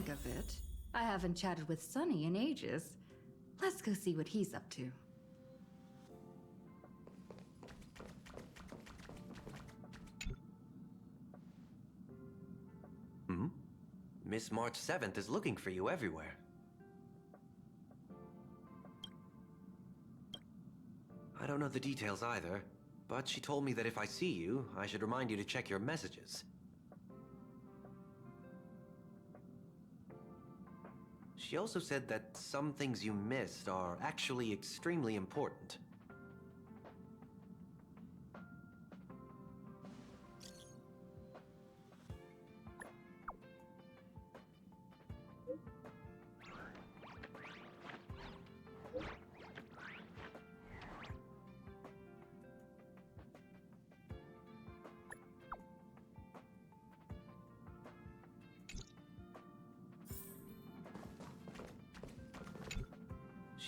think of it, I haven't chatted with Sonny in ages. Let's go see what he's up to. Miss March 7th is looking for you everywhere. I don't know the details either, but she told me that if I see you, I should remind you to check your messages. She also said that some things you missed are actually extremely important.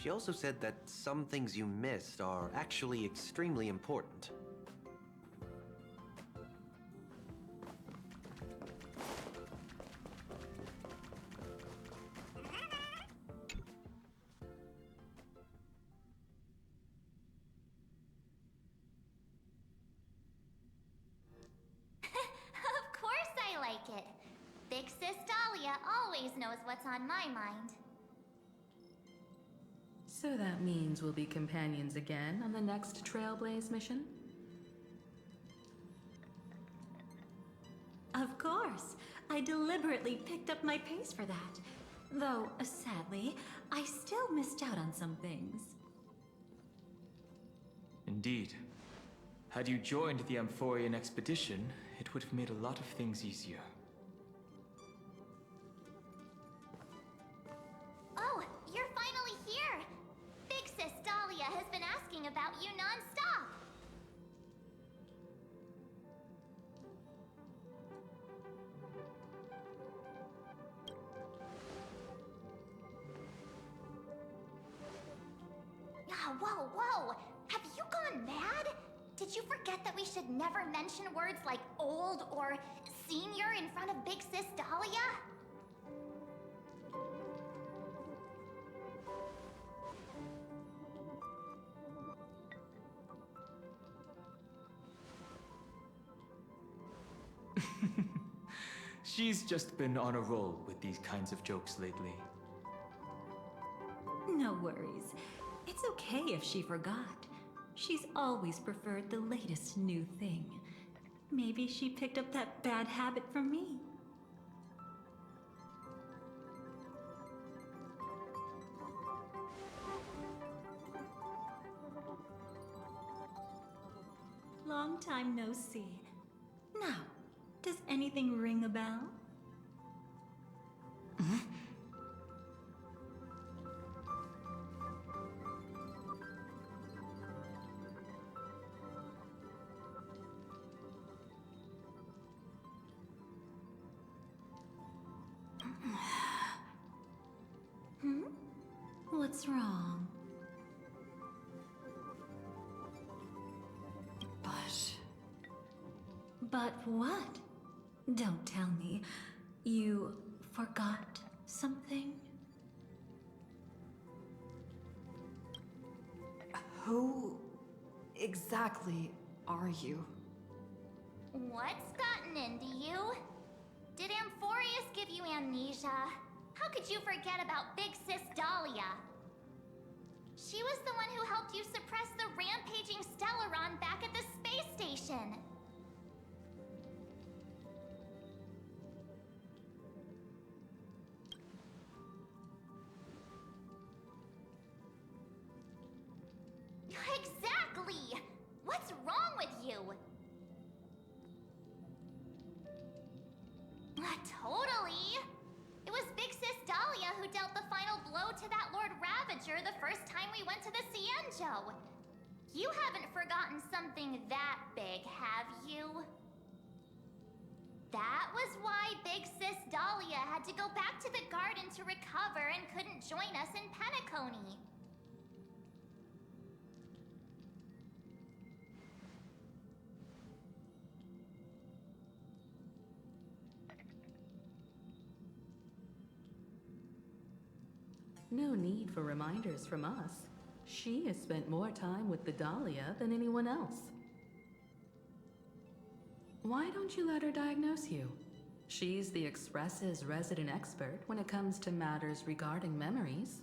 She also said that some things you missed are actually extremely important. Of course I like it. Big Sis Dahlia always knows what's on my mind. So that means we'll be companions again on the next Trailblaze mission? Of course. I deliberately picked up my pace for that. Though, sadly, I still missed out on some things. Indeed. Had you joined the Amphorian expedition, it would have made a lot of things easier. Oh, you're finally here! Big Sis Dahlia has been asking about you non-stop! Whoa, whoa! Have you gone mad? Did you forget that we should never mention words like old or senior in front of Big Sis Dahlia? She's just been on a roll with these kinds of jokes lately. No worries. It's okay if she forgot. She's always preferred the latest new thing. Maybe she picked up that bad habit from me. Long time no see. Now, does anything ring a bell? What's wrong? But what? Don't tell me. You forgot something? Who exactly are you? What's gotten into you? Did Amphorius give you amnesia? How could you forget about Big Sis Dahlia? She was the one who helped you suppress the rampaging Stellaron back at the space station. Exactly! What's wrong with you? Totally! It was Big Sis Dahlia who dealt the final blow to that Lord Ravager the first time we went to the Cienjo. You haven't forgotten something that big, have you? That was why Big Sis Dahlia had to go back to the garden to recover and couldn't join us in Penacony. No need for reminders from us. She has spent more time with the Dahlia than anyone else. Why don't you let her diagnose you? She's the Express's resident expert when it comes to matters regarding memories.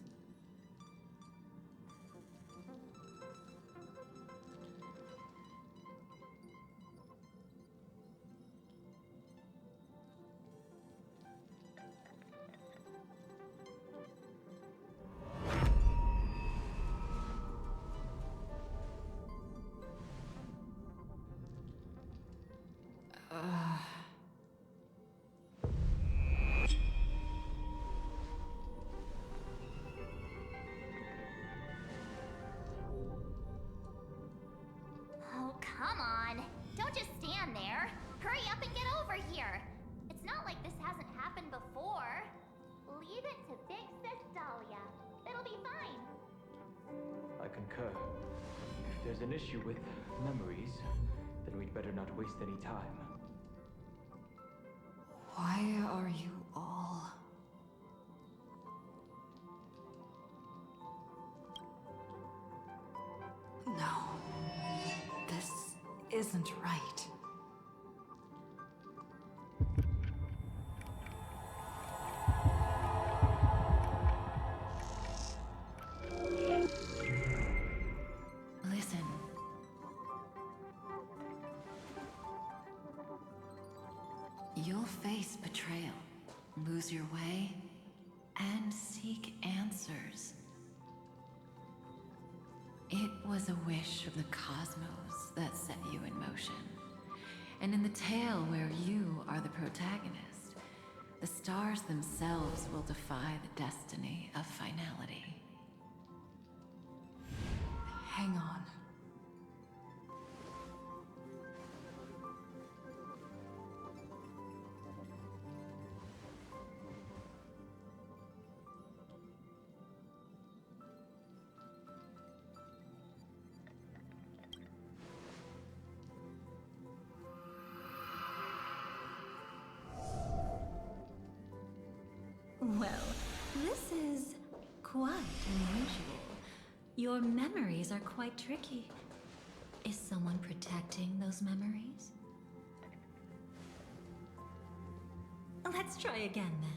Oh, come on. Don't just stand there. Hurry up and get over here. It's not like this hasn't happened before. Leave it to Big Sis Dahlia. It'll be fine. I concur. If there's an issue with memories, then we'd better not waste any time. Why are you all... No. This isn't right. Listen. You'll face betrayal, lose your way, and seek answers. It was a wish of the cosmos that set you in motion. And in the tale where you are the protagonist, the stars themselves will defy the destiny of finality. Hang on. Well, this is quite unusual. Your memories are quite tricky. Is someone protecting those memories? Let's try again then.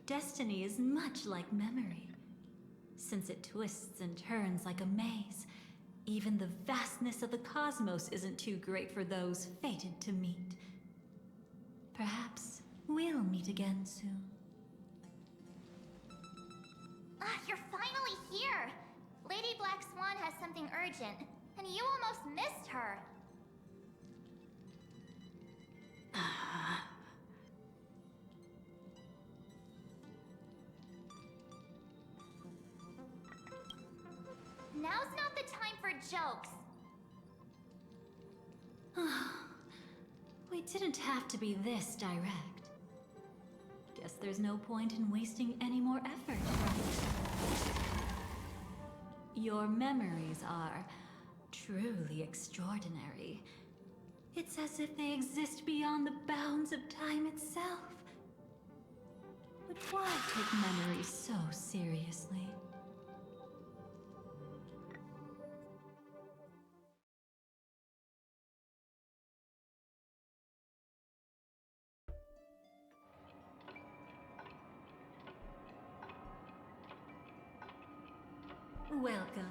Destiny is much like memory. Since it twists and turns like a maze, even the vastness of the cosmos isn't too great for those fated to meet. Perhaps we'll meet again soon. You're finally here! Lady Black Swan has something urgent, and you almost missed her. Now's not the time for jokes. We didn't have to be this direct. Guess there's no point in wasting any more effort, right? Your memories are truly extraordinary. It's as if they exist beyond the bounds of time itself. But why take memories so seriously? Welcome.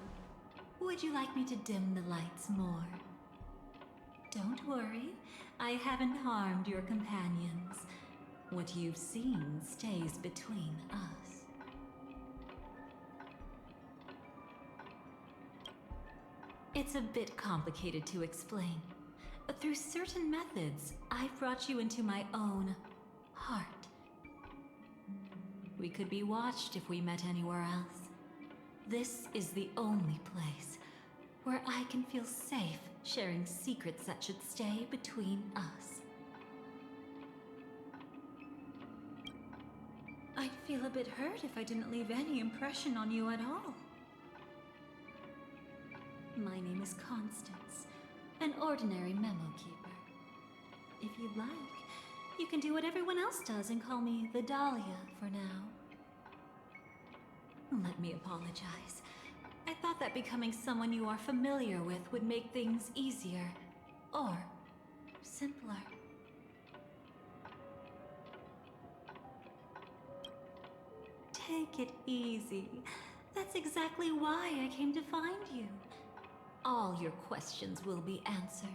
Would you like me to dim the lights more? Don't worry, I haven't harmed your companions. What you've seen stays between us. It's a bit complicated to explain. Through certain methods, I've brought you into my own heart. We could be watched if we met anywhere else. This is the only place where I can feel safe sharing secrets that should stay between us. I'd feel a bit hurt if I didn't leave any impression on you at all. My name is Constance, an ordinary memo keeper. If you'd like, you can do what everyone else does and call me the Dahlia for now. Let me apologize. I thought that becoming someone you are familiar with would make things easier, or simpler. Take it easy. That's exactly why I came to find you. All your questions will be answered.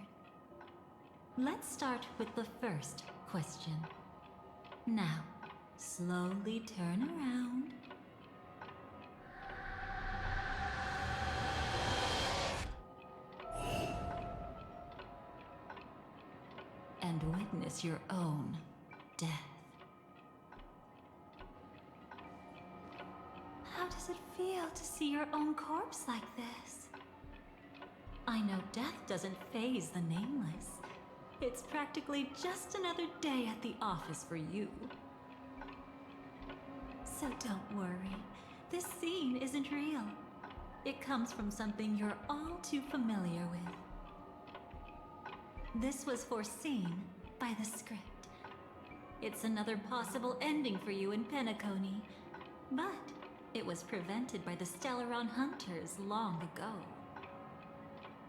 Let's start with the first question. Now, slowly turn around. And witness your own death. How does it feel to see your own corpse like this? I know death doesn't faze the nameless. It's practically just another day at the office for you. So don't worry. This scene isn't real. It comes from something you're all too familiar with. This was foreseen by the script. It's another possible ending for you in Penacony, but it was prevented by the Stellaron Hunters long ago.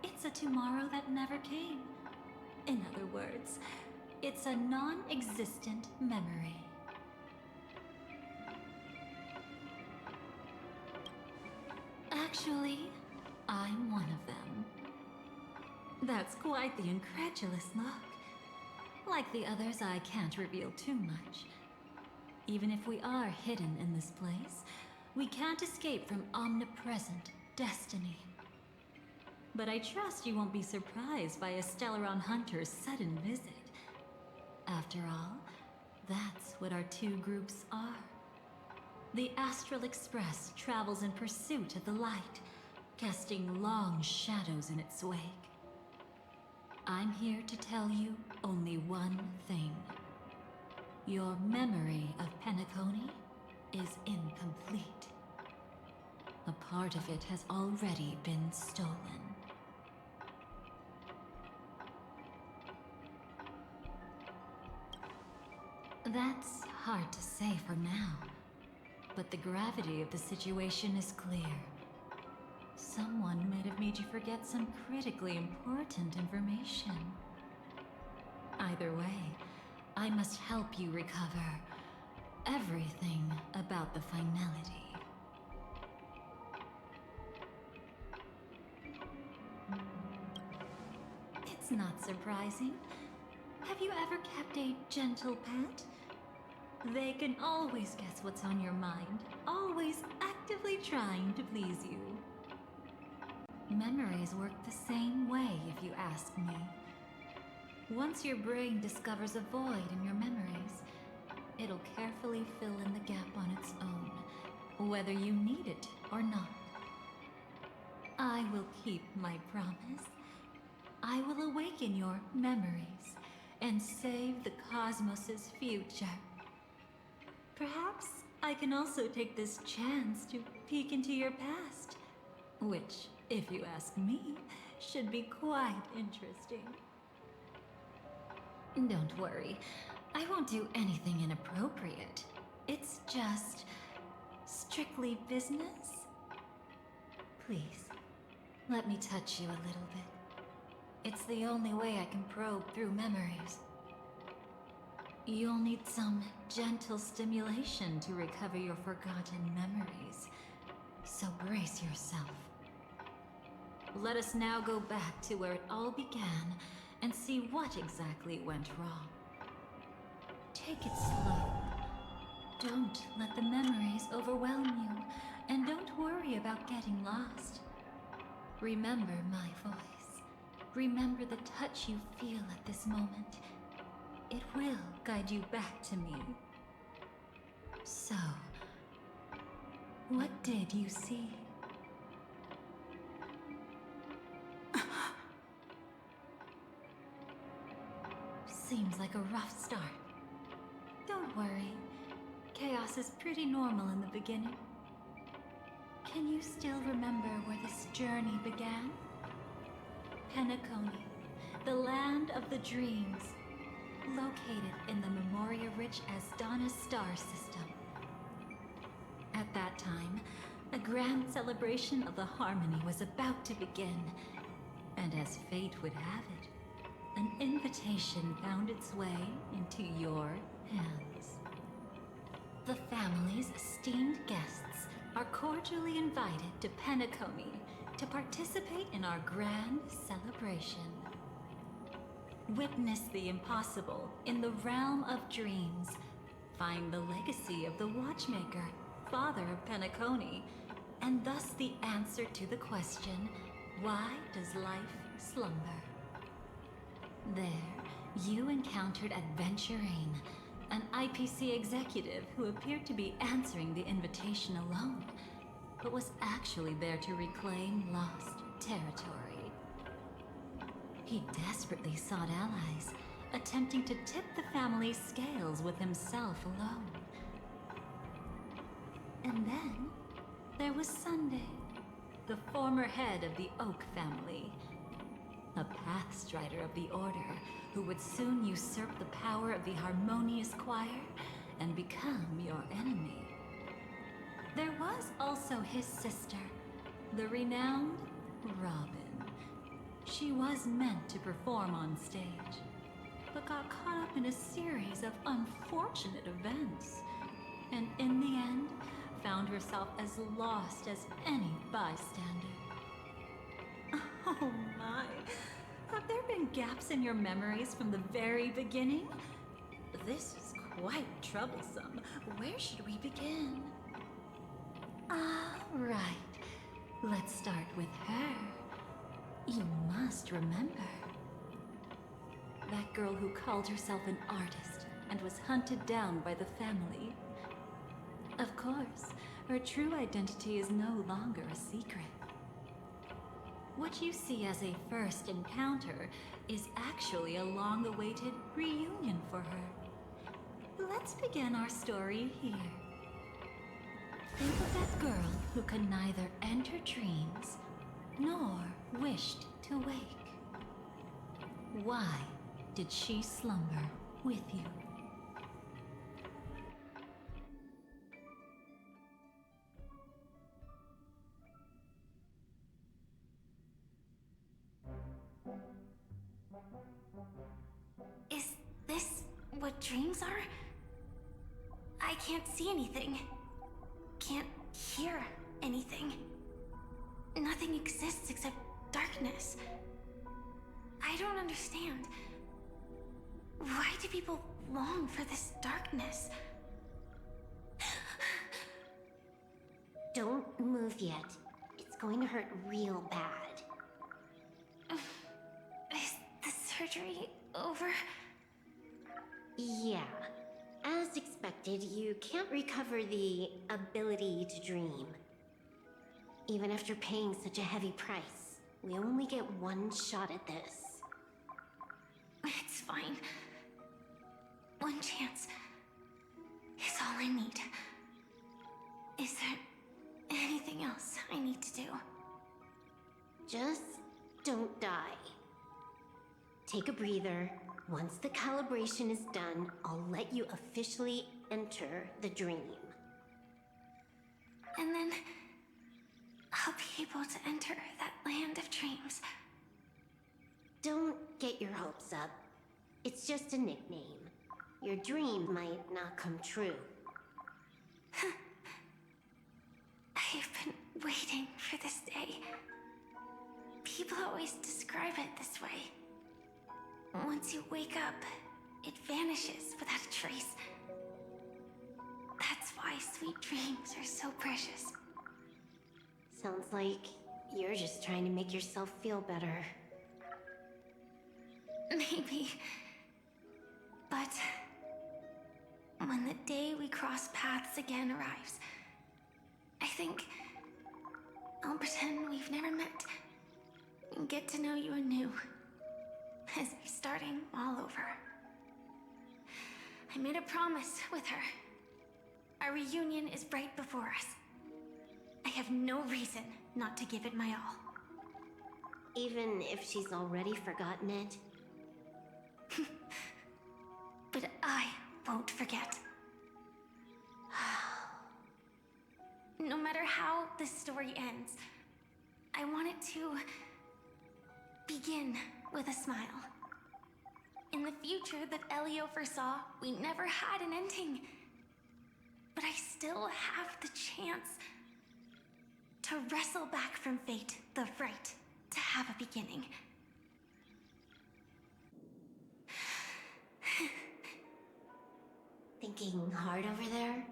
It's a tomorrow that never came. In other words, it's a non-existent memory. Actually, I'm one of them. That's quite the incredulous look. Like the others, I can't reveal too much. Even if we are hidden in this place, we can't escape from omnipresent destiny. But I trust you won't be surprised by a Stellaron Hunter's sudden visit. After all, that's what our two groups are. The Astral Express travels in pursuit of the light, casting long shadows in its wake. I'm here to tell you only one thing. Your memory of Penacony is incomplete. A part of it has already been stolen. That's hard to say for now, but the gravity of the situation is clear. Someone might have made you forget some critically important information. Either way, I must help you recover everything about the finality. It's not surprising. Have you ever kept a gentle pet? They can always guess what's on your mind, always actively trying to please you. Memories work the same way, if you ask me. Once your brain discovers a void in your memories, it'll carefully fill in the gap on its own, whether you need it or not. I will keep my promise. I will awaken your memories and save the cosmos's future. Perhaps I can also take this chance to peek into your past, which, if you ask me, should be quite interesting. Don't worry, I won't do anything inappropriate. It's just strictly business. Please, let me touch you a little bit. It's the only way I can probe through memories. You'll need some gentle stimulation to recover your forgotten memories, so brace yourself. Let us now go back to where it all began and see what exactly went wrong. Take it slow. Don't let the memories overwhelm you, and don't worry about getting lost. Remember my voice. remember the touch you feel at this moment. It will guide you back to me. So, what did you see? Seems like a rough start. Don't worry. Chaos is pretty normal in the beginning. Can you still remember where this journey began? Penacony, the land of the dreams, located in the Memoria-rich Asdana star system. At that time, a grand celebration of the Harmony was about to begin, and as fate would have it, an invitation found its way into your hands. The family's esteemed guests are cordially invited to Penacony to participate in our grand celebration. Witness the impossible in the realm of dreams. Find the legacy of the Watchmaker, father of Penacony, and thus the answer to the question, why does life slumber? There, you encountered Adventurine, an IPC executive who appeared to be answering the invitation alone, but was actually there to reclaim lost territory. He desperately sought allies, attempting to tip the family's scales with himself alone. And then, there was Sunday, the former head of the Oak family, a Pathstrider of the Order who would soon usurp the power of the Harmonious Choir and become your enemy. There was also his sister, the renowned Robin. She was meant to perform on stage, but got caught up in a series of unfortunate events, and in the end, found herself as lost as any bystander. Oh my! Have there been gaps in your memories from the very beginning? This is quite troublesome. Where should we begin? All right. Let's start with her. You must remember. That girl who called herself an artist and was hunted down by the family. Of course, her true identity is no longer a secret. What you see as a first encounter is actually a long-awaited reunion for her. Let's begin our story here. Think of that girl who could neither enter dreams nor wished to wake. Why did she slumber with you? Is this what dreams are? I can't see anything. Can't hear anything. Nothing exists except darkness. I don't understand. Why do people long for this darkness? Don't move yet. It's going to hurt real bad. Is the surgery over? Yeah. As expected, you can't recover the ability to dream. Even after paying such a heavy price, we only get one shot at this. It's fine. One chance is all I need. Is there anything else I need to do? Just don't die. Take a breather. Once the calibration is done, I'll let you officially enter the dream. And then I'll be able to enter that land of dreams. Don't get your hopes up. It's just a nickname. Your dream might not come true. I've been waiting for this day. People always describe it this way. Once you wake up, it vanishes without a trace. That's why sweet dreams are so precious. Sounds like you're just trying to make yourself feel better. Maybe. But when the day we cross paths again arrives, I think I'll pretend we've never met and get to know you anew, as if starting all over. I made a promise with her. Our reunion is right before us. I have no reason not to give it my all. Even if she's already forgotten it? But I won't forget. No matter how this story ends, I want it to begin with a smile. In the future that Elio foresaw, we never had an ending. But I still have the chance to wrestle back from fate the right to have a beginning. Thinking hard over there?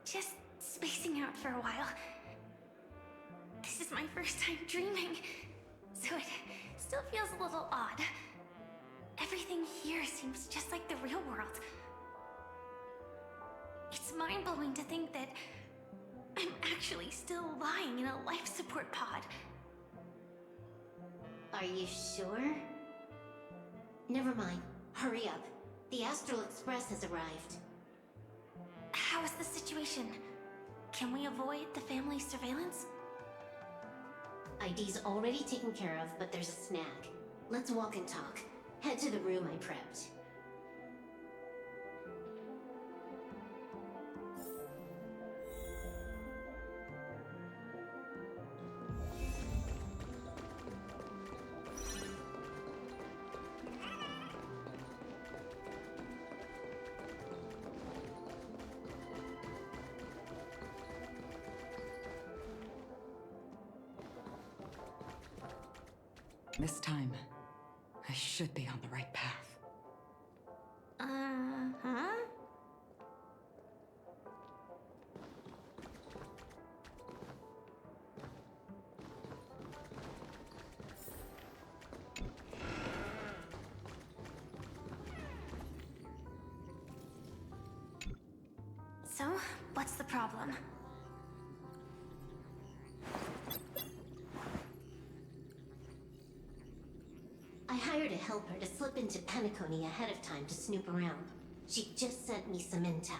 Just spacing out for a while. This is my first time dreaming, so it still feels a little odd. Everything here seems just like the real world. It's mind-blowing to think that I'm actually still lying in a life support pod. Are you sure? Never mind. Hurry up. The Astral Express has arrived. How is the situation? Can we avoid the family's surveillance? ID's already taken care of, but there's a snag. Let's walk and talk. Head to the room I prepped. This time, I should be on the right path. Uh-huh. So, what's the problem? I hired a helper to slip into Penacony ahead of time to snoop around. She just sent me some intel.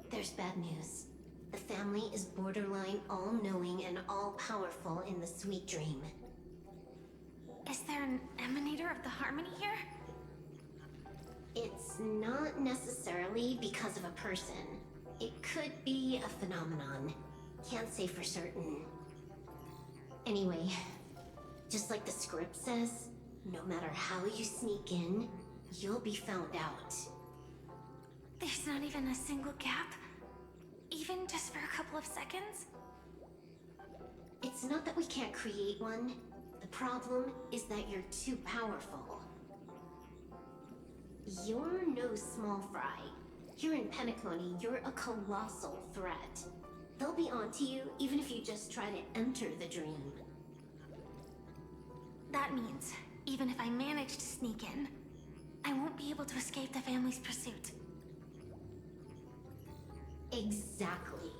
There's bad news. The family is borderline all-knowing and all-powerful in the Sweet Dream. Is there an emanator of the Harmony here? It's not necessarily because of a person. It could be a phenomenon. Can't say for certain. Anyway, just like the script says, no matter how you sneak in, you'll be found out. There's not even a single gap? Even just for a couple of seconds? It's not that we can't create one. The problem is that you're too powerful. You're no small fry. Here in Penacony, you're a colossal threat. They'll be onto you even if you just try to enter the dream. That means, even if I manage to sneak in, I won't be able to escape the family's pursuit. Exactly.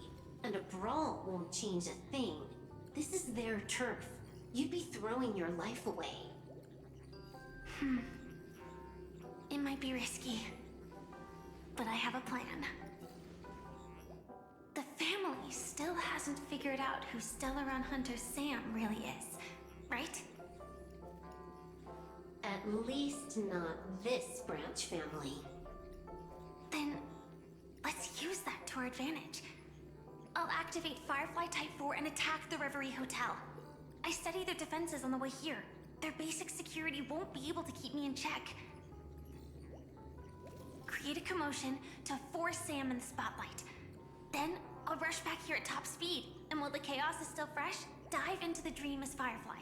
And a brawl won't change a thing. This is their turf. You'd be throwing your life away. It might be risky, but I have a plan. The family still hasn't figured out who Stellaron Hunter Sam really is, right? At least not this branch family. Then, let's use that to our advantage. I'll activate Firefly Type 4 and attack the Reverie Hotel. I studied their defenses on the way here. Their basic security won't be able to keep me in check. Create a commotion to force Sam in the spotlight. Then, I'll rush back here at top speed, and while the chaos is still fresh, dive into the dream as Firefly.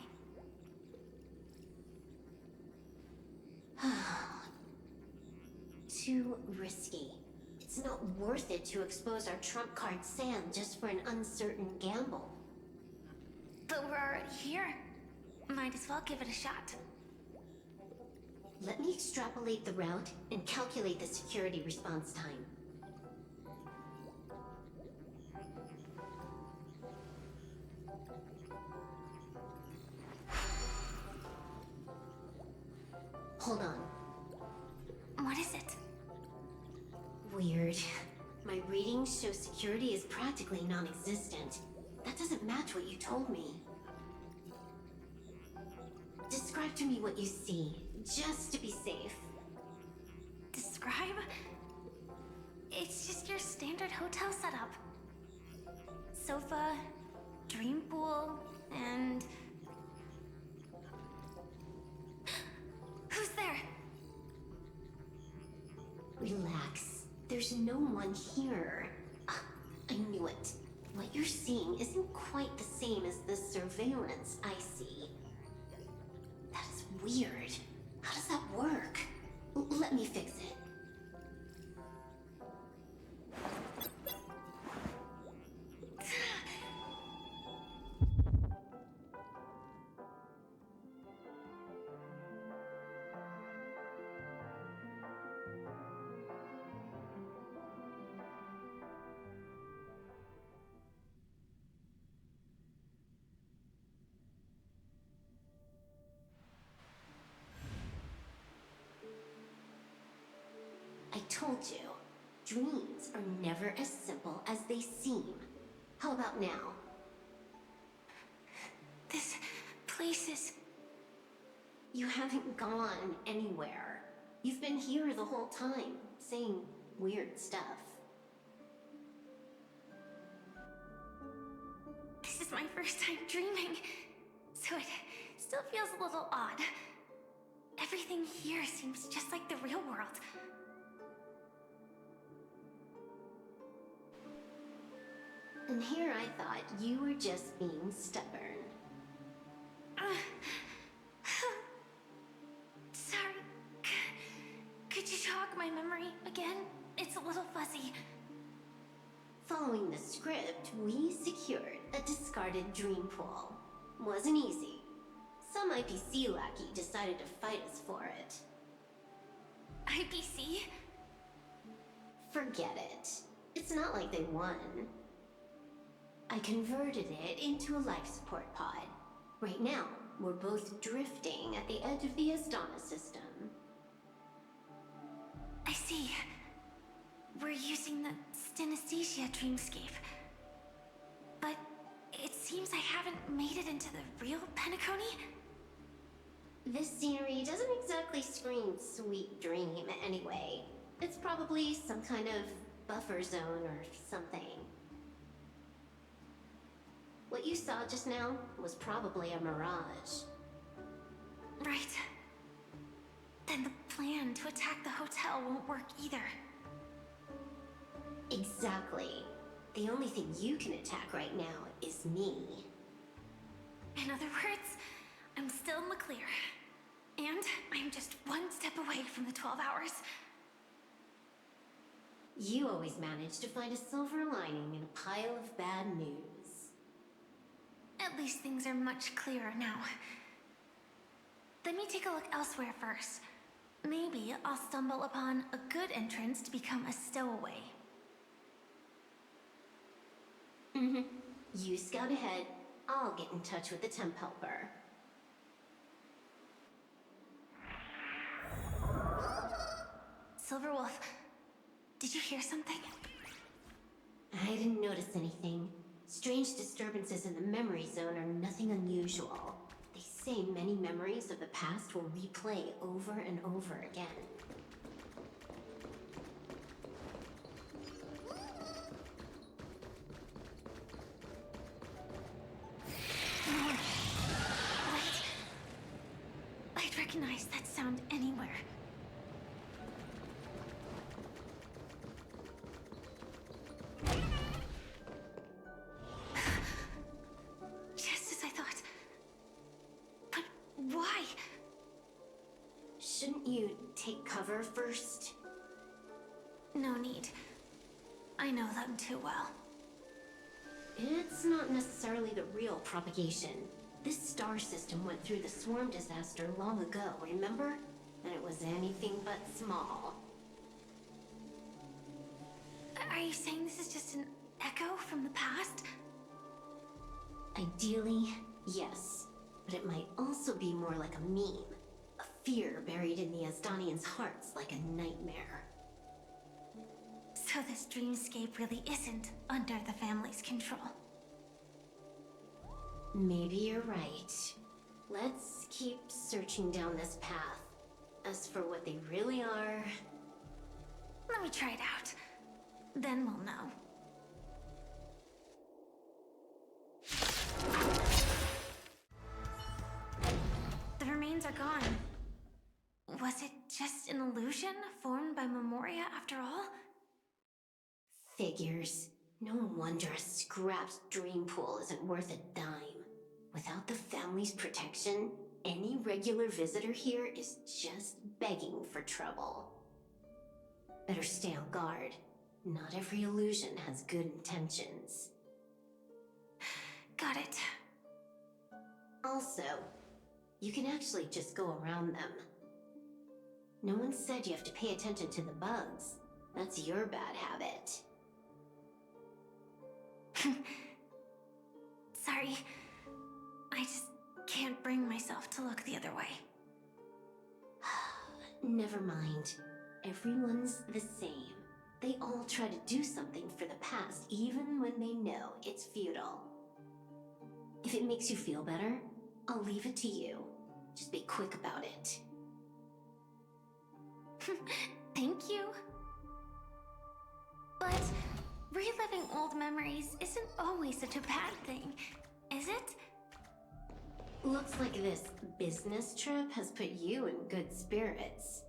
Too risky. It's not worth it to expose our trump card Sam just for an uncertain gamble. already here. Might as well give it a shot. Let me extrapolate the route and calculate the security response time. Hold on. What is it? Weird. My readings show security is practically non-existent. That doesn't match what you told me. Describe to me what you see, just to be safe. Describe? It's just your standard hotel setup. Sofa, dream pool, and... Who's there? Relax. There's no one here. Ah, I knew it. What you're seeing isn't quite the same as the surveillance I see. That is weird. How does that work? Let me fix it. I told you, dreams are never as simple as they seem. How about now? This place is... You haven't gone anywhere. You've been here the whole time, saying weird stuff. This is my first time dreaming, so it still feels a little odd. Everything here seems just like the real world. And here I thought you were just being stubborn. Sorry. Could you jog my memory again? It's a little fuzzy. Following the script, we secured a discarded dream pool. Wasn't easy. Some IPC lackey decided to fight us for it. IPC? Forget it. It's not like they won. I converted it into a life support pod. Right now, we're both drifting at the edge of the Astana system. I see. We're using the synesthesia dreamscape. But it seems I haven't made it into the real Penacony? This scenery doesn't exactly scream sweet dream anyway. It's probably some kind of buffer zone or something. What you saw just now was probably a mirage. Right. Then the plan to attack the hotel won't work either. Exactly. The only thing you can attack right now is me. In other words, I'm still in the clear. And I'm just one step away from the 12 hours. You always manage to find a silver lining in a pile of bad news. At least things are much clearer now. Let me take a look elsewhere first. Maybe I'll stumble upon a good entrance to become a stowaway. You scout ahead. I'll get in touch with the temp helper. Silverwolf, did you hear something? I didn't notice anything. Strange disturbances in the memory zone are nothing unusual. They say many memories of the past will replay over and over again. Wait. I'd recognize that sound anywhere. Just as I thought. But why? Shouldn't you take cover first? No need. I know them too well. It's not necessarily the real propagation. This star system went through the swarm disaster long ago, remember? And it was anything but small. Are you saying this is just an echo from the past? Ideally, yes. But it might also be more like a meme. A fear buried in the Asdanians' hearts like a nightmare. So this dreamscape really isn't under the family's control. Maybe you're right. Let's keep searching down this path. As for what they really are... Let me try it out. Then we'll know. The remains are gone. Was it just an illusion formed by Memoria after all? Figures. No wonder a scrapped dream pool isn't worth a dime. Without the family's protection, any regular visitor here is just begging for trouble. Better stay on guard. Not every illusion has good intentions. Got it. Also, you can actually just go around them. No one said you have to pay attention to the bugs. That's your bad habit. Sorry. I just can't bring myself to look the other way. Never mind. Everyone's the same. They all try to do something for the past, even when they know it's futile. If it makes you feel better, I'll leave it to you. Just be quick about it. Thank you. But reliving old memories isn't always such a bad thing, is it? Looks like this business trip has put you in good spirits.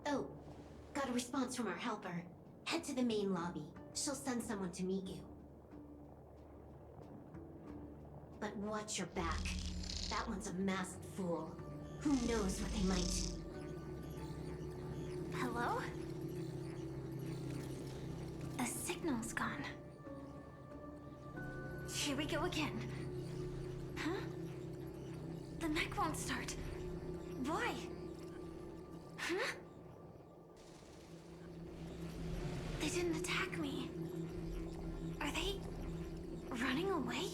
Oh, got a response from our helper. Head to the main lobby. She'll send someone to meet you. But watch your back. That one's a masked fool. Who knows what they might... Hello? The signal's gone. Here we go again. Huh? The mech won't start. Why? Huh? They didn't attack me. Are they running away?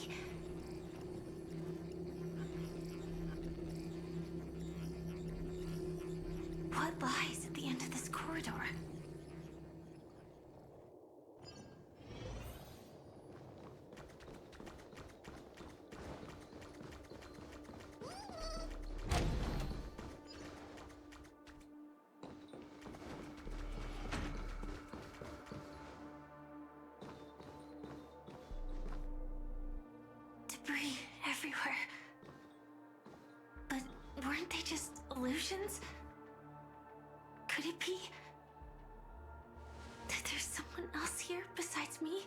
What lies at the end of this corridor? Debris everywhere. But weren't they just illusions? Could it be that there's someone else here besides me?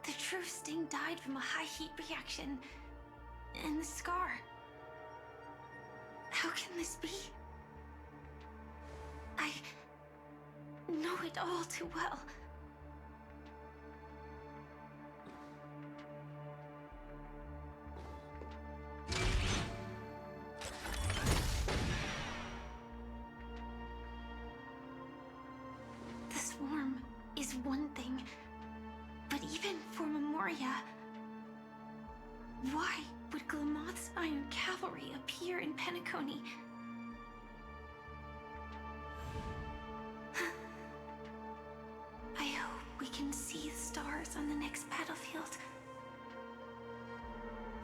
The true Sting died from a high heat reaction. And the scar. How can this be? I know it all too well. The swarm is one thing, but even for Memoria, why would Glamoth's Iron Cavalry appear in Penacony? I hope we can see the stars on the next battlefield.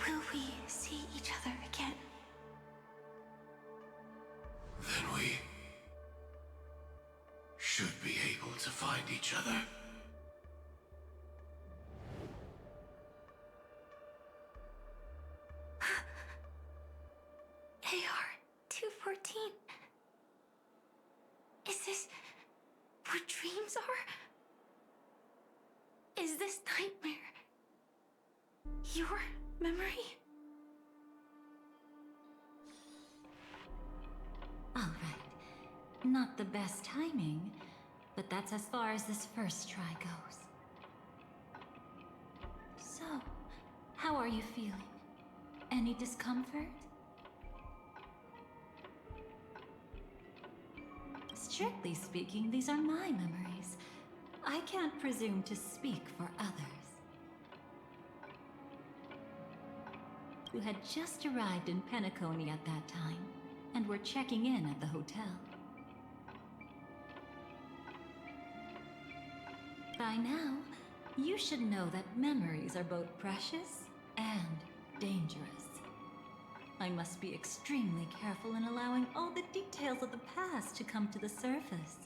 Will we see each other again? Then we should be able to find each other. AR-214. Where dreams are? Is this nightmare your memory? All right. Not the best timing, but that's as far as this first try goes. So, how are you feeling? Any discomfort? Strictly speaking, these are my memories. I can't presume to speak for others. You had just arrived in Penacony at that time, and were checking in at the hotel. By now, you should know that memories are both precious and dangerous. I must be extremely careful in allowing all the details of the past to come to the surface.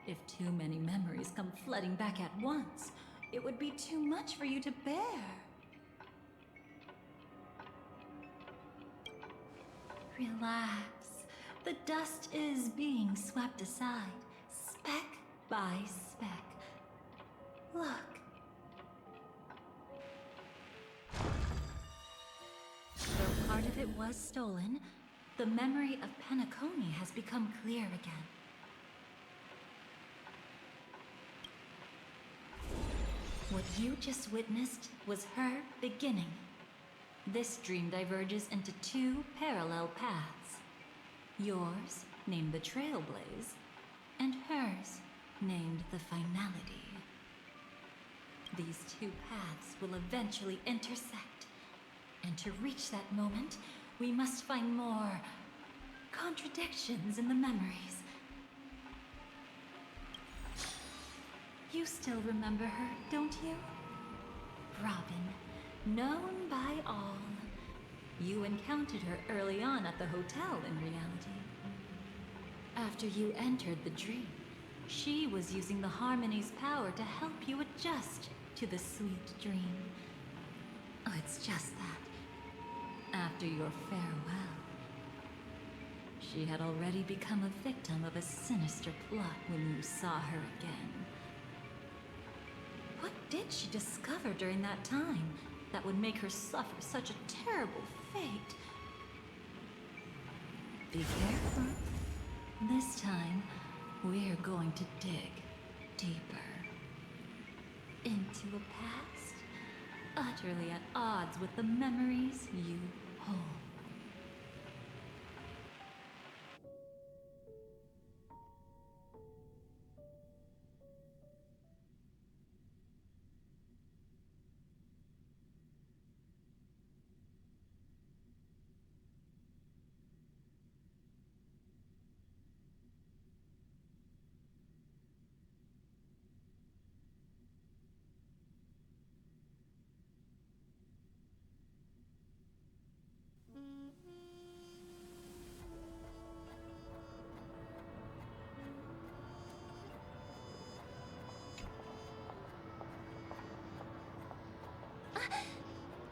If too many memories come flooding back at once, it would be too much for you to bear. Relax. The dust is being swept aside, speck by speck. Look. Though part of it was stolen, the memory of Penacony has become clear again. What you just witnessed was her beginning. This dream diverges into two parallel paths. Yours, named the Trailblaze, and hers, named the Finality. These two paths will eventually intersect. And to reach that moment, we must find more contradictions in the memories. You still remember her, don't you? Robin, known by all. You encountered her early on at the hotel in reality. After you entered the dream, she was using the Harmony's power to help you adjust to the sweet dream. Oh, it's just that. After your farewell, she had already become a victim of a sinister plot when you saw her again. What did she discover during that time that would make her suffer such a terrible fate? Be careful. This time, we're going to dig deeper into a past utterly at odds with the memories you hold.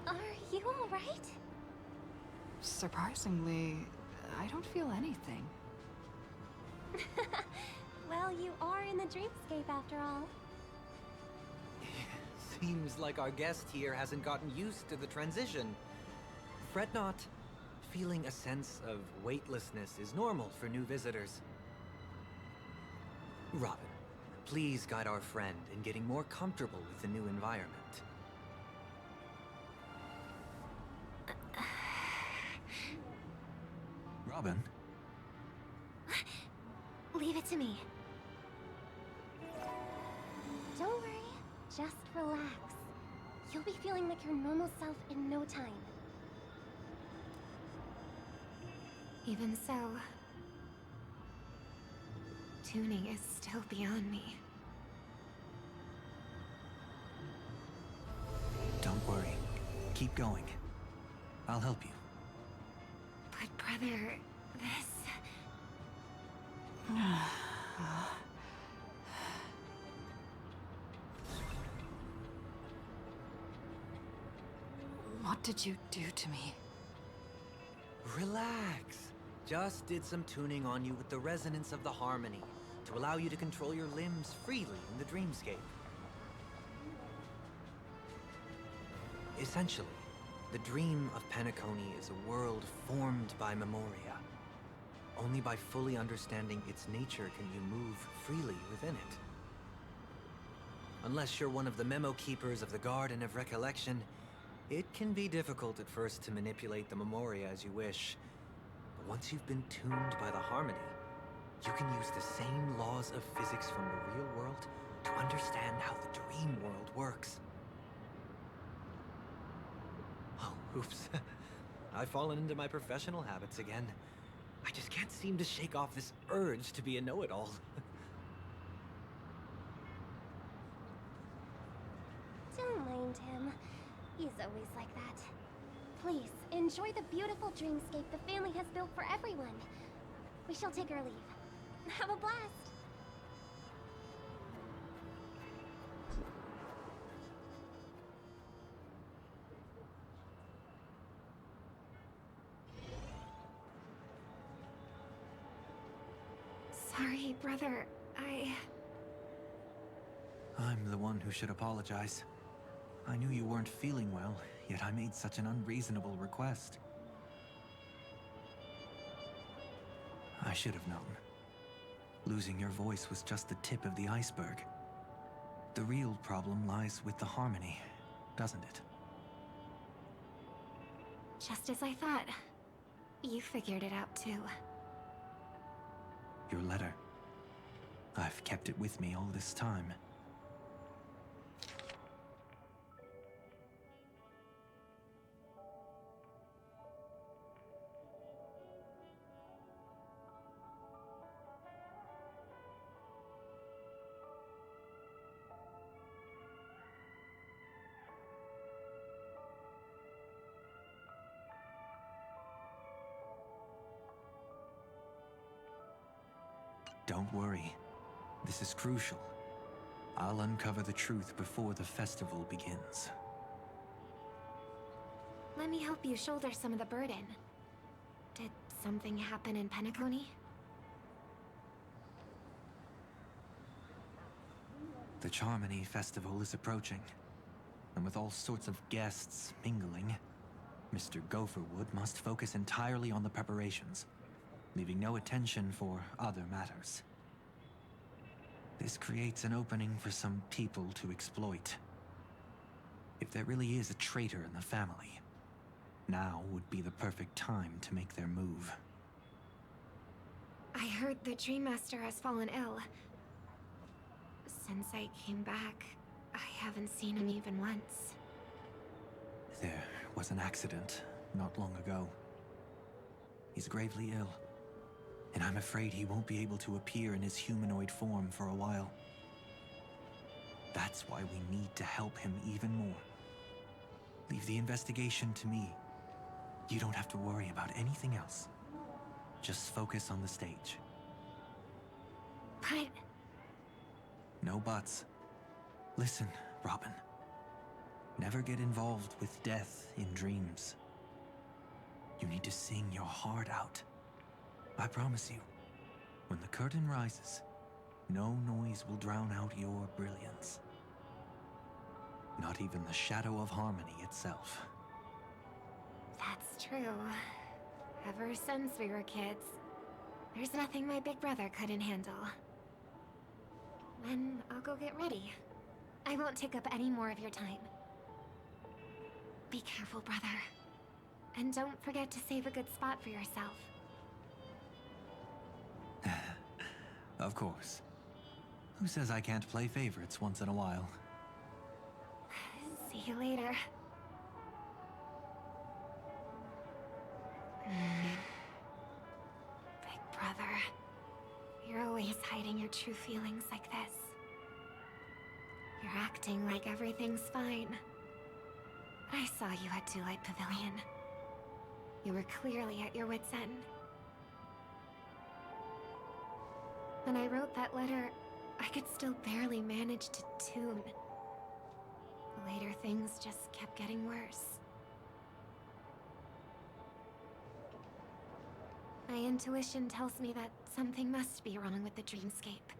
Are you all right? Surprisingly, I don't feel anything. Well, you are in the dreamscape after all. Seems like our guest here hasn't gotten used to the transition. Fret not. Feeling a sense of weightlessness is normal for new visitors. Robin, please guide our friend in getting more comfortable with the new environment. Robin? Leave it to me. Don't worry, just relax. You'll be feeling like your normal self in no time. Even so, tuning is still beyond me. Don't worry. Keep going. I'll help you. But brother, this... What did you do to me? Relax. Just did some tuning on you with the resonance of the harmony. to allow you to control your limbs freely in the dreamscape. Essentially, the dream of Penacony is a world formed by memoria. Only by fully understanding its nature can you move freely within it. Unless you're one of the memo keepers of the Garden of Recollection, it can be difficult at first to manipulate the memoria as you wish. But once you've been tuned by the harmony, you can use the same laws of physics from the real world to understand how the dream world works. Oh, oops. I've fallen into my professional habits again. I just can't seem to shake off this urge to be a know-it-all. Don't mind him. He's always like that. Please, enjoy the beautiful dreamscape the family has built for everyone. We shall take our leave. Have a blast! Sorry, brother. I'm the one who should apologize. I knew you weren't feeling well, yet I made such an unreasonable request. I should have known. Losing your voice was just the tip of the iceberg. The real problem lies with the harmony, doesn't it? Just as I thought. You figured it out too. Your letter. I've kept it with me all this time. Don't worry. This is crucial. I'll uncover the truth before the festival begins. Let me help you shoulder some of the burden. Did something happen in Penacony? The Charmony Festival is approaching, and with all sorts of guests mingling, Mr. Gopherwood must focus entirely on the preparations, leaving no attention for other matters. This creates an opening for some people to exploit. If there really is a traitor in the family, now would be the perfect time to make their move. I heard the Dream Master has fallen ill. Since I came back, I haven't seen him even once. There was an accident not long ago. He's gravely ill, and I'm afraid he won't be able to appear in his humanoid form for a while. That's why we need to help him even more. Leave the investigation to me. You don't have to worry about anything else. Just focus on the stage. But... No buts. Listen, Robin. Never get involved with death in dreams. You need to sing your heart out. I promise you, when the curtain rises, no noise will drown out your brilliance. Not even the shadow of harmony itself. that's true. Ever since we were kids, there's nothing my big brother couldn't handle. Then I'll go get ready. I won't take up any more of your time. Be careful, brother. And don't forget to save a good spot for yourself. Of course. Who says I can't play favorites once in a while? See you later. Big brother, you're always hiding your true feelings like this. You're acting like everything's fine. I saw you at Daylight Pavilion. You were clearly at your wit's end. When I wrote that letter, I could still barely manage to tune. Later, things just kept getting worse. My intuition tells me that something must be wrong with the dreamscape.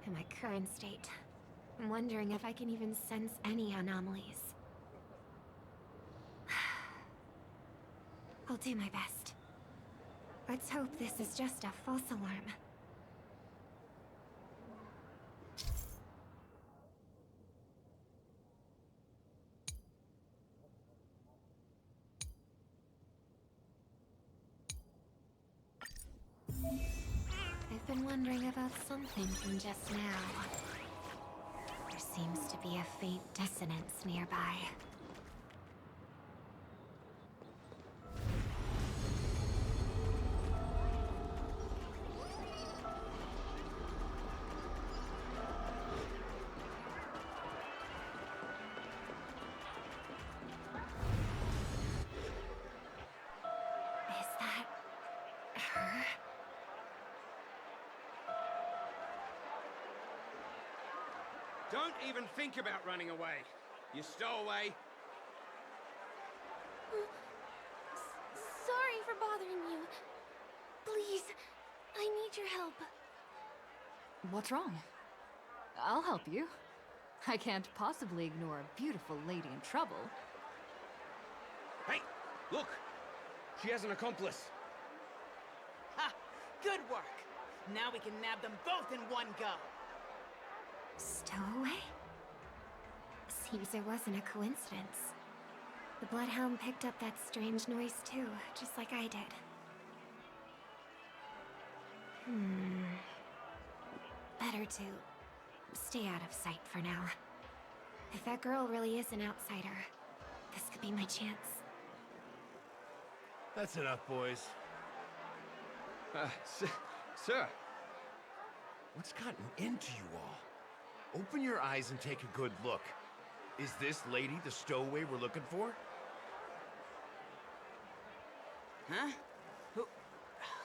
In my current state, I'm wondering if I can even sense any anomalies. I'll do my best. Let's hope this is just a false alarm. I've been wondering about something from just now. There seems to be a faint dissonance nearby. Is that her? Don't even think about running away. You stowaway. Sorry for bothering you. Please, I need your help. What's wrong? I'll help you. I can't possibly ignore a beautiful lady in trouble. Hey, look! She has an accomplice. Ha! Good work! Now we can nab them both in one go! Stowaway? Seems it wasn't a coincidence. The Bloodhound picked up that strange noise too, just like I did. Better to stay out of sight for now. If that girl really is an outsider, this could be my chance. That's enough, boys. Sir. What's gotten into you all? Open your eyes and take a good look. Is this lady the stowaway we're looking for? Huh?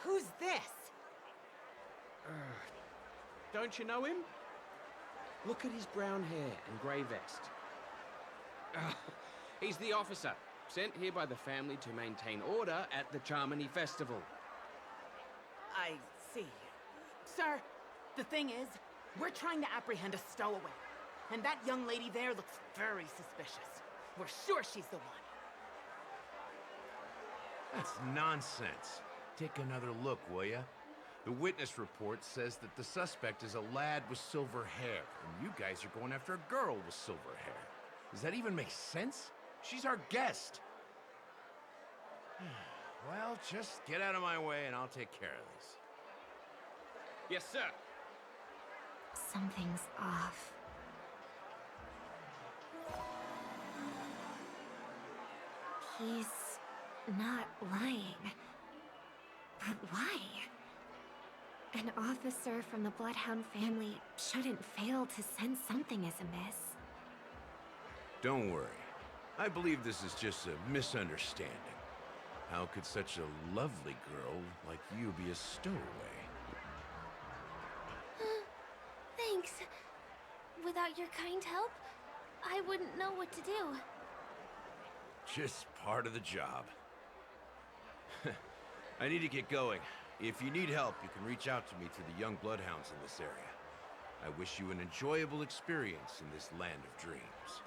Who's this? Don't you know him? Look at his brown hair and grey vest. He's the officer, sent here by the family to maintain order at the Charmony Festival. I see. Sir, the thing is, we're trying to apprehend a stowaway. And that young lady there looks very suspicious. We're sure she's the one. That's nonsense. Take another look, will ya? The witness report says that the suspect is a lad with silver hair, and you guys are going after a girl with silver hair. Does that even make sense? She's our guest. Well, just get out of my way and I'll take care of this. Yes, sir. Something's off. He's not lying. But why? An officer from the Bloodhound family shouldn't fail to sense something is amiss. Don't worry. I believe this is just a misunderstanding. How could such a lovely girl like you be a stowaway? Thanks. Without your kind help, I wouldn't know what to do. Just part of the job. I need to get going. If you need help, you can reach out to me through the young bloodhounds in this area. I wish you an enjoyable experience in this land of dreams.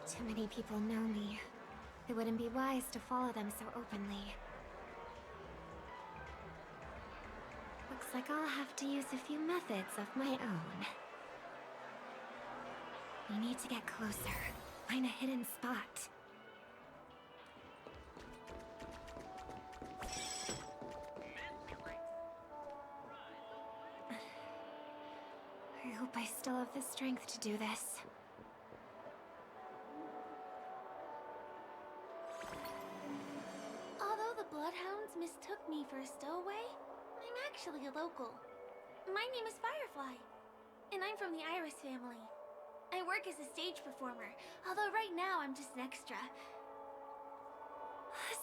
Too many people know me. It wouldn't be wise to follow them so openly. Looks like I'll have to use a few methods of my own. We need to get closer. Find a hidden spot. I hope I still have the strength to do this. Although the Bloodhounds mistook me for a stowaway, I'm actually a local. My name is Firefly, and I'm from the Iris family. I work as a stage performer, although right now I'm just an extra.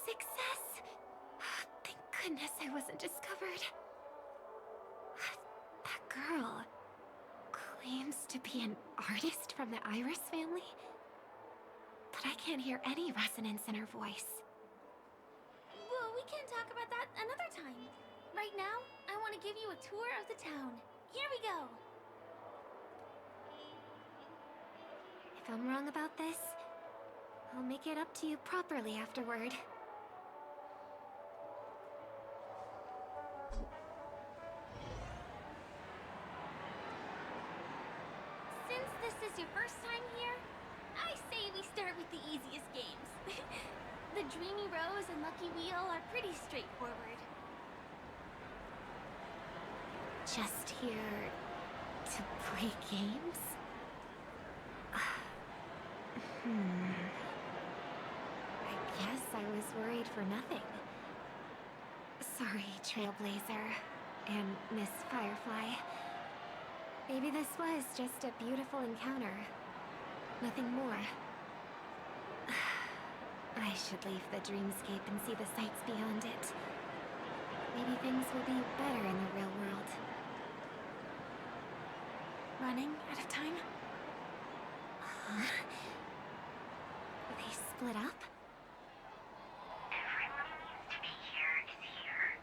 Success! Thank goodness I wasn't discovered. That girl claims to be an artist from the Iris family? but I can't hear any resonance in her voice. Well, we can talk about that another time. Right now, I want to give you a tour of the town. Here we go. If I'm wrong about this, I'll make it up to you properly afterward. Since this is your first time here, I say we start with the easiest games. The Dreamy Rose and Lucky Wheel are pretty straightforward. Just here to play games? I guess I was worried for nothing. Sorry, Trailblazer and Miss Firefly. Maybe this was just a beautiful encounter. Nothing more. I should leave the dreamscape and see the sights beyond it. Maybe things will be better in the real world. Running out of time? Huh? They split up? Everyone who needs to be here is here.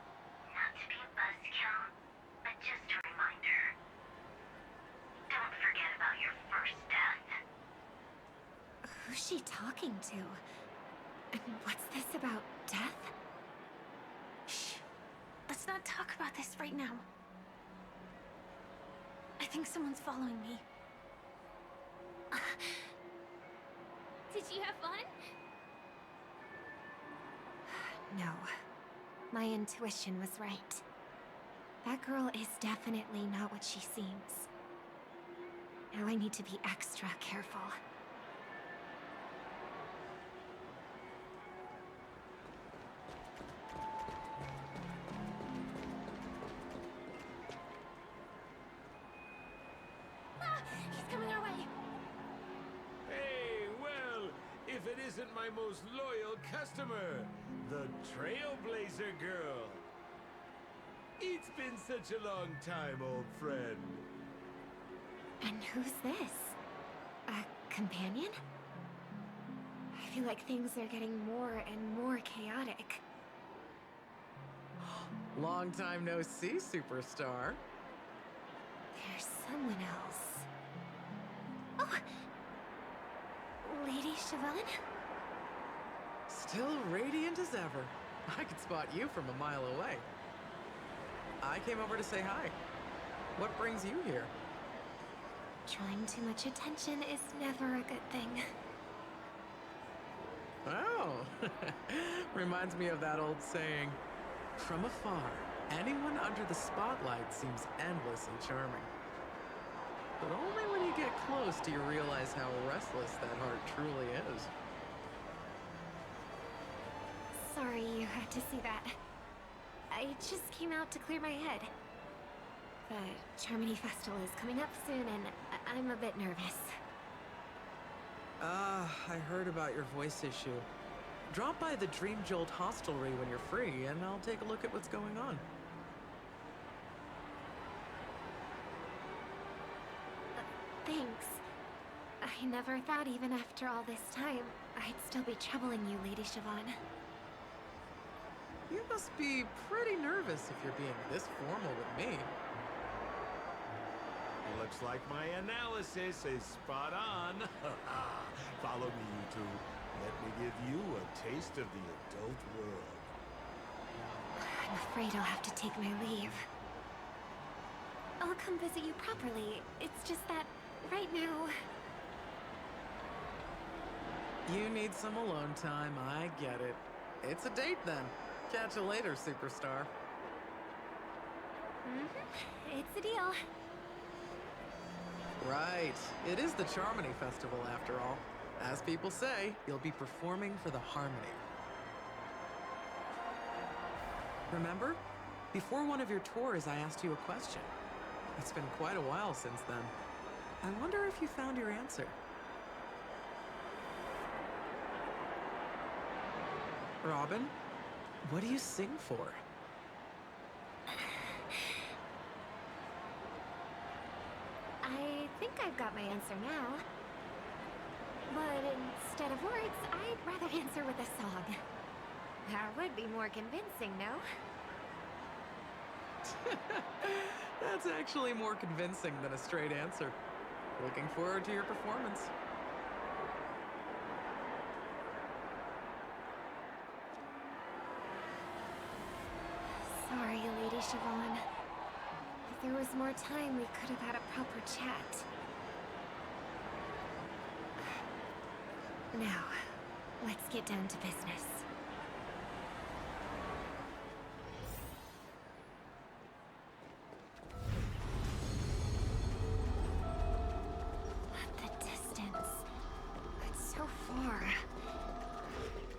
Not to be a buzzkill, but just a reminder. Don't forget about your first death. Who's she talking to? And what's this about death? Shh. Let's not talk about this right now. I think someone's following me. Did you have fun? No. My intuition was right. That girl is definitely not what she seems. Now I need to be extra careful. He's coming our way. Hey, well, if it isn't my most loyal customer, the Trailblazer girl. It's been such a long time, old friend. And who's this? A companion? I feel like things are getting more and more chaotic. Long time no see, superstar. There's someone else. Oh! Lady Siobhan? Still radiant as ever. I could spot you from a mile away. I came over to say hi. What brings you here? Drawing too much attention is never a good thing. Oh, reminds me of that old saying. From afar, anyone under the spotlight seems endlessly charming. But only when you get close do you realize how restless that heart truly is. Sorry you had to see that. I just came out to clear my head. The Charmony Festival is coming up soon and I'm a bit nervous. I heard about your voice issue. Drop by the Dream Jolt hostelry when you're free, and I'll take a look at what's going on. Thanks. I never thought even after all this time, I'd still be troubling you, Lady Siobhan. You must be pretty nervous if you're being this formal with me. Looks like my analysis is spot on. Follow me, you two. Let me give you a taste of the adult world. I'm afraid I'll have to take my leave. I'll come visit you properly. It's just that, right now... You need some alone time, I get it. It's a date then. Catch you later, superstar. It's a deal. Right. It is the Charmony Festival, after all. As people say, you'll be performing for the Harmony. Remember? Before one of your tours, I asked you a question. It's been quite a while since then. I wonder if you found your answer. Robin, what do you sing for? I think I've got my answer now. But instead of words, I'd rather answer with a song. That would be more convincing, no? That's actually more convincing than a straight answer. Looking forward to your performance. Sorry, Lady Siobhan. If there was more time, we could have had a proper chat. Now, let's get down to business. The distance. It's so far.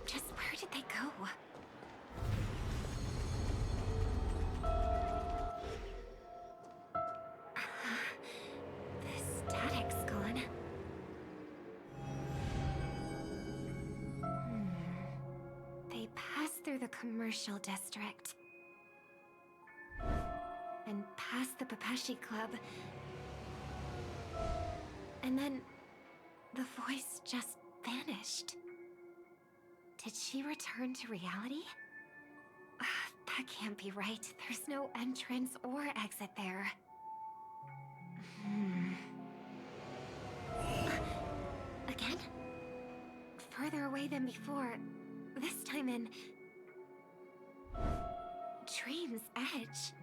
Just where did they go? The static's gone. They passed through the commercial district. And past the Papashi Club. And then the voice just vanished. Did she return to reality? That can't be right. There's no entrance or exit there. Again? Further away than before. This time in... Dream's Edge.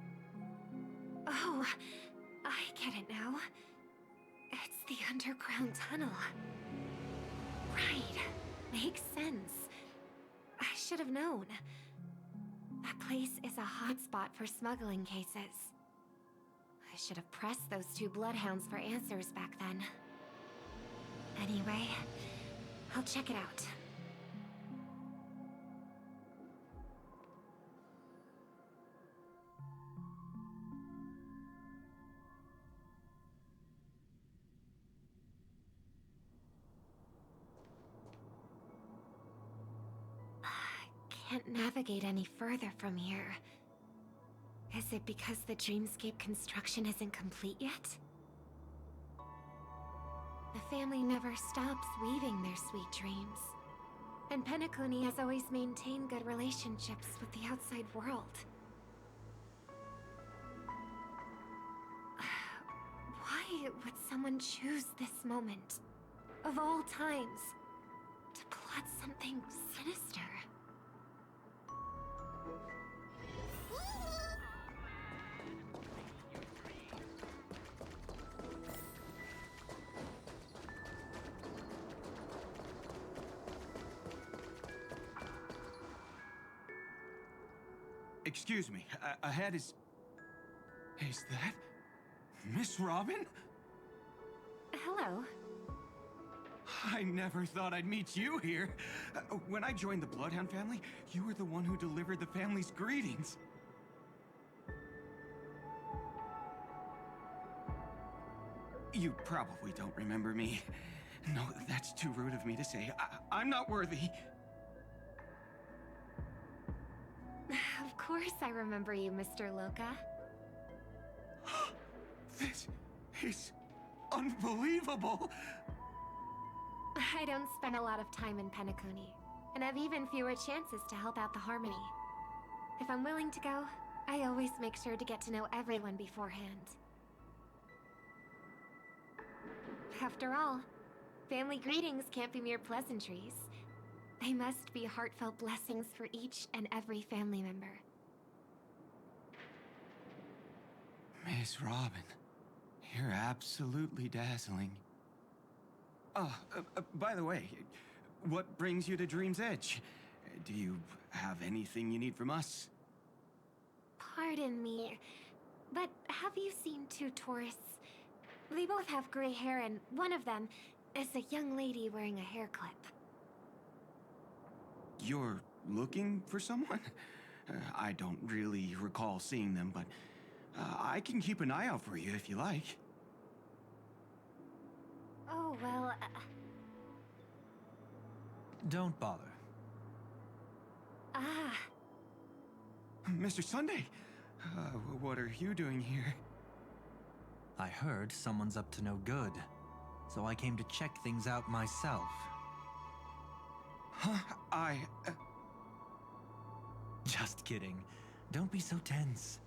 Oh, I get it now. It's the underground tunnel. Right. Makes sense. I should have known. That place is a hotspot for smuggling cases. I should have pressed those two bloodhounds for answers back then. Anyway, I'll check it out. Can't navigate any further from here. Is it because the dreamscape construction isn't complete yet? The family never stops weaving their sweet dreams. And Penacony has always maintained good relationships with the outside world. Why would someone choose this moment, of all times, to plot something sinister? Excuse me, ahead is... Is that... Miss Robin? Hello. I never thought I'd meet you here. When I joined the Bloodhound family, you were the one who delivered the family's greetings. You probably don't remember me. No, that's too rude of me to say. I'm not worthy. Of course I remember you, Mr. Loka. This is unbelievable! I don't spend a lot of time in Penacony, and have even fewer chances to help out the Harmony. If I'm willing to go, I always make sure to get to know everyone beforehand. After all, family greetings can't be mere pleasantries. They must be heartfelt blessings for each and every family member. Miss Robin, you're absolutely dazzling. By the way, what brings you to Dream's Edge? Do you have anything you need from us? Pardon me, but have you seen two tourists? They both have gray hair, and one of them is a young lady wearing a hair clip. You're looking for someone? I don't really recall seeing them, but I can keep an eye out for you if you like. Oh, well, Don't bother. Mr. Sunday, what are you doing here? I heard someone's up to no good. so I came to check things out myself. Huh? Just kidding. Don't be so tense.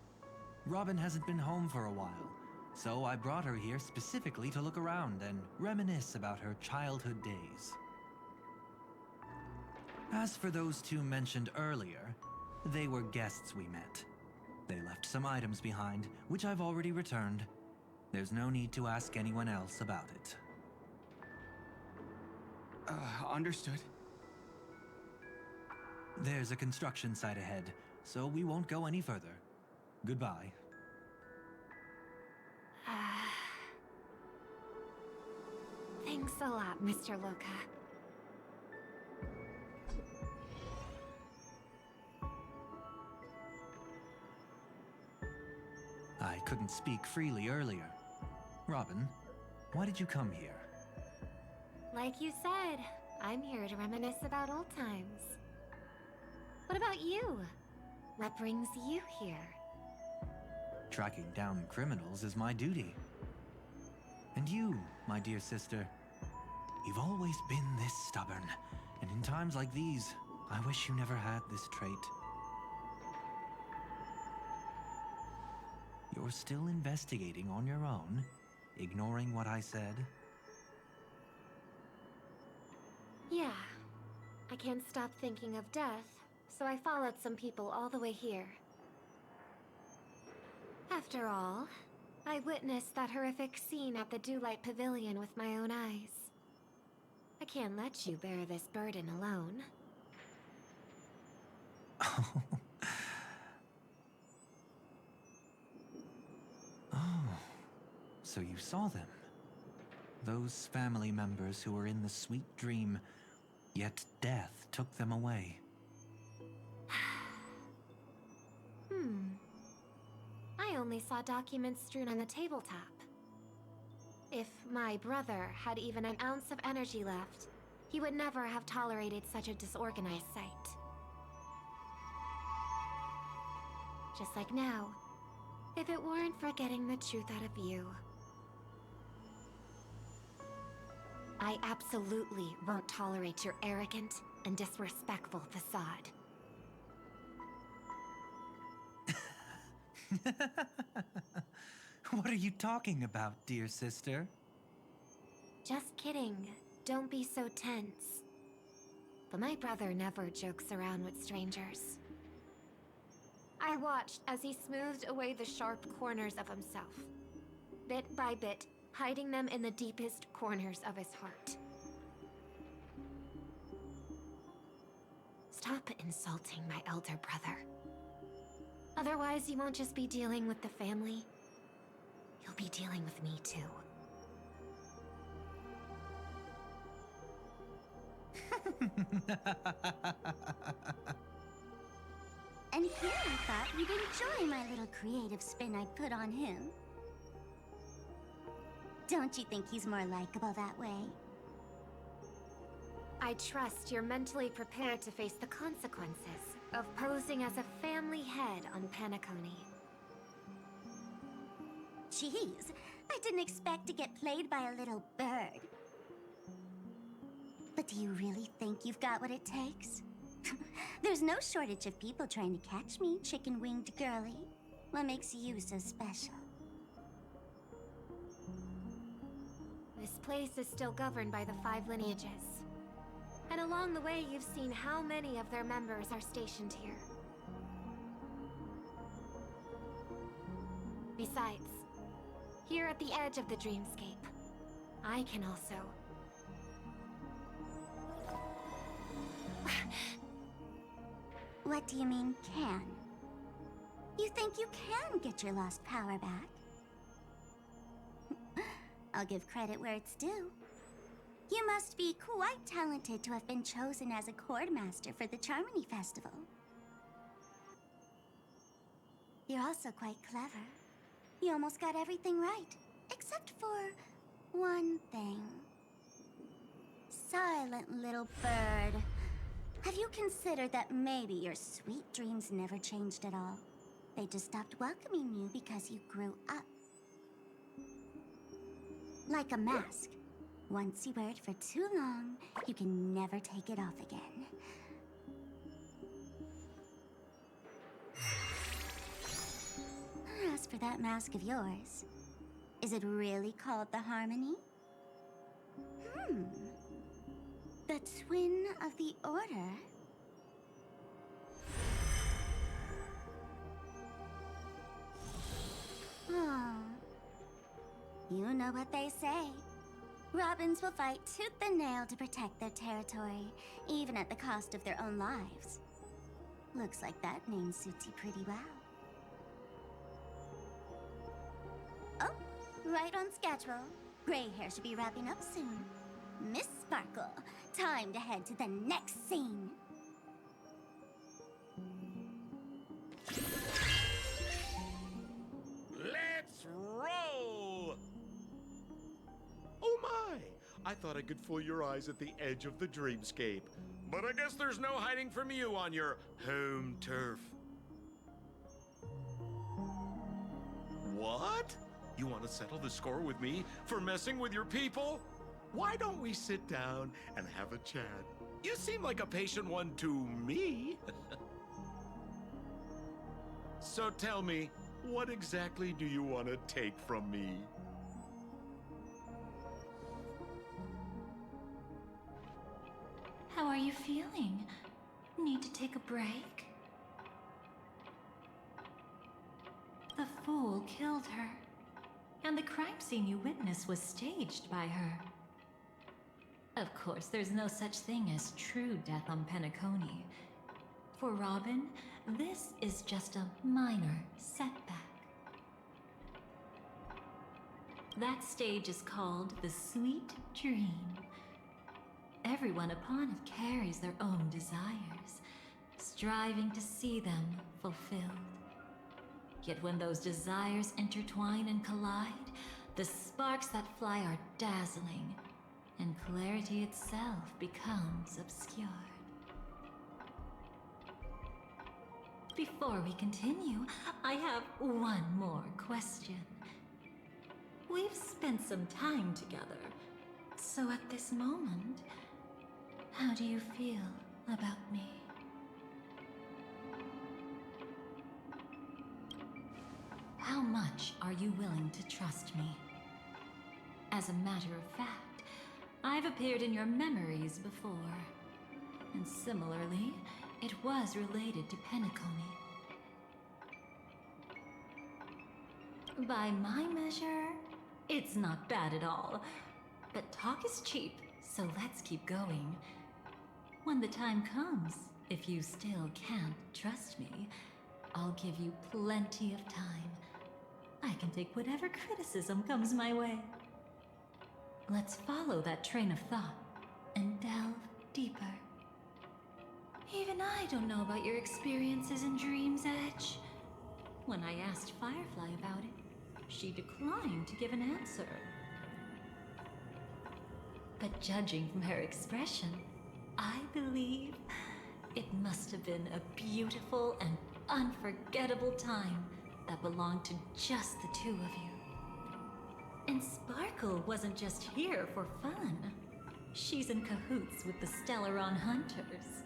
Robin hasn't been home for a while, so I brought her here specifically to look around and reminisce about her childhood days. As for those two mentioned earlier, they were guests we met. They left some items behind, which I've already returned. There's no need to ask anyone else about it. Understood. There's a construction site ahead, so we won't go any further. Goodbye. Thanks a lot, Mr. Loka. I couldn't speak freely earlier. Robin, why did you come here? Like you said, I'm here to reminisce about old times. What about you? What brings you here? Tracking down criminals is my duty. And you, my dear sister, you've always been this stubborn. And in times like these, I wish you never had this trait. You're still investigating on your own, ignoring what I said? Yeah. I can't stop thinking of death, so I followed some people all the way here. After all, I witnessed that horrific scene at the Dewlight Pavilion with my own eyes. I can't let you bear this burden alone. Oh, so you saw them. Those family members who were in the sweet dream, yet death took them away. I only saw documents strewn on the tabletop. If my brother had even an ounce of energy left, he would never have tolerated such a disorganized sight. Just like now, if it weren't for getting the truth out of you. I absolutely won't tolerate your arrogant and disrespectful facade. What are you talking about, dear sister? Just kidding. Don't be so tense. But my brother never jokes around with strangers. I watched as he smoothed away the sharp corners of himself, bit by bit, hiding them in the deepest corners of his heart. Stop insulting my elder brother. Otherwise, you won't just be dealing with the family. You'll be dealing with me too. And here I thought you'd enjoy my little creative spin I put on him. Don't you think he's more likable that way? I trust you're mentally prepared to face the consequences of posing as a family head on Penacony. Jeez, I didn't expect to get played by a little bird. But do you really think you've got what it takes? There's no shortage of people trying to catch me, chicken-winged girly. What makes you so special? This place is still governed by the 5 lineages. And along the way, you've seen how many of their members are stationed here. Besides, here at the edge of the dreamscape, I can also... What do you mean, can? You think you can get your lost power back? I'll give credit where it's due. You must be quite talented to have been chosen as a chord master for the Charmony Festival. You're also quite clever. You almost got everything right, except for one thing. Silent little bird. Have you considered that maybe your sweet dreams never changed at all? They just stopped welcoming you because you grew up. Like a mask. Once you wear it for too long, you can never take it off again. As for that mask of yours, is it really called the Harmony? The Twin of the Order? Oh. You know what they say. Robins will fight tooth and nail to protect their territory, even at the cost of their own lives. Looks like that name suits you pretty well. Oh, right on schedule. Gray hair should be wrapping up soon. Miss Sparkle, time to head to the next scene. Let's roll! Oh my! I thought I could fool your eyes at the edge of the dreamscape. But I guess there's no hiding from you on your home turf. What? You want to settle the score with me for messing with your people? Why don't we sit down and have a chat? You seem like a patient one to me. So tell me, what exactly do you want to take from me? How are you feeling? Need to take a break? The fool killed her, and the crime scene you witnessed was staged by her. Of course, there's no such thing as true death on Penacony. For Robin, this is just a minor setback. That stage is called the Sweet Dream. Everyone upon it carries their own desires, striving to see them fulfilled. Yet when those desires intertwine and collide, the sparks that fly are dazzling, and clarity itself becomes obscured. Before we continue, I have one more question. We've spent some time together, so at this moment, how do you feel about me? How much are you willing to trust me? As a matter of fact, I've appeared in your memories before. And similarly, it was related to Penacony. By my measure, it's not bad at all. But talk is cheap, so let's keep going. When the time comes, if you still can't trust me, I'll give you plenty of time. I can take whatever criticism comes my way. Let's follow that train of thought and delve deeper. Even I don't know about your experiences in Dream's Edge. When I asked Firefly about it, she declined to give an answer. But judging from her expression, I believe it must have been a beautiful and unforgettable time that belonged to just the two of you. And Sparkle wasn't just here for fun. She's in cahoots with the Stellaron Hunters.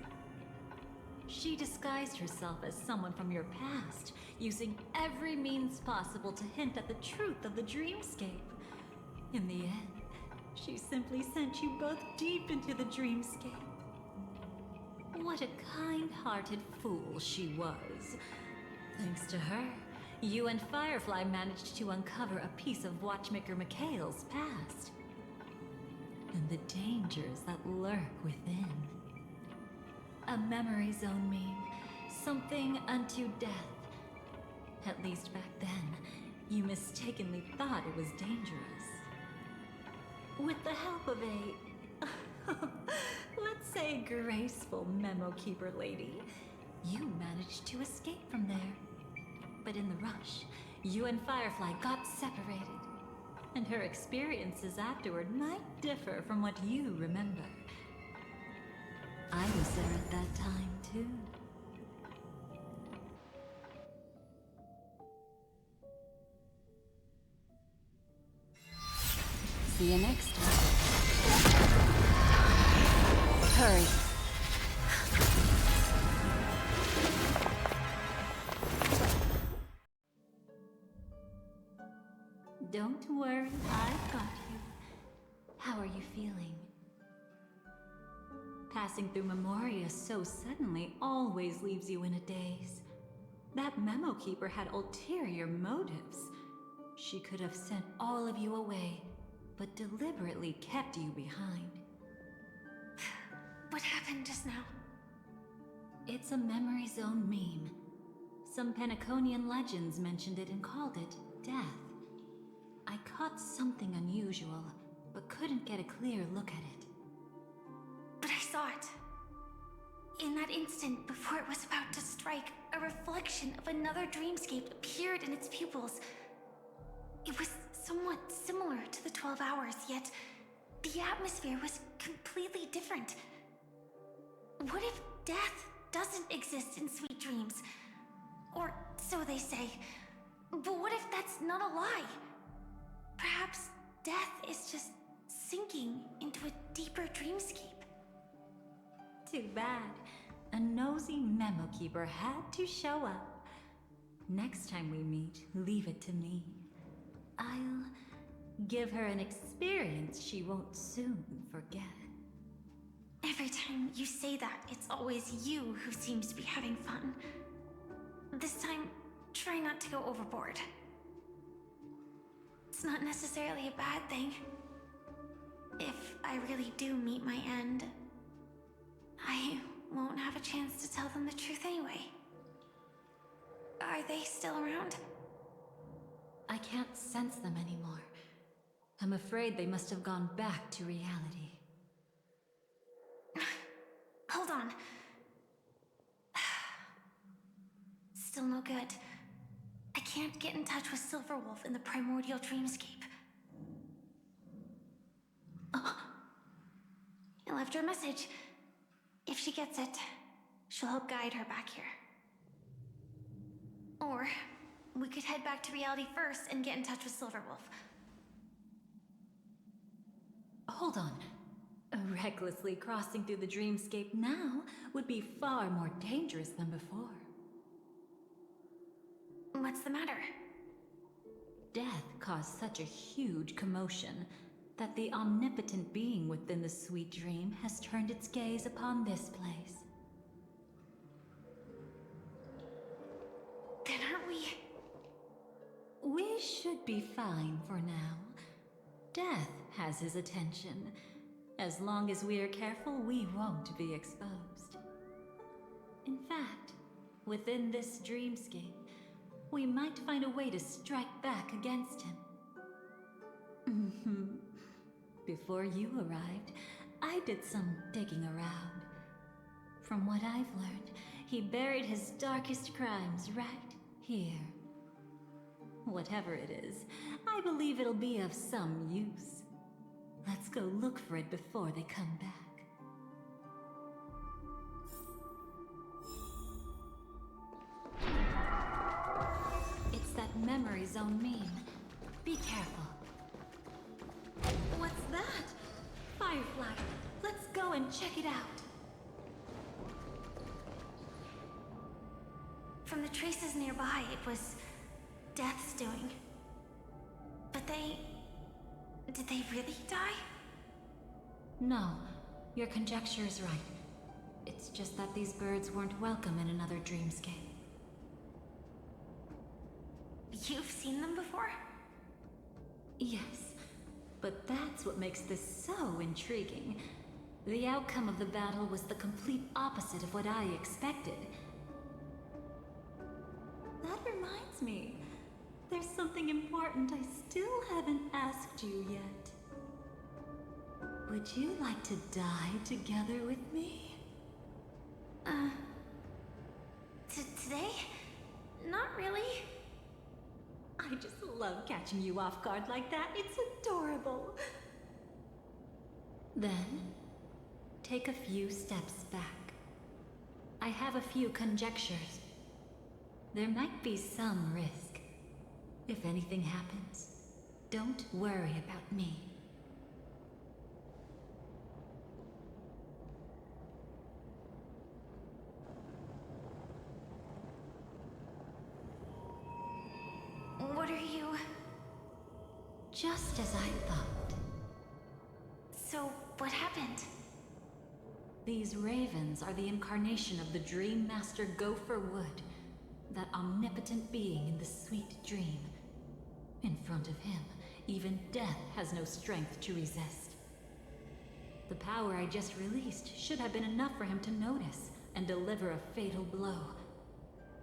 She disguised herself as someone from your past, using every means possible to hint at the truth of the dreamscape. In the end, she simply sent you both deep into the dreamscape. What a kind-hearted fool she was. Thanks to her, you and Firefly managed to uncover a piece of Watchmaker Mikhail's past. And the dangers that lurk within. A memory zone mean something unto death. At least back then, you mistakenly thought it was dangerous. With the help of a, let's say, graceful memo keeper lady, you managed to escape from there. But in the rush, you and Firefly got separated. And her experiences afterward might differ from what you remember. I was there at that time, too. See you next time. Hurry. Don't worry, I've got you. How are you feeling? Passing through Memoria so suddenly always leaves you in a daze. That Memo Keeper had ulterior motives. She could have sent all of you away, but deliberately kept you behind. What happened just now? It's a Memory Zone meme. Some Penaconian legends mentioned it and called it death. I caught something unusual, but couldn't get a clear look at it. But I saw it. In that instant, before it was about to strike, a reflection of another dreamscape appeared in its pupils. It was somewhat similar to the 12 hours, yet the atmosphere was completely different. What if death doesn't exist in sweet dreams? Or so they say. But what if that's not a lie? Perhaps death is just sinking into a deeper dreamscape. Too bad. A nosy Memo Keeper had to show up. Next time we meet, leave it to me. I'll give her an experience she won't soon forget. Every time you say that, it's always you who seems to be having fun. This time, try not to go overboard. It's not necessarily a bad thing. If I really do meet my end, I won't have a chance to tell them the truth anyway. Are they still around? I can't sense them anymore. I'm afraid they must have gone back to reality. Hold on. Still no good. I can't get in touch with Silverwolf in the primordial dreamscape. I left her a message. If she gets it, she'll help guide her back here. Or we could head back to reality first and get in touch with Silverwolf. Hold on. Recklessly crossing through the dreamscape now would be far more dangerous than before. What's the matter? Death caused such a huge commotion that the omnipotent being within the sweet dream has turned its gaze upon this place. Then aren't we? We should be fine for now. Death has his attention. As long as we are careful, we won't be exposed. In fact, within this dreamscape, we might find a way to strike back against him. Before you arrived, I did some digging around. From what I've learned, he buried his darkest crimes right here. Whatever it is, I believe it'll be of some use. Let's go look for it before they come back. It's that Memory Zone meme. Be careful. What's that? Firefly, let's go and check it out. From the traces nearby, it was Death's doing. But did they really die? No, your conjecture is right. It's just that these birds weren't welcome in another dreamscape. You've seen them before? Yes, but that's what makes this so intriguing. The outcome of the battle was the complete opposite of what I expected. That reminds me. There's something important I still haven't asked you yet. Would you like to die together with me? Today? Not really. I just love catching you off guard like that. It's adorable. Then, take a few steps back. I have a few conjectures. There might be some risk. If anything happens, don't worry about me. Just as I thought. So, what happened? These ravens are the incarnation of the Dream Master Gopher Wood, that omnipotent being in the sweet dream. In front of him, even death has no strength to resist. The power I just released should have been enough for him to notice and deliver a fatal blow.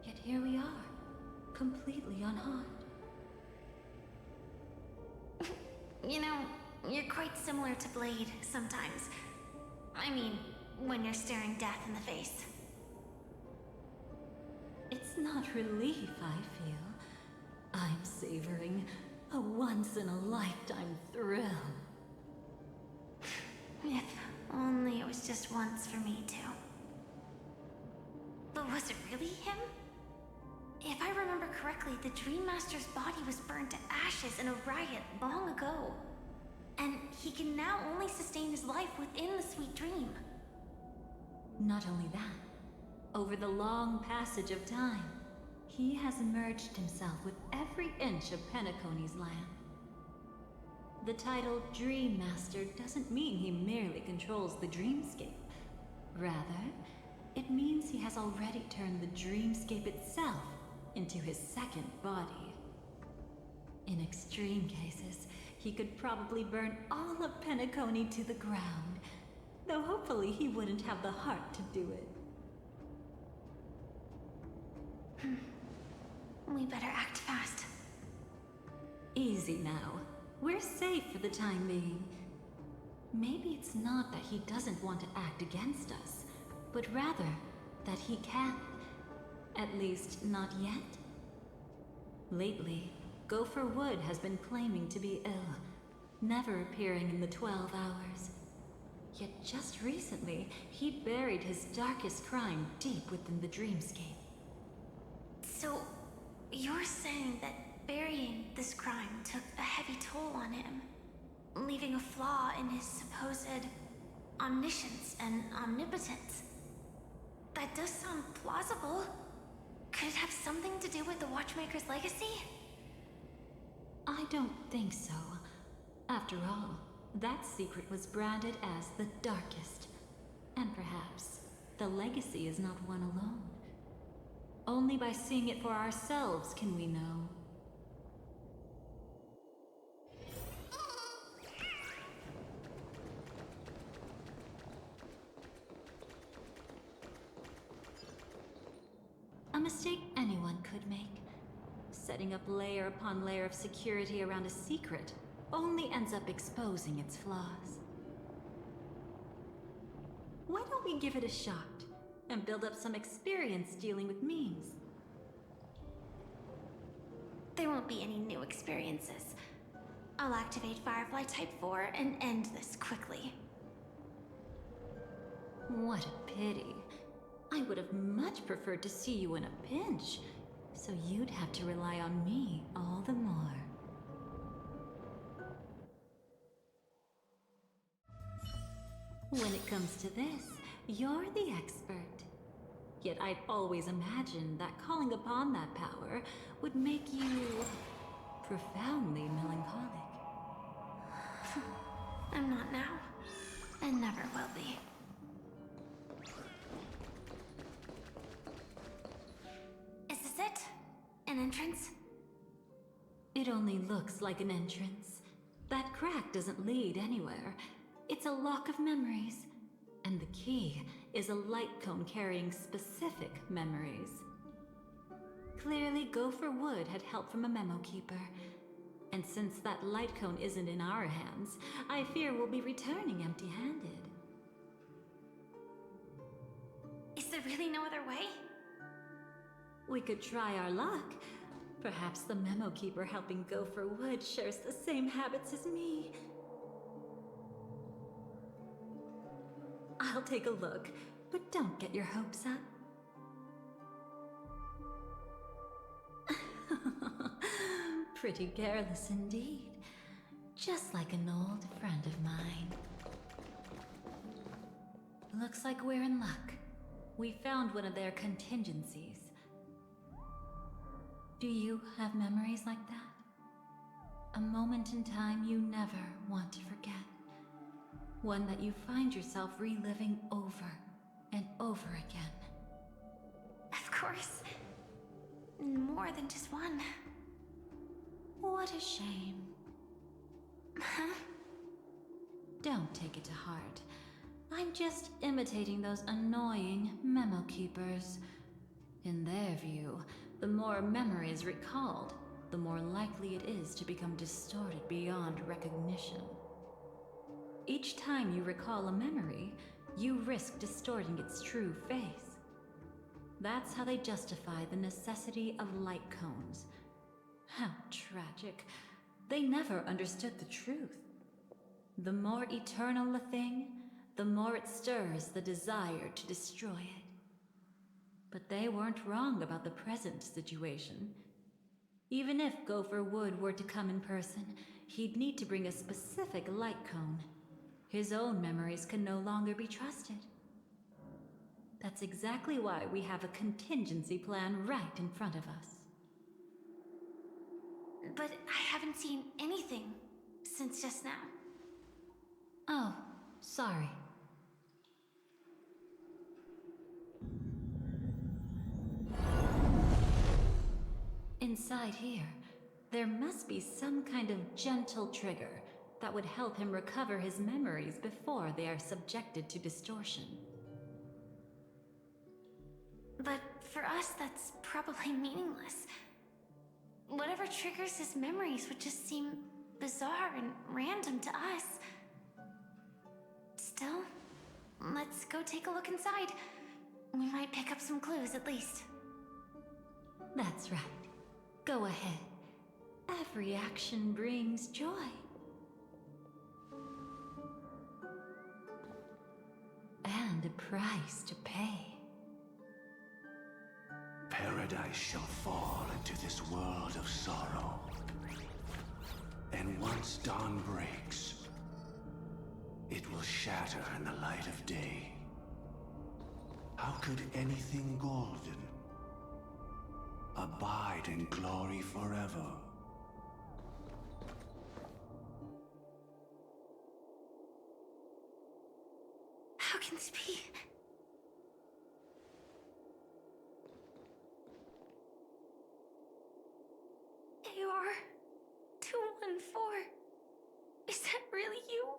Yet here we are, completely unharmed. You know, you're quite similar to Blade sometimes. I mean, when you're staring death in the face. It's not relief, I feel. I'm savoring a once-in-a-lifetime thrill. If only it was just once for me too. But was it really him? If I remember correctly, the Dream Master's body was burned to ashes in a riot long ago. And he can now only sustain his life within the sweet dream. Not only that, over the long passage of time, he has merged himself with every inch of Penacony's land. The title Dream Master doesn't mean he merely controls the dreamscape. Rather, it means he has already turned the dreamscape itself into his second body. In extreme cases, he could probably burn all of Penacony to the ground, though hopefully he wouldn't have the heart to do it. We better act fast. Easy now. We're safe for the time being. Maybe it's not that he doesn't want to act against us, but rather that he can't. At least, not yet. Lately, Gopher Wood has been claiming to be ill, never appearing in the 12 hours. Yet just recently, he buried his darkest crime deep within the dreamscape. So, you're saying that burying this crime took a heavy toll on him, leaving a flaw in his supposed omniscience and omnipotence? That does sound plausible. Could it have something to do with the Watchmaker's legacy? I don't think so. After all, that secret was branded as the darkest. And perhaps the legacy is not one alone. Only by seeing it for ourselves can we know. A mistake anyone could make. Setting up layer upon layer of security around a secret only ends up exposing its flaws. Why don't we give it a shot and build up some experience dealing with memes? There won't be any new experiences. I'll activate Firefly Type 4 and end this quickly. What a pity. I would have much preferred to see you in a pinch, so you'd have to rely on me all the more. When it comes to this, you're the expert. Yet I'd always imagined that calling upon that power would make you profoundly melancholic. I'm not now, and never will be. Is this it? An entrance? It only looks like an entrance. That crack doesn't lead anywhere. It's a lock of memories. And the key is a light cone carrying specific memories. Clearly, Gopher Wood had help from a memo keeper. And since that light cone isn't in our hands, I fear we'll be returning empty-handed. Is there really no other way? We could try our luck. Perhaps the memo keeper helping Gopher Wood shares the same habits as me. I'll take a look, but don't get your hopes up. Pretty careless indeed. Just like an old friend of mine. Looks like we're in luck. We found one of their contingencies. Do you have memories like that? A moment in time you never want to forget. One that you find yourself reliving over and over again. Of course. More than just one. What a shame. Huh? Don't take it to heart. I'm just imitating those annoying memo keepers. In their view, the more memories recalled, the more likely it is to become distorted beyond recognition. Each time you recall a memory, you risk distorting its true face. That's how they justify the necessity of light cones. How tragic. They never understood the truth. The more eternal a thing, the more it stirs the desire to destroy it. But they weren't wrong about the present situation. Even if Gopher Wood were to come in person, he'd need to bring a specific light cone. His own memories can no longer be trusted. That's exactly why we have a contingency plan right in front of us. But I haven't seen anything since just now. Oh, sorry. Inside here, there must be some kind of gentle trigger that would help him recover his memories before they are subjected to distortion. But for us, that's probably meaningless. Whatever triggers his memories would just seem bizarre and random to us. Still, let's go take a look inside. We might pick up some clues at least. That's right. Go ahead. Every action brings joy. And a price to pay. Paradise shall fall into this world of sorrow. And once dawn breaks, it will shatter in the light of day. How could anything golden abide in glory forever? How can this be? AR 214. Is that really you?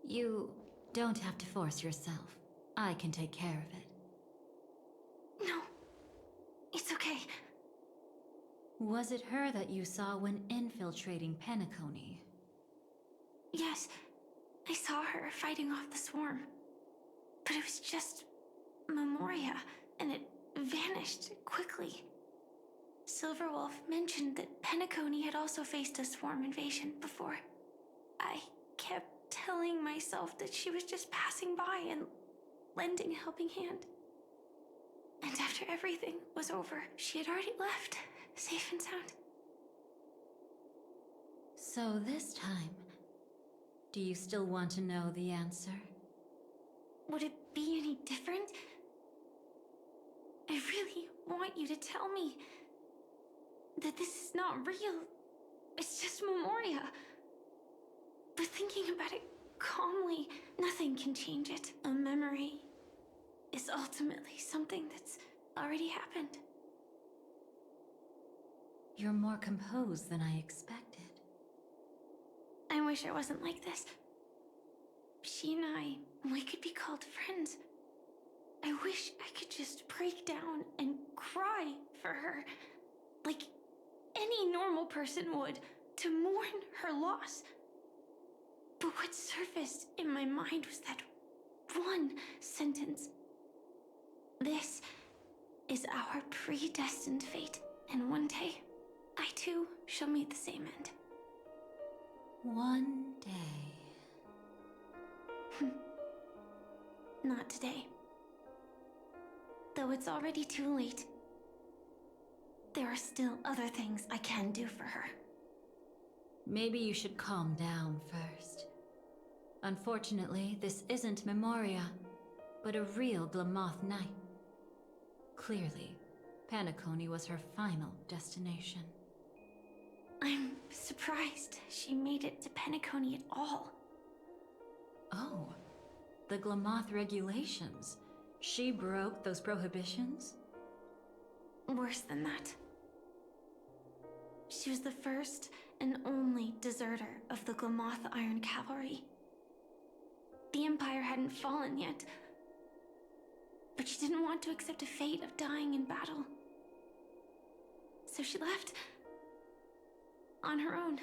You don't have to force yourself. I can take care of it. No, it's okay. Was it her that you saw when infiltrating Penacony? Yes, I saw her fighting off the swarm. But it was just Memoria, and it vanished quickly. Silverwolf mentioned that Penacony had also faced a swarm invasion before. I kept telling myself that she was just passing by and lending a helping hand. And after everything was over, she had already left, safe and sound. So this time, do you still want to know the answer? Would it be any different? I really want you to tell me that this is not real. It's just Memoria. But thinking about it calmly, nothing can change it. A memory is ultimately something that's already happened. You're more composed than I expected. I wish I wasn't like this. She and we could be called friends. I wish I could just break down and cry for her, like any normal person would, to mourn her loss. But what surfaced in my mind was that one sentence. This is our predestined fate, and one day, I too shall meet the same end. One day. Not today. Though it's already too late, there are still other things I can do for her. Maybe you should calm down first. Unfortunately, this isn't Memoria, but a real Glamoth Knight. Clearly, Penacony was her final destination. I'm surprised she made it to Penacony at all. Oh, the Glamoth regulations. She broke those prohibitions? Worse than that. She was the first and only deserter of the Glamoth Iron Cavalry. The Empire hadn't fallen yet, but she didn't want to accept a fate of dying in battle. So she left on her own.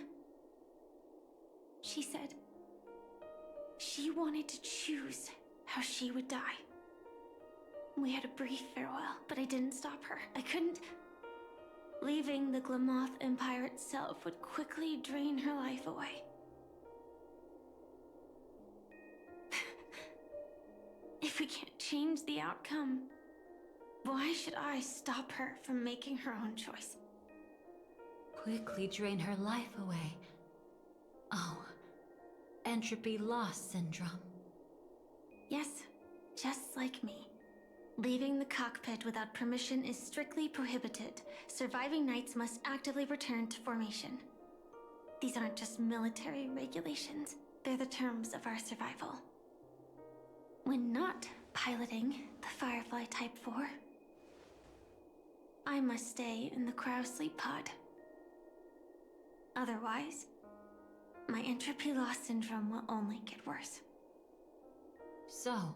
She said she wanted to choose how she would die. We had a brief farewell, but I didn't stop her. I couldn't. Leaving the Glamoth Empire itself would quickly drain her life away. If we can't change the outcome, why should I stop her from making her own choice? Quickly drain her life away. Oh, entropy loss syndrome. Yes, just like me. Leaving the cockpit without permission is strictly prohibited. Surviving knights must actively return to formation. These aren't just military regulations, they're the terms of our survival. When not piloting the Firefly Type 4, I must stay in the cryo sleep pod. Otherwise, my entropy loss syndrome will only get worse. So,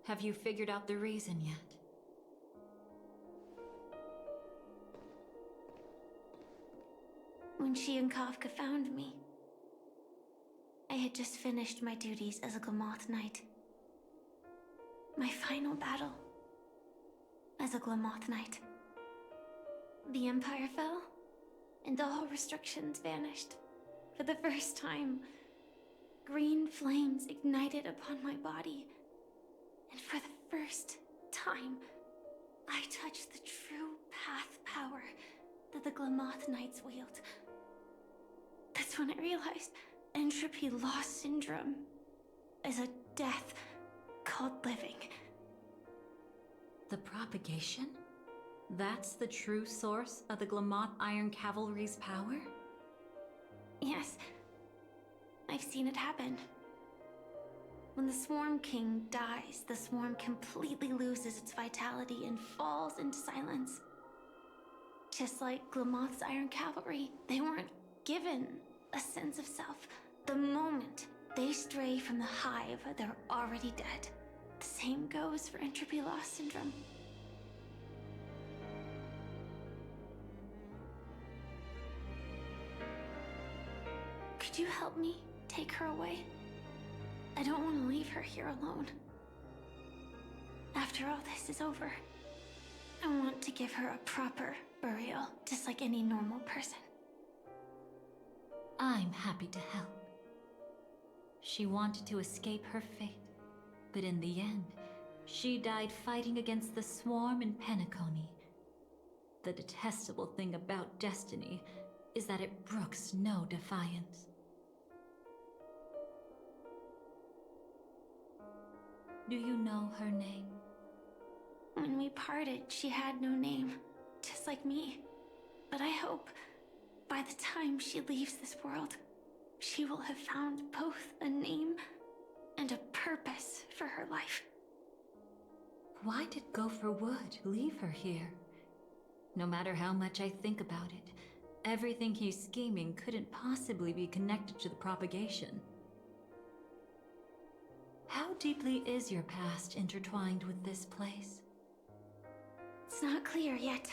have you figured out the reason yet? When she and Kafka found me, I had just finished my duties as a Glamoth Knight. My final battle as a Glamoth Knight. The Empire fell, and all restrictions vanished. For the first time, green flames ignited upon my body. And for the first time, I touched the true path power that the Glamoth Knights wield. That's when I realized entropy loss syndrome is a death called living. The propagation? That's the true source of the Glamoth Iron Cavalry's power? Yes, I've seen it happen. When the Swarm King dies, the Swarm completely loses its vitality and falls into silence. Just like Glamoth's Iron Cavalry, they weren't given a sense of self. The moment they stray from the hive, they're already dead. The same goes for entropy loss syndrome. Could you help me take her away? I don't want to leave her here alone. After all this is over, I want to give her a proper burial, just like any normal person. I'm happy to help. She wanted to escape her fate, but in the end, she died fighting against the Swarm in Penacony. The detestable thing about destiny is that it brooks no defiance. Do you know her name? When we parted, she had no name, just like me. But I hope by the time she leaves this world, she will have found both a name and a purpose for her life. Why did Gopher Wood leave her here? No matter how much I think about it, everything he's scheming couldn't possibly be connected to the propagation. How deeply is your past intertwined with this place? It's not clear yet,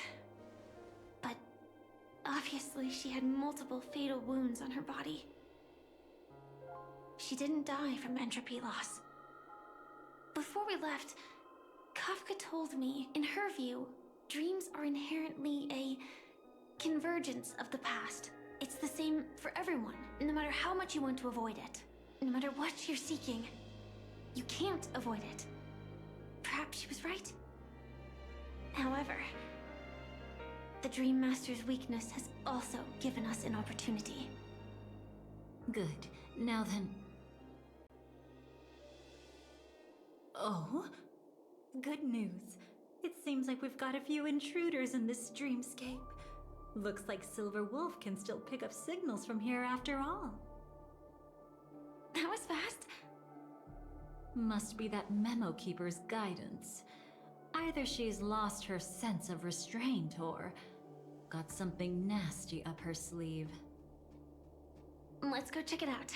but obviously she had multiple fatal wounds on her body. She didn't die from entropy loss. Before we left, Kafka told me, in her view, dreams are inherently a convergence of the past. It's the same for everyone, no matter how much you want to avoid it. No matter what you're seeking, you can't avoid it. Perhaps she was right. However, the Dream Master's weakness has also given us an opportunity. Good. Now then... Oh? Good news. It Seems like we've got a few intruders in this dreamscape. Looks like Silver Wolf can still pick up signals from here after all. That was fast. Must be that Memo Keeper's guidance. Either she's lost her sense of restraint or got something nasty up her sleeve. Let's go check it out.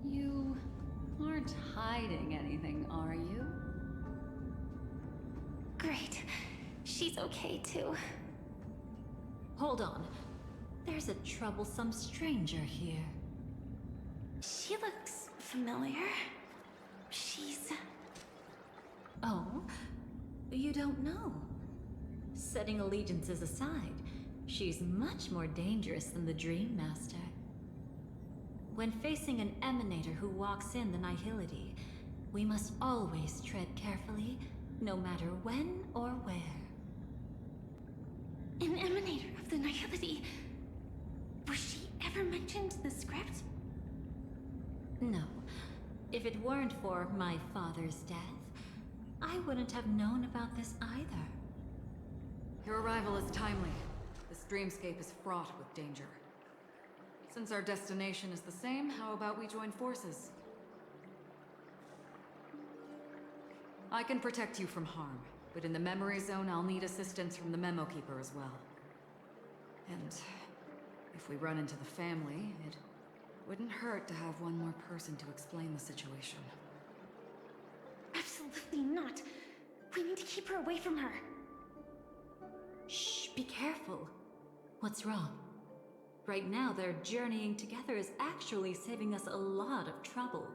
You aren't hiding anything, are you? Great. She's okay too. Hold on. There's a troublesome stranger here. She looks familiar. She's... Oh? You don't know? Setting allegiances aside, she's much more dangerous than the Dream Master. When facing an emanator who walks in the nihility, we must always tread carefully, no matter when or where. An emanator of the nihility. Was she ever mentioned in the script? No. If it weren't for my father's death, I wouldn't have known about this either. Your arrival is timely. This dreamscape is fraught with danger. Since our destination is the same, how about we join forces? I can protect you from harm, but in the memory zone, I'll need assistance from the Memo Keeper as well. And if we run into the family, it wouldn't hurt to have one more person to explain the situation. Absolutely not. We need to keep her away from her. Shh, be careful. What's wrong? Right now, their journeying together is actually saving us a lot of trouble.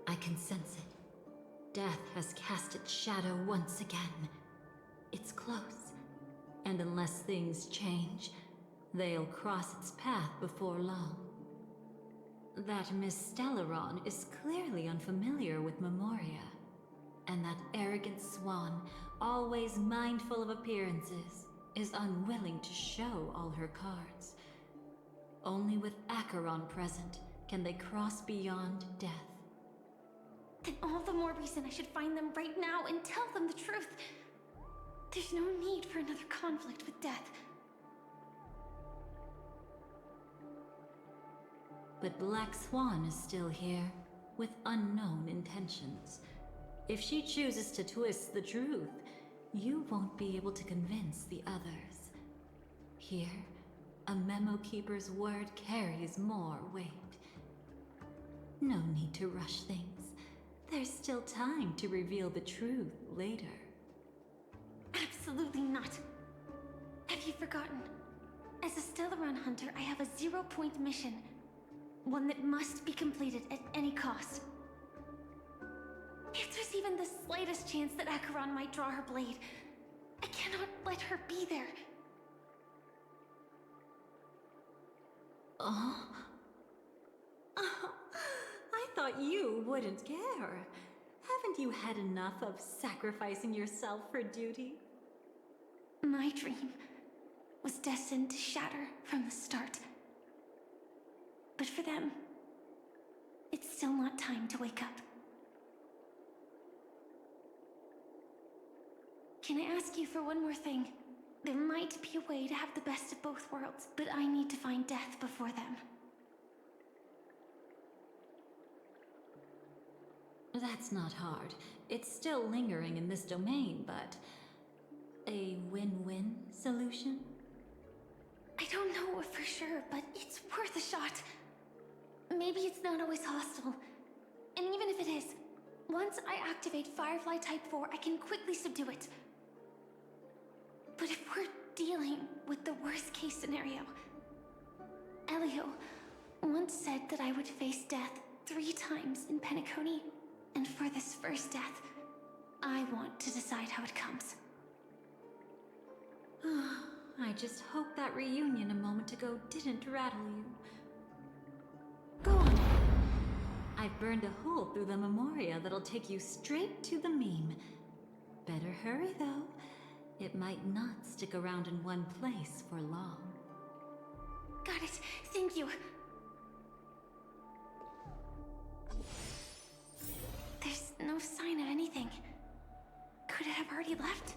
I can sense it. Death has cast its shadow once again. It's close, and unless things change, they'll cross its path before long. That Miss Stellaron is clearly unfamiliar with Memoria, and that arrogant swan, always mindful of appearances, is unwilling to show all her cards. Only with Acheron present can they cross beyond death. Then all the more reason I should find them right now and tell them the truth. There's no need for another conflict with death. But Black Swan is still here, with unknown intentions. If she chooses to twist the truth, you won't be able to convince the others. Here, a Memo Keeper's word carries more weight. No need to rush things. There's still time to reveal the truth later. Absolutely not. Have you forgotten? As a Stellaron hunter, I have a 0-point mission. One that must be completed at any cost. If there's even the slightest chance that Acheron might draw her blade, I cannot let her be there. Oh? I thought you wouldn't care. Haven't you had enough of sacrificing yourself for duty? My dream was destined to shatter from the start. But for them, it's still not time to wake up. Can I ask you for one more thing? There might be a way to have the best of both worlds, but I need to find death before them. That's not hard. It's still lingering in this domain, but... a win-win solution? I don't know for sure, but it's worth a shot. Maybe it's not always hostile. And even if it is, once I activate Firefly Type 4, I can quickly subdue it. But if we're dealing with the worst-case scenario, Elio once said that I would face death 3 times in Penacony, and for this first death, I want to decide how it comes. I just hope that reunion a moment ago didn't rattle you. Go on. I I've burned a hole through the Memoria that'll take you straight to the meme. Better hurry, though. It might not stick around in one place for long. Got it. Thank you. There's no sign of anything. Could it have already left?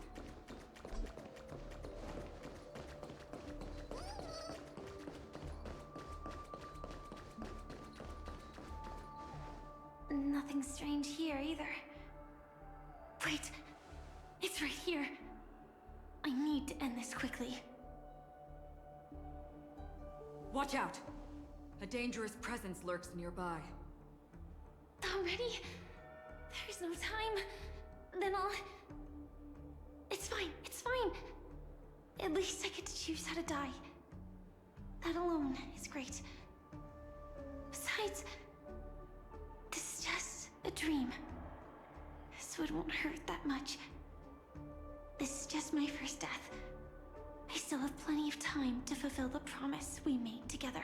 Nothing strange here either. Wait, it's right here. I need to end this quickly. Watch out! A dangerous presence lurks nearby. Already? There's no time. Then I'll... It's fine, it's fine. At least I get to choose how to die. That alone is great. Besides, this is just a dream. So it won't hurt that much. This is just my first death. I still have plenty of time to fulfill the promise we made together.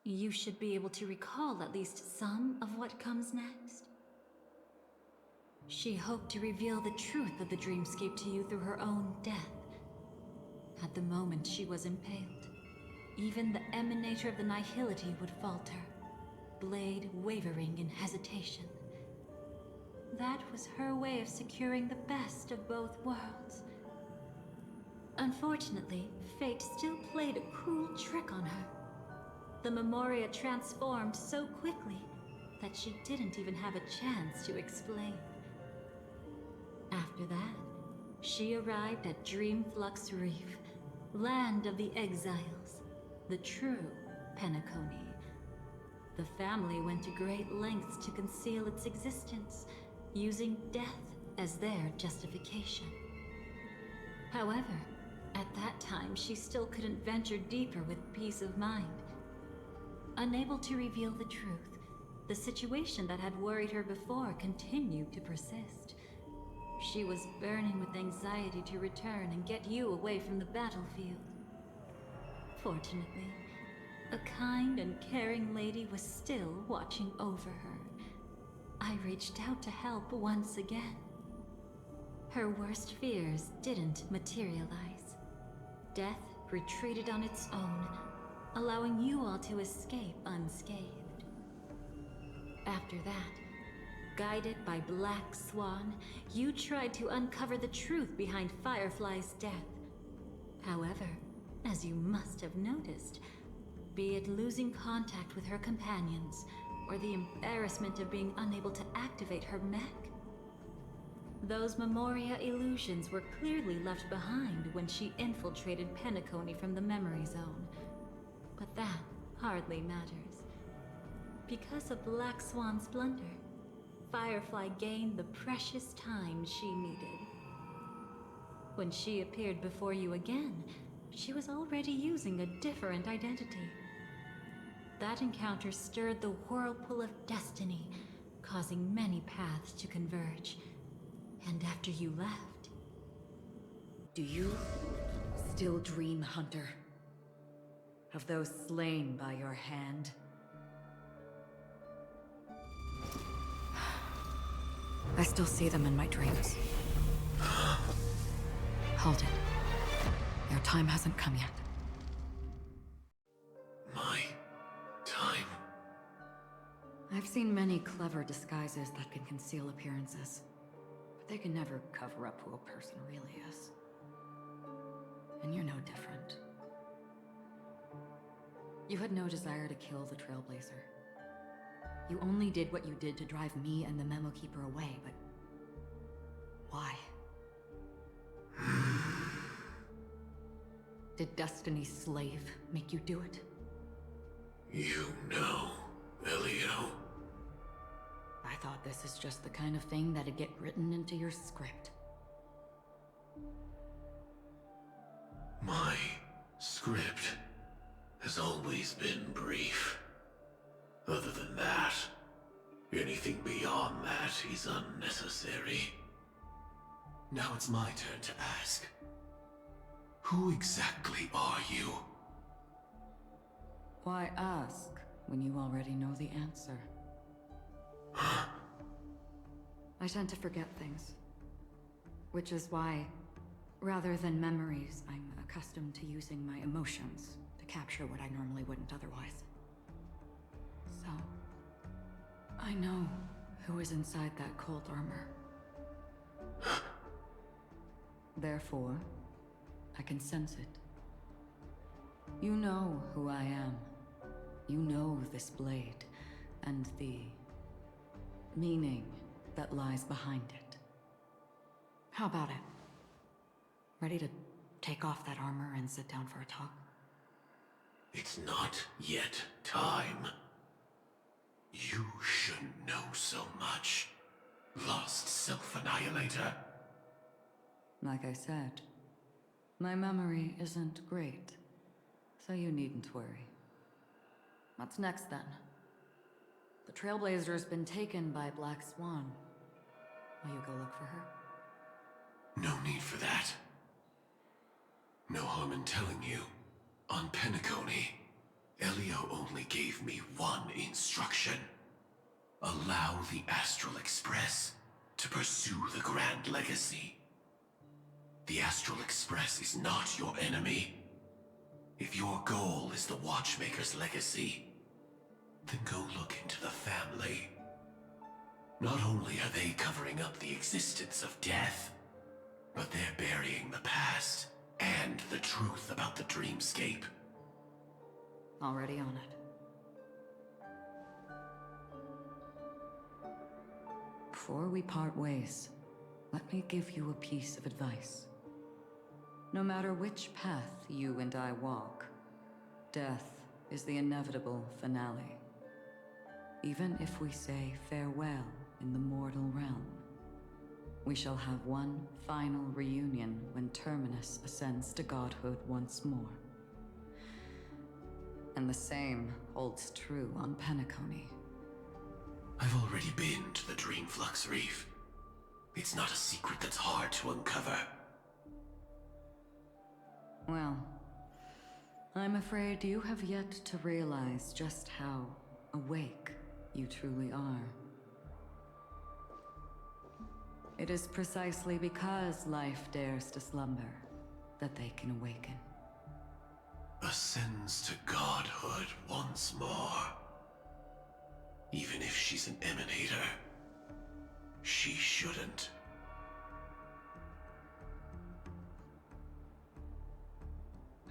You should be able to recall at least some of what comes next. She hoped to reveal the truth of the dreamscape to you through her own death. At the moment she was impaled, even the emanator of the nihility would falter, blade wavering in hesitation. That was her way of securing the best of both worlds. Unfortunately, fate still played a cruel trick on her. The Memoria transformed so quickly that she didn't even have a chance to explain. After that, she arrived at Dreamflux Reef, land of the exiles, the true Penacony. The family went to great lengths to conceal its existence, using death as their justification. However, at that time she still couldn't venture deeper with peace of mind. Unable to reveal the truth, the situation that had worried her before continued to persist. She was burning with anxiety to return and get you away from the battlefield. Fortunately, a kind and caring lady was still watching over her. I reached out to help once again. Her worst fears didn't materialize. Death retreated on its own, allowing you all to escape unscathed. After that, guided by Black Swan, you tried to uncover the truth behind Firefly's death. However, as you must have noticed, be it losing contact with her companions, or the embarrassment of being unable to activate her mech, those Memoria illusions were clearly left behind when she infiltrated Penacony from the memory zone. But that hardly matters. Because of Black Swan's blunder, Firefly gained the precious time she needed. When she appeared before you again, she was already using a different identity. That encounter stirred the whirlpool of destiny, causing many paths to converge. And after you left... Do you still dream, Hunter? Of those slain by your hand? I still see them in my dreams. Hold it. Your time hasn't come yet. My time? I've seen many clever disguises that can conceal appearances, but they can never cover up who a person really is. and you're no different. You had no desire to kill the Trailblazer. You only did what you did to drive me and the Memo Keeper away, but... why? Did Destiny's slave make you do it? You know, Elio. I thought this is just the kind of thing that'd get written into your script. My script has always been brief. Other than that, anything beyond that is unnecessary. Now it's my turn to ask. Who exactly are you? Why ask when you already know the answer? I tend to forget things. Which is why, rather than memories, I'm accustomed to using my emotions to capture what I normally wouldn't otherwise. So, I know who is inside that cult armor. Therefore, I can sense it. You know who I am. You know this blade, and the meaning that lies behind it. How about it? Ready to take off that armor and sit down for a talk? It's not yet time. You shouldn't know so much, lost self-annihilator. Like I said, my memory isn't great, so you needn't worry. What's next then? The Trailblazer's been taken by Black Swan. Will you go look for her? No need for that. No harm in telling you. On Penacony, Elio only gave me one instruction. Allow the Astral Express to pursue the Grand Legacy. The Astral Express is not your enemy. If your goal is the Watchmaker's legacy, then go look into the family. Not only are they covering up the existence of death, but they're burying the past and the truth about the dreamscape. Already on it. Before we part ways, let me give you a piece of advice. No matter which path you and I walk, death is the inevitable finale. Even if we say farewell in the mortal realm, we shall have one final reunion when Terminus ascends to godhood once more. And the same holds true on Penacony. I've already been to the Dreamflux Reef. It's not a secret that's hard to uncover. Well, I'm afraid you have yet to realize just how awake you truly are. It is precisely because life dares to slumber that they can awaken. Ascends to godhood once more. Even if she's an emanator, she shouldn't.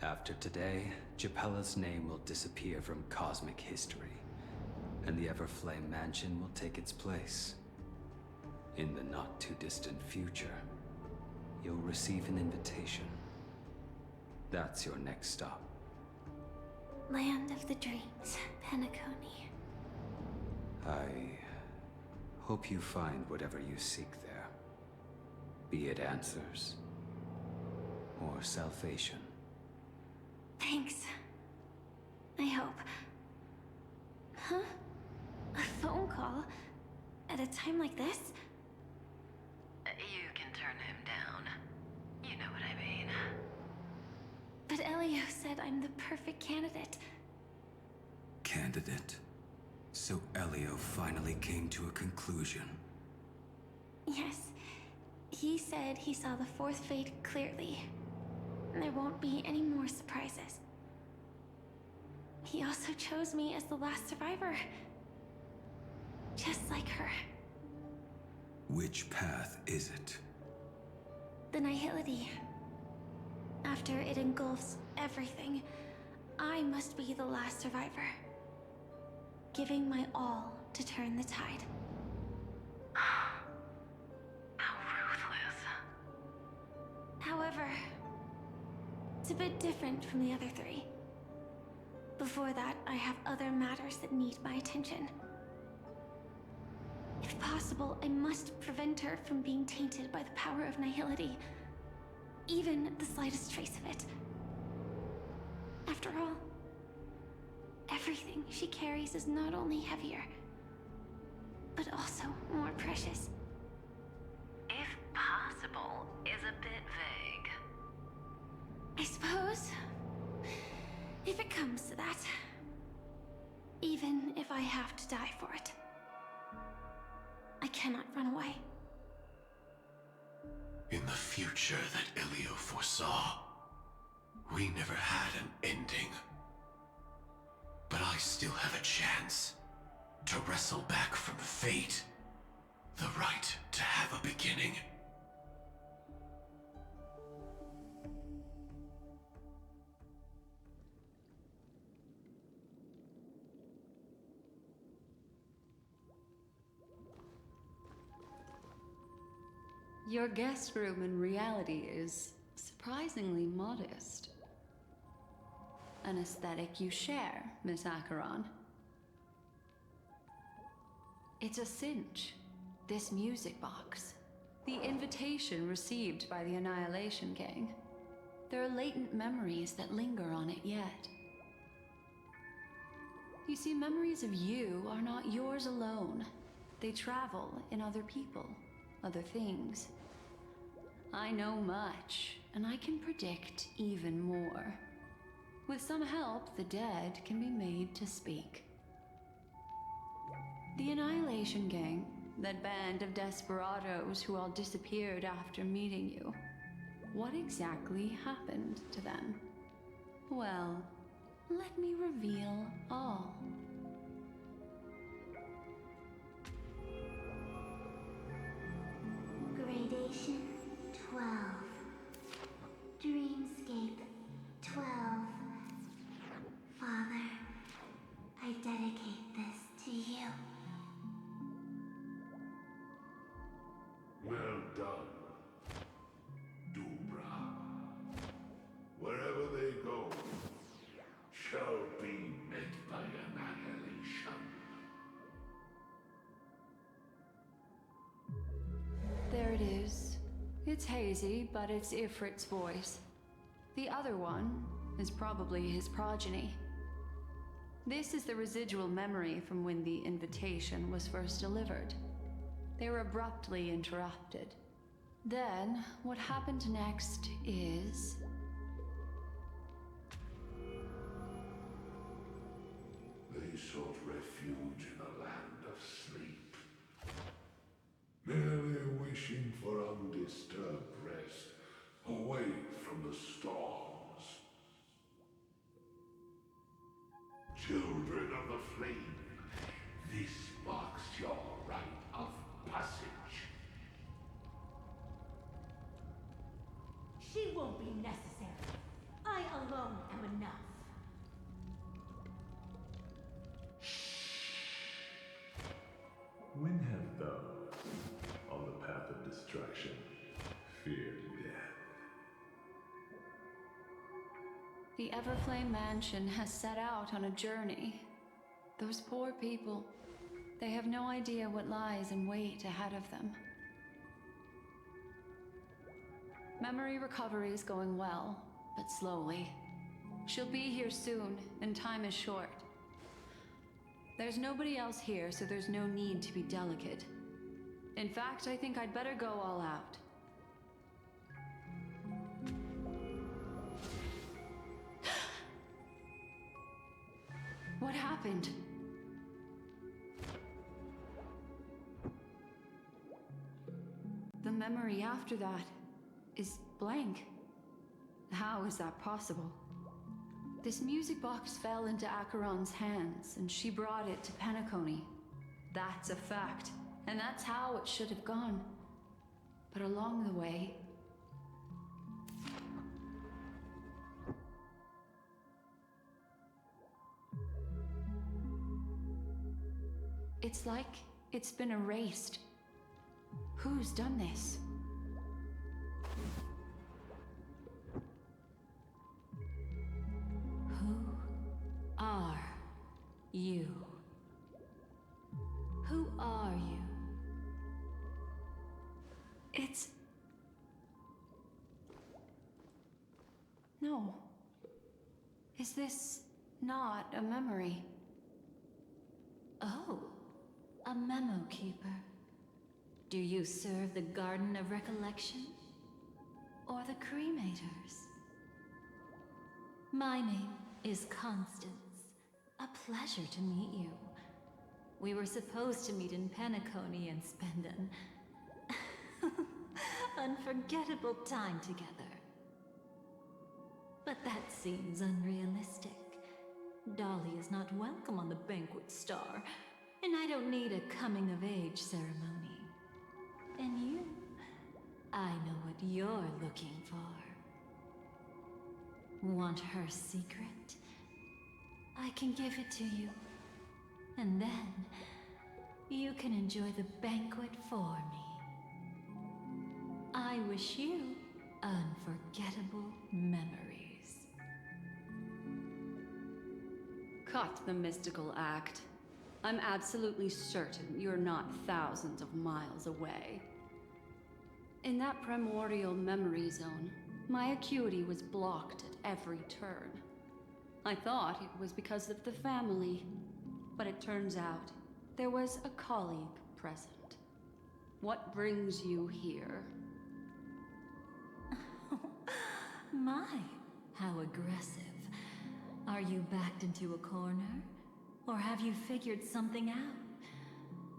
After today, Japella's name will disappear from cosmic history, and the Everflame Mansion will take its place. In the not-too-distant future, you'll receive an invitation. That's your next stop. Land of the Dreams, Penacony. I hope you find whatever you seek there. Be it answers, or salvation. Thanks. I hope. Huh? A phone call? At a time like this? You can turn him down. You know what I mean. But Elio said I'm the perfect candidate. Candidate? So Elio finally came to a conclusion. Yes. He said he saw the fourth fate clearly. There won't be any more surprises. He also chose me as the last survivor. Just like her. Which path is it? The Nihility. After it engulfs everything, I must be the last survivor. Giving my all to turn the tide. How ruthless. However, it's a bit different from the other three. Before that, I have other matters that need my attention. If possible, I must prevent her from being tainted by the power of nihility. Even the slightest trace of it. After all, everything she carries is not only heavier, but also more precious. If possible is a bit vague. I suppose, if it comes to that, even if I have to die for it, I cannot run away. In the future that Elio foresaw, we never had an ending. But I still have a chance to wrestle back from fate the right to have a beginning. Your guest room in reality is surprisingly modest. An aesthetic you share, Miss Acheron. It's a cinch, this music box. The invitation received by the Annihilation Gang. There are latent memories that linger on it yet. You see, memories of you are not yours alone. They travel in other people, other things. I know much, and I can predict even more. With some help, the dead can be made to speak. The Annihilation Gang, that band of desperados who all disappeared after meeting you. What exactly happened to them? Well, let me reveal all. Gradation 12. Dreamscape 12. Father, I dedicate this to you. Well done, Dubra. Wherever they go, shall be met by annihilation. There it is. It's hazy, but it's Ifrit's voice. The other one is probably his progeny. This is the residual memory from when the invitation was first delivered. They were abruptly interrupted. Then, what happened next is... They sought refuge in a land of sleep, merely wishing for undisturbed rest, away from the storms. Children of the flame, this marks your rite of passage. She won't be necessary. I alone am enough. When have those on the path of destruction feared death? The Everflame Mansion has set out on a journey. Those poor people, they have no idea what lies in wait ahead of them. Memory recovery is going well, but slowly. She'll be here soon, and time is short. There's nobody else here, so there's no need to be delicate. In fact, I think I'd better go all out. What happened? The memory after that is blank. How is that possible? This music box fell into Acheron's hands, and she brought it to Penacony. That's a fact, and that's how it should have gone. But along the way... It's like it's been erased. Who's done this? Who are you? Who are you? It's... No. Is this not a memory? Oh, a memo keeper. Do you serve the Garden of Recollection? Or the Cremators? My name is Constance. A pleasure to meet you. We were supposed to meet in Penacony and spend an unforgettable time together. But that seems unrealistic. Dolly is not welcome on the banquet star, and I don't need a coming-of-age ceremony. And you, I know what you're looking for. Want her secret? I can give it to you. And then, you can enjoy the banquet for me. I wish you unforgettable memories. Cut the mystical act. I'm absolutely certain you're not thousands of miles away. In that primordial memory zone, my acuity was blocked at every turn. I thought it was because of the family, but it turns out there was a colleague present. What brings you here? My, how aggressive. Are you backed into a corner? Or have you figured something out?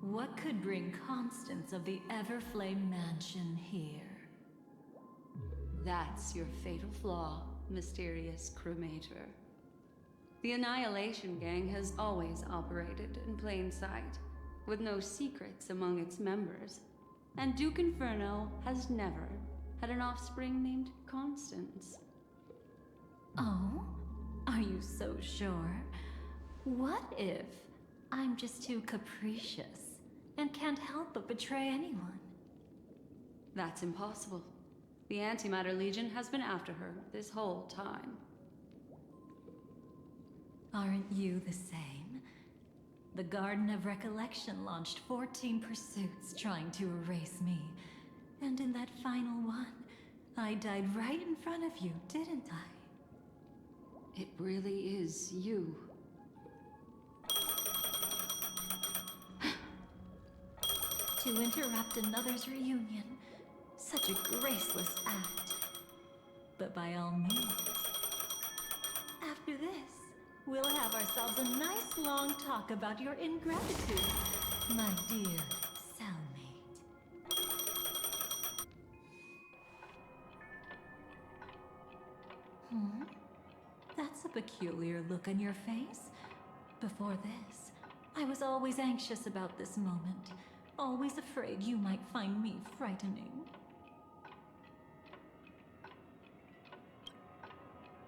What could bring Constance of the Everflame Mansion here? That's your fatal flaw, mysterious cremator. The Annihilation Gang has always operated in plain sight, with no secrets among its members. And Duke Inferno has never had an offspring named Constance. Oh? Are you so sure? What if I'm just too capricious and can't help but betray anyone? That's impossible. The Antimatter Legion has been after her this whole time. Aren't you the same? The Garden of Recollection launched 14 pursuits trying to erase me. And in that final one, I died right in front of you, didn't I? It really is you. To interrupt another's reunion. Such a graceless act. But by all means. After this, we'll have ourselves a nice long talk about your ingratitude, my dear cellmate. That's a peculiar look on your face. Before this, I was always anxious about this moment. Always afraid you might find me frightening.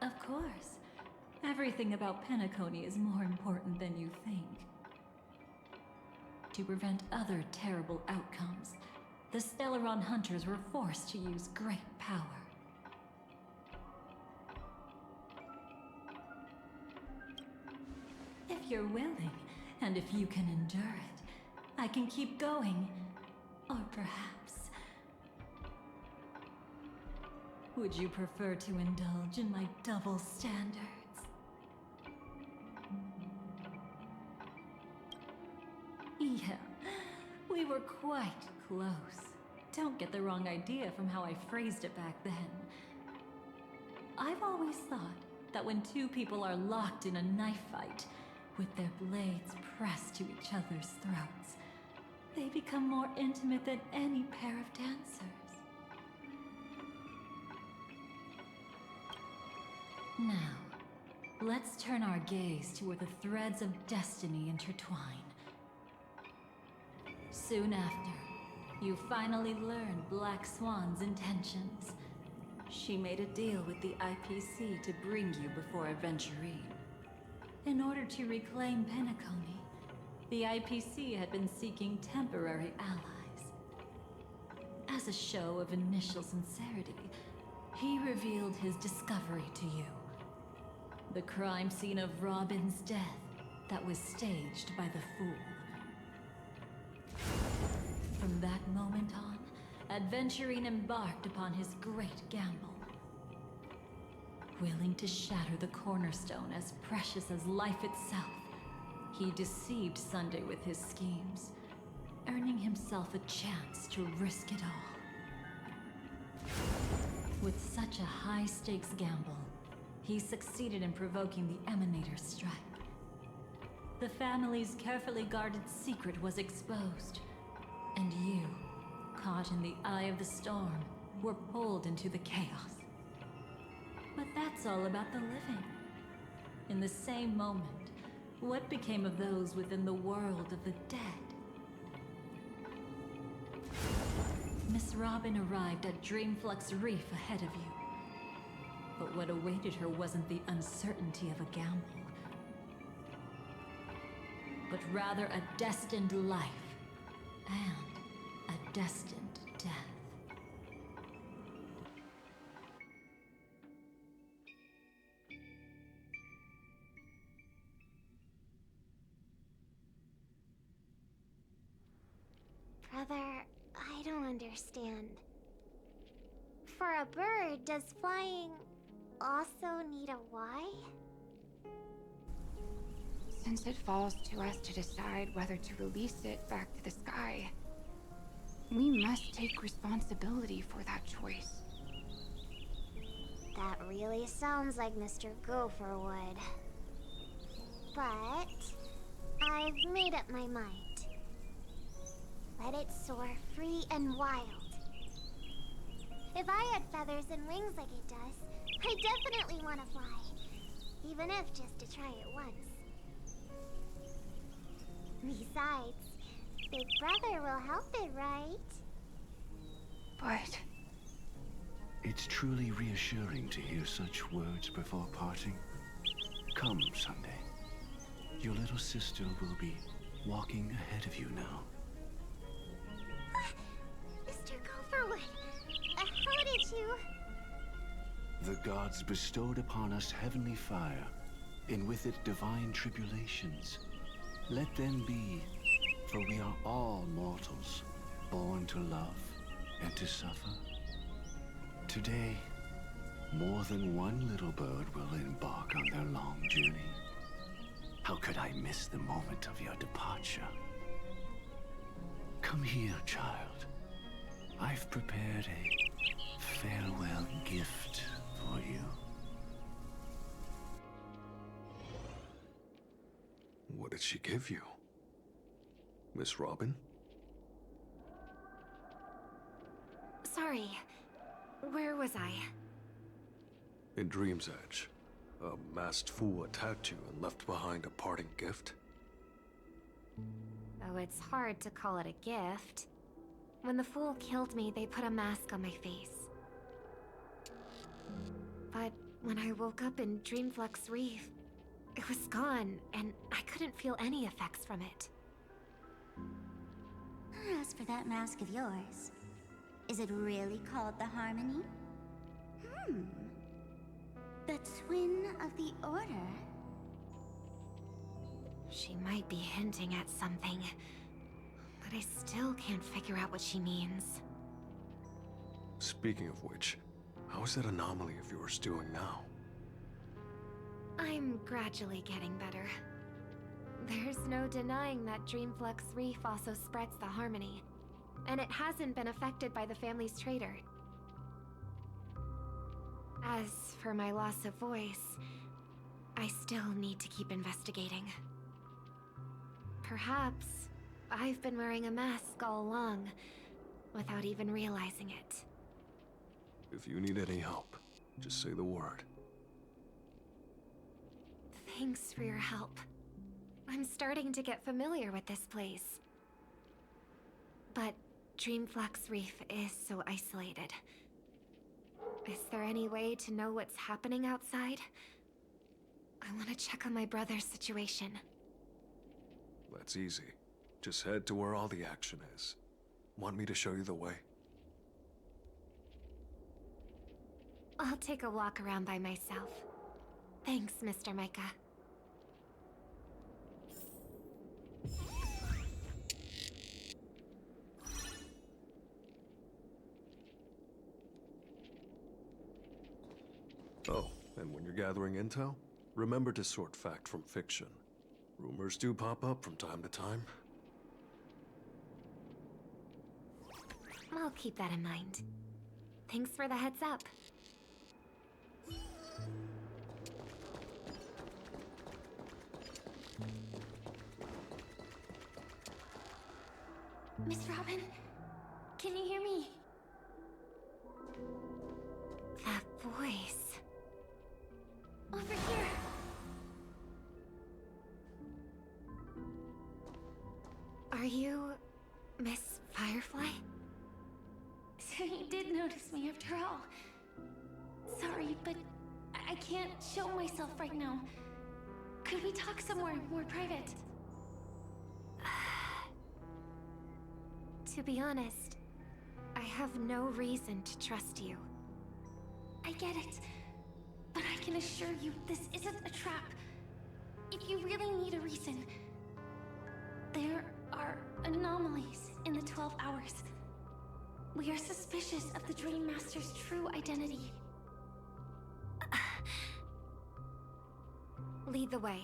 Of course. Everything about Penacony is more important than you think. To prevent other terrible outcomes, the Stellaron hunters were forced to use great power. If you're willing, and if you can endure it, I can keep going. Or perhaps... would you prefer to indulge in my double standards? Yeah, we were quite close. Don't get the wrong idea from how I phrased it back then. I've always thought that when two people are locked in a knife fight, with their blades pressed to each other's throats, they become more intimate than any pair of dancers. Now, let's turn our gaze to where the threads of destiny intertwine. Soon after, you finally learn Black Swan's intentions. She made a deal with the IPC to bring you before Aventurine. In order to reclaim Penacony, the IPC had been seeking temporary allies. As a show of initial sincerity, he revealed his discovery to you. The crime scene of Robin's death that was staged by the Fool. From that moment on, Adventurine embarked upon his great gamble. Willing to shatter the cornerstone as precious as life itself, he deceived Sunday with his schemes, earning himself a chance to risk it all. With such a high-stakes gamble, he succeeded in provoking the Emanator's strike. The family's carefully guarded secret was exposed, and you, caught in the eye of the storm, were pulled into the chaos. But that's all about the living. In the same moment, what became of those within the world of the dead? Miss Robin arrived at Dreamflux Reef ahead of you. But what awaited her wasn't the uncertainty of a gamble, but rather a destined life and a destined death. Brother, I don't understand. For a bird, does flying also need a why? Since it falls to us to decide whether to release it back to the sky, we must take responsibility for that choice. That really sounds like Mr. Gopher would. But I've made up my mind. Let it soar free and wild. If I had feathers and wings like it does, I definitely want to fly. Even if just to try it once. Besides, Big Brother will help it, right? But It's truly reassuring to hear such words before parting. Come, Sunday. Your little sister will be walking ahead of you now. Mr. Gopherwood, how did you... The gods bestowed upon us heavenly fire, and with it divine tribulations. Let them be, for we are all mortals, born to love and to suffer. Today, more than one little bird will embark on their long journey. How could I miss the moment of your departure? Come here, child. I've prepared a farewell gift for you. What did she give you? Miss Robin? Sorry. Where was I? In Dream's Edge, a masked fool attacked you and left behind a parting gift? Oh, it's hard to call it a gift. When the fool killed me, they put a mask on my face. But when I woke up in Dreamflux Reef, it was gone, and I couldn't feel any effects from it. As for that mask of yours, is it really called the Harmony? The Twin of the Order? She might be hinting at something, but I still can't figure out what she means. Speaking of which, how is that anomaly of yours doing now? I'm gradually getting better. There's no denying that Dreamflux Reef also spreads the Harmony, and it hasn't been affected by the family's traitor. As for my loss of voice, I still need to keep investigating. Perhaps I've been wearing a mask all along, without even realizing it. If you need any help, just say the word. Thanks for your help. I'm starting to get familiar with this place. But Dreamflux Reef is so isolated. Is there any way to know what's happening outside? I want to check on my brother's situation. That's easy. Just head to where all the action is. Want me to show you the way? I'll take a walk around by myself. Thanks, Mr. Micah. Oh, and when you're gathering intel, remember to sort fact from fiction. Rumors do pop up from time to time. I'll keep that in mind. Thanks for the heads up. Miss Robin, can you hear me? That voice. Over here. Are you Miss Firefly? So you did notice me after all. Sorry, but I can't show myself right now. Could we talk somewhere more private? To be honest, I have no reason to trust you. I get it, but I can assure you this isn't a trap. If you really need a reason, there are anomalies in the 12 hours. We are suspicious of the Dream Master's true identity. Lead the way.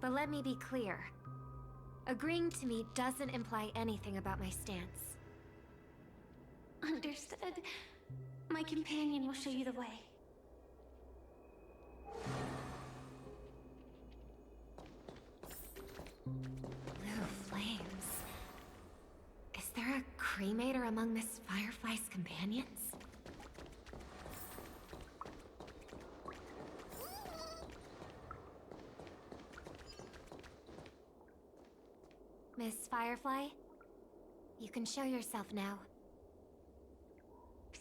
But let me be clear. Agreeing to me doesn't imply anything about my stance. Understood. My companion will show you the way. Blue flames. Is there a cremator among Miss Firefly's companions? Miss Firefly, you can show yourself now.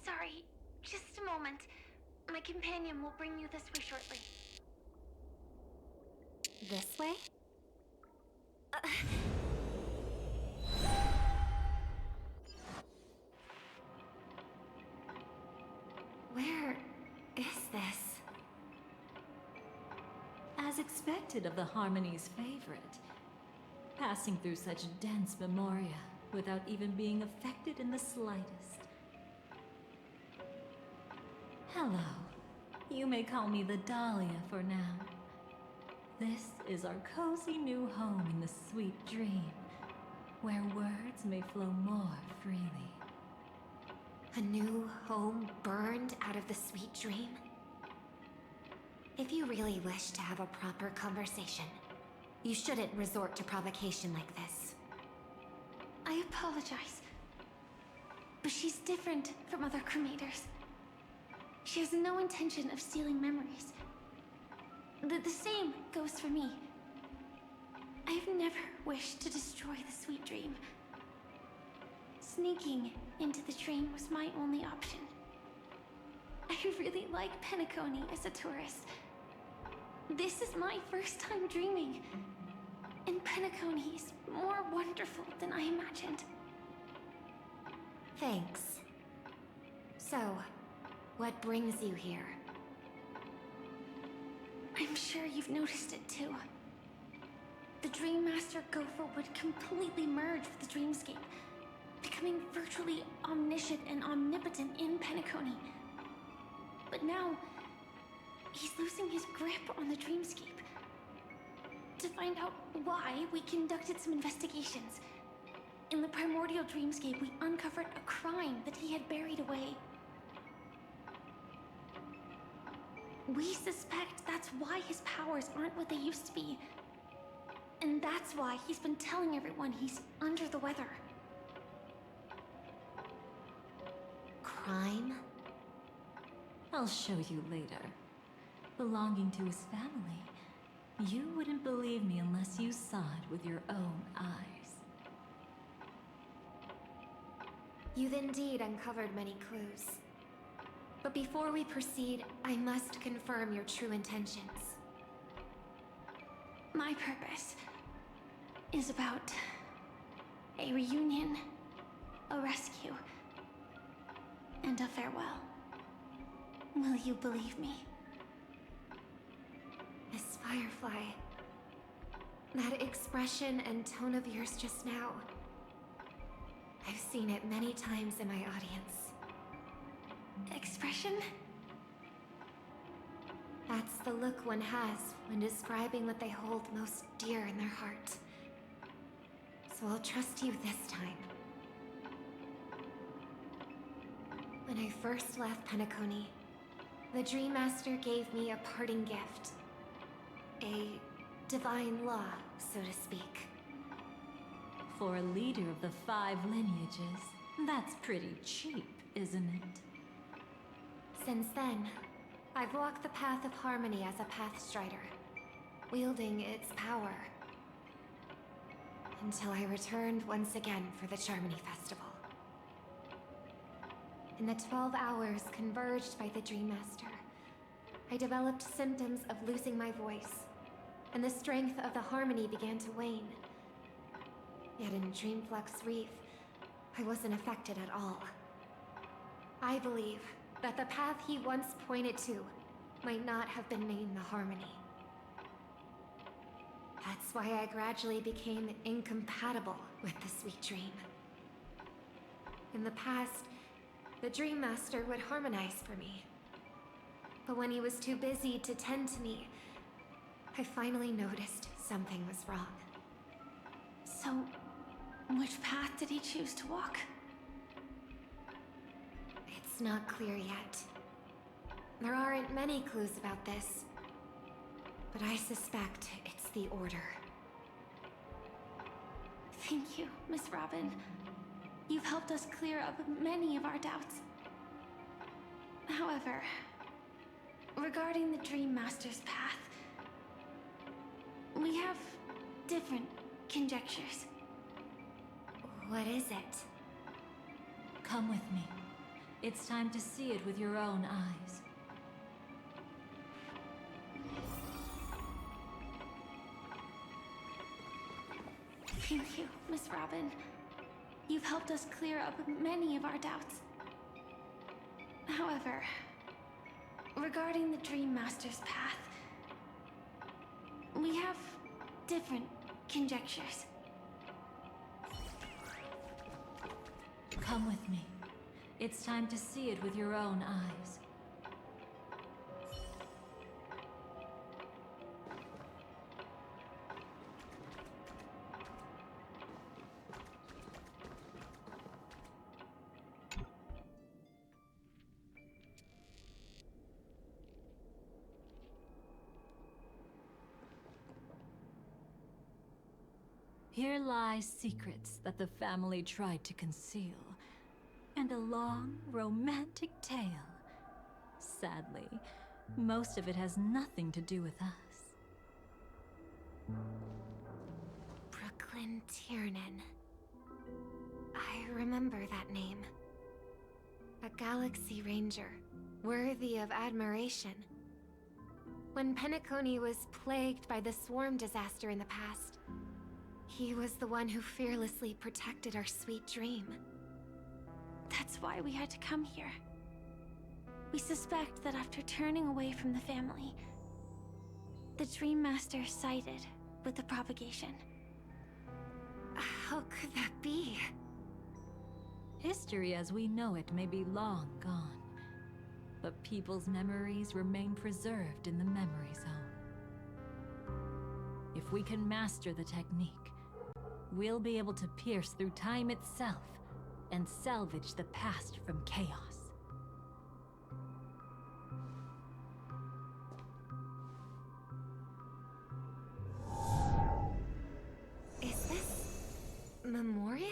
Sorry, just a moment. My companion will bring you this way shortly. This way? Where is this? As expected of the Harmony's favorite. Passing through such dense memoria without even being affected in the slightest. Hello. You may call me the Dahlia for now. This is our cozy new home in the sweet dream, where words may flow more freely. A new home burned out of the sweet dream? If you really wish to have a proper conversation, you shouldn't resort to provocation like this. I apologize. But she's different from other cremators. She has no intention of stealing memories. The same goes for me. I've never wished to destroy the sweet dream. Sneaking into the dream was my only option. I really like Penacony as a tourist. This is my first time dreaming. And Penacony is more wonderful than I imagined. Thanks. So, what brings you here? I'm sure you've noticed it too. The Dream Master Gopher would completely merge with the dreamscape, becoming virtually omniscient and omnipotent in Penacony. But now, he's losing his grip on the dreamscape. To find out why, we conducted some investigations. In the primordial dreamscape, we uncovered a crime that he had buried away. We suspect that's why his powers aren't what they used to be. And that's why he's been telling everyone he's under the weather. Crime? I'll show you later. Belonging to his family, you wouldn't believe me unless you saw it with your own eyes. You've indeed uncovered many clues. But before we proceed, I must confirm your true intentions. My purpose is about a reunion, a rescue, and a farewell. Will you believe me? Miss Firefly, that expression and tone of yours just now, I've seen it many times in my audience. Expression? That's the look one has when describing what they hold most dear in their heart. So I'll trust you this time. When I first left Penacony, the Dream Master gave me a parting gift. A divine law, so to speak. For a leader of the 5 lineages, that's pretty cheap, isn't it? Since then, I've walked the path of harmony as a Pathstrider, wielding its power. Until I returned once again for the Charmony Festival. In the 12 hours converged by the Dream Master, I developed symptoms of losing my voice, and the strength of the harmony began to wane. Yet in Dreamflux Reef, I wasn't affected at all. I believe that the path he once pointed to might not have been named the Harmony. That's why I gradually became incompatible with the sweet dream. In the past, the Dream Master would harmonize for me. But when he was too busy to tend to me, I finally noticed something was wrong. So, which path did he choose to walk? It's not clear yet. There aren't many clues about this, but I suspect it's the Order. Thank you, Miss Robin. You've helped us clear up many of our doubts. However, regarding the Dream Master's path, we have different conjectures. What is it? Come with me. It's time to see it with your own eyes. Thank you, Miss Robin. You've helped us clear up many of our doubts. However, regarding the Dream Master's path, we have different conjectures. Come with me. It's time to see it with your own eyes. Here lie secrets that the family tried to conceal, and a long, romantic tale. Sadly, most of it has nothing to do with us. Brooklyn Tiernan. I remember that name. A Galaxy Ranger, worthy of admiration. When Penacony was plagued by the swarm disaster in the past, he was the one who fearlessly protected our sweet dream. That's why we had to come here. We suspect that after turning away from the family, the Dream Master sided with the propagation. How could that be? History as we know it may be long gone, but people's memories remain preserved in the memory zone. If we can master the technique, we'll be able to pierce through time itself and salvage the past from chaos. Is this Memoria?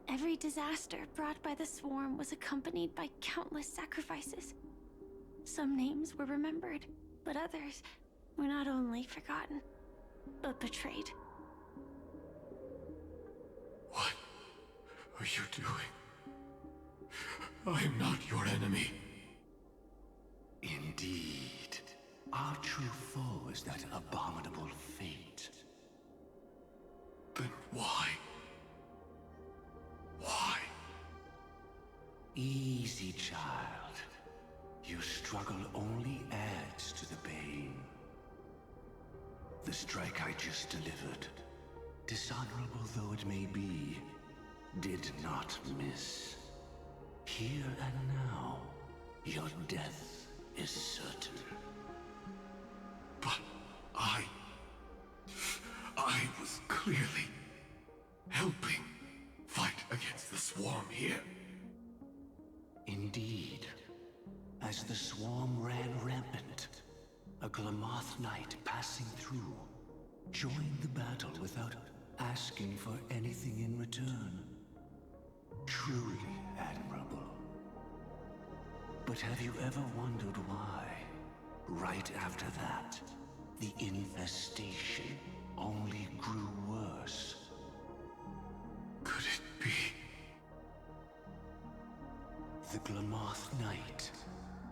Every disaster brought by the swarm was accompanied by countless sacrifices. Some names were remembered, but others were not only forgotten, but betrayed. What are you doing? I am not your enemy. Indeed. Our true foe is that abominable fate. Then why? Why? Easy, child. Your struggle only adds to the pain. The strike I just delivered, dishonorable though it may be, did not miss. Here and now, your death is certain. But I was clearly helping fight against the swarm here. Indeed. As the swarm ran rampant, a Glamoth knight passing through joined the battle without asking for anything in return. Truly admirable. But have you ever wondered why, right after that, the infestation only grew worse? Could it be? The Glamoth Knight,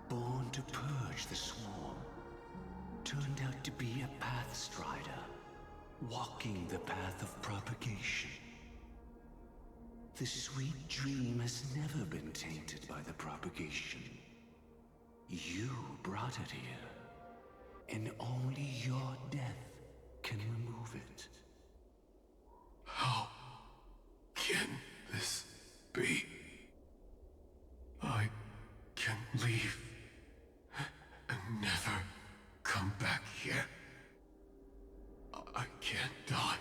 born to purge the swarm, turned out to be a pathstrider, walking the path of propagation. The sweet dream has never been tainted by the propagation. You brought it here, and only your death can remove it. How can this be? I can leave and never come back here. I can't die.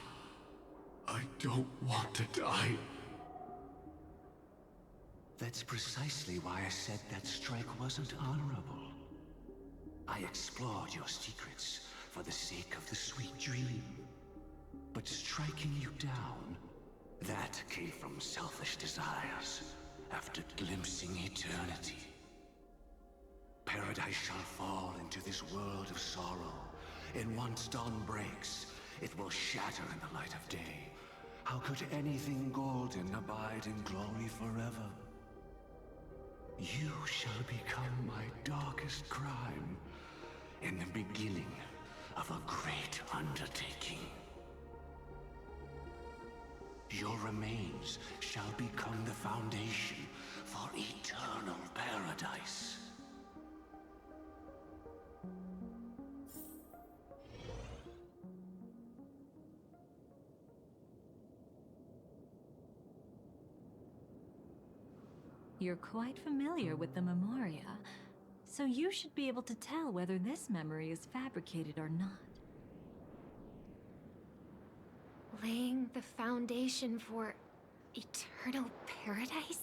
I don't want to die. That's precisely why I said that strike wasn't honorable. I explored your secrets for the sake of the sweet dream. But striking you down, that came from selfish desires after glimpsing eternity. Paradise shall fall into this world of sorrow, and once dawn breaks, it will shatter in the light of day. How could anything golden abide in glory forever? You shall become my darkest crime, and the beginning of a great undertaking. Your remains shall become the foundation for eternal paradise. You're quite familiar with the Memoria, so you should be able to tell whether this memory is fabricated or not. Laying the foundation for eternal paradise?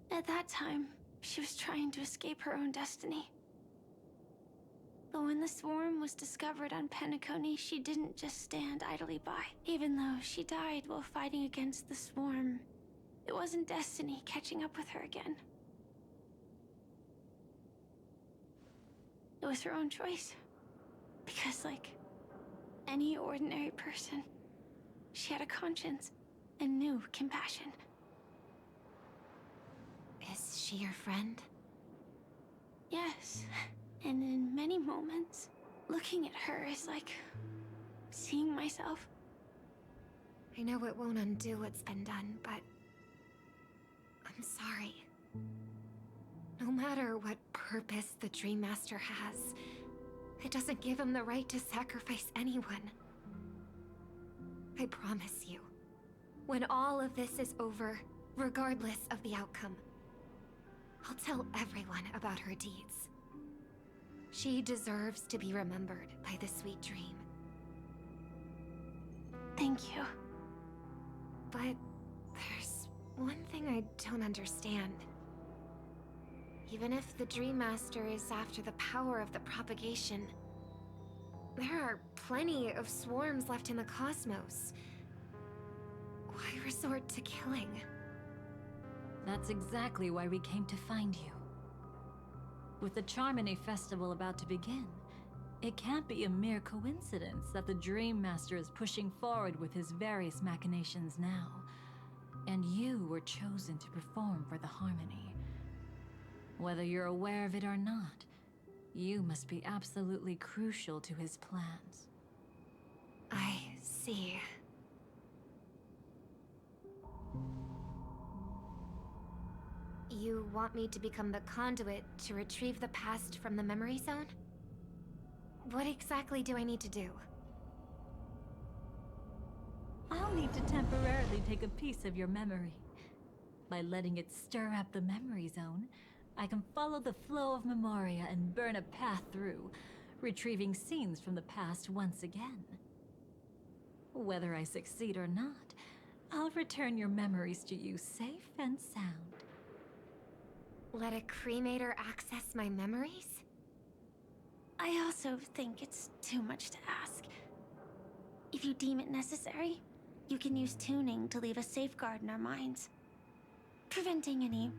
At that time, she was trying to escape her own destiny. But when the swarm was discovered on Penacony, she didn't just stand idly by. Even though she died while fighting against the swarm, it wasn't destiny catching up with her again. It was her own choice. Because, like any ordinary person, she had a conscience and knew compassion. Is she your friend? Yes. And in many moments, looking at her is like seeing myself. I know it won't undo what's been done, but I'm sorry. No matter what purpose the Dream Master has, it doesn't give him the right to sacrifice anyone. I promise you, when all of this is over, regardless of the outcome, I'll tell everyone about her deeds. She deserves to be remembered by the sweet dream. Thank you. But there's one thing I don't understand. Even if the Dream Master is after the power of the propagation, there are plenty of swarms left in the cosmos. Why resort to killing? That's exactly why we came to find you. With the Charmony Festival about to begin, it can't be a mere coincidence that the Dream Master is pushing forward with his various machinations now. And you were chosen to perform for the Harmony. Whether you're aware of it or not, you must be absolutely crucial to his plans. I see. You want me to become the conduit to retrieve the past from the memory zone? What exactly do I need to do? I'll need to temporarily take a piece of your memory. By letting it stir up the memory zone, I can follow the flow of memoria and burn a path through, retrieving scenes from the past once again. Whether I succeed or not, I'll return your memories to you safe and sound. Let a cremator access my memories? I also think it's too much to ask. If you deem it necessary, you can use tuning to leave a safeguard in our minds, preventing any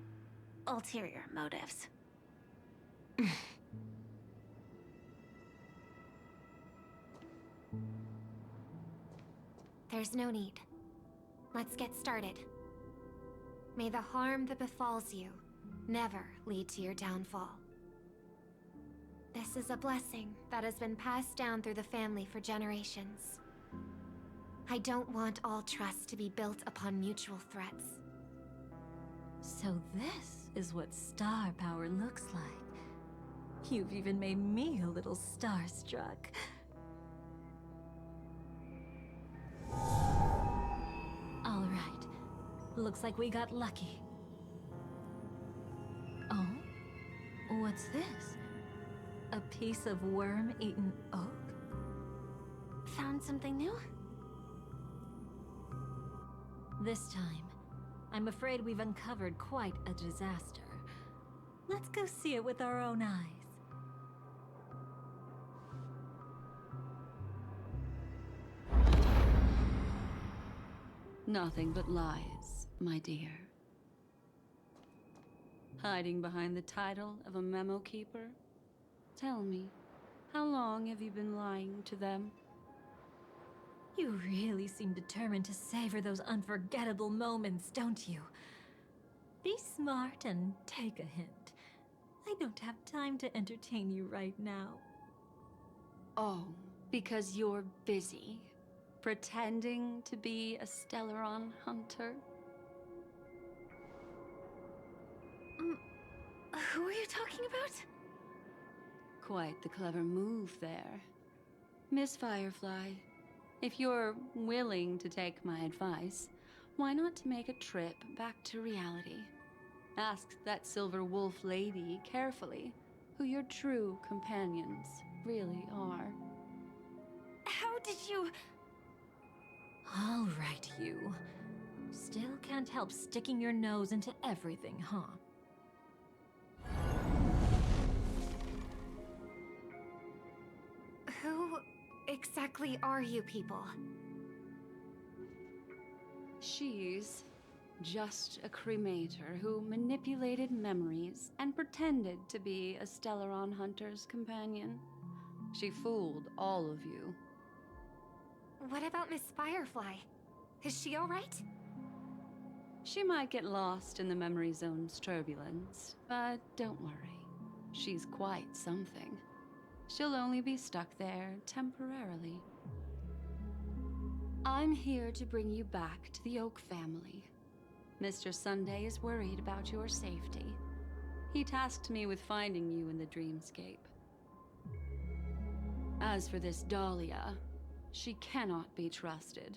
ulterior motives. There's no need. Let's get started. May the harm that befalls you never lead to your downfall. This is a blessing that has been passed down through the family for generations. I don't want all trust to be built upon mutual threats. So this is what star power looks like. You've even made me a little starstruck. All right. Looks like we got lucky. Oh? What's this? A piece of worm-eaten oak? Found something new? This time, I'm afraid we've uncovered quite a disaster. Let's go see it with our own eyes. Nothing but lies, my dear. Hiding behind the title of a memo keeper? Tell me, how long have you been lying to them? You really seem determined to savor those unforgettable moments, don't you? Be smart and take a hint. I don't have time to entertain you right now. Oh, because you're busy, pretending to be a Stellaron hunter? Who are you talking about? Quite the clever move there. Miss Firefly, if you're willing to take my advice, why not make a trip back to reality? Ask that Silver Wolf lady carefully who your true companions really are. How did you... All right, you. Still can't help sticking your nose into everything, huh? Who exactly are you people? She's just a cremator who manipulated memories and pretended to be a Stellaron hunter's companion. She fooled all of you. What about Miss Firefly? Is she alright? She might get lost in the memory zone's turbulence, but don't worry. She's quite something. She'll only be stuck there temporarily. I'm here to bring you back to the Oak family. Mr. Sunday is worried about your safety. He tasked me with finding you in the dreamscape. As for this Dahlia, she cannot be trusted.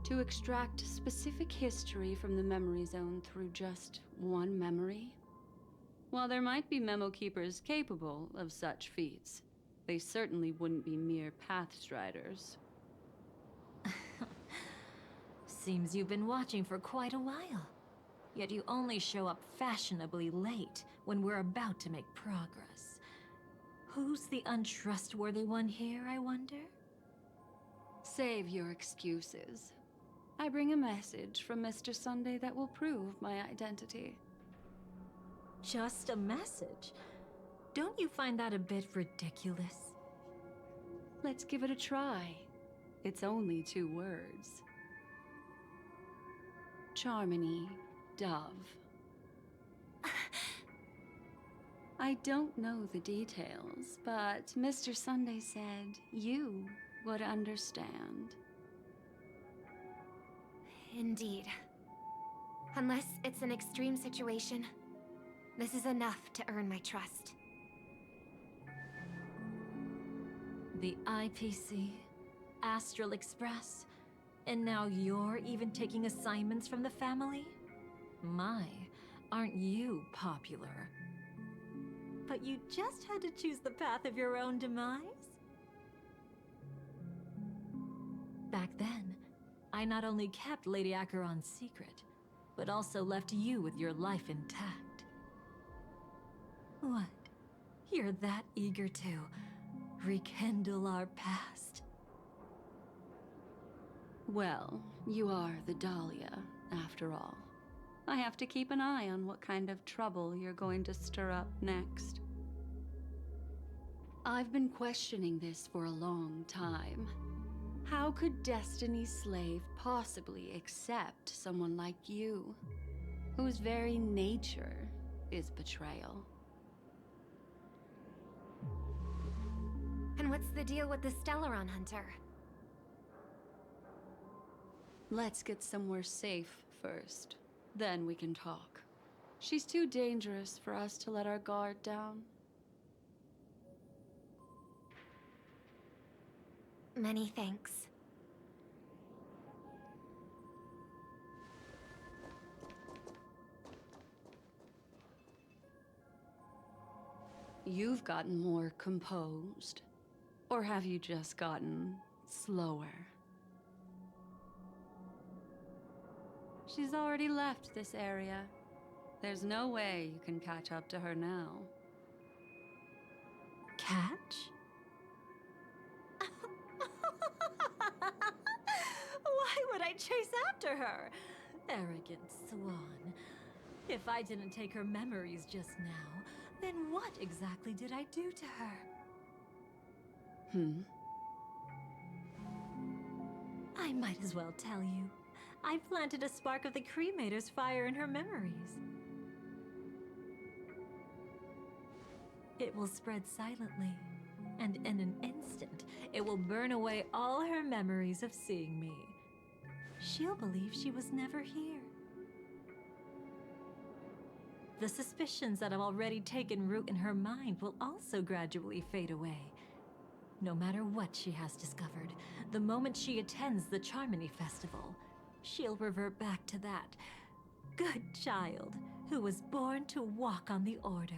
To extract specific history from the memory zone through just one memory? While there might be memo keepers capable of such feats, they certainly wouldn't be mere pathstriders. Seems you've been watching for quite a while. Yet you only show up fashionably late when we're about to make progress. Who's the untrustworthy one here, I wonder? Save your excuses. I bring a message from Mr. Sunday that will prove my identity. Just a message? Don't you find that a bit ridiculous? Let's give it a try. It's only 2 words. Charmony, Dove. I don't know the details, but Mr. Sunday said you would understand. Indeed. Unless it's an extreme situation, this is enough to earn my trust. The IPC, Astral Express, and now you're even taking assignments from the family? My, aren't you popular? But you just had to choose the path of your own demise? Back then, I not only kept Lady Acheron's secret, but also left you with your life intact. What? You're that eager to rekindle our past? Well, you are the Dahlia, after all. I have to keep an eye on what kind of trouble you're going to stir up next. I've been questioning this for a long time. How could Destiny's slave possibly accept someone like you, whose very nature is betrayal? And what's the deal with the Stellaron Hunter? Let's get somewhere safe first. Then we can talk. She's too dangerous for us to let our guard down. Many thanks. You've gotten more composed. Or have you just gotten slower? She's already left this area. There's no way you can catch up to her now. Catch? Why would I chase after her? Arrogant swan. If I didn't take her memories just now, then what exactly did I do to her? I might as well tell you. I planted a spark of the cremator's fire in her memories. It will spread silently, and in an instant, it will burn away all her memories of seeing me. She'll believe she was never here. The suspicions that have already taken root in her mind will also gradually fade away. No matter what she has discovered, the moment she attends the Charmony Festival, she'll revert back to that good child who was born to walk on the Order.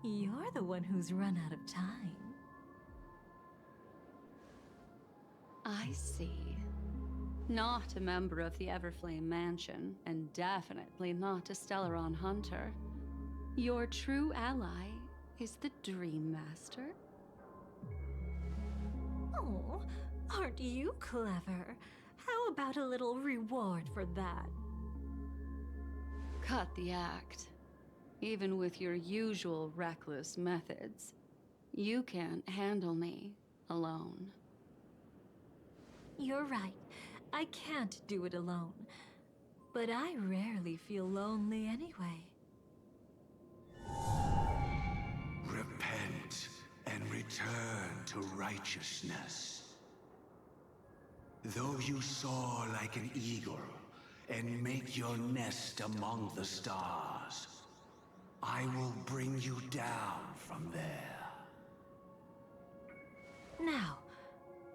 You're the one who's run out of time. I see. Not a member of the Everflame Mansion, and definitely not a Stellaron Hunter. Your true ally is the Dream Master? Oh, aren't you clever? How about a little reward for that? Cut the act. Even with your usual reckless methods, you can't handle me alone. You're right. I can't do it alone. But I rarely feel lonely anyway. Repent and return to righteousness. Though you soar like an eagle and make your nest among the stars, I will bring you down from there. Now,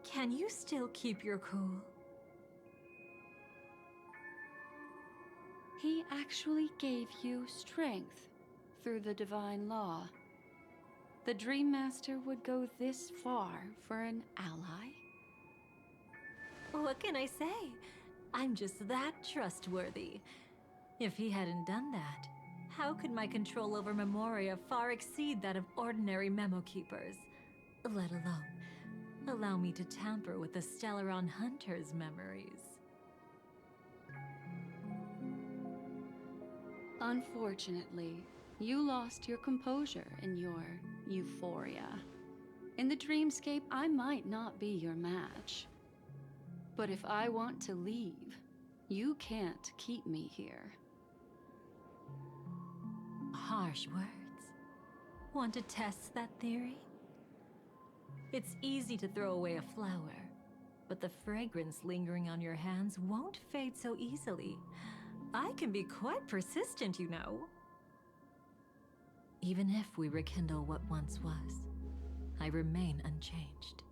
can you still keep your cool? He actually gave you strength through the divine law. The Dream Master would go this far for an ally? What can I say? I'm just that trustworthy. If he hadn't done that, how could my control over Memoria far exceed that of ordinary memo keepers? Let alone allow me to tamper with the Stellaron Hunter's memories. Unfortunately, you lost your composure in your euphoria. In the dreamscape, I might not be your match. But if I want to leave, you can't keep me here. Harsh words. Want to test that theory? It's easy to throw away a flower, but the fragrance lingering on your hands won't fade so easily. I can be quite persistent, you know. Even if we rekindle what once was, I remain unchanged.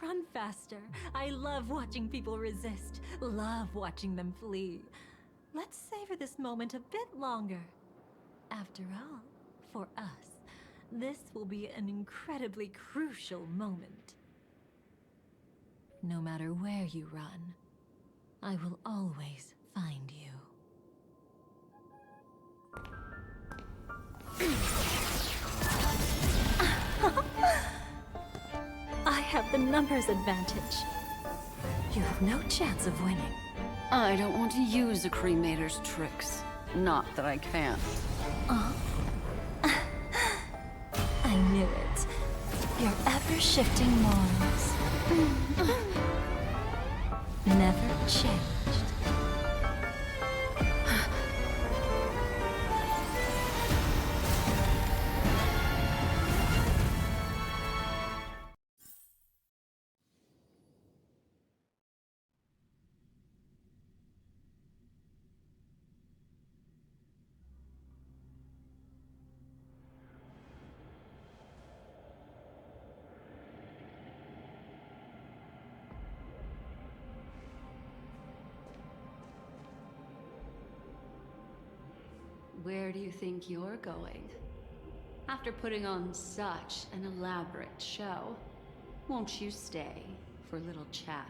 Run faster. I love watching people resist. Love watching them flee. Let's savor this moment a bit longer. After all, for us, this will be an incredibly crucial moment. No matter where you run, I will always find you. I have the numbers advantage. You have no chance of winning. I don't want to use the cremator's tricks. Not that I can't. I knew it. Your ever-shifting morals. Never changed. Where do you think you're going? After putting on such an elaborate show, won't you stay for a little chat?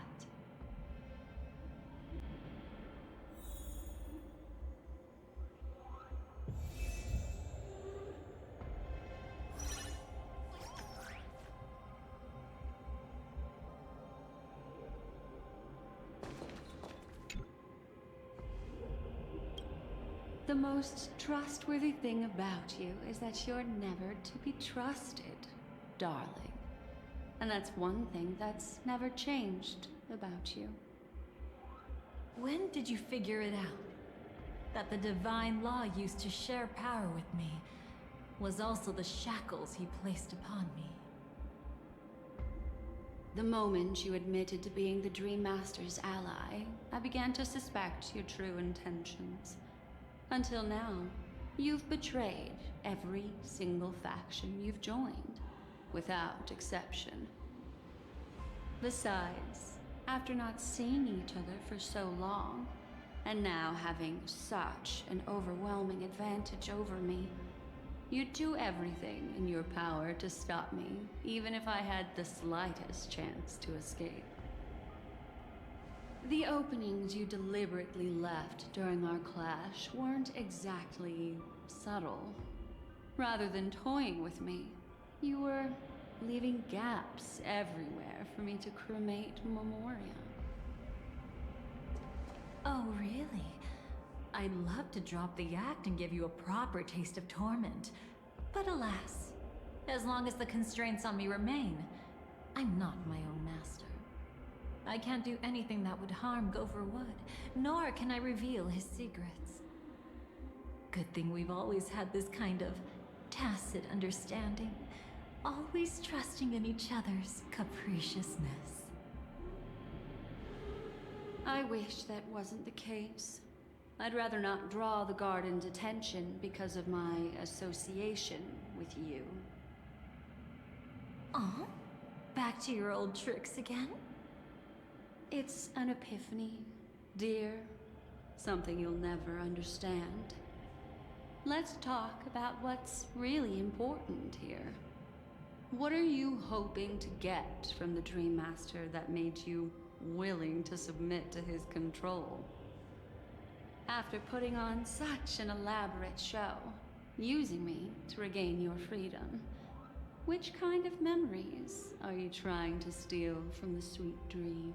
The most trustworthy thing about you is that you're never to be trusted, darling. And that's one thing that's never changed about you. When did you figure it out? That the divine law used to share power with me was also the shackles he placed upon me. The moment you admitted to being the Dream Master's ally, I began to suspect your true intentions. Until now, you've betrayed every single faction you've joined, without exception. Besides, after not seeing each other for so long, and now having such an overwhelming advantage over me, you'd do everything in your power to stop me, even if I had the slightest chance to escape. The openings you deliberately left during our clash weren't exactly subtle. Rather than toying with me, you were leaving gaps everywhere for me to cremate Memoria. Oh, really? I'd love to drop the act and give you a proper taste of torment. But alas, as long as the constraints on me remain, I'm not my own master. I can't do anything that would harm Gopher Wood, nor can I reveal his secrets. Good thing we've always had this kind of tacit understanding, always trusting in each other's capriciousness. I wish that wasn't the case. I'd rather not draw the Garden's attention because of my association with you. Oh? Back to your old tricks again? It's an epiphany, dear. Something you'll never understand. Let's talk about what's really important here. What are you hoping to get from the Dream Master that made you willing to submit to his control? After putting on such an elaborate show, using me to regain your freedom, which kind of memories are you trying to steal from the sweet dream?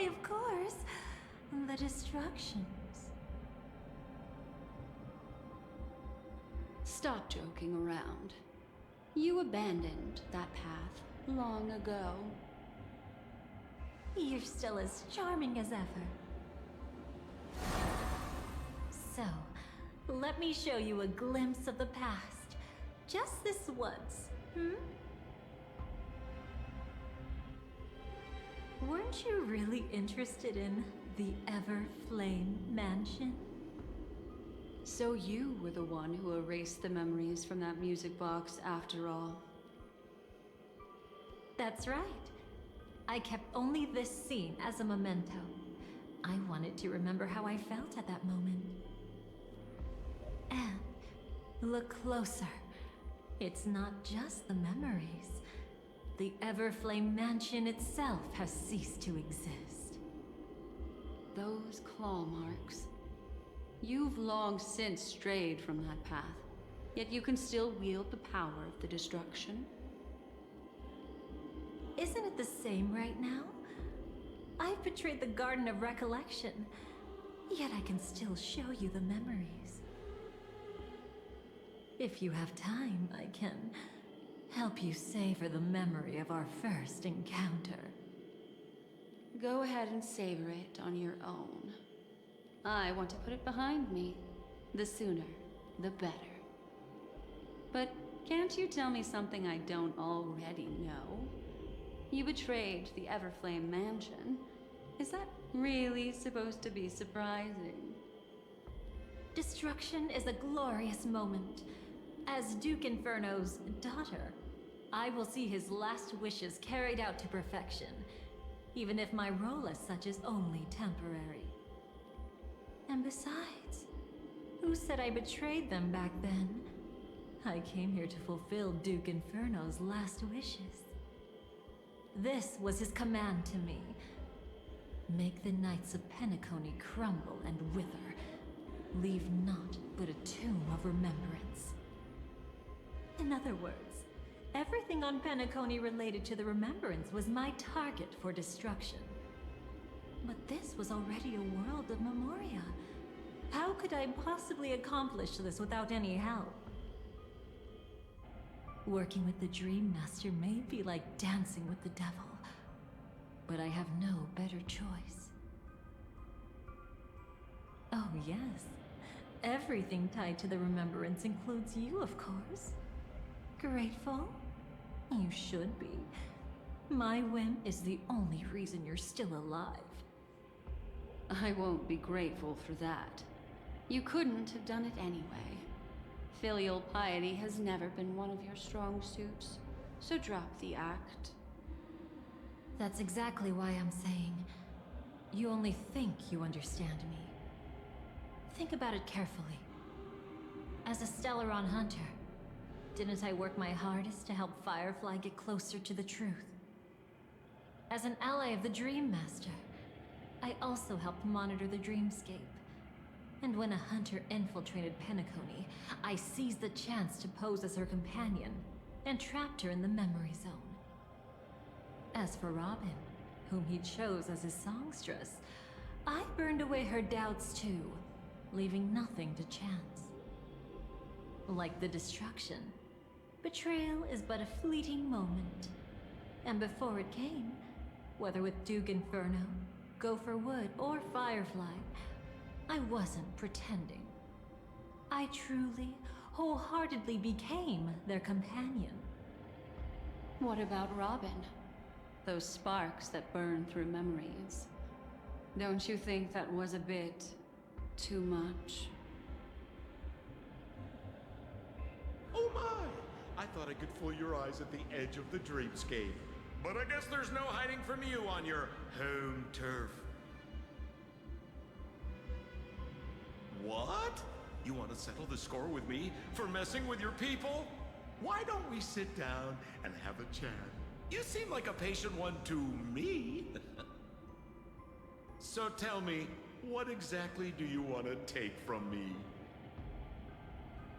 Why, of course. The destructions. Stop joking around. You abandoned that path long ago. You're still as charming as ever. So, let me show you a glimpse of the past. Just this once, Weren't you really interested in the Everflame Mansion? So you were the one who erased the memories from that music box after all. That's right. I kept only this scene as a memento. I wanted to remember how I felt at that moment. And look closer. It's not just the memories. The Everflame Mansion itself has ceased to exist. Those claw marks. You've long since strayed from that path, yet you can still wield the power of the destruction. Isn't it the same right now? I've betrayed the Garden of Recollection, yet I can still show you the memories. If you have time, I can help you savor the memory of our first encounter. Go ahead and savor it on your own. I want to put it behind me. The sooner, the better. But can't you tell me something I don't already know? You betrayed the Everflame Mansion. Is that really supposed to be surprising? Destruction is a glorious moment. As Duke Inferno's daughter, I will see his last wishes carried out to perfection, even if my role as such is only temporary. And besides, who said I betrayed them back then? I came here to fulfill Duke Inferno's last wishes. This was his command to me. Make the Knights of Penacony crumble and wither. Leave naught but a tomb of remembrance. In other words, everything on Penacony related to the Remembrance was my target for destruction. But this was already a world of Memoria. How could I possibly accomplish this without any help? Working with the Dream Master may be like dancing with the devil, but I have no better choice. Oh yes, everything tied to the Remembrance includes you, of course. Grateful? You should be. My whim is the only reason you're still alive. I won't be grateful for that. You couldn't have done it anyway. Filial piety has never been one of your strong suits, so drop the act. That's exactly why I'm saying, you only think you understand me. Think about it carefully. As a Stellaron hunter, didn't I work my hardest to help Firefly get closer to the truth? As an ally of the Dream Master, I also helped monitor the dreamscape. And when a hunter infiltrated Penacony, I seized the chance to pose as her companion and trapped her in the memory zone. As for Robin, whom he chose as his songstress, I burned away her doubts too, leaving nothing to chance. Like the destruction, betrayal is but a fleeting moment. And before it came, whether with Duke Inferno, Gopher Wood, or Firefly, I wasn't pretending. I truly, wholeheartedly became their companion. What about Robin? Those sparks that burn through memories. Don't you think that was a bit too much? Oh my! I thought I could fool your eyes at the edge of the dreamscape. But I guess there's no hiding from you on your home turf. What? You want to settle the score with me for messing with your people? Why don't we sit down and have a chat? You seem like a patient one to me. So tell me, what exactly do you want to take from me?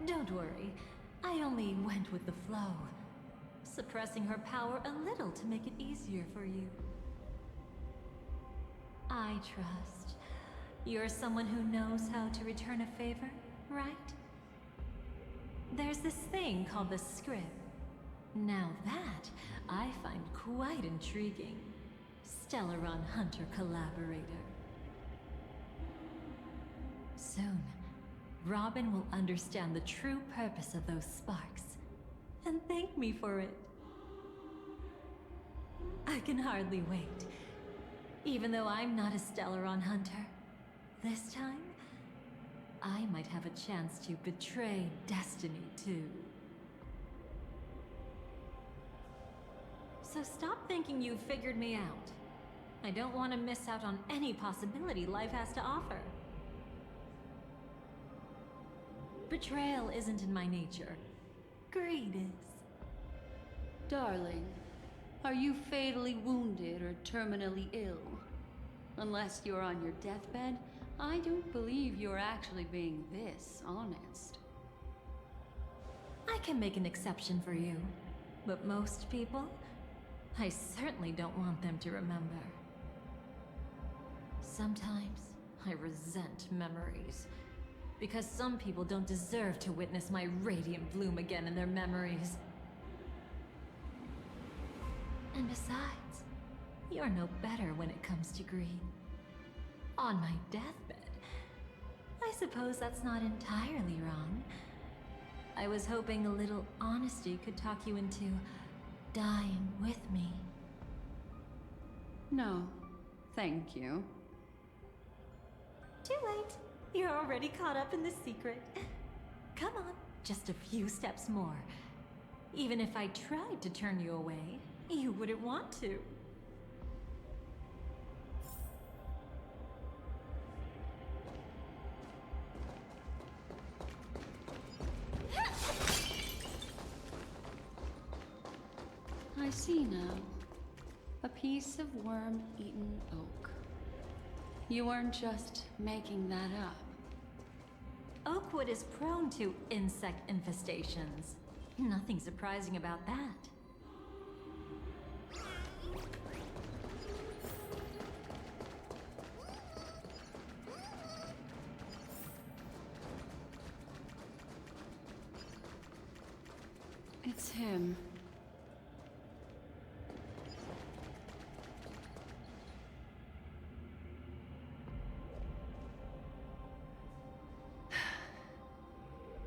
Don't worry, I only went with the flow, suppressing her power a little to make it easier for you. I trust. You're someone who knows how to return a favor, right? There's this thing called the script. Now that, I find quite intriguing. Stellaron Hunter collaborator. Soon, Robin will understand the true purpose of those sparks, and thank me for it. I can hardly wait. Even though I'm not a Stellaron Hunter, this time, I might have a chance to betray destiny too. So stop thinking you've figured me out. I don't want to miss out on any possibility life has to offer. Betrayal isn't in my nature. Greed is. Darling, are you fatally wounded or terminally ill? Unless you're on your deathbed, I don't believe you're actually being this honest. I can make an exception for you, but most people, I certainly don't want them to remember. Sometimes I resent memories, because some people don't deserve to witness my radiant bloom again in their memories. And besides, you're no better when it comes to greed. On my deathbed, I suppose that's not entirely wrong. I was hoping a little honesty could talk you into dying with me. No, thank you. Too late. You're already caught up in the secret. Come on, just a few steps more. Even if I tried to turn you away, you wouldn't want to. I see now. A piece of worm-eaten oak. You weren't just making that up. Oakwood is prone to insect infestations. Nothing surprising about that. It's him.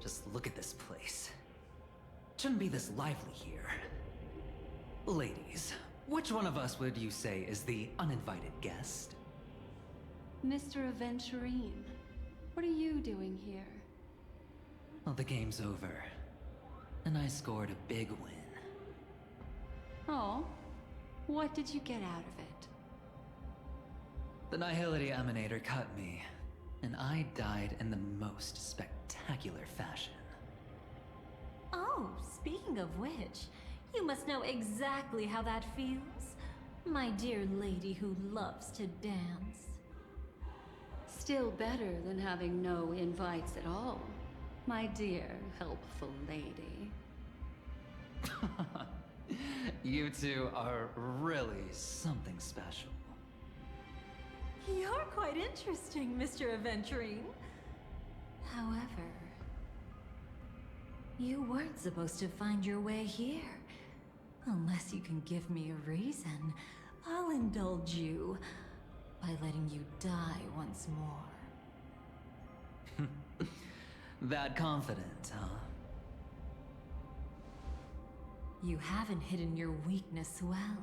Just look at this place. Shouldn't be this lively here. Ladies, which one of us would you say is the uninvited guest? Mr. Aventurine, what are you doing here? Well, the game's over. And I scored a big win. Oh, what did you get out of it? The Nihility Emanator cut me, and I died in the most spectacular fashion. Oh, speaking of which, you must know exactly how that feels. My dear lady who loves to dance. Still better than having no invites at all, my dear helpful lady. You two are really something special. You're quite interesting, Mr. Aventurine. However, you weren't supposed to find your way here. Unless you can give me a reason, I'll indulge you by letting you die once more. That confident, huh? You haven't hidden your weakness well.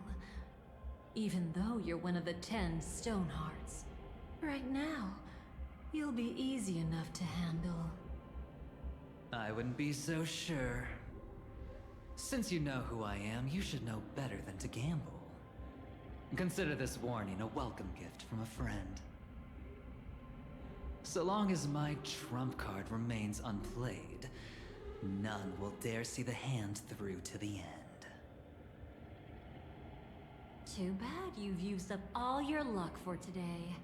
Even though you're one of the 10 Stonehearts. Right now, you'll be easy enough to handle. I wouldn't be so sure. Since you know who I am, you should know better than to gamble. Consider this warning a welcome gift from a friend. So long as my trump card remains unplayed, none will dare see the hand through to the end. Too bad you've used up all your luck for today.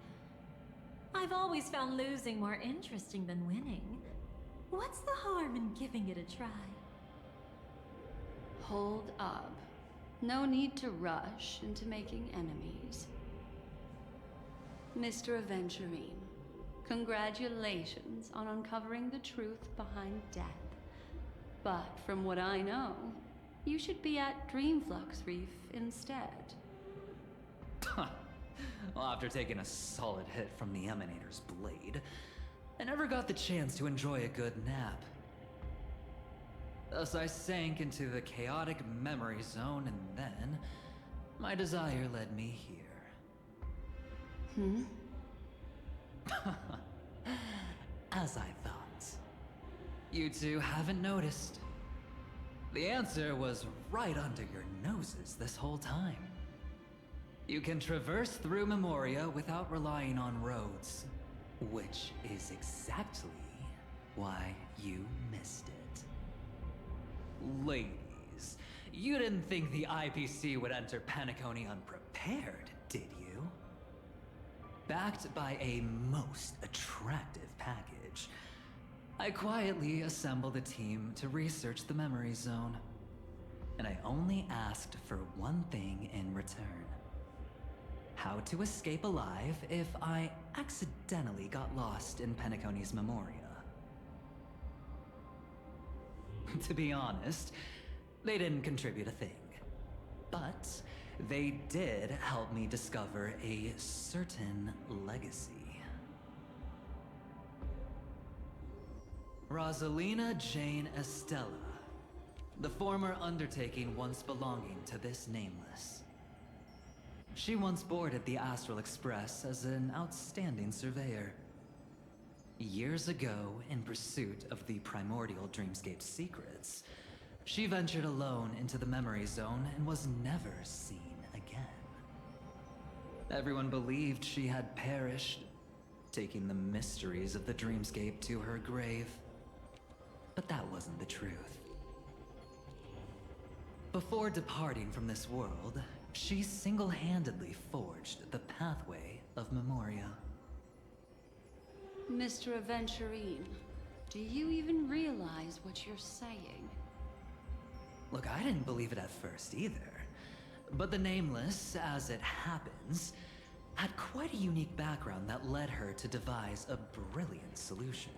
I've always found losing more interesting than winning. What's the harm in giving it a try? Hold up. No need to rush into making enemies. Mr. Aventurine, congratulations on uncovering the truth behind death. But from what I know, you should be at Dreamflux Reef instead. Well, after taking a solid hit from the Emanator's blade, I never got the chance to enjoy a good nap. Thus I sank into the chaotic memory zone, and then my desire led me here. As I thought. You two haven't noticed. The answer was right under your noses this whole time. You can traverse through Memoria without relying on roads, which is exactly why you missed it. Ladies, you didn't think the IPC would enter Penacony unprepared, did you? Backed by a most attractive package, I quietly assembled a team to research the memory zone. And I only asked for one thing in return. How to escape alive if I accidentally got lost in Penacony's Memoria. To be honest, they didn't contribute a thing. But they did help me discover a certain legacy. Rosalina Jane Estella, the former undertaking once belonging to this Nameless. She once boarded the Astral Express as an outstanding surveyor. Years ago, in pursuit of the primordial dreamscape secrets, she ventured alone into the memory zone and was never seen again. Everyone believed she had perished, taking the mysteries of the dreamscape to her grave. But that wasn't the truth. Before departing from this world, she single-handedly forged the pathway of Memoria. Mr. Aventurine, do you even realize what you're saying? Look, I didn't believe it at first either. But the Nameless, as it happens, had quite a unique background that led her to devise a brilliant solution.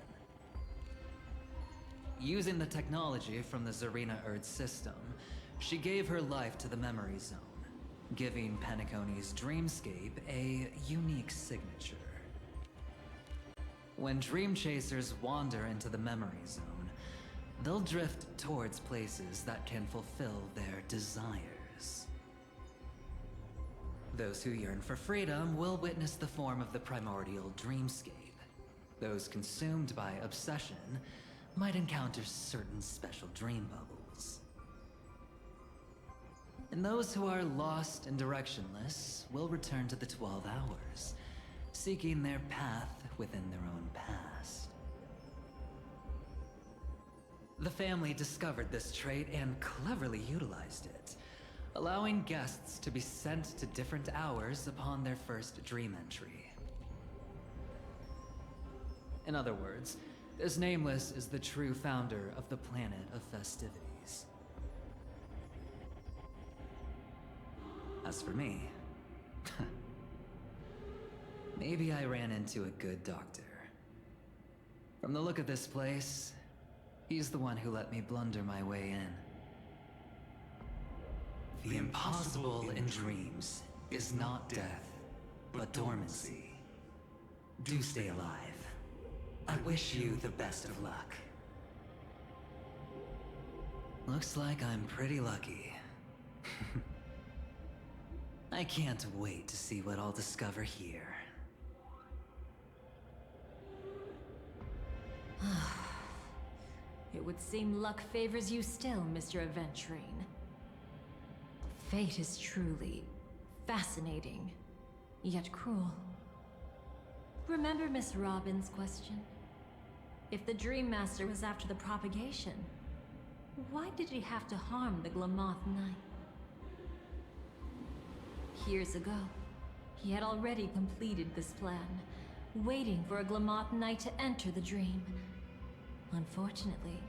Using the technology from the Zarina Erd system, she gave her life to the memory zone, giving Penacony's dreamscape a unique signature. When dream chasers wander into the memory zone, they'll drift towards places that can fulfill their desires. Those who yearn for freedom will witness the form of the primordial dreamscape. Those consumed by obsession might encounter certain special dream bubbles. And those who are lost and directionless will return to the 12 hours, seeking their path within their own past. The family discovered this trait and cleverly utilized it, allowing guests to be sent to different hours upon their first dream entry. In other words, this Nameless is the true founder of the planet of festivities. As for me, maybe I ran into a good doctor. From the look of this place, he's the one who let me blunder my way in. The impossible in dreams is not death, but dormancy. Do stay alive. I wish you the best of luck. Looks like I'm pretty lucky. I can't wait to see what I'll discover here. It would seem luck favors you still, Mr. Aventurine. Fate is truly fascinating, yet cruel. Remember Miss Robin's question? If the Dream Master was after the propagation, why did he have to harm the Glamoth Knight? Years ago, he had already completed this plan, waiting for a Glamoth Knight to enter the dream. Unfortunately,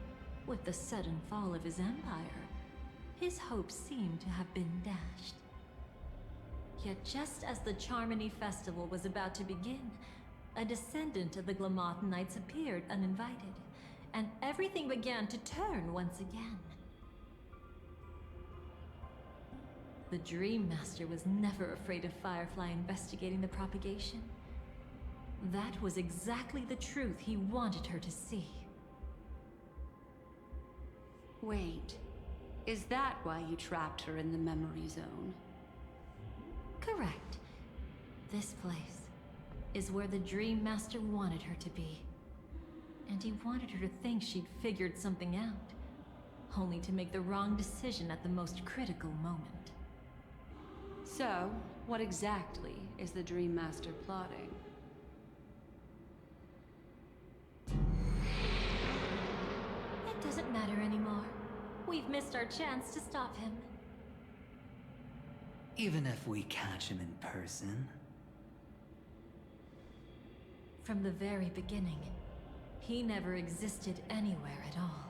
with the sudden fall of his empire, his hopes seem to have been dashed. Yet just as the Charmony Festival was about to begin, a descendant of the Glamoth Knights appeared uninvited, and everything began to turn once again. The Dream Master was never afraid of Firefly investigating the propagation. That was exactly the truth he wanted her to see. Wait, is that why you trapped her in the memory zone? Correct. This place is where the Dream Master wanted her to be. And he wanted her to think she'd figured something out, only to make the wrong decision at the most critical moment. So, what exactly is the Dream Master plotting? It doesn't matter anymore. We've missed our chance to stop him. Even if we catch him in person? From the very beginning, he never existed anywhere at all.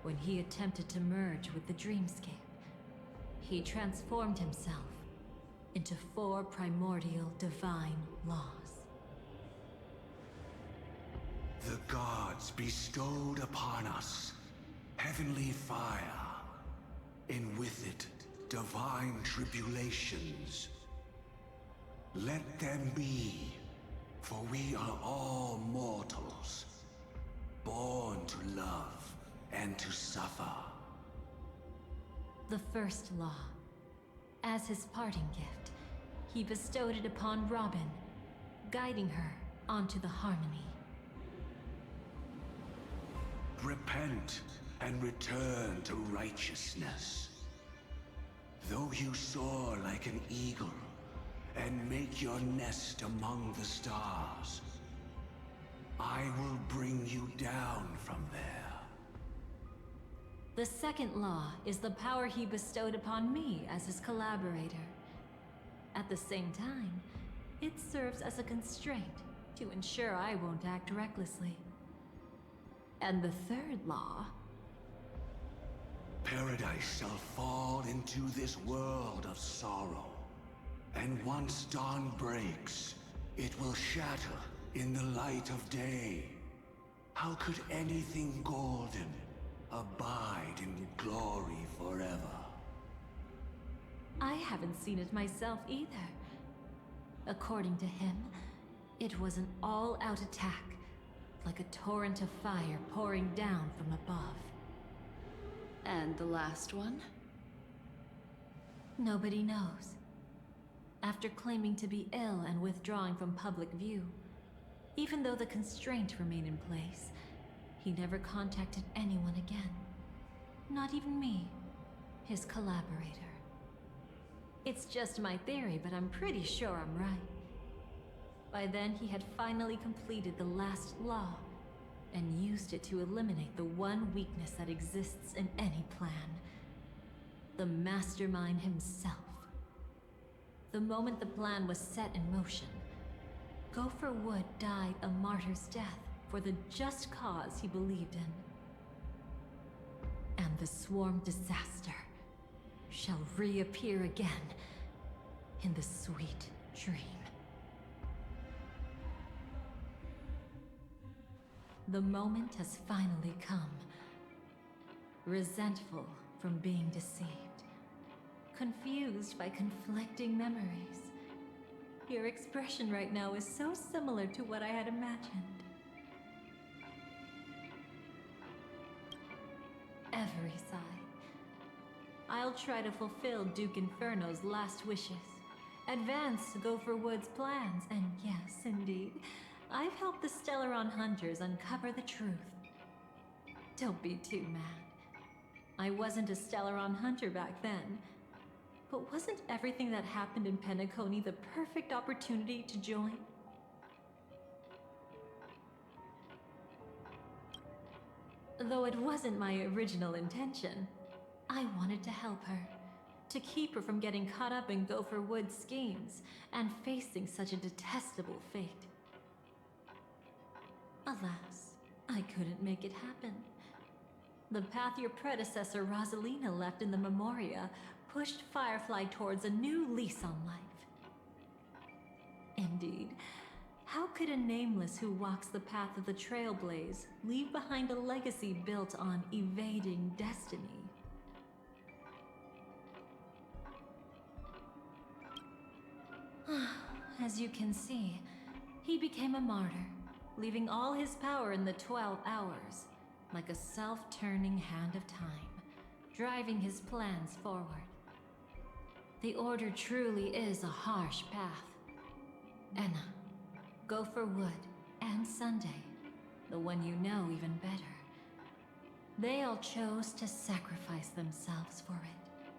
When he attempted to merge with the dreamscape, he transformed himself into 4 primordial divine laws. The gods bestowed upon us heavenly fire, and with it, divine tribulations. Let them be, for we are all mortals, born to love and to suffer. The first law. As his parting gift, he bestowed it upon Robin, guiding her onto the harmony. Repent and return to righteousness. Though you soar like an eagle and make your nest among the stars, I will bring you down from there. The second law is the power he bestowed upon me as his collaborator. At the same time, it serves as a constraint to ensure I won't act recklessly. And the third law... Paradise shall fall into this world of sorrow. And once dawn breaks, it will shatter in the light of day. How could anything golden abide in glory forever? I haven't seen it myself either. According to him, it was an all-out attack, like a torrent of fire pouring down from above. And the last one? Nobody knows. After claiming to be ill and withdrawing from public view, even though the constraint remained in place, he never contacted anyone again. Not even me, his collaborator. It's just my theory, but I'm pretty sure I'm right. By then, he had finally completed the last law, and used it to eliminate the one weakness that exists in any plan. The mastermind himself. The moment the plan was set in motion, Gopher Wood died a martyr's death for the just cause he believed in. And the swarm disaster shall reappear again in the sweet dream. The moment has finally come. Resentful from being deceived. Confused by conflicting memories. Your expression right now is so similar to what I had imagined. Every sigh. I'll try to fulfill Duke Inferno's last wishes. Advance Gopher Wood's plans, and yes, indeed, I've helped the Stellaron hunters uncover the truth. Don't be too mad. I wasn't a Stellaron hunter back then. But wasn't everything that happened in Penacony the perfect opportunity to join? Though it wasn't my original intention, I wanted to help her. To keep her from getting caught up in Gopher Wood's schemes and facing such a detestable fate. Alas, I couldn't make it happen. The path your predecessor Rosalina left in the Memoria pushed Firefly towards a new lease on life. Indeed, how could a nameless who walks the path of the Trailblaze leave behind a legacy built on evading destiny? As you can see, he became a martyr, leaving all his power in the 12 hours, like a self-turning hand of time, driving his plans forward. The Order truly is a harsh path. Enna, Gopher Wood, and Sunday, the one you know even better, they all chose to sacrifice themselves for it.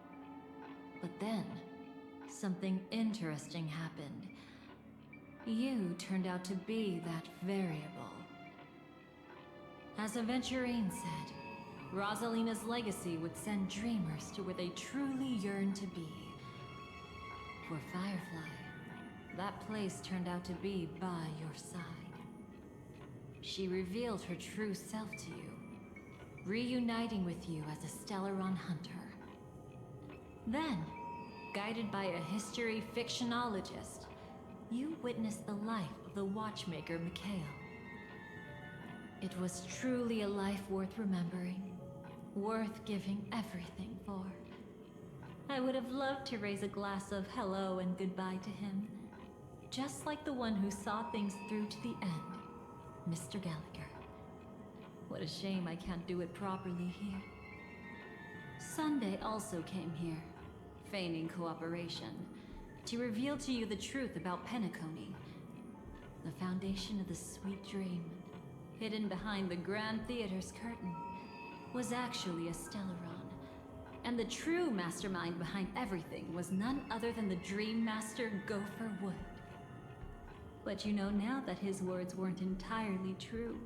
But then, something interesting happened. You turned out to be that variable. As Aventurine said, Rosalina's legacy would send dreamers to where they truly yearn to be. For Firefly, that place turned out to be by your side. She revealed her true self to you, reuniting with you as a Stellaron hunter. Then, guided by a history fictionologist, you witnessed the life of the watchmaker Mikhail. It was truly a life worth remembering, worth giving everything for. I would have loved to raise a glass of hello and goodbye to him, just like the one who saw things through to the end, Mr. Gallagher. What a shame I can't do it properly here. Sunday also came here, feigning cooperation, to reveal to you the truth about Penacony, the foundation of the sweet dream, hidden behind the Grand Theater's curtain, was actually a Stellaron, and the true mastermind behind everything was none other than the Dream Master Gopher Wood. But you know now that his words weren't entirely true.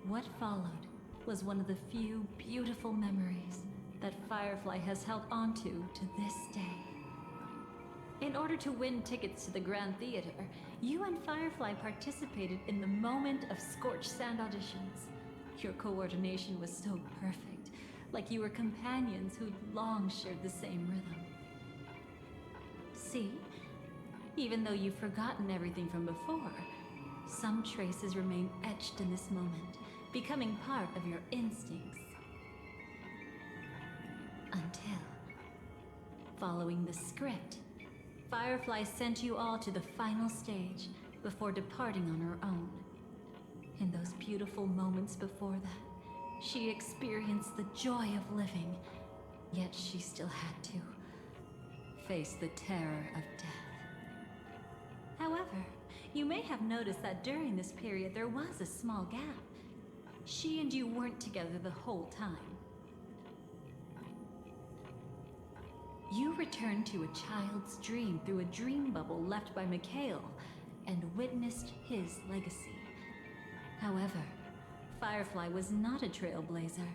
What followed was one of the few beautiful memories that Firefly has held onto to this day. In order to win tickets to the Grand Theater, you and Firefly participated in the moment of scorched sand auditions. Your coordination was so perfect, like you were companions who'd long shared the same rhythm. See? Even though you've forgotten everything from before, some traces remain etched in this moment, becoming part of your instincts. Until, following the script, Firefly sent you all to the final stage before departing on her own. In those beautiful moments before that, she experienced the joy of living, yet she still had to face the terror of death. However, you may have noticed that during this period there was a small gap. She and you weren't together the whole time. You returned to a child's dream through a dream bubble left by Mikhail and witnessed his legacy. However, Firefly was not a trailblazer,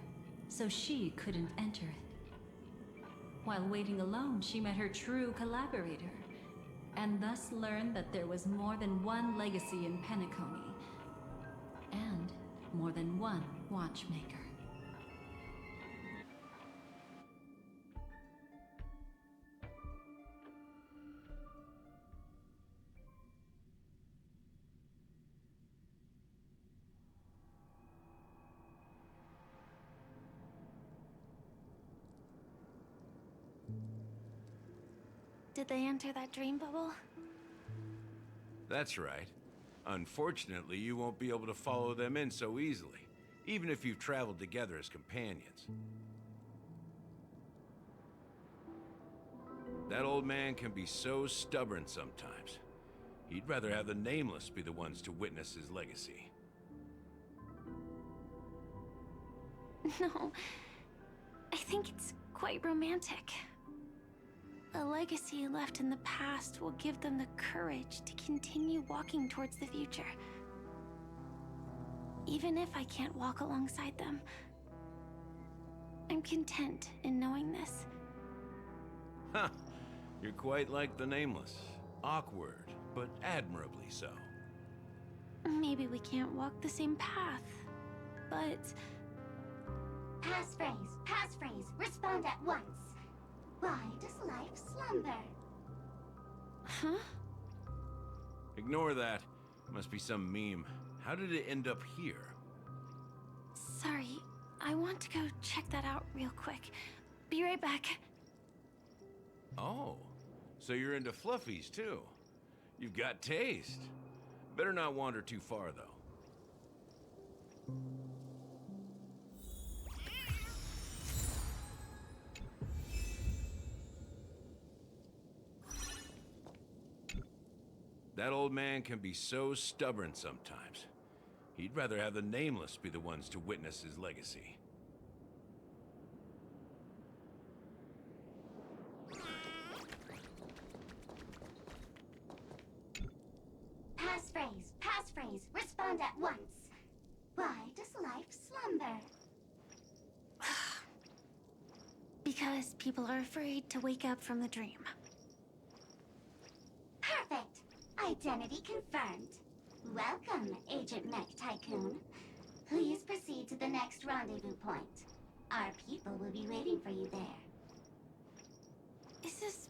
so she couldn't enter it. While waiting alone, she met her true collaborator, and thus learned that there was more than one legacy in Penacony, and more than one watchmaker. Did they enter that dream bubble? That's right. Unfortunately, you won't be able to follow them in so easily, even if you've traveled together as companions. That old man can be so stubborn sometimes. He'd rather have the Nameless be the ones to witness his legacy. No, I think it's quite romantic. A legacy left in the past will give them the courage to continue walking towards the future. Even if I can't walk alongside them, I'm content in knowing this. Huh. You're quite like the Nameless. Awkward, but admirably so. Maybe we can't walk the same path, but... Passphrase, respond at once. Why does life slumber? Huh? Ignore that. Must be some meme. How did it end up here? Sorry, I want to go check that out real quick. Be right back. Oh, so you're into fluffies too. You've got taste. Better not wander too far though. That old man can be so stubborn sometimes. He'd rather have the Nameless be the ones to witness his legacy. Passphrase, respond at once. Why does life slumber? Because people are afraid to wake up from the dream. Perfect. Identity confirmed. Welcome, Agent Mech Tycoon. Please proceed to the next rendezvous point. Our people will be waiting for you there. Is this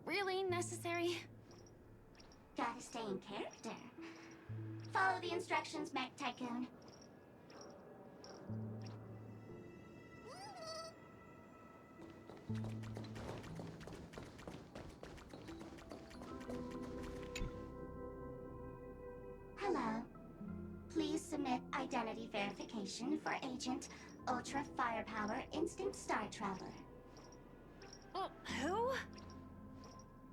really necessary? Gotta stay in character. Follow the instructions, Mech Tycoon. Hello. Please submit identity verification for Agent Ultra Firepower Instinct Star Traveler. Who?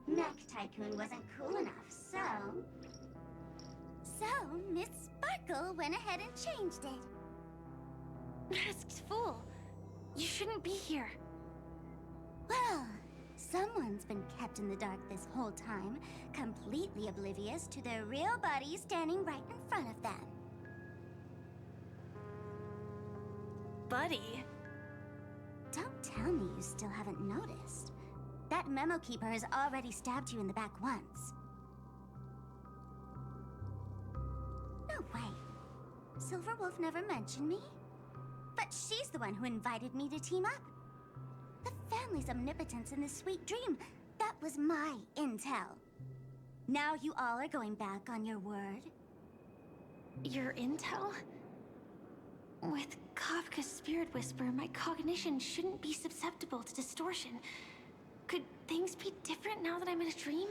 Mech Tycoon wasn't cool enough, so... So, Miss Sparkle went ahead and changed it. Masked fool. You shouldn't be here. Well, someone's been kept in the dark this whole time, completely oblivious to their real body standing right in front of them. Buddy? Don't tell me you still haven't noticed. That memo keeper has already stabbed you in the back once. No way. Silverwolf never mentioned me? But she's the one who invited me to team up. The family's omnipotence in this sweet dream, that was my intel. Now you all are going back on your word? Your intel? With Kafka's spirit whisper, my cognition shouldn't be susceptible to distortion. Could things be different now that I'm in a dream?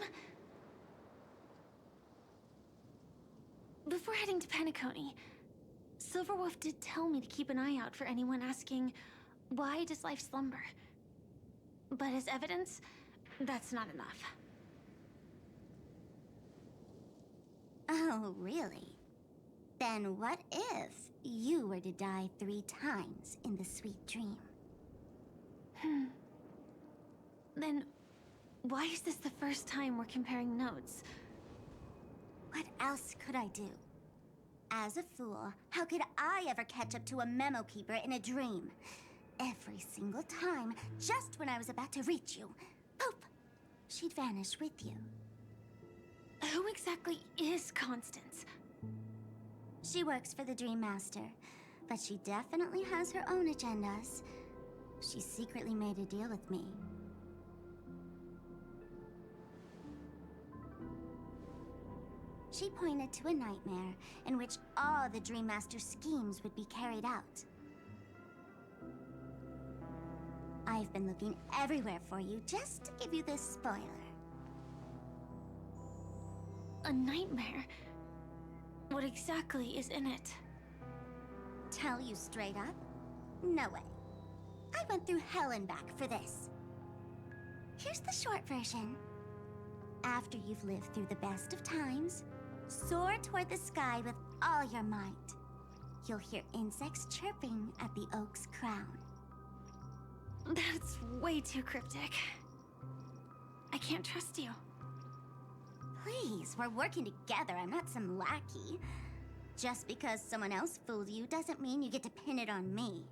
Before heading to Penacony, Silverwolf did tell me to keep an eye out for anyone asking, why does life slumber? But as evidence, that's not enough. Oh, really? Then what if you were to die 3 times in the sweet dream? Then, why is this the first time we're comparing notes? What else could I do? As a fool, how could I ever catch up to a memo keeper in a dream? Every single time, just when I was about to reach you, poof, she'd vanish with you. Who exactly is Constance? She works for the Dream Master, but she definitely has her own agendas. She secretly made a deal with me. She pointed to a nightmare in which all the Dream Master's schemes would be carried out. I've been looking everywhere for you just to give you this spoiler. A nightmare? What exactly is in it? Tell you straight up? No way. I went through hell and back for this. Here's the short version. After you've lived through the best of times, soar toward the sky with all your might. You'll hear insects chirping at the oak's crown. That's way too cryptic. I can't trust you. Please, we're working together. I'm not some lackey. Just because someone else fooled you doesn't mean you get to pin it on me.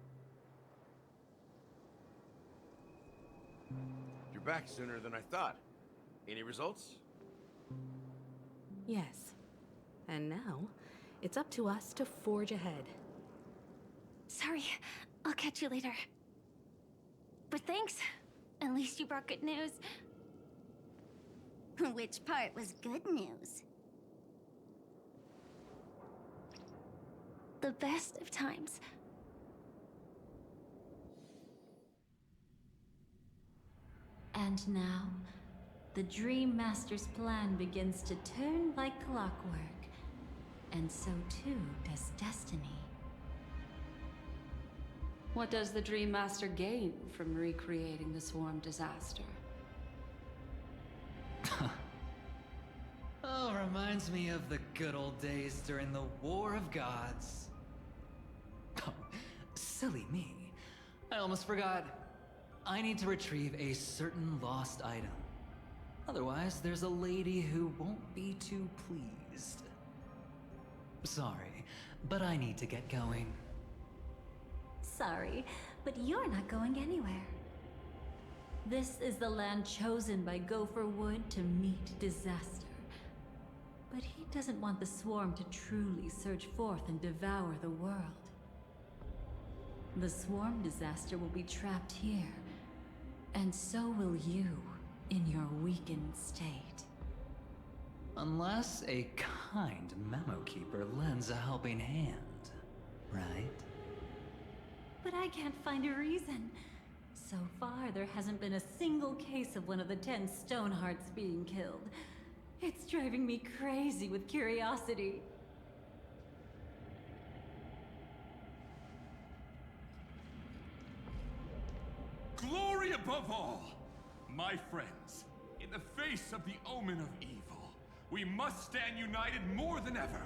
You're back sooner than I thought. Any results? Yes. And now, it's up to us to forge ahead. Sorry, I'll catch you later. But thanks. At least you brought good news. Which part was good news? The best of times. And now, the Dream Master's plan begins to turn like clockwork. And so too does destiny. What does the Dream Master gain from recreating the Swarm disaster? Oh, reminds me of the good old days during the War of Gods. Oh, silly me. I almost forgot. I need to retrieve a certain lost item. Otherwise, there's a lady who won't be too pleased. Sorry, but I need to get going. Sorry, but you're not going anywhere. This is the land chosen by Gopher Wood to meet disaster. But he doesn't want the Swarm to truly surge forth and devour the world. The Swarm disaster will be trapped here, and so will you in your weakened state. Unless a kind memo keeper lends a helping hand, right? But I can't find a reason. So far, there hasn't been a single case of one of the 10 Stonehearts being killed. It's driving me crazy with curiosity. Glory above all! My friends, in the face of the omen of evil, we must stand united more than ever.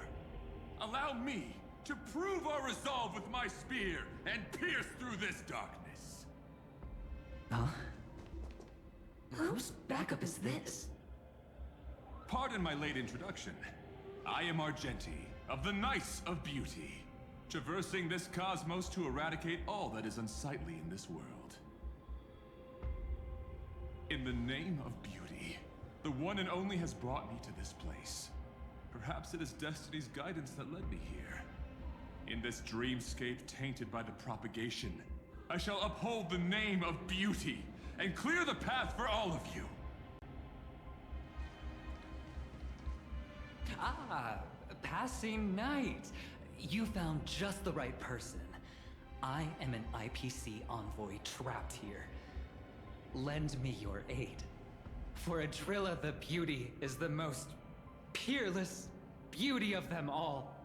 Allow me to prove our resolve with my spear and pierce through this darkness. Huh? Whose backup is this? Pardon my late introduction. I am Argenti, of the Knights of Beauty, traversing this cosmos to eradicate all that is unsightly in this world. In the name of beauty, the one and only has brought me to this place. Perhaps it is destiny's guidance that led me here. In this dreamscape tainted by the propagation, I shall uphold the name of beauty and clear the path for all of you. Ah, passing knight. You found just the right person. I am an IPC envoy trapped here. Lend me your aid. For Adrilla the Beauty is the most peerless beauty of them all.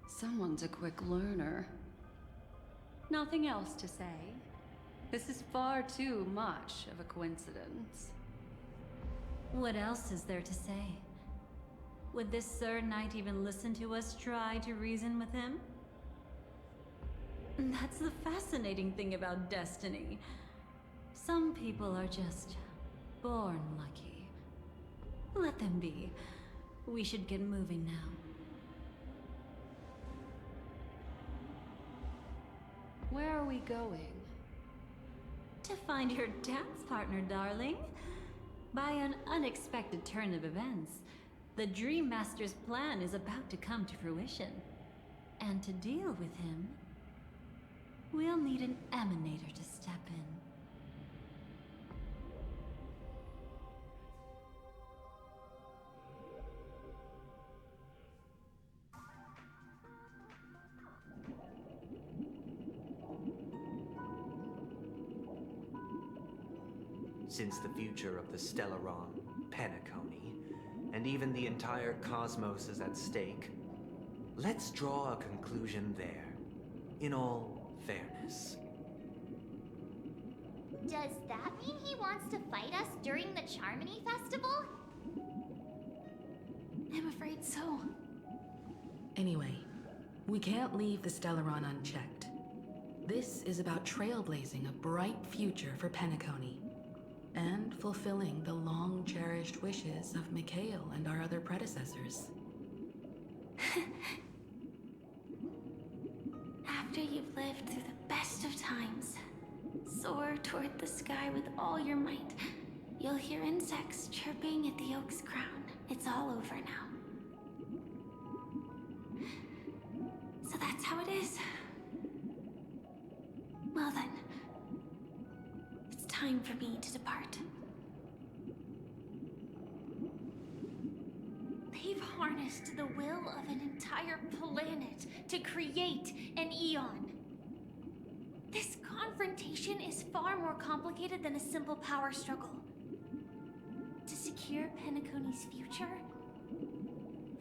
Someone's a quick learner. Nothing else to say. This is far too much of a coincidence. What else is there to say? Would this Sir Knight even listen to us try to reason with him? That's the fascinating thing about destiny. Some people are just born lucky. Let them be. We should get moving now. Where are we going? To find your dance partner, darling. By an unexpected turn of events, the Dream Master's plan is about to come to fruition. And to deal with him, we'll need an emanator to step in. Since the future of the Stellaron, Penacony, and even the entire cosmos is at stake, let's draw a conclusion there, in all fairness. Does that mean he wants to fight us during the Charmony Festival? I'm afraid so. Anyway, we can't leave the Stellaron unchecked. This is about trailblazing a bright future for Penacony. And fulfilling the long-cherished wishes of Mikhail and our other predecessors. After you've lived through the best of times, soar toward the sky with all your might. You'll hear insects chirping at the oak's crown. It's all over now. So that's how it is. Well then, it's time for me to depart. They've harnessed the will of an entire planet to create an Eon. This confrontation is far more complicated than a simple power struggle. To secure Penacony's future,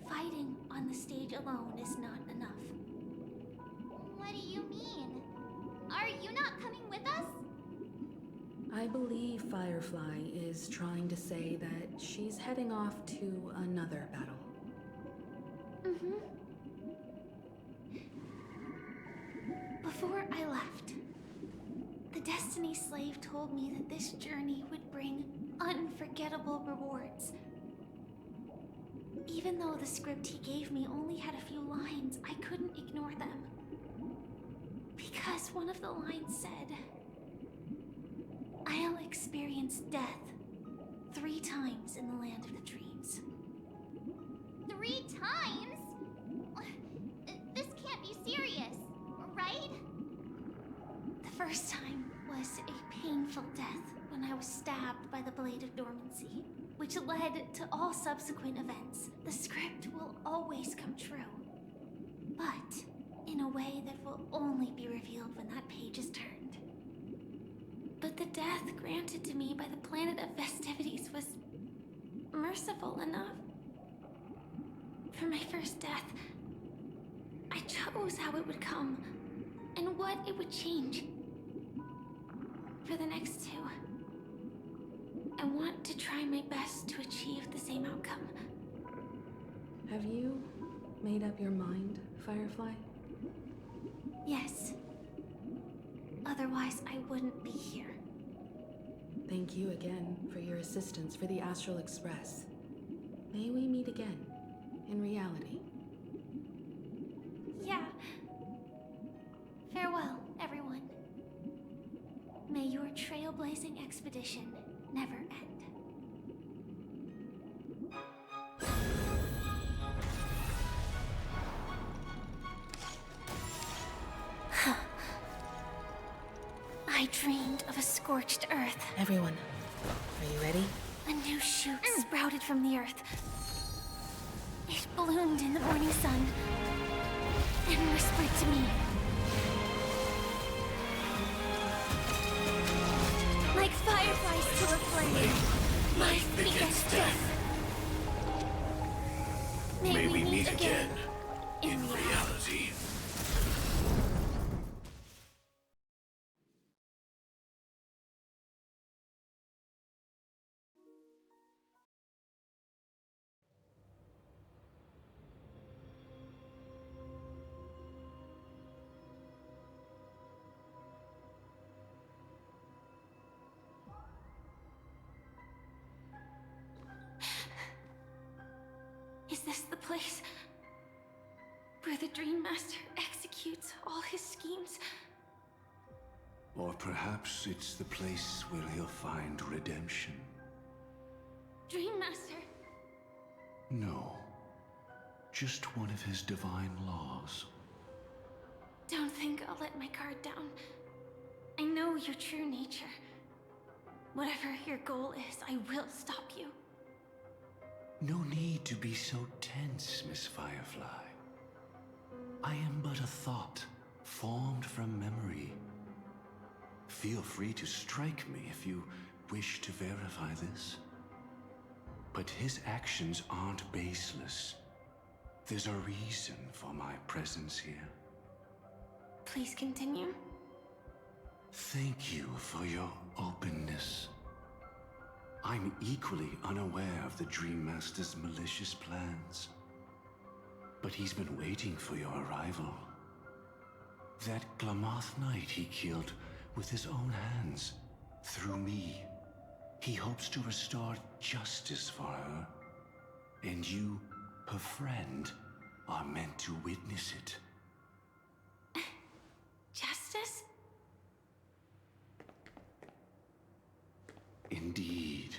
fighting on the stage alone is not enough. What do you mean? Are you not coming with us? I believe Firefly is trying to say that she's heading off to another battle. Before I left, the Destiny Slave told me that this journey would bring unforgettable rewards. Even though the script he gave me only had a few lines, I couldn't ignore them. Because one of the lines said, "I'll experience death 3 times in the land of the dreams." 3 times? This can't be serious, right? The first time was a painful death when I was stabbed by the Blade of Dormancy, which led to all subsequent events. The script will always come true, but in a way that will only be revealed when that page is turned. But the death granted to me by the planet of festivities was merciful enough. For my first death, I chose how it would come and what it would change. For the next 2, I want to try my best to achieve the same outcome. Have you made up your mind, Firefly? Yes. Otherwise, I wouldn't be here. Thank you again for your assistance for the Astral Express. May we meet again, in reality. Yeah. Farewell, everyone. May your trailblazing expedition never end. I dreamed of a scorched earth. Everyone, are you ready? A new shoot sprouted from the earth. It bloomed in the morning sun and whispered to me. Like fireflies to a flame, life begets death. May we meet again in reality. Is this the place where the Dream Master executes all his schemes? Or perhaps it's the place where he'll find redemption. Dream Master? No. Just one of his divine laws. Don't think I'll let my guard down. I know your true nature. Whatever your goal is, I will stop you. No need to be so tense, Miss Firefly. I am but a thought, formed from memory. Feel free to strike me if you wish to verify this. But his actions aren't baseless. There's a reason for my presence here. Please continue. Thank you for your openness. I'm equally unaware of the Dream Master's malicious plans. But he's been waiting for your arrival. That Glamoth Knight he killed with his own hands, through me. He hopes to restore justice for her. And you, her friend, are meant to witness it. Justice? Indeed.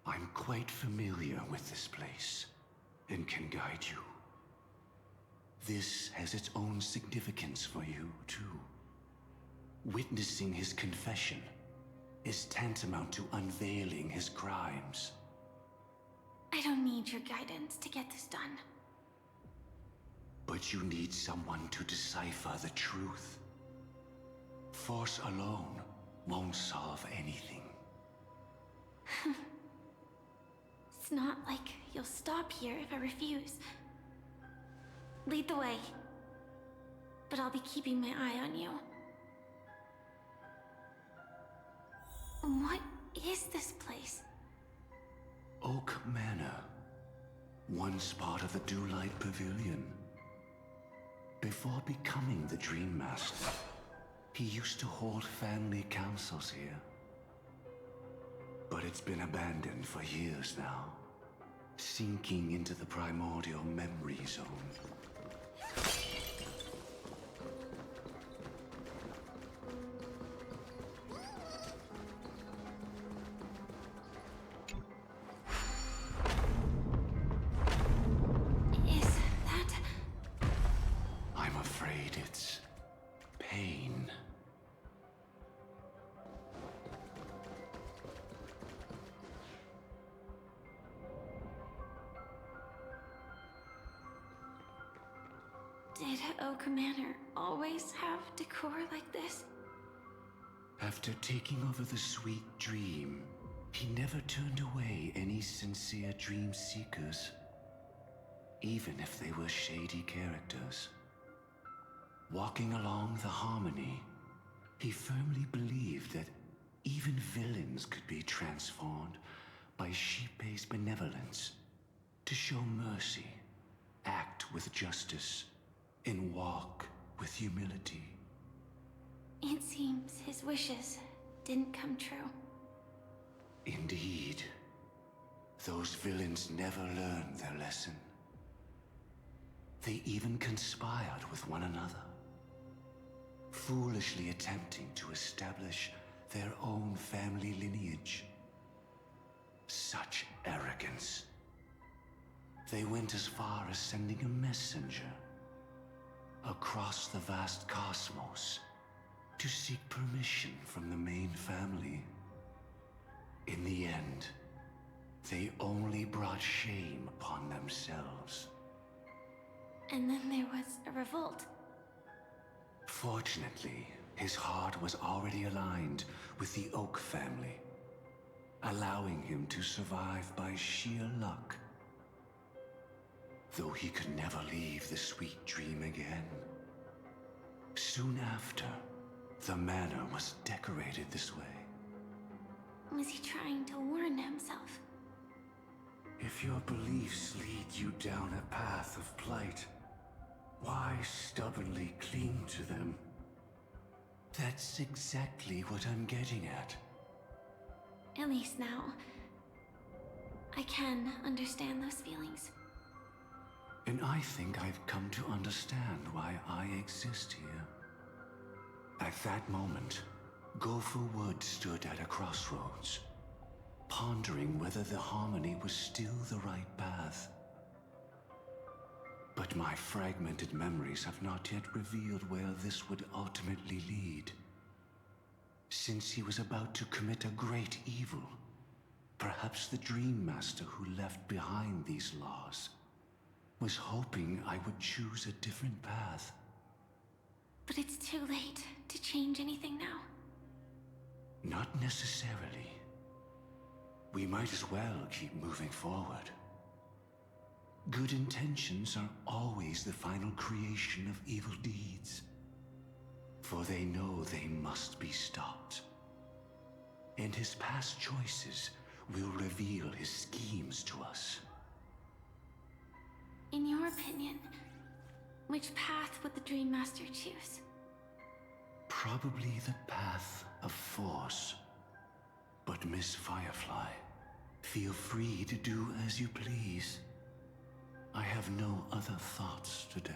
I'm quite familiar with this place, and can guide you. This has its own significance for you, too. Witnessing his confession, is tantamount to unveiling his crimes. I don't need your guidance to get this done. But you need someone to decipher the truth. Force alone won't solve anything. It's not like you'll stop here if I refuse. Lead the way. But I'll be keeping my eye on you. What is this place? Oak Manor. Once part of the Dewlight Pavilion. Before becoming the Dream Master, he used to hold family councils here. But it's been abandoned for years now, sinking into the primordial memory zone. Is that... I'm afraid it's pain. Did Oak Manor always have decor like this? After taking over the sweet dream, he never turned away any sincere dream seekers, even if they were shady characters. Walking along the harmony, he firmly believed that even villains could be transformed by Shippei's benevolence to show mercy, act with justice, and walk with humility. It seems his wishes didn't come true. Indeed, those villains never learned their lesson. They even conspired with one another, foolishly attempting to establish their own family lineage. Such arrogance. They went as far as sending a messenger across the vast cosmos to seek permission from the main family. In the end, they only brought shame upon themselves. And then there was a revolt. Fortunately, his heart was already aligned with the Oak family, allowing him to survive by sheer luck. Though he could never leave the sweet dream again. Soon after, the manor was decorated this way. Was he trying to warn himself? If your beliefs lead you down a path of plight, why stubbornly cling to them? That's exactly what I'm getting at. At least now, I can understand those feelings. And I think I've come to understand why I exist here. At that moment, Gopher Wood stood at a crossroads, pondering whether the harmony was still the right path. But my fragmented memories have not yet revealed where this would ultimately lead. Since he was about to commit a great evil, perhaps the Dream Master who left behind these laws was hoping I would choose a different path. But it's too late to change anything now. Not necessarily. We might as well keep moving forward. Good intentions are always the final creation of evil deeds. For they know they must be stopped. And his past choices will reveal his schemes to us. In your opinion, which path would the Dream Master choose? Probably the path of force. But Miss Firefly, feel free to do as you please. I have no other thoughts today.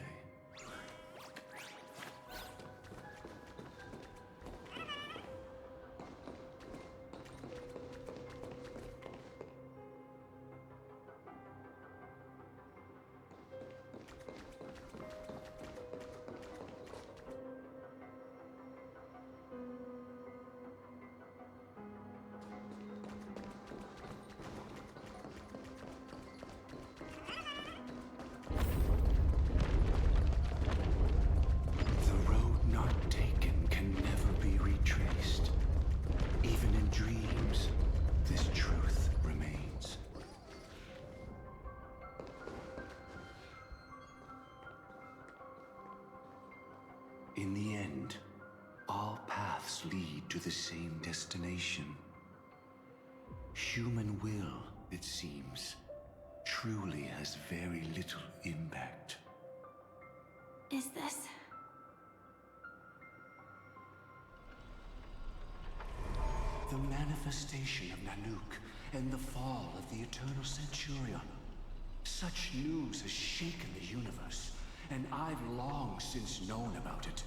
In the end, all paths lead to the same destination. Human will, it seems, truly has very little impact. Is this? The manifestation of Nanook and the fall of the Eternal Centurion. Such news has shaken the universe, and I've long since known about it.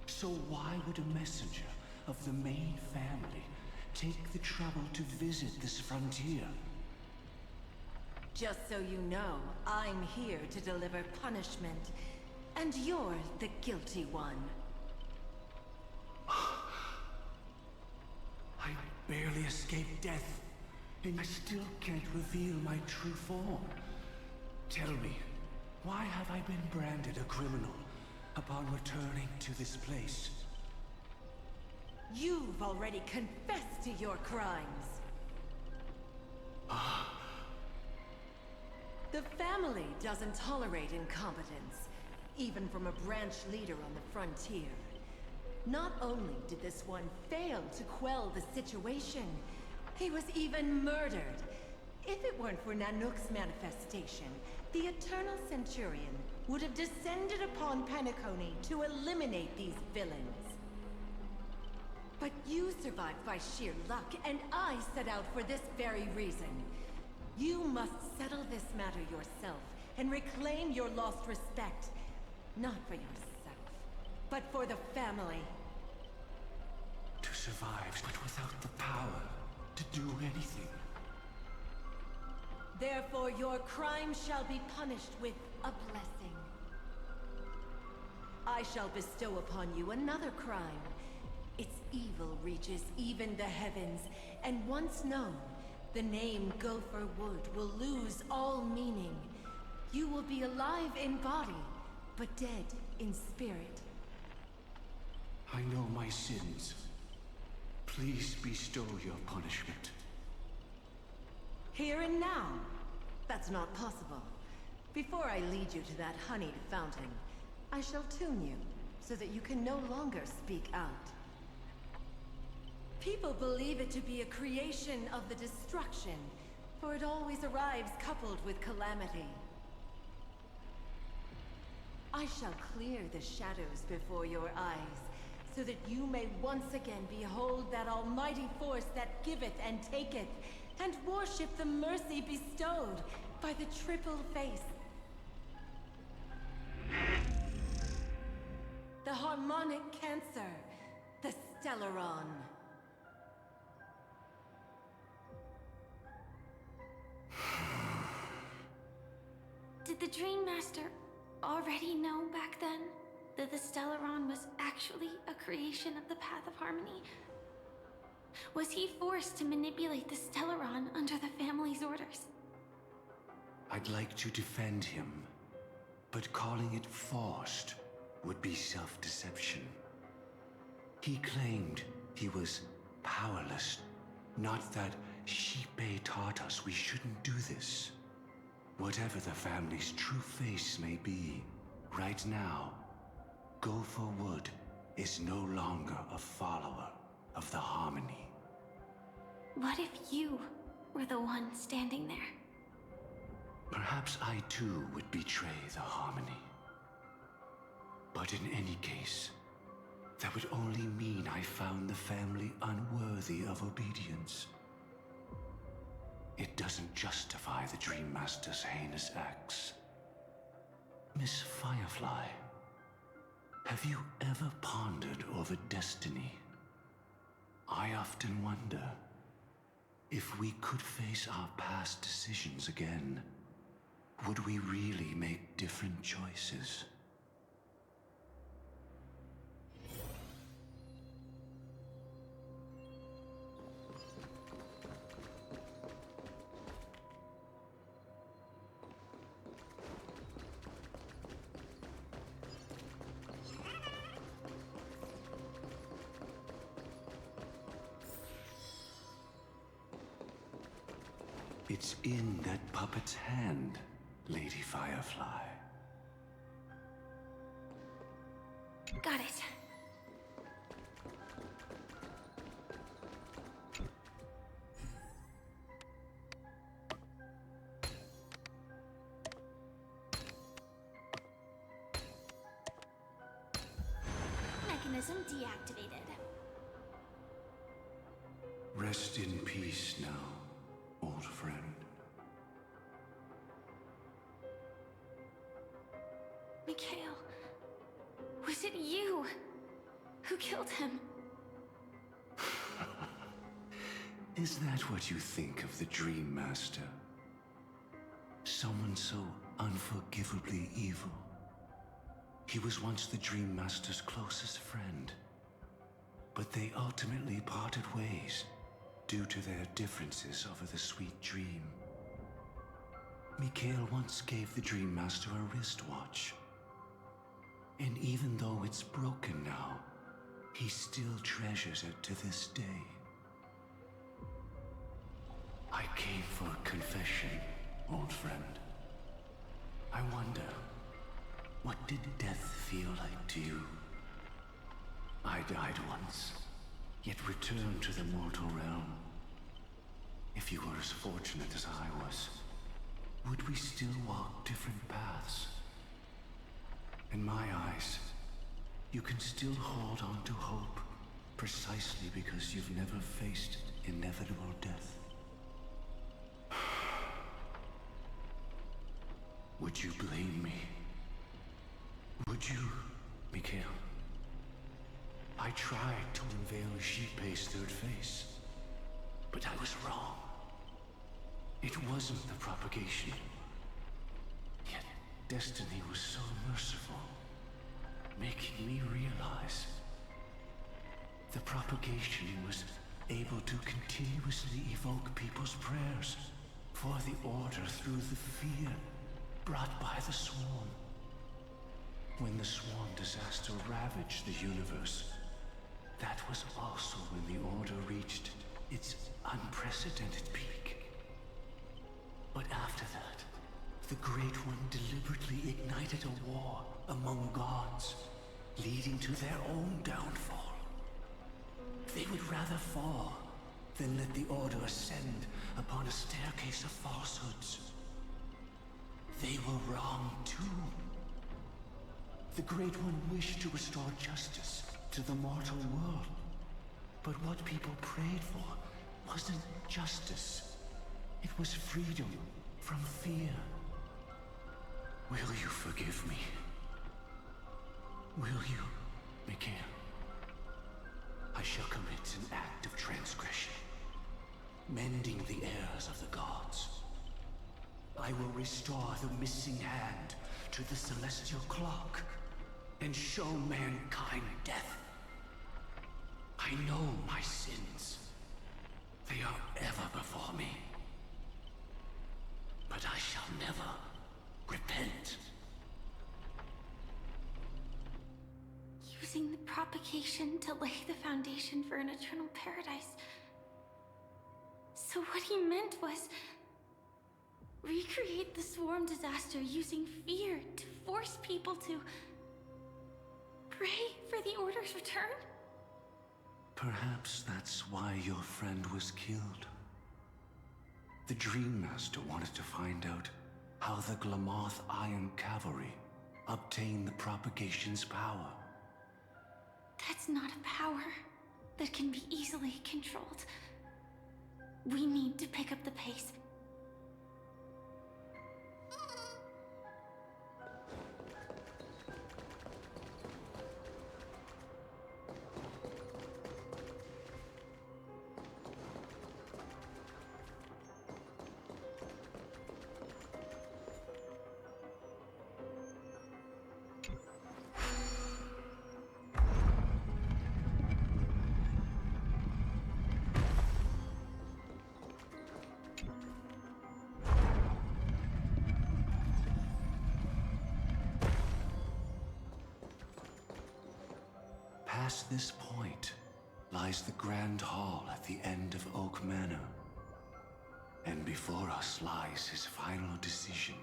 So why would a messenger of the main family take the trouble to visit this frontier? Just so you know, I'm here to deliver punishment, and you're the guilty one. I barely escaped death, and I still can't reveal my true form. Tell me, why have I been branded a criminal upon returning to this place? You've already confessed to your crimes. The family doesn't tolerate incompetence, even from a branch leader on the frontier. Not only did this one fail to quell the situation, he was even murdered. If it weren't for Nanook's manifestation, the Eternal Centurion would have descended upon Penacony to eliminate these villains. But you survived by sheer luck, and I set out for this very reason. You must settle this matter yourself and reclaim your lost respect. Not for yourself, but for the family. To survive, but without the power to do anything. Therefore, your crime shall be punished with a blessing. I shall bestow upon you another crime. Its evil reaches even the heavens, and once known, the name Gopher Wood will lose all meaning. You will be alive in body, but dead in spirit. I know my sins. Please bestow your punishment. Here and now? That's not possible. Before I lead you to that honeyed fountain, I shall tune you, so that you can no longer speak out. People believe it to be a creation of the destruction, for it always arrives coupled with calamity. I shall clear the shadows before your eyes, so that you may once again behold that almighty force that giveth and taketh, and worship the mercy bestowed by the triple face. The harmonic cancer, the Stellaron. Did the Dream Master already know back then that the Stellaron was actually a creation of the Path of Harmony? Was he forced to manipulate the Stellaron under the family's orders? I'd like to defend him, but calling it forced would be self-deception. He claimed he was powerless, not that Shipe taught us we shouldn't do this. Whatever the family's true face may be, right now, Gopher Wood is no longer a follower of the Harmony. What if you were the one standing there? Perhaps I too would betray the Harmony. But in any case, that would only mean I found the family unworthy of obedience. It doesn't justify the Dream Master's heinous acts. Miss Firefly, have you ever pondered over destiny? I often wonder if we could face our past decisions again, would we really make different choices? It's in that puppet's hand, Lady Firefly. Got it. Mechanism deactivated. Rest in peace now, old friend. Mikhail, was it you who killed him? Is that what you think of the Dream Master? Someone so unforgivably evil. He was once the Dream Master's closest friend, but they ultimately parted ways due to their differences over the sweet dream. Mikhail once gave the Dream Master a wristwatch, and even though it's broken now, he still treasures it to this day. I came for a confession, old friend. I wonder, what did death feel like to you? I died once, yet returned to the mortal realm. If you were as fortunate as I was, would we still walk different paths? In my eyes, you can still hold on to hope precisely because you've never faced inevitable death. Would you blame me? Would you, Mikhail? I tried to unveil Xipe's third face, but I was wrong. It wasn't the propagation. Yet destiny was so merciful, making me realize the propagation was able to continuously evoke people's prayers for the Order through the fear brought by the Swarm. When the Swarm disaster ravaged the universe, that was also when the Order reached its unprecedented peak. But after that, the Great One deliberately ignited a war among gods, leading to their own downfall. They would rather fall than let the Order ascend upon a staircase of falsehoods. They were wrong too. The Great One wished to restore justice to the mortal world. But what people prayed for wasn't justice. It was freedom from fear. Will you forgive me? Will you, Mikhail? I shall commit an act of transgression, mending the errors of the gods. I will restore the missing hand to the celestial clock and show mankind death. I know my sins. They are ever before me. But I shall never repent. Using the propagation to lay the foundation for an eternal paradise. So what he meant was recreate the Swarm disaster using fear to force people to pray for the Order's return? Perhaps that's why your friend was killed. The Dream Master wanted to find out how the Glamoth Iron Cavalry obtained the propagation's power. That's not a power that can be easily controlled. We need to pick up the pace. Past this point lies the Grand Hall at the end of Oak Manor. And before us lies his final decision.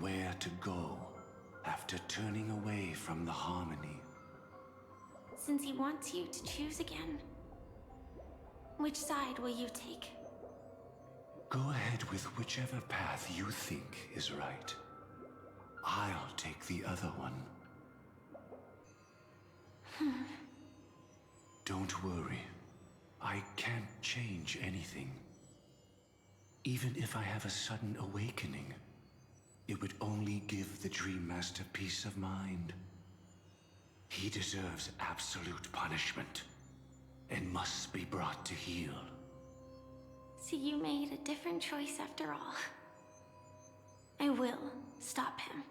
Where to go after turning away from the harmony. Since he wants you to choose again, which side will you take? Go ahead with whichever path you think is right. I'll take the other one. Don't worry. I can't change anything. Even if I have a sudden awakening, it would only give the Dream Master peace of mind. He deserves absolute punishment and must be brought to heel. So you made a different choice after all. I will stop him.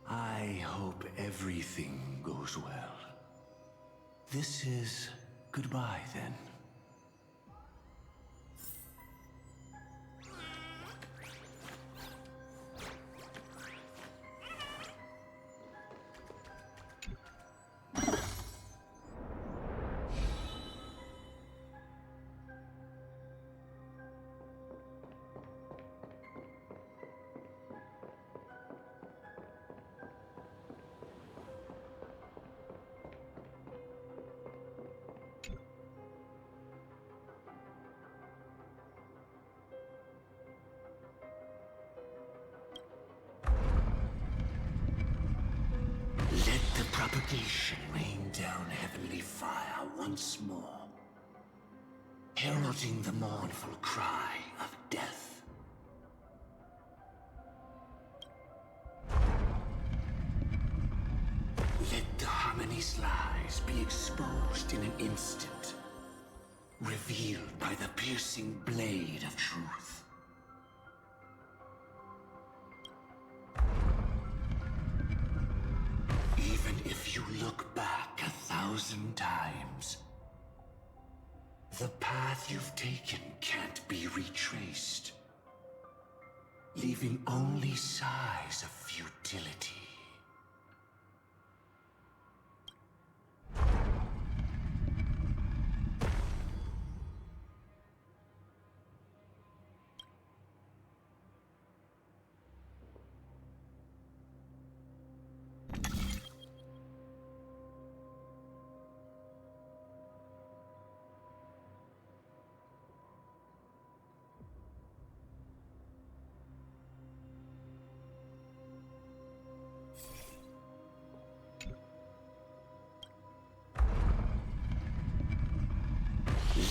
I hope everything goes well. This is goodbye, then. Let the propagation rain down heavenly fire once more, heralding the mournful cry of death. Let the harmony's lies be exposed in an instant, revealed by the piercing blade of truth. Even if you look back 1,000 times, the path you've taken can't be retraced, leaving only sighs of futility.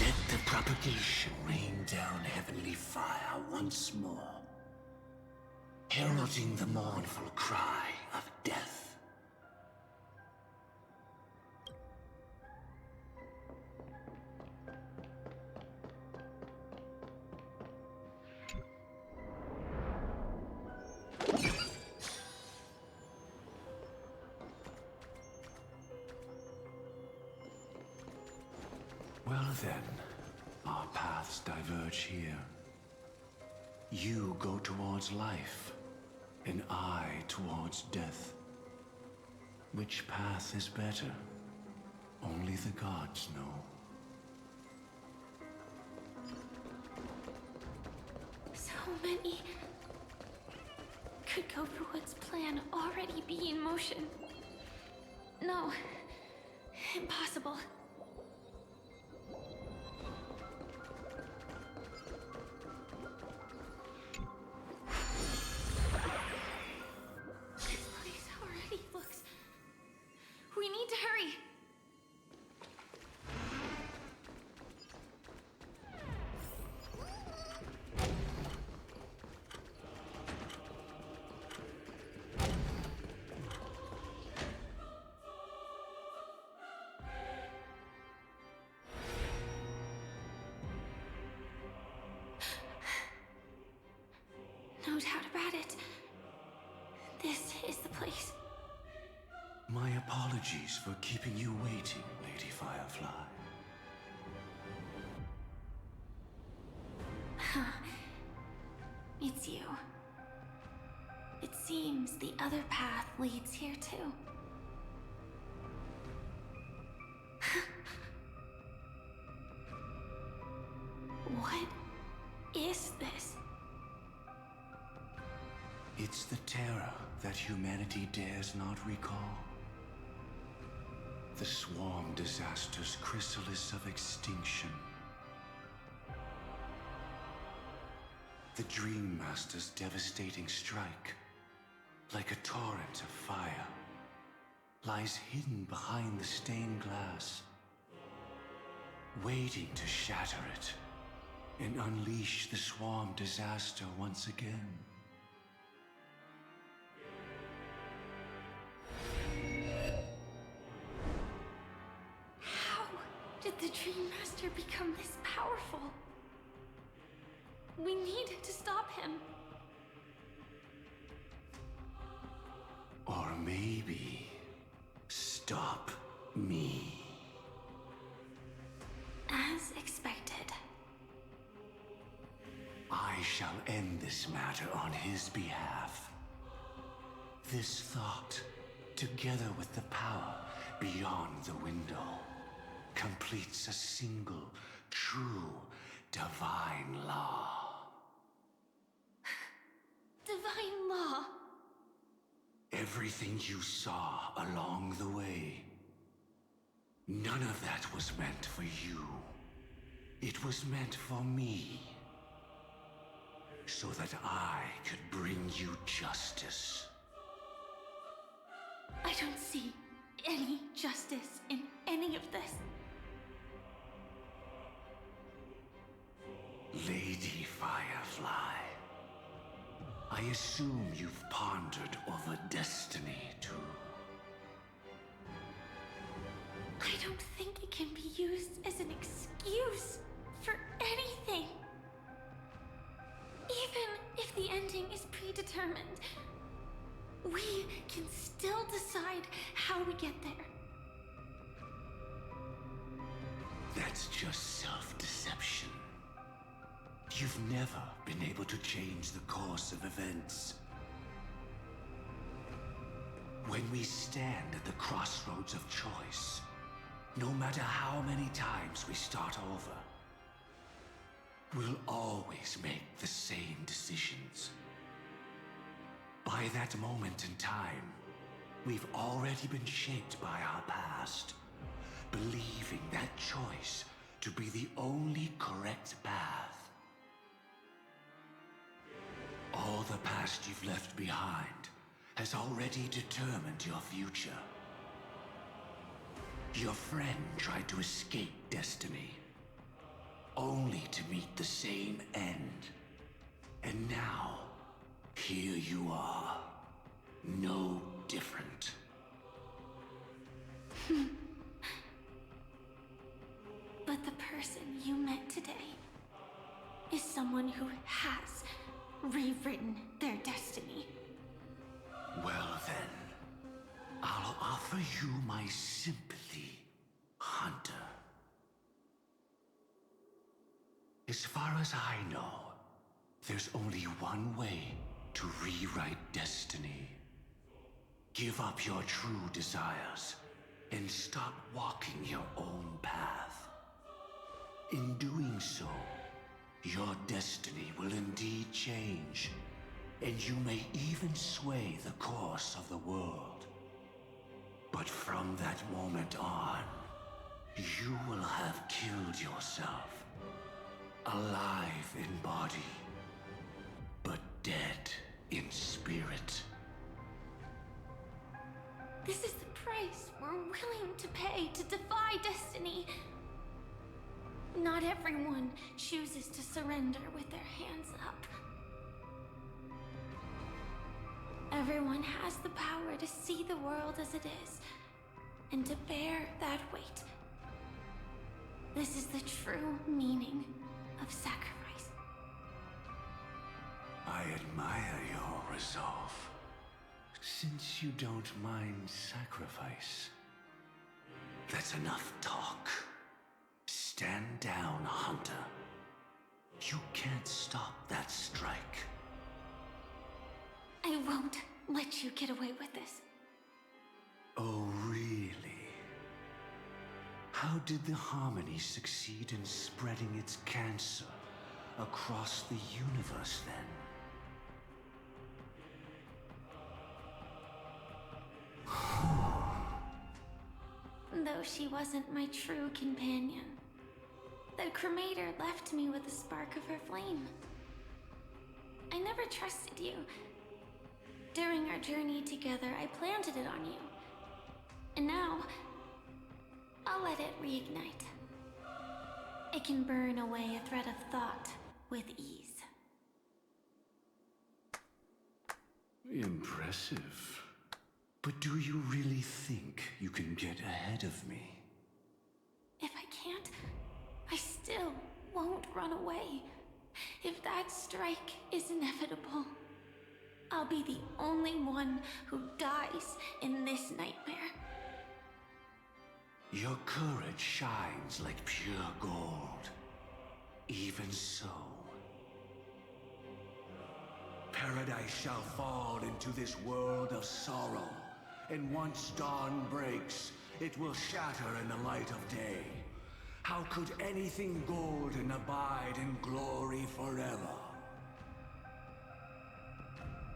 Let the propagation rain down heavenly fire once more, heralding the mournful cry of death. Well then, our paths diverge here. You go towards life, and I towards death. Which path is better? Only the gods know. So many. Could Gopherwood's plan already be in motion? No. Impossible. This place already looks... We need to hurry! No doubt about it. This is the place. My apologies for keeping you waiting, Lady Firefly. It's you. It seems the other path leads here too. What is this? It's the terror that humanity dares not recall. The swarm disaster's chrysalis of extinction. The Dream Master's devastating strike, like a torrent of fire, lies hidden behind the stained glass, waiting to shatter it and unleash the swarm disaster once again. How did the Dream Master become this powerful? We need to stop him. Or maybe stop me. As expected. I shall end this matter on his behalf. This thought, together with the power beyond the window, completes a single, true, divine law. Divine law. Everything you saw along the way, none of that was meant for you. It was meant for me. So that I could bring you justice. I don't see any justice in any of this. Lady Firefly, I assume you've pondered over destiny too. I don't think it can be used as an excuse for anything. Even if the ending is predetermined, we can still decide how we get there. That's just self-deception. You've never been able to change the course of events. When we stand at the crossroads of choice, no matter how many times we start over, we'll always make the same decisions. By that moment in time, we've already been shaped by our past, believing that choice to be the only correct path. All the past you've left behind has already determined your future. Your friend tried to escape destiny, only to meet the same end. And now, here you are, no different. But the person you met today is someone who has rewritten their destiny. Well then, I'll offer you my sympathy, Hunter. As far as I know, there's only one way to rewrite destiny. Give up your true desires and stop walking your own path. In doing so, your destiny will indeed change, and you may even sway the course of the world. But from that moment on, you will have killed yourself. Alive in body, but dead in spirit. This is the price we're willing to pay to defy destiny. Not everyone chooses to surrender with their hands up. Everyone has the power to see the world as it is, and to bear that weight. This is the true meaning of sacrifice. I admire your resolve. Since you don't mind sacrifice, that's enough talk. Stand down, Hunter. You can't stop that strike. I won't let you get away with this. Oh, really? How did the Harmony succeed in spreading its cancer across the universe, then? though she wasn't my true companion. The cremator left me with a spark of her flame. I never trusted you. During our journey together, I planted it on you. And now, I'll let it reignite. It can burn away a thread of thought with ease. Impressive. But do you really think you can get ahead of me? If I can't, I still won't run away. If that strike is inevitable, I'll be the only one who dies in this nightmare. Your courage shines like pure gold. Even so, paradise shall fall into this world of sorrow, and once dawn breaks, it will shatter in the light of day. How could anything golden abide in glory forever?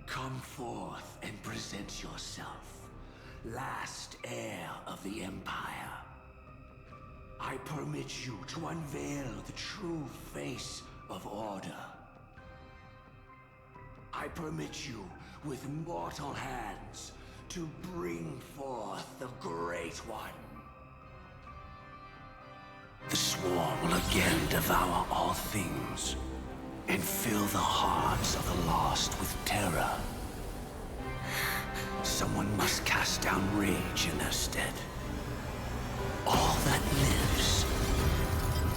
Come forth and present yourself, last heir of the Empire. I permit you to unveil the true face of order. I permit you, with mortal hands, to bring forth the Great One. The Swarm will again devour all things, and fill the hearts of the lost with terror. Someone must cast down rage in their stead. All that lives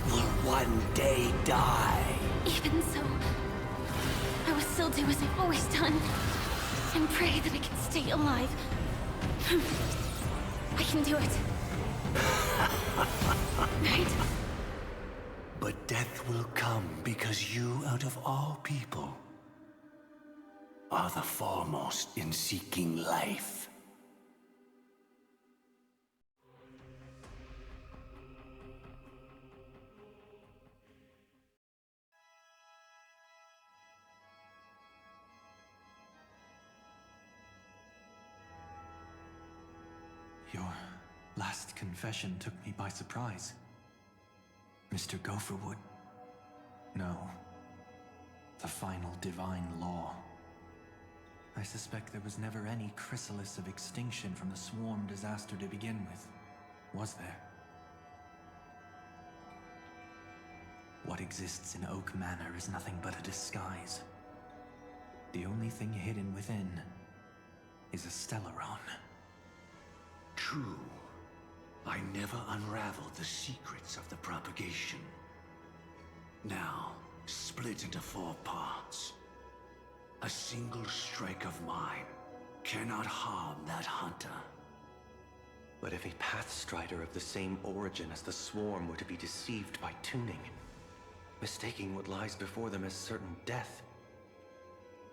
will one day die. Even so, I will still do as I've always done, and pray that I can stay alive. I can do it. Right? But death will come because you, out of all people, are the foremost in seeking life. Your last confession took me by surprise. Mr. Gopherwood. No. The final divine law. I suspect there was never any chrysalis of extinction from the swarm disaster to begin with. Was there? What exists in Oak Manor is nothing but a disguise. The only thing hidden within is a Stellaron. True. I never unraveled the secrets of the propagation. Now, split into 4 parts. A single strike of mine cannot harm that hunter. But if a Pathstrider of the same origin as the Swarm were to be deceived by tuning, mistaking what lies before them as certain death,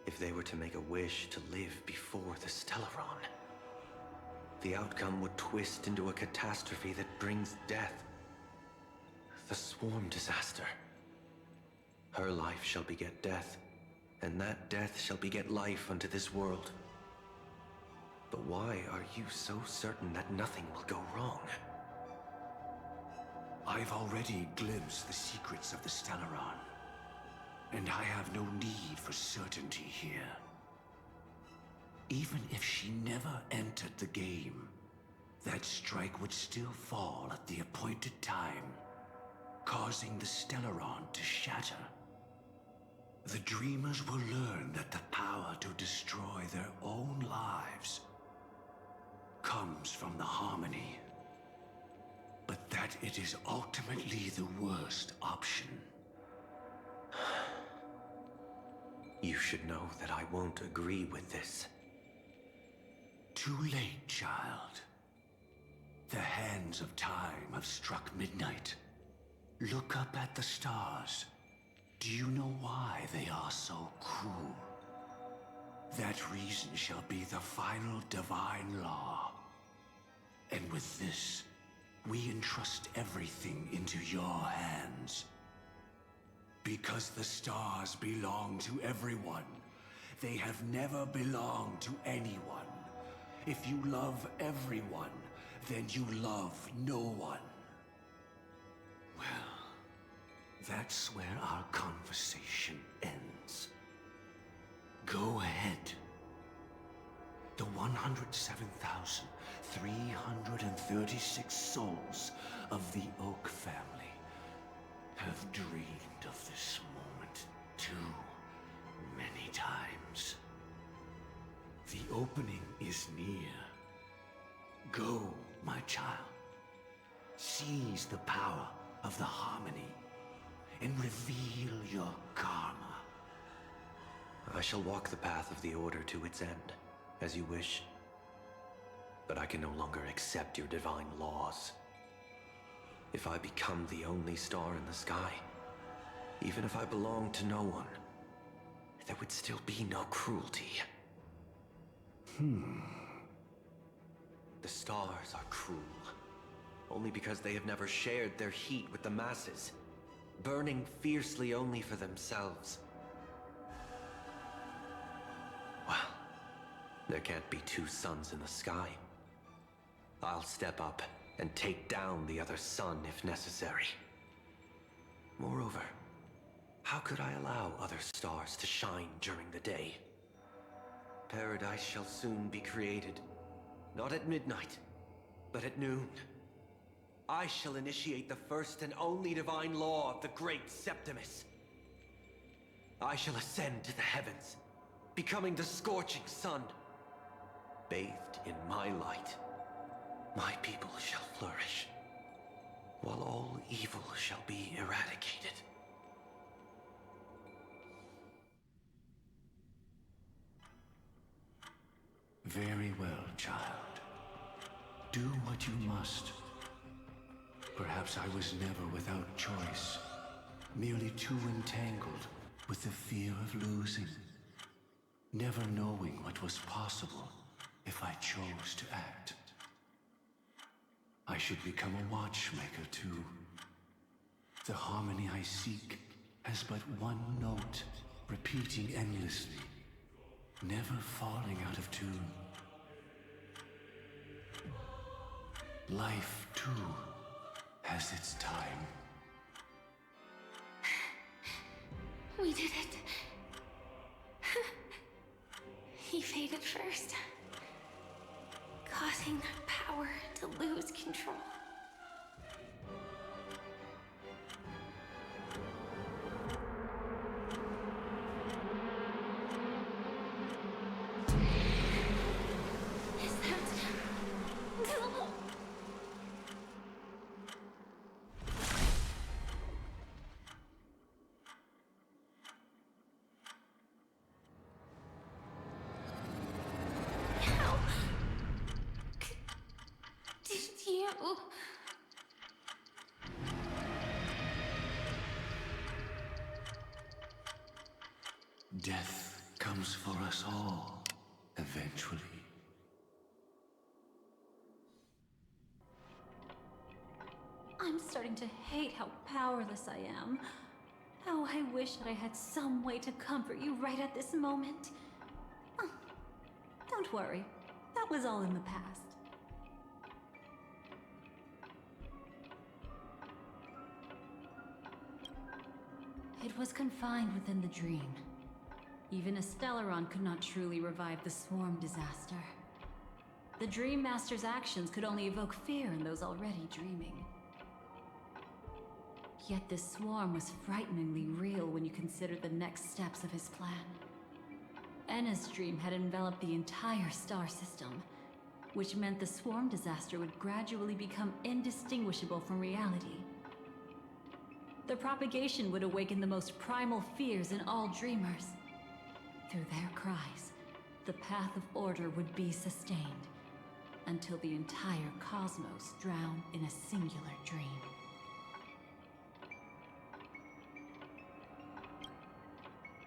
if they were to make a wish to live before the Stellaron, the outcome would twist into a catastrophe that brings death. The Swarm disaster. Her life shall beget death, and that death shall beget life unto this world. But why are you so certain that nothing will go wrong? I've already glimpsed the secrets of the Stellaron, and I have no need for certainty here. Even if she never entered the game, that strike would still fall at the appointed time, causing the Stellaron to shatter. The Dreamers will learn that the power to destroy their own lives comes from the harmony, but that it is ultimately the worst option. You should know that I won't agree with this. Too late, child. The hands of time have struck midnight. Look up at the stars. Do you know why they are so cruel? That reason shall be the final divine law. And with this, we entrust everything into your hands. Because the stars belong to everyone, they have never belonged to anyone. If you love everyone, then you love no one. Well, that's where our conversation ends. Go ahead. The 107,336 souls of the Oak family have dreamed of this moment too many times. The opening is near. Go, my child. Seize the power of the harmony and reveal your karma. I shall walk the path of the Order to its end, as you wish. But I can no longer accept your divine laws. If I become the only star in the sky, even if I belong to no one, there would still be no cruelty. The stars are cruel, only because they have never shared their heat with the masses, burning fiercely only for themselves. Well, there can't be two suns in the sky. I'll step up and take down the other sun if necessary. Moreover, how could I allow other stars to shine during the day? Paradise shall soon be created. Not at midnight, but at noon. I shall initiate the first and only divine law of the great Septimus. I shall ascend to the heavens, becoming the scorching sun. Bathed in my light, my people shall flourish, while all evil shall be eradicated. Very well, child. Do what you must. Perhaps I was never without choice, merely too entangled with the fear of losing, never knowing what was possible if I chose to act. I should become a watchmaker too. The harmony I seek has but one note, repeating endlessly, never falling out of tune. Life, too, has its time. We did it. He faded first, causing that power to lose control. Is that... How did you... Death comes for us all, eventually. I'm starting to hate how powerless I am. How I wish that I had some way to comfort you right at this moment. Oh, don't worry. That was all in the past. It was confined within the dream. Even a Stellaron could not truly revive the swarm disaster. The Dream Master's actions could only evoke fear in those already dreaming. Yet this swarm was frighteningly real when you consider the next steps of his plan. Enna's dream had enveloped the entire star system, which meant the swarm disaster would gradually become indistinguishable from reality. The propagation would awaken the most primal fears in all dreamers. Through their cries, the path of order would be sustained, until the entire cosmos drowned in a singular dream.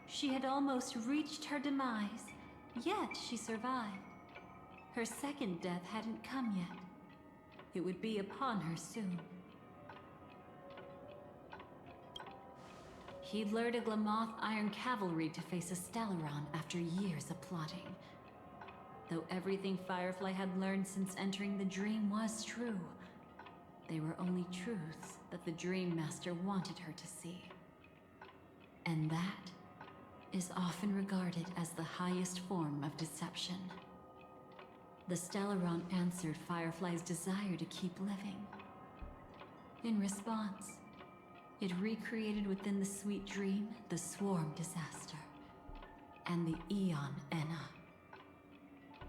She had almost reached her demise, yet she survived. Her second death hadn't come yet. It would be upon her soon. He'd lured a Glamoth Iron Cavalry to face a Stellaron after years of plotting. Though everything Firefly had learned since entering the dream was true, they were only truths that the Dream Master wanted her to see. And that is often regarded as the highest form of deception. The Stellaron answered Firefly's desire to keep living. In response, it recreated within the sweet dream the Swarm disaster and the Eon Enna.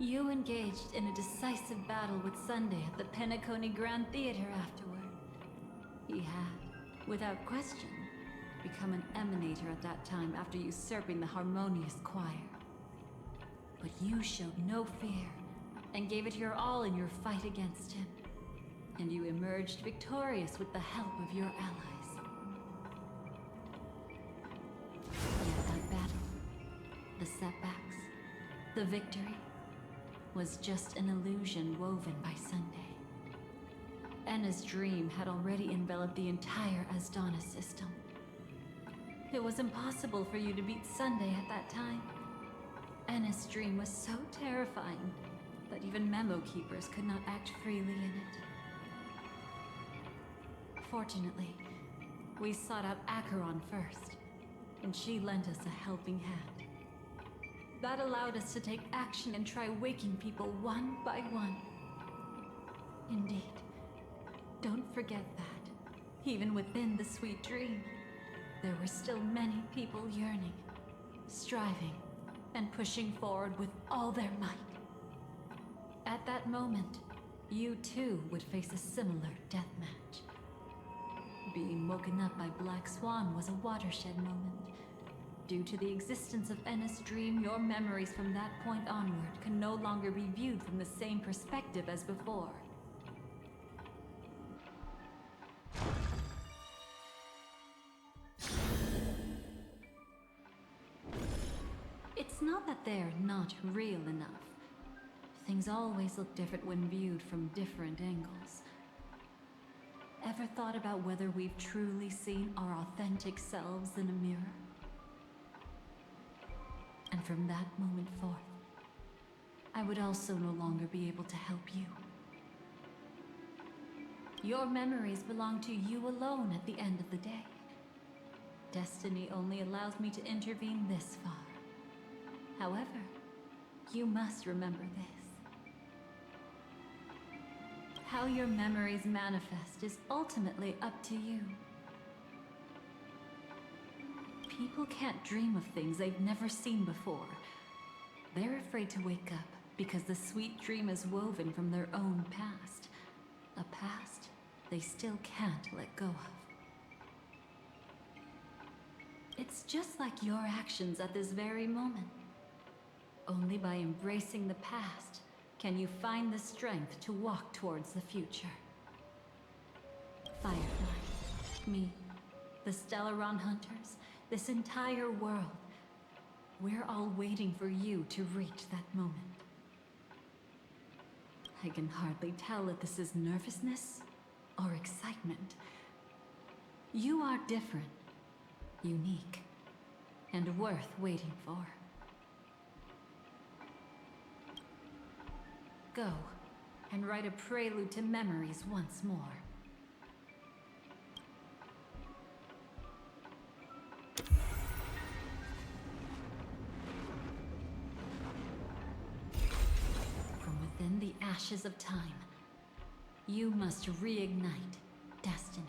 You engaged in a decisive battle with Sunday at the Penacony Grand Theater afterward. He had, without question, become an emanator at that time after usurping the Harmonious Choir. But you showed no fear and gave it your all in your fight against him. And you emerged victorious with the help of your allies. Yet that battle, the setbacks, the victory, was just an illusion woven by Sunday. Enna's dream had already enveloped the entire Asdana system. It was impossible for you to beat Sunday at that time. Enna's dream was so terrifying that even Memo Keepers could not act freely in it. Fortunately, we sought out Acheron first, and she lent us a helping hand. That allowed us to take action and try waking people one by one. Indeed, don't forget that, even within the sweet dream, there were still many people yearning, striving, and pushing forward with all their might. At that moment, you too would face a similar deathmatch. Being woken up by Black Swan was a watershed moment. Due to the existence of Enna's dream, your memories from that point onward can no longer be viewed from the same perspective as before. It's not that they're not real enough. Things always look different when viewed from different angles. Ever thought about whether we've truly seen our authentic selves in a mirror? And from that moment forth, I would also no longer be able to help you. Your memories belong to you alone at the end of the day. Destiny only allows me to intervene this far. However, you must remember this. How your memories manifest is ultimately up to you. People can't dream of things they've never seen before. They're afraid to wake up because the sweet dream is woven from their own past. A past they still can't let go of. It's just like your actions at this very moment. Only by embracing the past can you find the strength to walk towards the future. Firefly, me, the Stellaron Hunters, this entire world, we're all waiting for you to reach that moment. I can hardly tell if this is nervousness or excitement. You are different, unique, and worth waiting for. Go, and write a prelude to memories once more. From within the ashes of time, you must reignite destiny.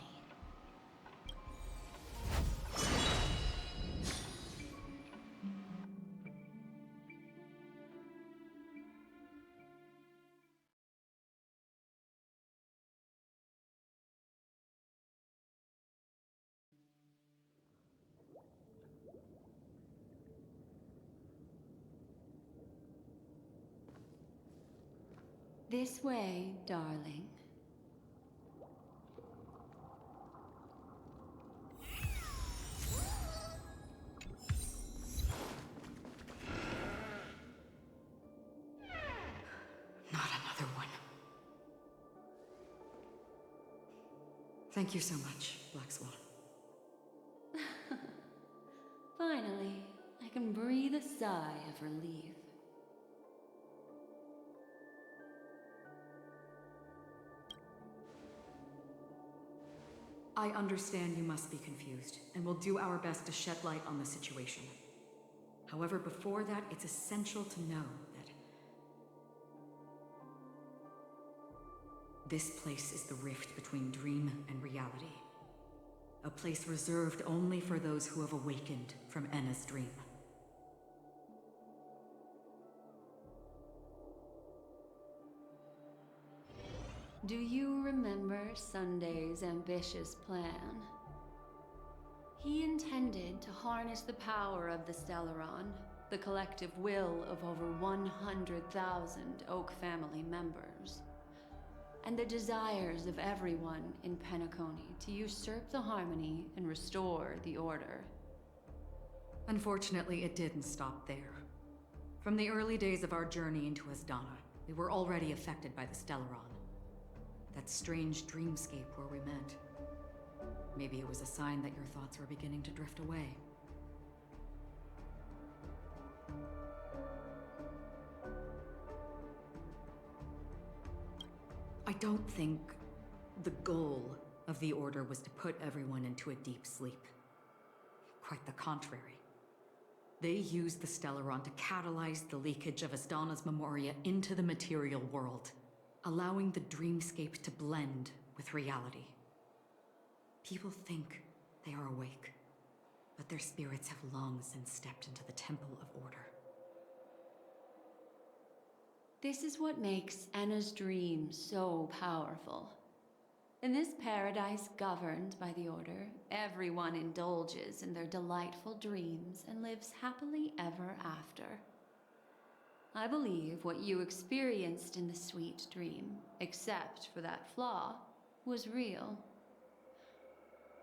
This way, darling. Not another one. Thank you so much, Black Swan. Finally, I can breathe a sigh of relief. I understand you must be confused, and we'll do our best to shed light on the situation. However, before that, it's essential to know that this place is the rift between dream and reality. A place reserved only for those who have awakened from Enna's dream. Do you remember Sunday's ambitious plan? He intended to harness the power of the Stellaron, the collective will of over 100,000 Oak family members, and the desires of everyone in Penacony to usurp the harmony and restore the order. Unfortunately, it didn't stop there. From the early days of our journey into Asdana, we were already affected by the Stellaron. That strange dreamscape where we met. Maybe it was a sign that your thoughts were beginning to drift away. I don't think the goal of the Order was to put everyone into a deep sleep. Quite the contrary. They used the Stellaron to catalyze the leakage of Asdana's memoria into the material world, allowing the dreamscape to blend with reality. People think they are awake, but their spirits have long since stepped into the Temple of Order. This is what makes Enna's dream so powerful. In this paradise governed by the Order, everyone indulges in their delightful dreams and lives happily ever after. I believe what you experienced in the sweet dream, except for that flaw, was real.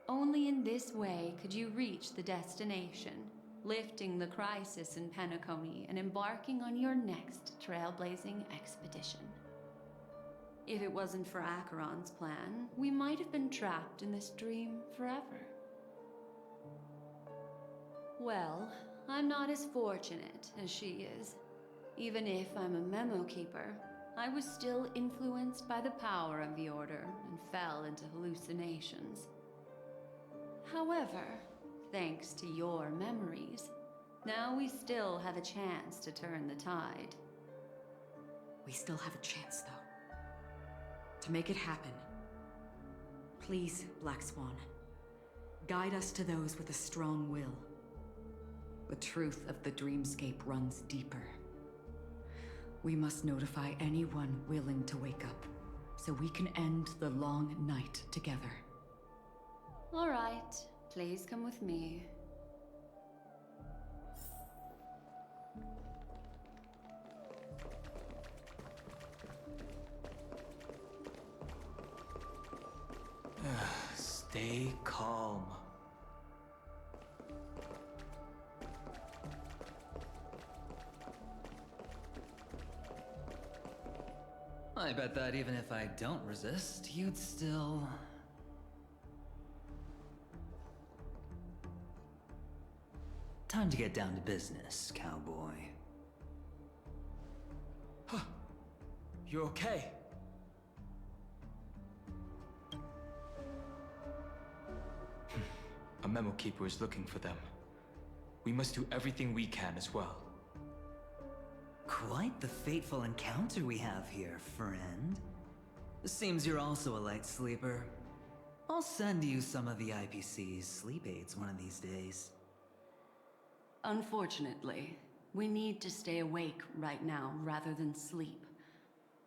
Only in this way could you reach the destination, lifting the crisis in Penacony and embarking on your next trailblazing expedition. If it wasn't for Acheron's plan, we might have been trapped in this dream forever. Well, I'm not as fortunate as she is. Even if I'm a memo keeper, I was still influenced by the power of the Order and fell into hallucinations. However, thanks to your memories, now we still have a chance to turn the tide. We still have a chance, though. To make it happen, please, Black Swan, guide us to those with a strong will. The truth of the dreamscape runs deeper. We must notify anyone willing to wake up, so we can end the long night together. All right, please come with me. Stay calm. I bet that even if I don't resist, you'd still... Time to get down to business, cowboy. Huh. You okay? A memo keeper is looking for them. We must do everything we can as well. Quite the fateful encounter we have here, friend. Seems you're also a light sleeper. I'll send you some of the IPC's sleep aids one of these days. Unfortunately, we need to stay awake right now rather than sleep.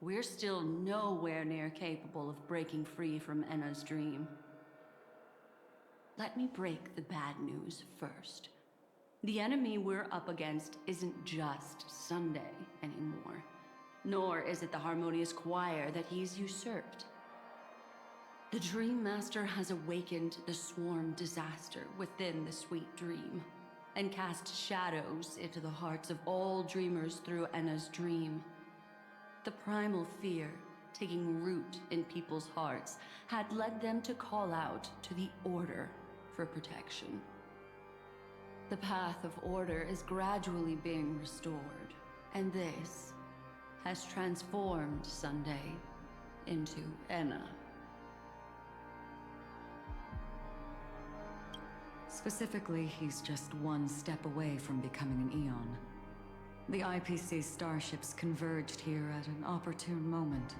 We're still nowhere near capable of breaking free from Enna's dream. Let me break the bad news first. The enemy we're up against isn't just Sunday anymore, nor is it the harmonious choir that he's usurped. The Dream Master has awakened the swarm disaster within the sweet dream, and cast shadows into the hearts of all dreamers through Enna's dream. The primal fear taking root in people's hearts had led them to call out to the Order for protection. The path of order is gradually being restored, and this has transformed Sunday into Enna. Specifically, he's just one step away from becoming an Eon. The IPC starships converged here at an opportune moment,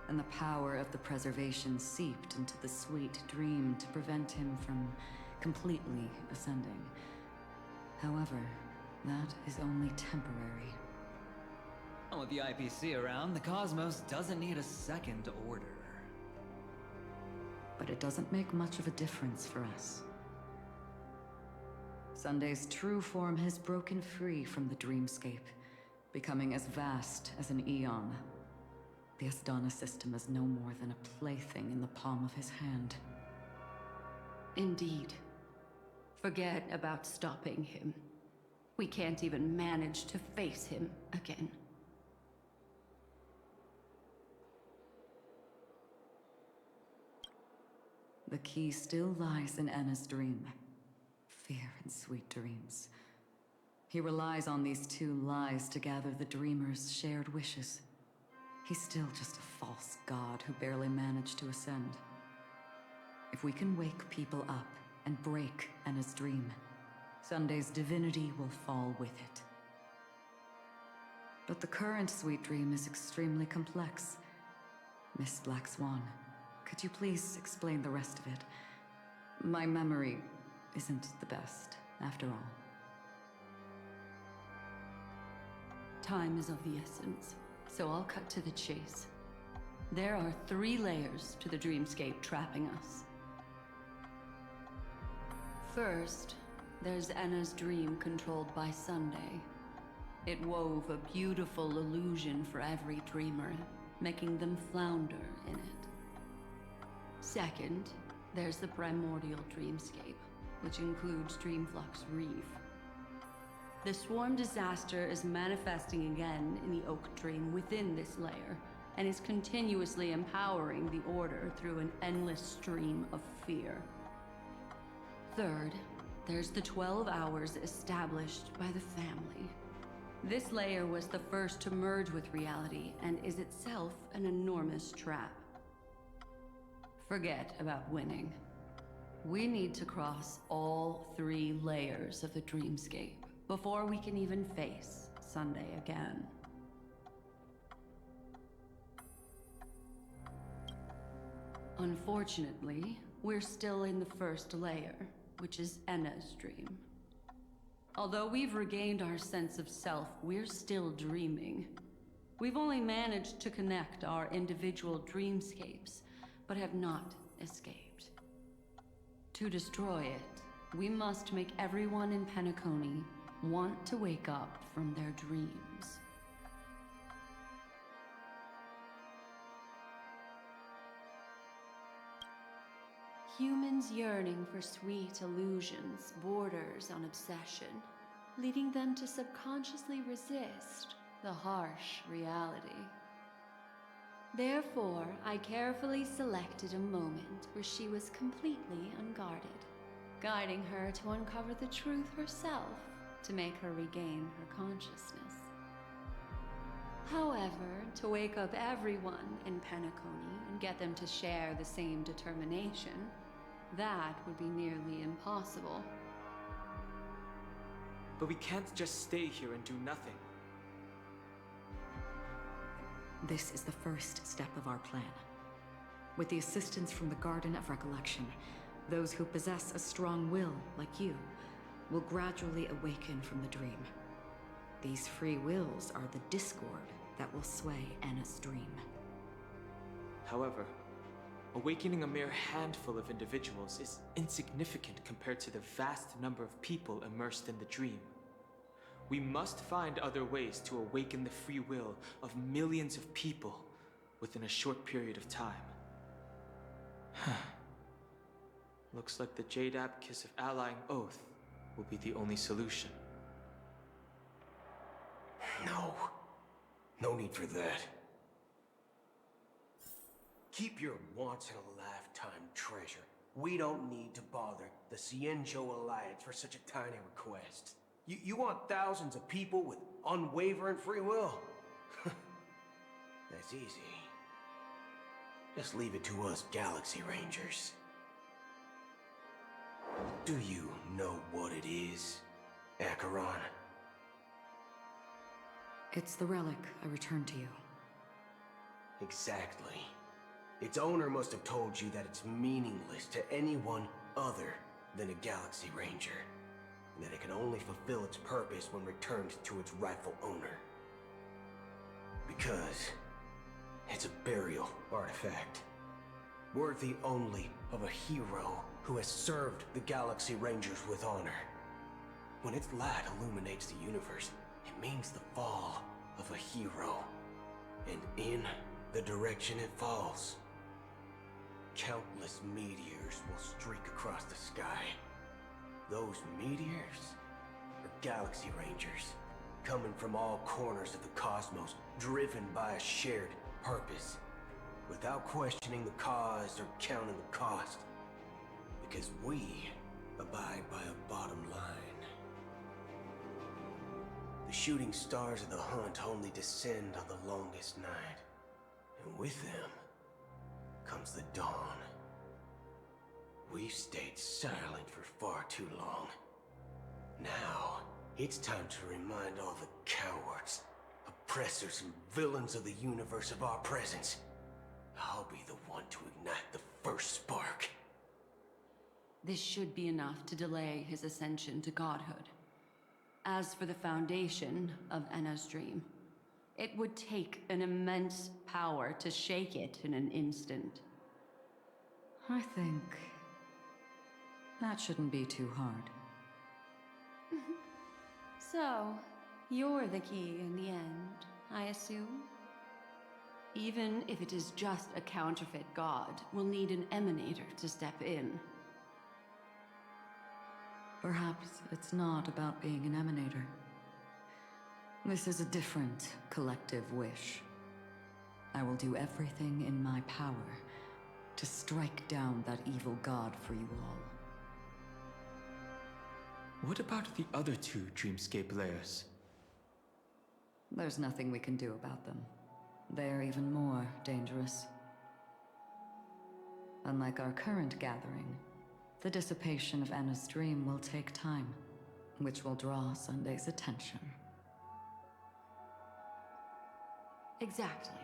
and the power of the preservation seeped into the sweet dream to prevent him from completely ascending. However, that is only temporary. With the IPC around, the cosmos doesn't need a second order. But it doesn't make much of a difference for us. Sunday's true form has broken free from the dreamscape, becoming as vast as an Eon. The Astana system is no more than a plaything in the palm of his hand. Indeed. Forget about stopping him. We can't even manage to face him again. The key still lies in Anna's dream. Fear and sweet dreams. He relies on these two lies to gather the dreamer's shared wishes. He's still just a false god who barely managed to ascend. If we can wake people up and break Anna's dream, Sunday's divinity will fall with it. But the current sweet dream is extremely complex. Miss Black Swan, could you please explain the rest of it? My memory isn't the best, after all. Time is of the essence, so I'll cut to the chase. There are 3 layers to the dreamscape trapping us. First, there's Anna's dream controlled by Sunday. It wove a beautiful illusion for every dreamer, making them flounder in it. Second, there's the primordial dreamscape, which includes Dreamflux Reef. The swarm disaster is manifesting again in the Oak Dream within this layer, and is continuously empowering the Order through an endless stream of fear. Third, there's the 12 hours established by the family. This layer was the first to merge with reality, and is itself an enormous trap. Forget about winning. We need to cross all 3 layers of the dreamscape before we can even face Sunday again. Unfortunately, we're still in the first layer, which is Enna's dream. Although we've regained our sense of self, we're still dreaming. We've only managed to connect our individual dreamscapes, but have not escaped. To destroy it, we must make everyone in Penacony want to wake up from their dreams. Humans yearning for sweet illusions borders on obsession, leading them to subconsciously resist the harsh reality. Therefore, I carefully selected a moment where she was completely unguarded, guiding her to uncover the truth herself to make her regain her consciousness. However, to wake up everyone in Penacony and get them to share the same determination, that would be nearly impossible. But we can't just stay here and do nothing. This is the first step of our plan. With the assistance from the Garden of Recollection, those who possess a strong will, like you, will gradually awaken from the dream. These free wills are the discord that will sway Anna's dream. However, awakening a mere handful of individuals is insignificant compared to the vast number of people immersed in the dream. We must find other ways to awaken the free will of millions of people within a short period of time. Looks like the Jade Kiss of Allying Oath will be the only solution. No need for that. Keep your once-in-a-lifetime treasure. We don't need to bother the Cienjo Alliance for such a tiny request. You want thousands of people with unwavering free will? That's easy. Just leave it to us Galaxy Rangers. Do you know what it is, Acheron? It's the relic I returned to you. Exactly. Its owner must have told you that it's meaningless to anyone other than a Galaxy Ranger, and that it can only fulfill its purpose when returned to its rightful owner. Because it's a burial artifact, worthy only of a hero who has served the Galaxy Rangers with honor. When its light illuminates the universe, it means the fall of a hero. And in the direction it falls, countless meteors will streak across the sky. Those meteors are Galaxy Rangers, coming from all corners of the cosmos, driven by a shared purpose, without questioning the cause or counting the cost. Because we abide by a bottom line. The shooting stars of the hunt only descend on the longest night, and with them comes the dawn. We've stayed silent for far too long. Now, it's time to remind all the cowards, oppressors, and villains of the universe of our presence. I'll be the one to ignite the first spark. This should be enough to delay his ascension to godhood. As for the foundation of Enna's dream, it would take an immense power to shake it in an instant. I think that shouldn't be too hard. So, you're the key in the end, I assume? Even if it is just a counterfeit god, we'll need an emanator to step in. Perhaps it's not about being an emanator. This is a different collective wish. I will do everything in my power to strike down that evil god for you all. What about the other two dreamscape layers? There's nothing we can do about them. They're even more dangerous. Unlike our current gathering, the dissipation of Anna's dream will take time, which will draw Sunday's attention. Exactly.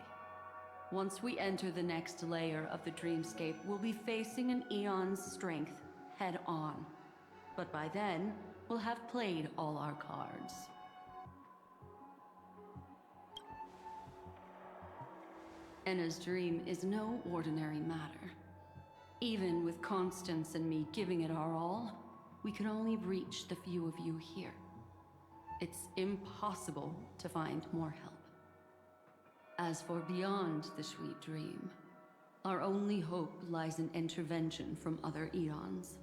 Once we enter the next layer of the dreamscape, we'll be facing an eon's strength head on. But by then, we'll have played all our cards. Enna's dream is no ordinary matter. Even with Constance and me giving it our all, we can only reach the few of you here. It's impossible to find more help. As for beyond the sweet dream, our only hope lies in intervention from other eons.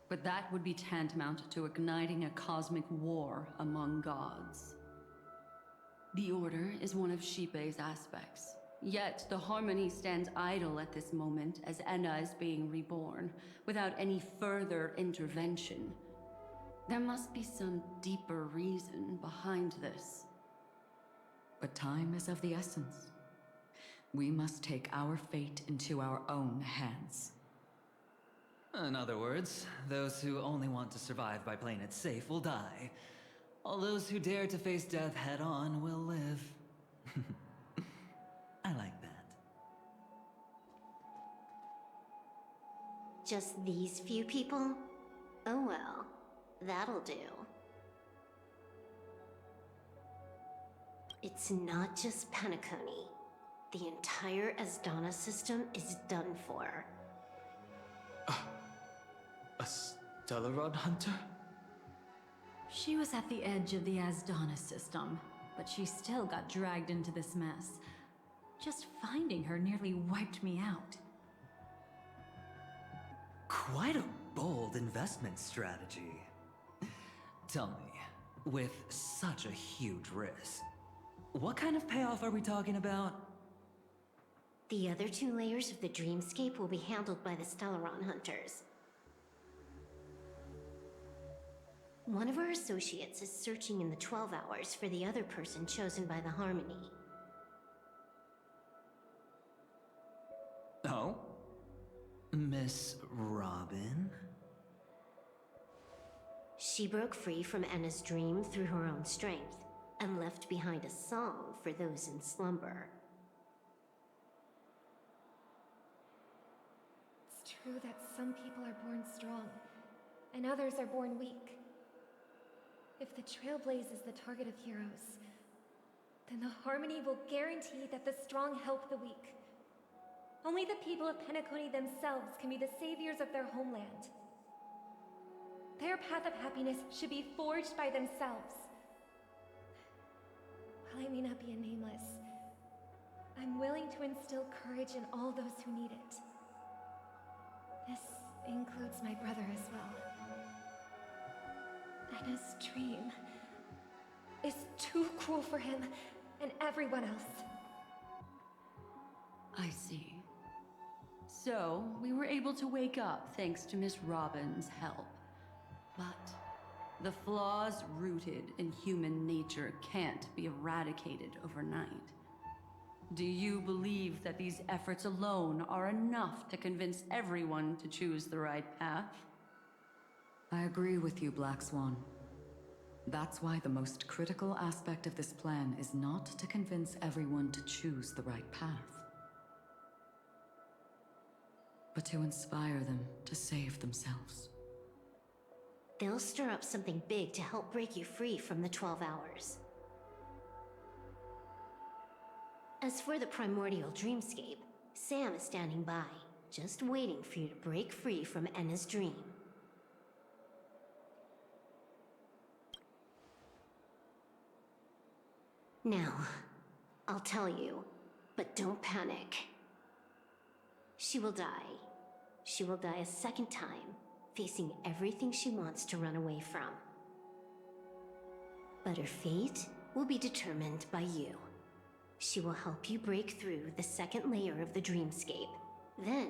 But that would be tantamount to igniting a cosmic war among gods. The Order is one of Xipe's aspects. Yet the Harmony stands idle at this moment as Enna is being reborn, without any further intervention. There must be some deeper reason behind this. But time is of the essence. We must take our fate into our own hands. In other words, those who only want to survive by playing it safe will die. All those who dare to face death head-on will live. I like that. Just these few people? Oh well, that'll do. It's not just Penacony. The entire Asdana system is done for. A Stellaron hunter? She was at the edge of the Asdana system, but she still got dragged into this mess. Just finding her nearly wiped me out. Quite a bold investment strategy. Tell me, with such a huge risk, what kind of payoff are we talking about? The other two layers of the dreamscape will be handled by the Stellaron hunters. One of our associates is searching in the 12 hours for the other person chosen by the Harmony. Oh? Miss Robin? She broke free from Enna's dream through her own strength, and left behind a song for those in slumber. It's true that some people are born strong, and others are born weak. If the Trailblaze is the target of heroes, then the Harmony will guarantee that the strong help the weak. Only the people of Penacony themselves can be the saviors of their homeland. Their path of happiness should be forged by themselves. While I may not be a nameless, I'm willing to instill courage in all those who need it. This includes my brother as well. Anna's dream is too cruel for him and everyone else. I see. So, we were able to wake up thanks to Miss Robin's help. But the flaws rooted in human nature can't be eradicated overnight. Do you believe that these efforts alone are enough to convince everyone to choose the right path? I agree with you, Black Swan. That's why the most critical aspect of this plan is not to convince everyone to choose the right path, but to inspire them to save themselves. They'll stir up something big to help break you free from the 12 hours. As for the primordial dreamscape, Sam is standing by, just waiting for you to break free from Enna's dream. Now, I'll tell you, but don't panic. She will die. She will die a second time, facing everything she wants to run away from. But her fate will be determined by you. She will help you break through the second layer of the dreamscape. Then,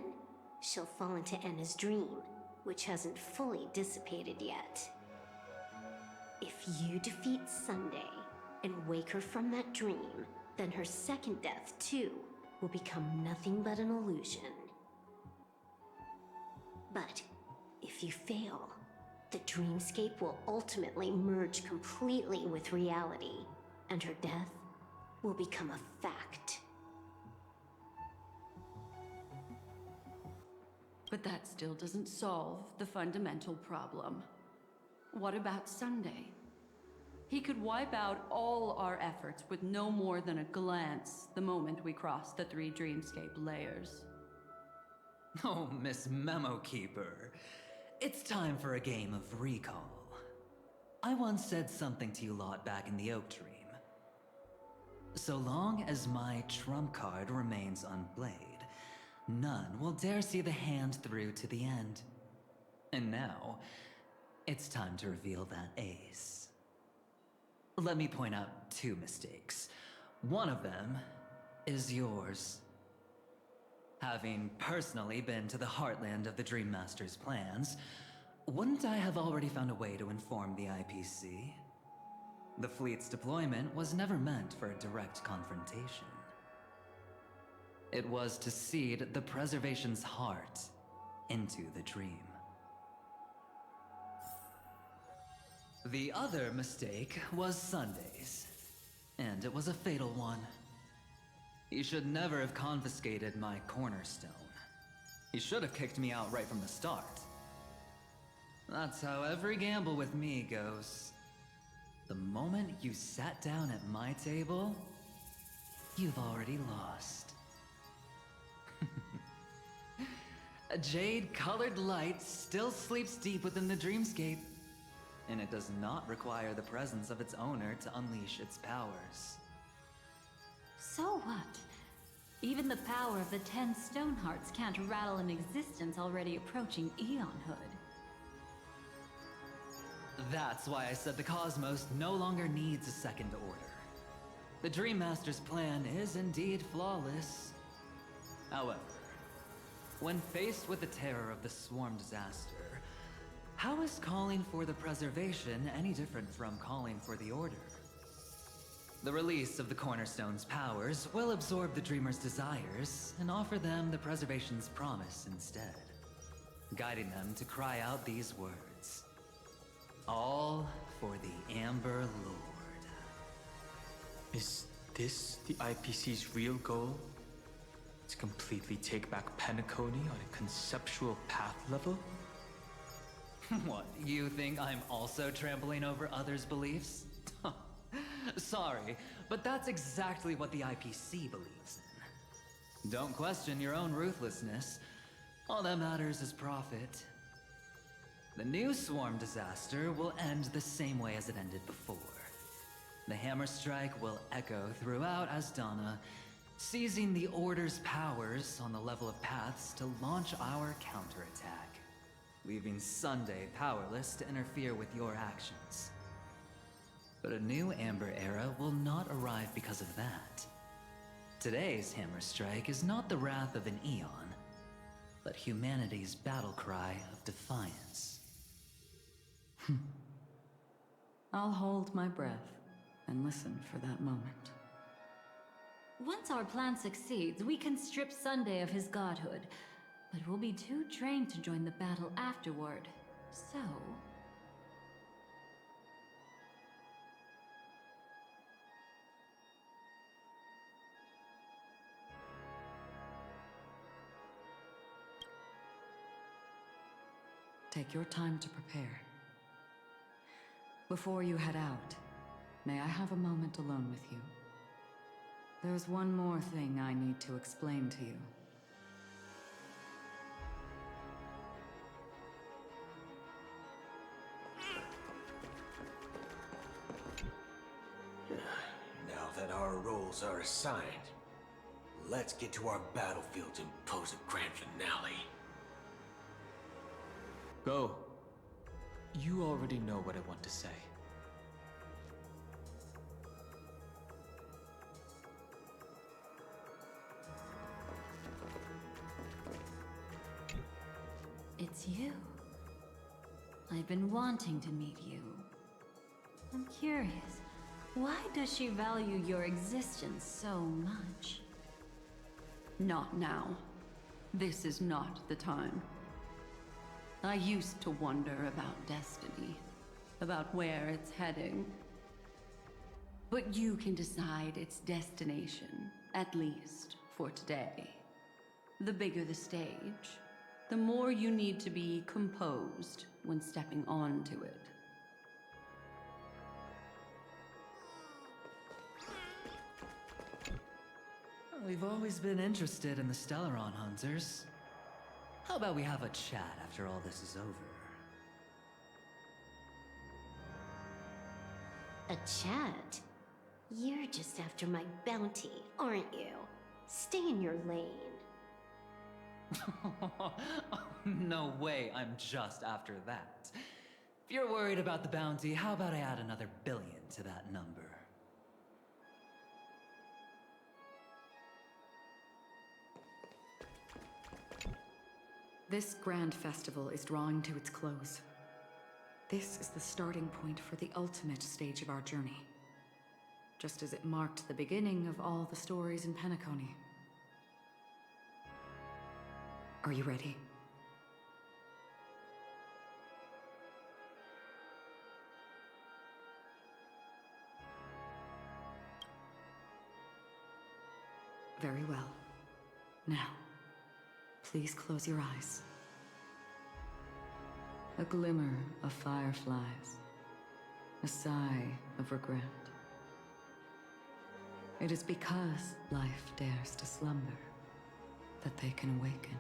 she'll fall into Enna's dream, which hasn't fully dissipated yet. If you defeat Sunday and wake her from that dream, then her second death, too, will become nothing but an illusion. But if you fail, the dreamscape will ultimately merge completely with reality, and her death will become a fact. But that still doesn't solve the fundamental problem. What about Sunday? He could wipe out all our efforts with no more than a glance the moment we cross the 3 dreamscape layers. Oh, Miss Memo Keeper. It's time for a game of recall. I once said something to you lot back in the Oak Dream. So long as my trump card remains unplayed, none will dare see the hand through to the end. And now, it's time to reveal that ace. Let me point out 2 mistakes. One of them is yours. Having personally been to the heartland of the Dream Master's plans, wouldn't I have already found a way to inform the IPC? The fleet's deployment was never meant for a direct confrontation. It was to seed the Preservation's heart into the dream. The other mistake was Sundays, and it was a fatal one. He should never have confiscated my cornerstone. He should have kicked me out right from the start. That's how every gamble with me goes. The moment you sat down at my table, you've already lost. A jade-colored light still sleeps deep within the dreamscape, and it does not require the presence of its owner to unleash its powers. So what? Even the power of the 10 Stonehearts can't rattle an existence already approaching eonhood. That's why I said the cosmos no longer needs a second order. The Dream Master's plan is indeed flawless. However, when faced with the terror of the swarm disaster, how is calling for the preservation any different from calling for the order? The release of the Cornerstone's powers will absorb the Dreamer's desires and offer them the preservation's promise instead, guiding them to cry out these words. All for the Amber Lord. Is this the IPC's real goal? To completely take back Penacony on a conceptual path level? What, you think I'm also trampling over others' beliefs? Sorry, but that's exactly what the IPC believes in. Don't question your own ruthlessness. All that matters is profit. The new swarm disaster will end the same way as it ended before. The hammer strike will echo throughout Asdana, seizing the Order's powers on the level of paths to launch our counterattack, leaving Sunday powerless to interfere with your actions. But a new Amber Era will not arrive because of that. Today's hammer strike is not the wrath of an eon, but humanity's battle cry of defiance. I'll hold my breath and listen for that moment. Once our plan succeeds, we can strip Sunday of his godhood, but we'll be too drained to join the battle afterward. So... Take your time to prepare. Before you head out, may I have a moment alone with you? There's one more thing I need to explain to you. Now that our roles are assigned, let's get to our battlefield and pose a grand finale. Go. You already know what I want to say. It's you. I've been wanting to meet you. I'm curious, why does she value your existence so much? Not now. This is not the time. I used to wonder about destiny, about where it's heading. But you can decide its destination, at least for today. The bigger the stage, the more you need to be composed when stepping onto it. We've always been interested in the Stellaron Hunters. How about we have a chat after all this is over? A chat? You're just after my bounty, aren't you? Stay in your lane. No way, I'm just after that. If you're worried about the bounty, how about I add another billion to that number? This grand festival is drawing to its close. This is the starting point for the ultimate stage of our journey, just as it marked the beginning of all the stories in Penacony. Are you ready? Very well. Now, please close your eyes. A glimmer of fireflies. A sigh of regret. It is because life dares to slumber that they can awaken.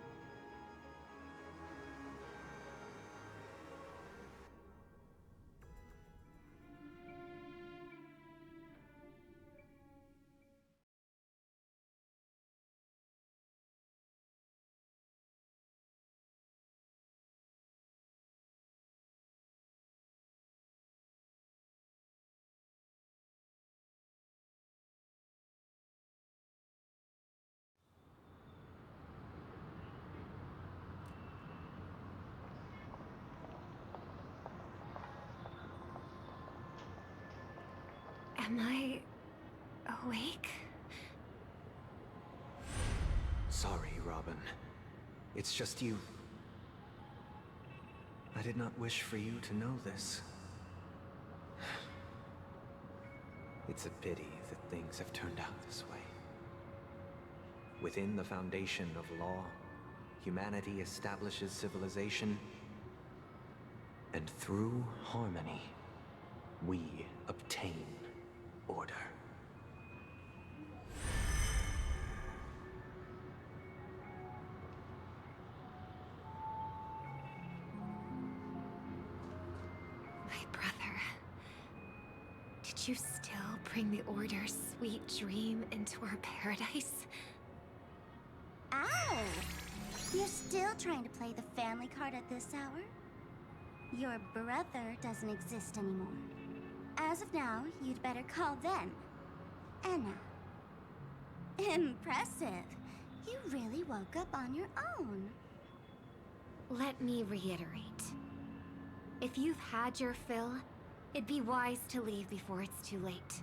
Am I awake? Sorry, Robin. It's just you. I did not wish for you to know this. It's a pity that things have turned out this way. Within the foundation of law, humanity establishes civilization, and through harmony, we obtain order. My brother. Did you still bring the Order's sweet dream into our paradise? Ow! You're still trying to play the family card at this hour? Your brother doesn't exist anymore. As of now, you'd better call them Anna. Impressive. You really woke up on your own. Let me reiterate. If you've had your fill, it'd be wise to leave before it's too late.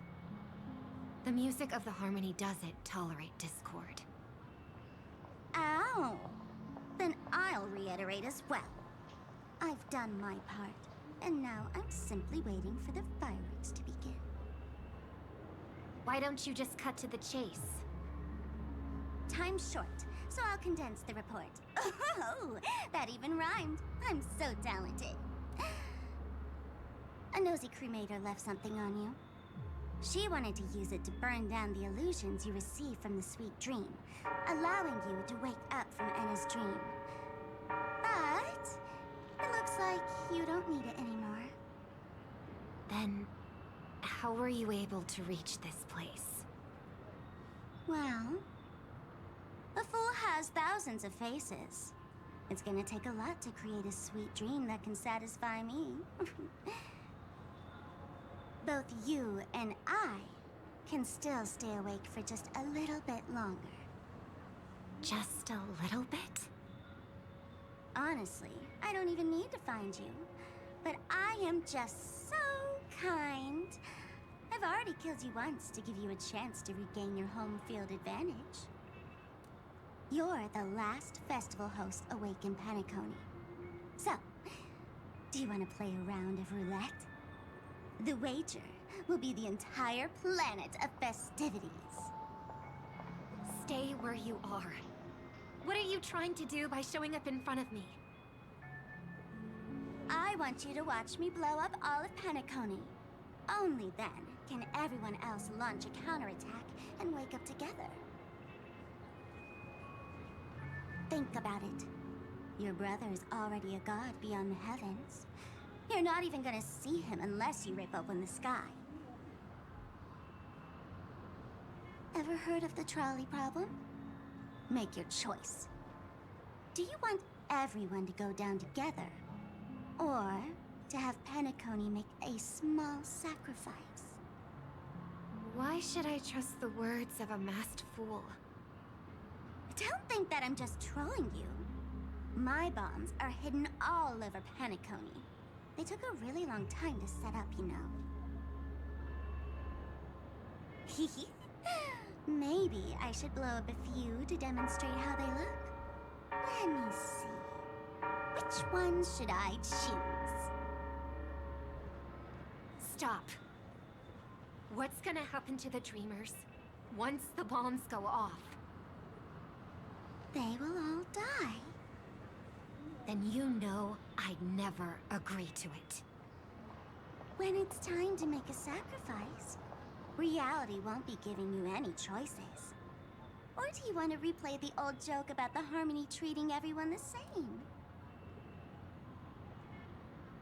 The music of the Harmony doesn't tolerate discord. Ow! Then I'll reiterate as well. I've done my part, and now I'm simply waiting for the fireworks to begin. Why don't you just cut to the chase? Time's short, so I'll condense the report. Oh, that even rhymed. I'm so talented. A nosy cremator left something on you. She wanted to use it to burn down the illusions you received from the sweet dream, allowing you to wake up from Anna's dream. But it looks like you don't need it anymore. Then, how were you able to reach this place? Well, a fool has thousands of faces. It's gonna take a lot to create a sweet dream that can satisfy me. Both you and I can still stay awake for just a little bit longer. Just a little bit? Honestly, I don't even need to find you. But I am just so kind. I've already killed you once to give you a chance to regain your home field advantage. You're the last festival host awake in Penacony. So, do you want to play a round of roulette? The wager will be the entire planet of festivities. Stay where you are. What are you trying to do by showing up in front of me? I want you to watch me blow up all of Penacony. Only then can everyone else launch a counterattack and wake up together. Think about it. Your brother is already a god beyond the heavens. You're not even gonna see him unless you rip open the sky. Ever heard of the trolley problem? Make your choice. Do you want everyone to go down together? Or to have Penacony make a small sacrifice? Why should I trust the words of a masked fool? Don't think that I'm just trolling you. My bombs are hidden all over Penacony. They took a really long time to set up, you know. Maybe I should blow up a few to demonstrate how they look. Let me see. Which one should I choose? Stop. What's gonna happen to the Dreamers once the bombs go off? They will all die. Then you know I'd never agree to it. When it's time to make a sacrifice, reality won't be giving you any choices. Or do you want to replay the old joke about the Harmony treating everyone the same?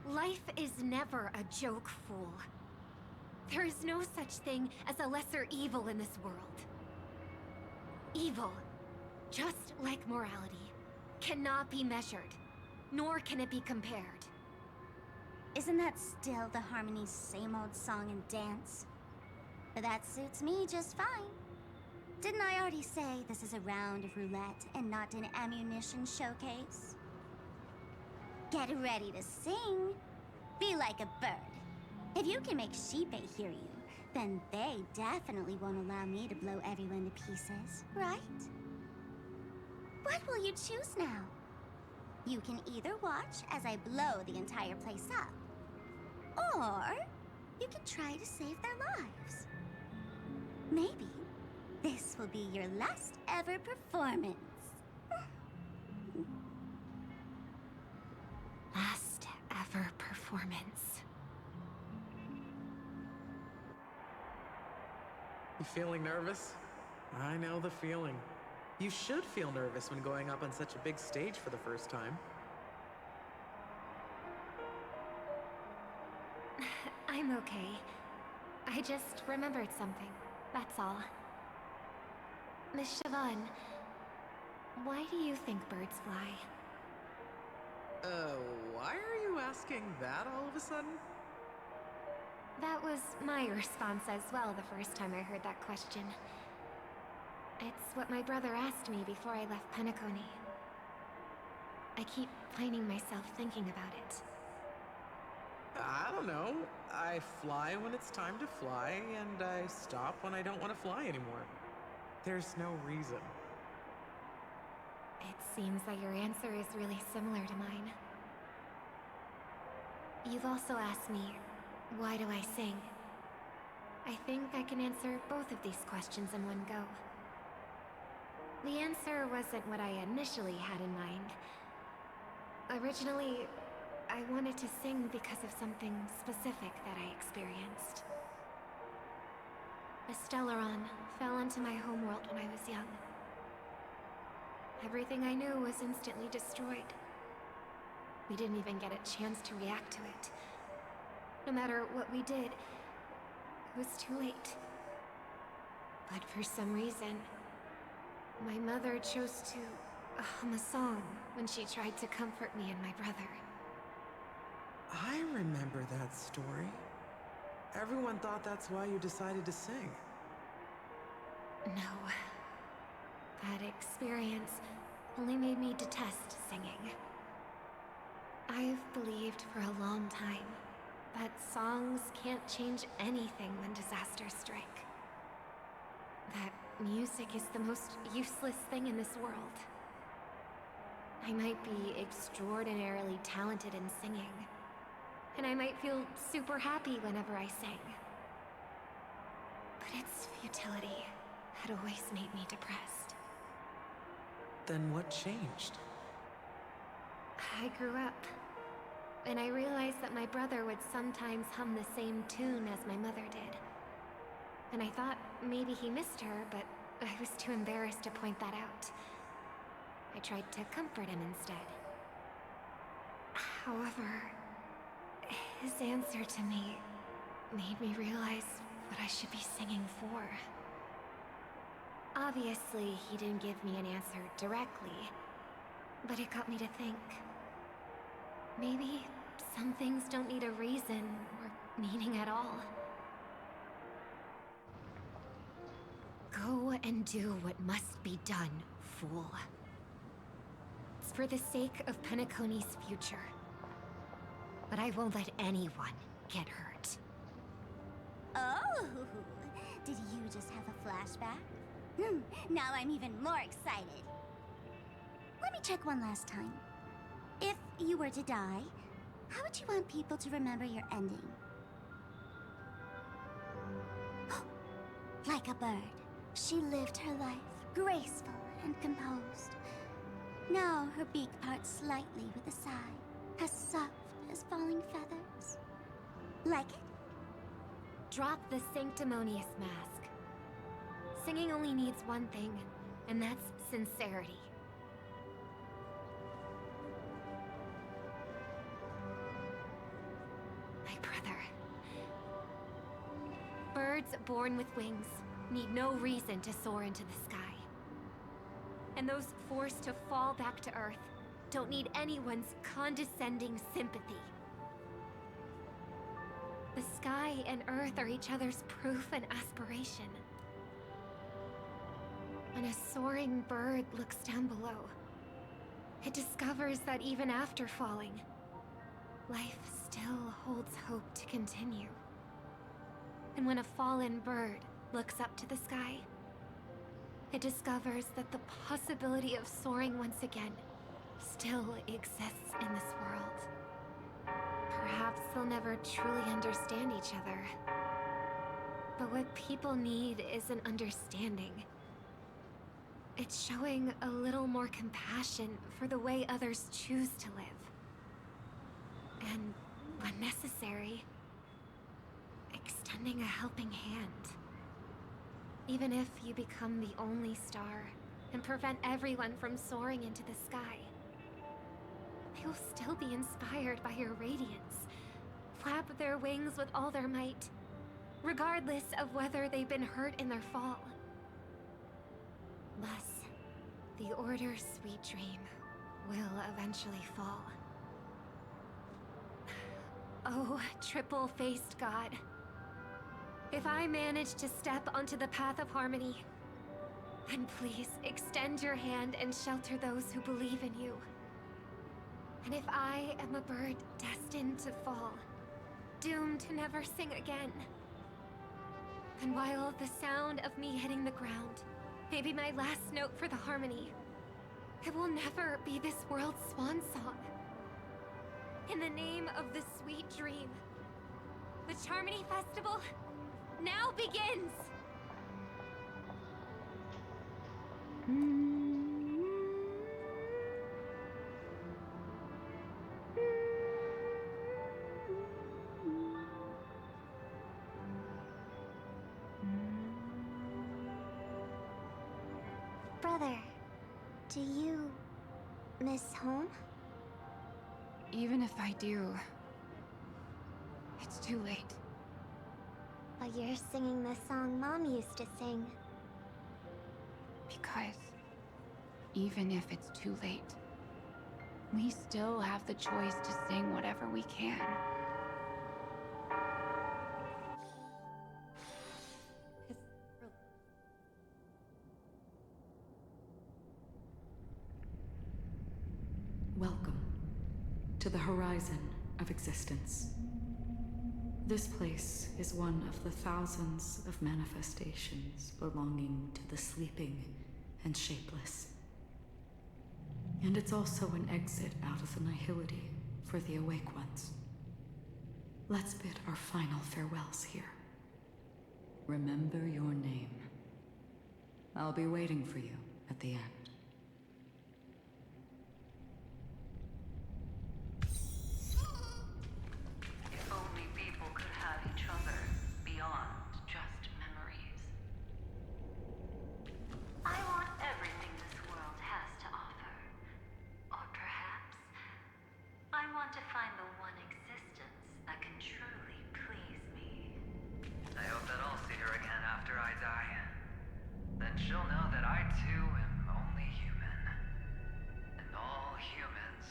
Life is never a joke, fool. There is no such thing as a lesser evil in this world. Evil, just like morality, cannot be measured, nor can it be compared. Isn't that still the Harmony's same old song and dance? But that suits me just fine. Didn't I already say this is a round of roulette and not an ammunition showcase? Get ready to sing. Be like a bird. If you can make Sheepei hear you, then they definitely won't allow me to blow everyone to pieces, right? What will you choose now? You can either watch as I blow the entire place up, or you can try to save their lives. Maybe this will be your last ever performance. Last ever performance. You feeling nervous? I know the feeling. You should feel nervous when going up on such a big stage for the first time. I'm okay. I just remembered something. That's all. Miss Siobhan, why do you think birds fly? Why are you asking that all of a sudden? That was my response as well the first time I heard that question. It's what my brother asked me before I left Penacony. I keep finding myself thinking about it. I don't know. I fly when it's time to fly, and I stop when I don't want to fly anymore. There's no reason. It seems that your answer is really similar to mine. You've also asked me, why do I sing? I think I can answer both of these questions in one go. The answer wasn't what I initially had in mind. Originally, I wanted to sing because of something specific that I experienced. A Stellaron fell into my homeworld when I was young. Everything I knew was instantly destroyed. We didn't even get a chance to react to it. No matter what we did, it was too late. But for some reason, my mother chose to hum a song when she tried to comfort me and my brother. I remember that story. Everyone thought that's why you decided to sing. No. That experience only made me detest singing. I've believed for a long time that songs can't change anything when disasters strike. That music is the most useless thing in this world. I might be extraordinarily talented in singing, and I might feel super happy whenever I sing. But its futility had always made me depressed. Then what changed? I grew up, and I realized that my brother would sometimes hum the same tune as my mother did. And I thought maybe he missed her, but I was too embarrassed to point that out. I tried to comfort him instead. However, his answer to me made me realize what I should be singing for. Obviously, he didn't give me an answer directly, but it got me to think. Maybe some things don't need a reason or meaning at all. Go and do what must be done, fool. It's for the sake of Penacony's future. But I won't let anyone get hurt. Oh, did you just have a flashback? Now I'm even more excited. Let me check one last time. If you were to die, how would you want people to remember your ending? Like a bird, she lived her life graceful and composed. Now her beak parts slightly with a sigh, as soft as falling feathers. Like it? Drop the sanctimonious mask. Singing only needs one thing, and that's sincerity. My brother. Birds born with wings need no reason to soar into the sky. And those forced to fall back to Earth don't need anyone's condescending sympathy. The sky and Earth are each other's proof and aspiration. When a soaring bird looks down below, it discovers that even after falling, life still holds hope to continue. And when a fallen bird looks up to the sky, it discovers that the possibility of soaring once again still exists in this world. Perhaps they'll never truly understand each other. But what people need is an understanding. It's showing a little more compassion for the way others choose to live. And, when necessary, extending a helping hand. Even if you become the only star and prevent everyone from soaring into the sky, they will still be inspired by your radiance, flap their wings with all their might, regardless of whether they've been hurt in their fall. Thus, the Order's sweet dream will eventually fall. Oh, triple-faced God. If I manage to step onto the path of harmony, then please extend your hand and shelter those who believe in you. And if I am a bird destined to fall, doomed to never sing again, then while the sound of me hitting the ground may be my last note for the harmony, it will never be this world's swan song. In the name of the sweet dream, the Charmony Festival now begins! Brother, do you miss home? Even if I do, it's too late. But you're singing the song Mom used to sing. Because even if it's too late, we still have the choice to sing whatever we can. Welcome to the horizon of existence. This place is one of the thousands of manifestations belonging to the sleeping and shapeless. And it's also an exit out of the nihility for the awake ones. Let's bid our final farewells here. Remember your name. I'll be waiting for you at the end. If only people could have each other beyond just memories. I want everything this world has to offer. Or perhaps I want to find the one existence that can truly please me. I hope that I'll see her again after I die. Then she'll know that I too am only human. And all humans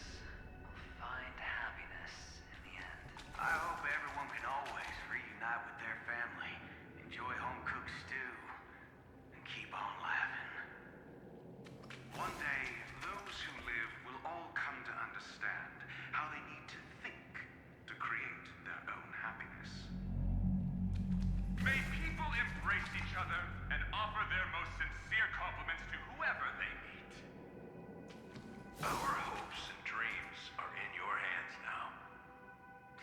will find happiness in the end. I hope everyone can always reunite with their family, enjoy home-cooked stew, and keep on laughing. One day, those who live will all come to understand how they need to think to create their own happiness. May people embrace each other and offer their most sincere compliments to whoever they meet. Our hopes and dreams are in your hands now.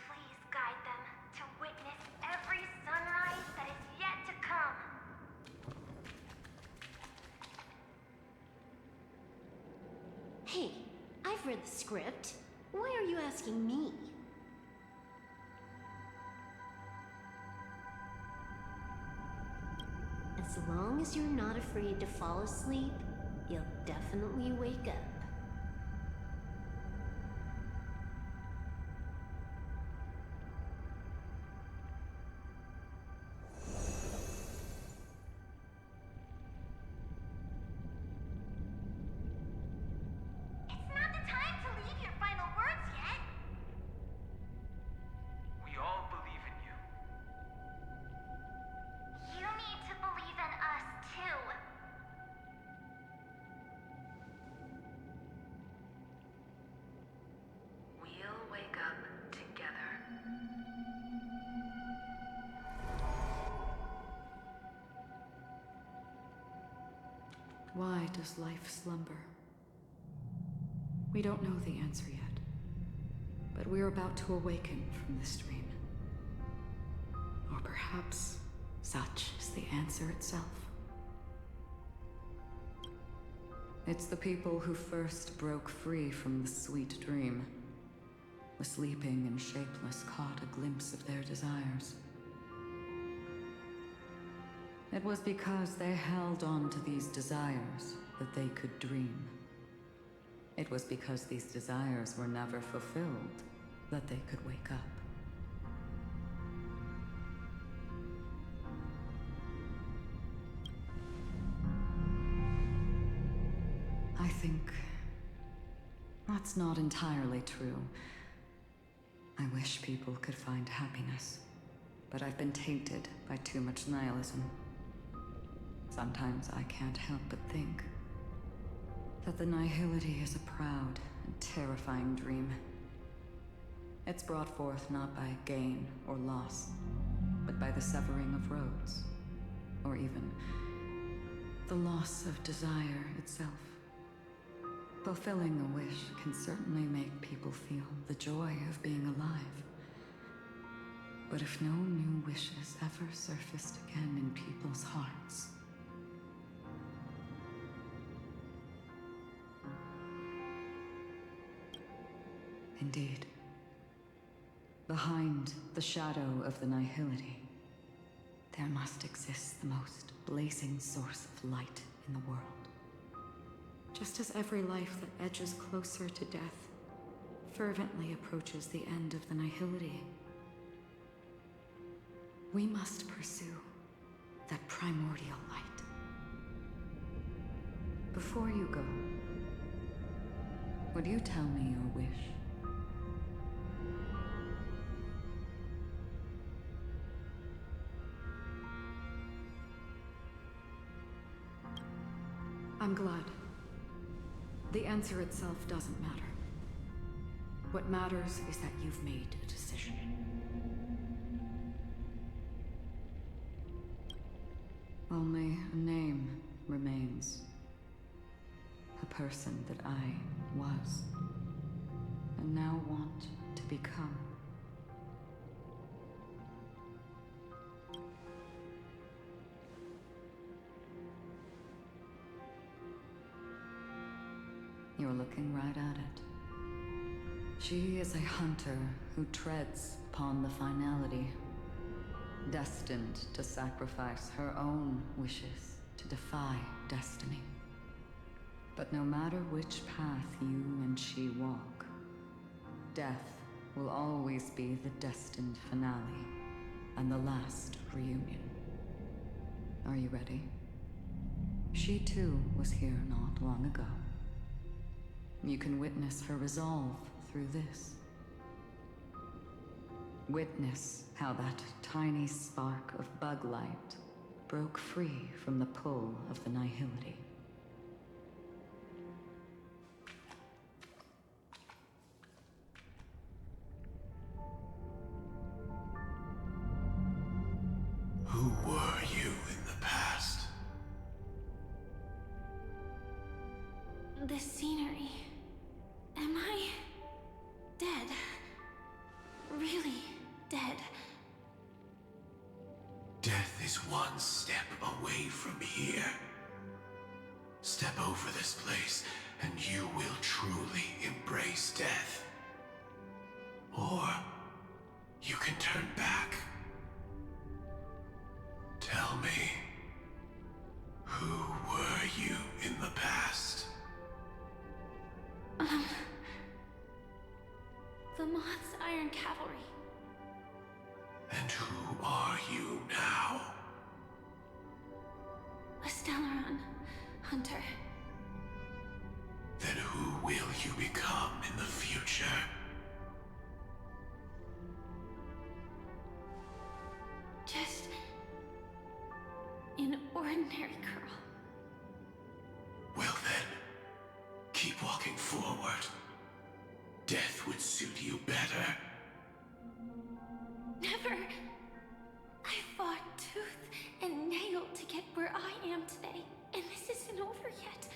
Please guide them to witness every sunrise that is yet to come. Hey, I've read the script. Why are you asking me? As long as you're not afraid to fall asleep, you'll definitely wake up. It's not the time to leave your final words yet. We all believe in you. You need to believe in us too. We'll wake up together. Why does life slumber? We don't know the answer yet, but we're about to awaken from this dream. Or perhaps Such is the answer itself. It's the people who first broke free from the sweet dream. The sleeping and shapeless caught a glimpse of their desires. It was because they held on to these desires that they could dream. It was because these desires were never fulfilled that they could wake up. I think that's not entirely true. I wish people could find happiness, but I've been tainted by too much nihilism. Sometimes I can't help but think that the nihility is a proud and terrifying dream. It's brought forth not by gain or loss, but by the severing of roads, or even the loss of desire itself. Fulfilling a wish can certainly make people feel the joy of being alive. But if no new wishes ever surfaced again in people's hearts, indeed, behind the shadow of the nihility, there must exist the most blazing source of light in the world. Just as every life that edges closer to death fervently approaches the end of the nihility, we must pursue that primordial light. Before you go, would you tell me your wish? I'm glad. The answer itself doesn't matter. What matters is that you've made a decision. Only a name remains. A person that I was, and now want to become. You're looking right at it. She is a hunter who treads upon the finality, destined to sacrifice her own wishes to defy destiny. But no matter which path you and she walk, death will always be the destined finale and the last reunion. Are you ready? She too was here not long ago. You can witness her resolve through this. Witness how that tiny spark of bug light broke free from the pull of the nihility. Who were you in the past? The scenery. Am I dead? Really dead? Death is one step away from here. Step over this place, and you will truly embrace death. Or you can turn back. Tell me, who were you in the past? The Moth's Iron Cavalry. And who are you now? A Stellaron hunter. Then who will you become in the future? Just an ordinary girl. Well then, keep walking forward. Death would suit you better. Never. I fought tooth and nail to get where I am today, and this isn't over yet.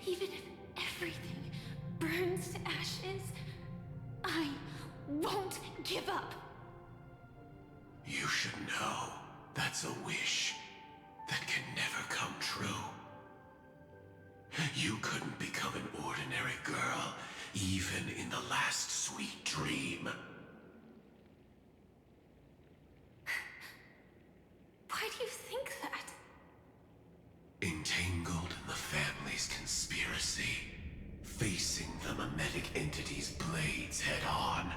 Even if everything burns to ashes, I won't give up. You should know That's a wish that can never come true. You couldn't become an ordinary girl, even in the last sweet dream. Why do you think that? Entangled in the family's conspiracy, facing the mimetic entity's blades head-on,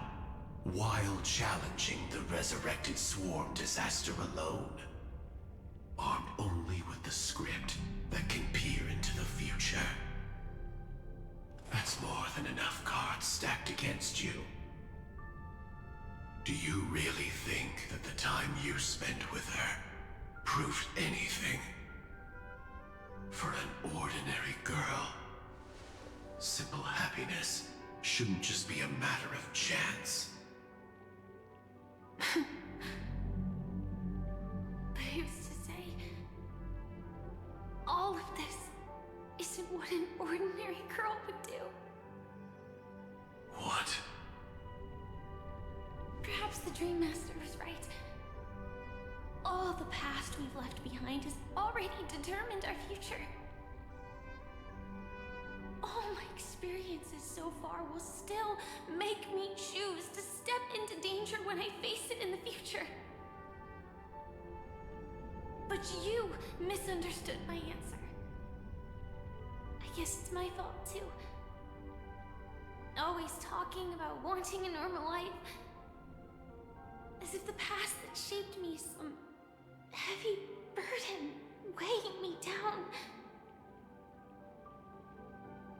while challenging the resurrected swarm disaster alone. Armed only with the script that can peer into the future. That's more than enough cards stacked against you. Do you really think that the time you spent with her proved anything? For an ordinary girl, simple happiness shouldn't just be a matter of chance. I used to say, all of this isn't what an ordinary girl would do. What? Perhaps the Dream Master was right. All the past we've left behind has already determined our future. All my experiences so far will still make me choose to step into danger when I face it in the future. But you misunderstood my answer. I guess it's my fault too. Always talking about wanting a normal life. As if the past that shaped me is some heavy burden weighing me down.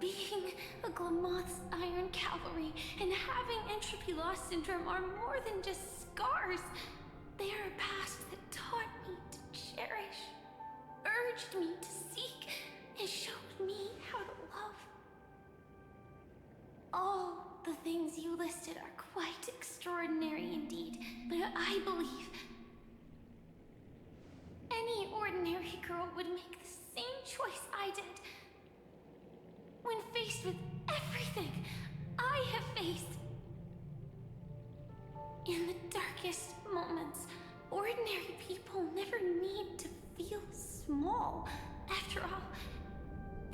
Being a Glamoth's Iron Cavalry and having entropy loss syndrome are more than just scars. They are a past that taught me to cherish, urged me to seek, and showed me how to love. All the things you listed are quite extraordinary indeed, but I believe any ordinary girl would make the same choice I did. When faced with everything I have faced. In the darkest moments, ordinary people never need to feel small. After all,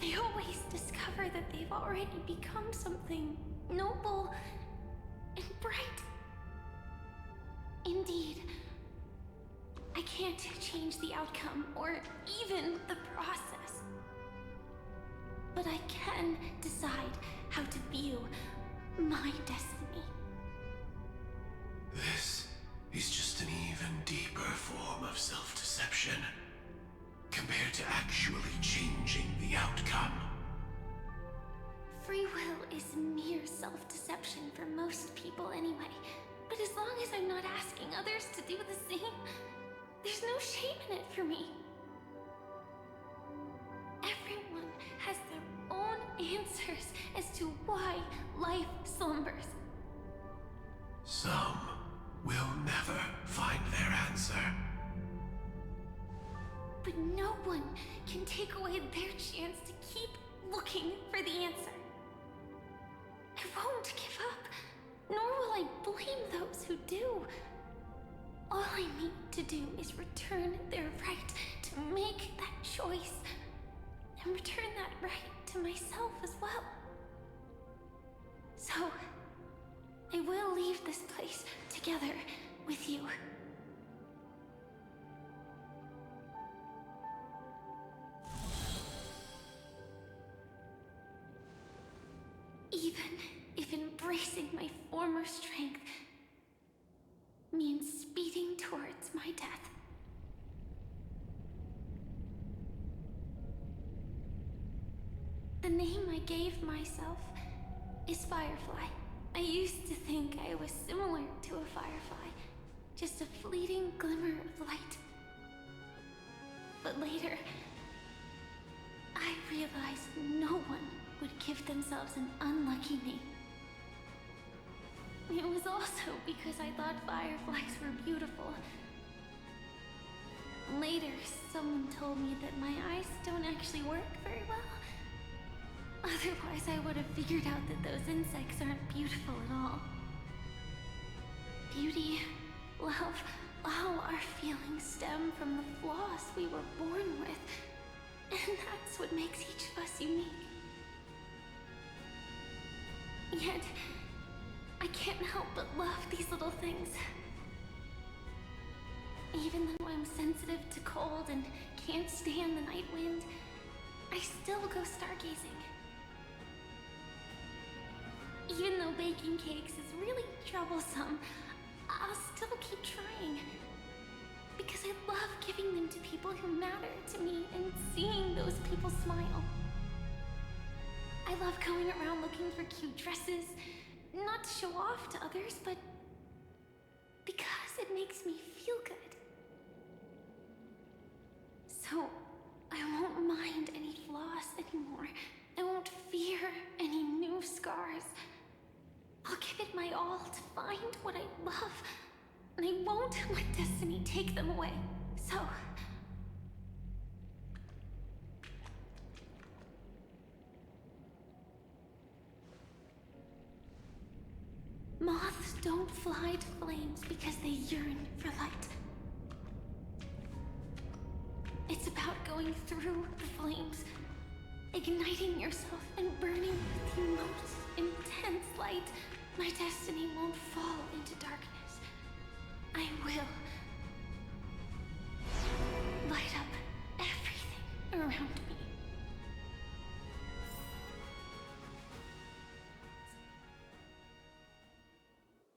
they always discover that they've already become something noble and bright. Indeed, I can't change the outcome or even the process. But I can decide how to view my destiny. This is just an even deeper form of self-deception, compared to actually changing the outcome. Free will is mere self-deception for most people anyway. But as long as I'm not asking others to do the same, there's no shame in it for me. Everyone has their own answers as to why life slumbers. Some will never find their answer. But no one can take away their chance to keep looking for the answer. I won't give up, nor will I blame those who do. All I need to do is return their right to make that choice, and return that right to myself as well. So, I will leave this place together with you. Even if embracing my former strength means speeding towards my death. The name I gave myself is Firefly. I used to think I was similar to a firefly, just a fleeting glimmer of light. But later, I realized no one would give themselves an unlucky name. It was also because I thought fireflies were beautiful. Later, someone told me that my eyes don't actually work very well. Otherwise, I would have figured out that those insects aren't beautiful at all. Beauty, love, all our feelings stem from the flaws we were born with, and that's what makes each of us unique. Yet, I can't help but love these little things. Even though I'm sensitive to cold and can't stand the night wind, I still go stargazing. Even though baking cakes is really troublesome, I'll still keep trying. Because I love giving them to people who matter to me and seeing those people smile. I love going around looking for cute dresses, not to show off to others, but because it makes me feel good. So, I won't mind any flaws anymore. I won't fear any new scars. I'll give it my all to find what I love, and I won't let destiny take them away. So... moths don't fly to flames because they yearn for light. It's about going through the flames, igniting yourself and burning with the most intense light. My destiny won't fall into darkness. I will light up everything around me.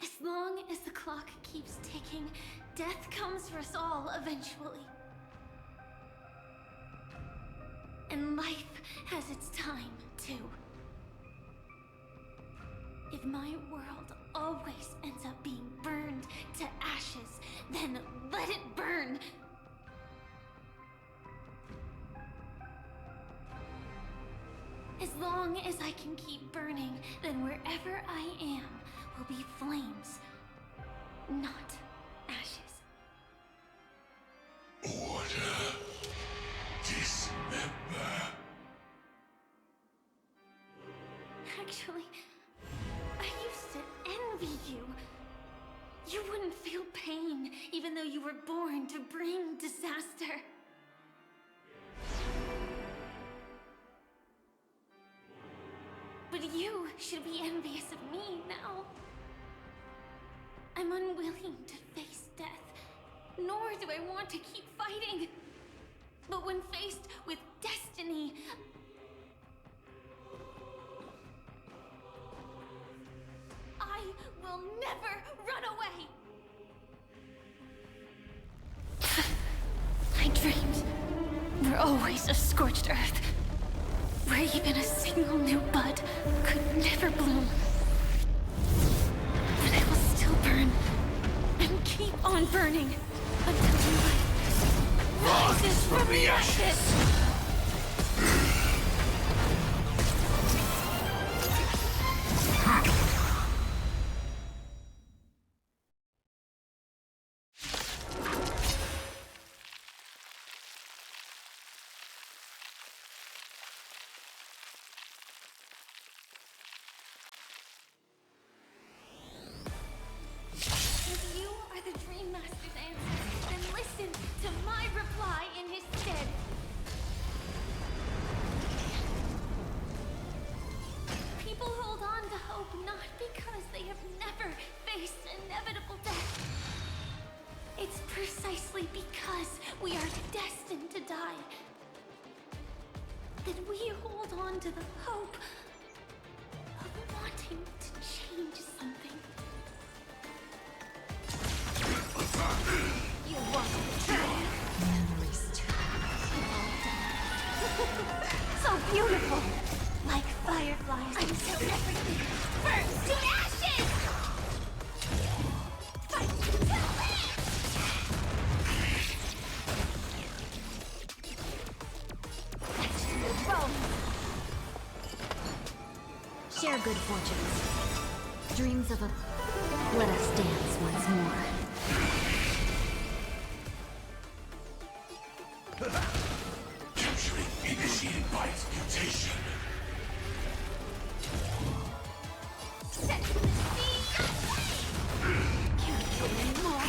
As long as the clock keeps ticking, death comes for us all eventually. And life has its time, too. If my world always ends up being burned to ashes, then let it burn! As long as I can keep burning, then wherever I am will be flames, not ashes. Order. Dismember. Actually, I used to envy you. You wouldn't feel pain, even though you were born to bring disaster. But you should be envious of me now. I'm unwilling to face death, nor do I want to keep fighting. But when faced with destiny, I will never run away! My dreams were always a scorched earth, where even a single new bud could never bloom. But I will still burn, and keep on burning, until life rises from the ashes! If you are the Dream Master's answer, then listen to my reply in his stead. People hold on to hope not because they have never faced inevitable death. It's precisely because we are destined to die that we hold on to the hope of wanting to change something. You want to betray? Memories too. So beautiful! Like fireflies until everything burns to ashes! Fight to live! That's the bone! Share good fortunes. Dreams of a... Let us dance once more. Capturing initiated by its mutation. Set the sea! Can't kill me more.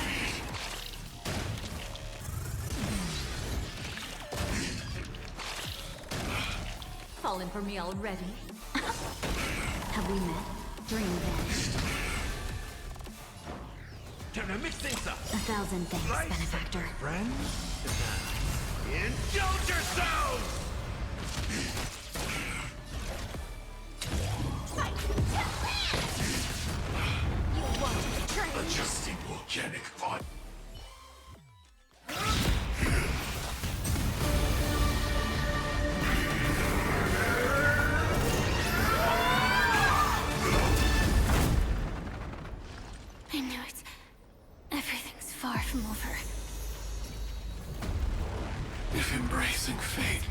fallen for me already? Have we met? Dream vanished. Time to mix things up. 1,000 thanks, benefactor. Friends? Indulge yourselves! Adjusting volcanic fire. I knew it. Everything's far from over. If embracing fate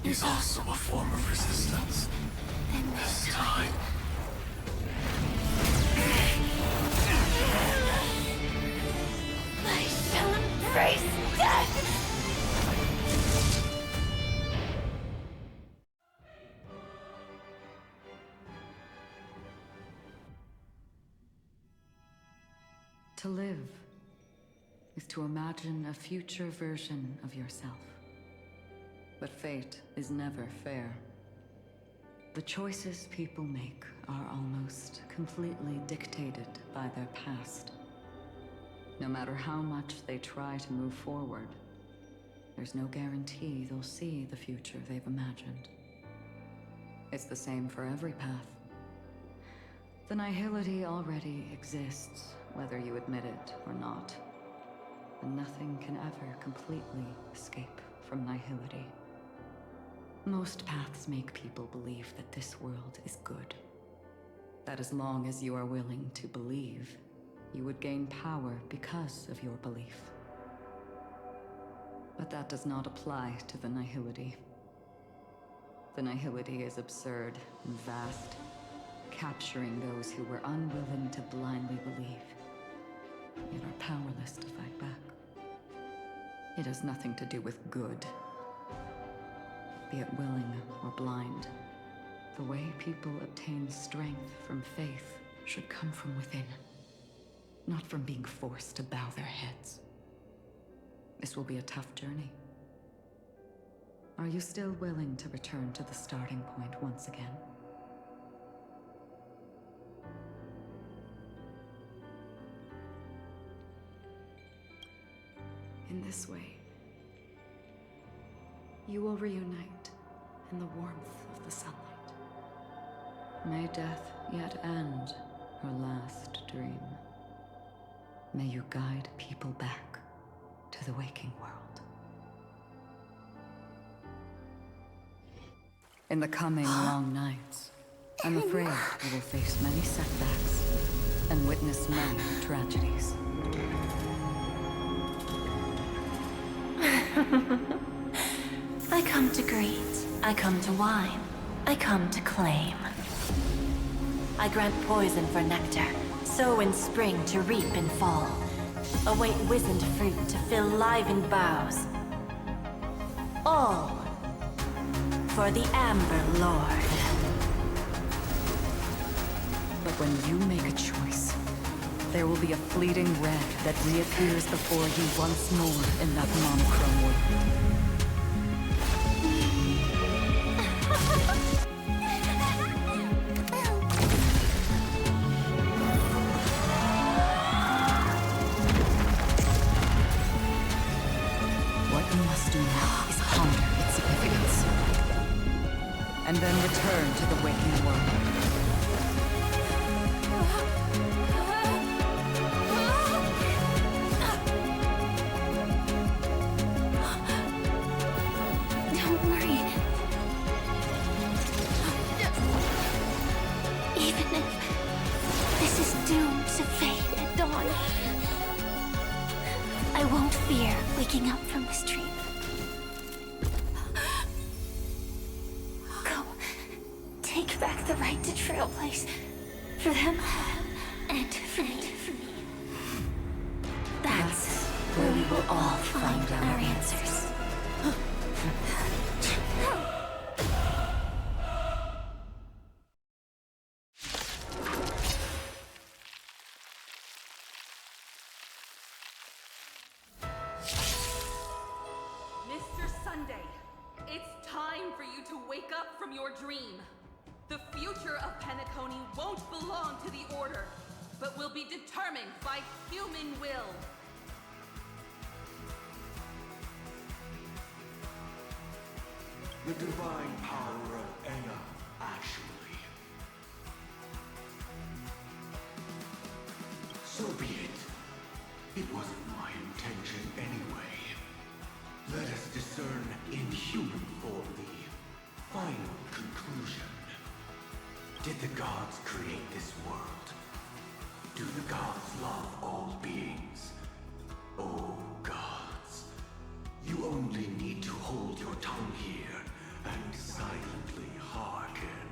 is also a form of resistance, Then this time... I shall embrace death! To live is to imagine a future version of yourself. But fate is never fair. The choices people make are almost completely dictated by their past. No matter how much they try to move forward, there's no guarantee they'll see the future they've imagined. It's the same for every path. The nihility already exists, whether you admit it or not. And nothing can ever completely escape from nihility. Most paths make people believe that this world is good. That as long as you are willing to believe, you would gain power because of your belief. But that does not apply to the nihility. The nihility is absurd and vast, capturing those who were unwilling to blindly believe, yet are powerless to fight back. It has nothing to do with good. Be it willing or blind, the way people obtain strength from faith should come from within, not from being forced to bow their heads. This will be a tough journey. Are you still willing to return to the starting point once again? In this way, you will reunite in the warmth of the sunlight. May death yet end her last dream. May you guide people back to the waking world. In the coming long nights, I'm afraid you will face many setbacks and witness many tragedies. I come to greet, I come to wine, I come to claim. I grant poison for nectar, sow in spring to reap in fall. Await wizened fruit to fill livened boughs. All for the Amber Lord. But when you make a choice, there will be a fleeting red that reappears before you once more in that monochrome world. What you must do now is ponder its significance, and then return to the waking world. Don't worry. Even if this is doomed to fade at dawn, I won't fear waking up from this dream. Go. Take back the right to Trailblaze. For them, and for me. That's where we will all find our answers. Mr. Sunday, it's time for you to wake up up from your dream. The future of Penacony won't belong to the Order, but will be determined by human will. The divine power of Enna, actually. So be it. It wasn't my intention anyway. Let us discern in human form the final conclusion. Did the gods create this world? Do the gods love all beings? Oh gods, you only need to hold your tongue here and silently hearken.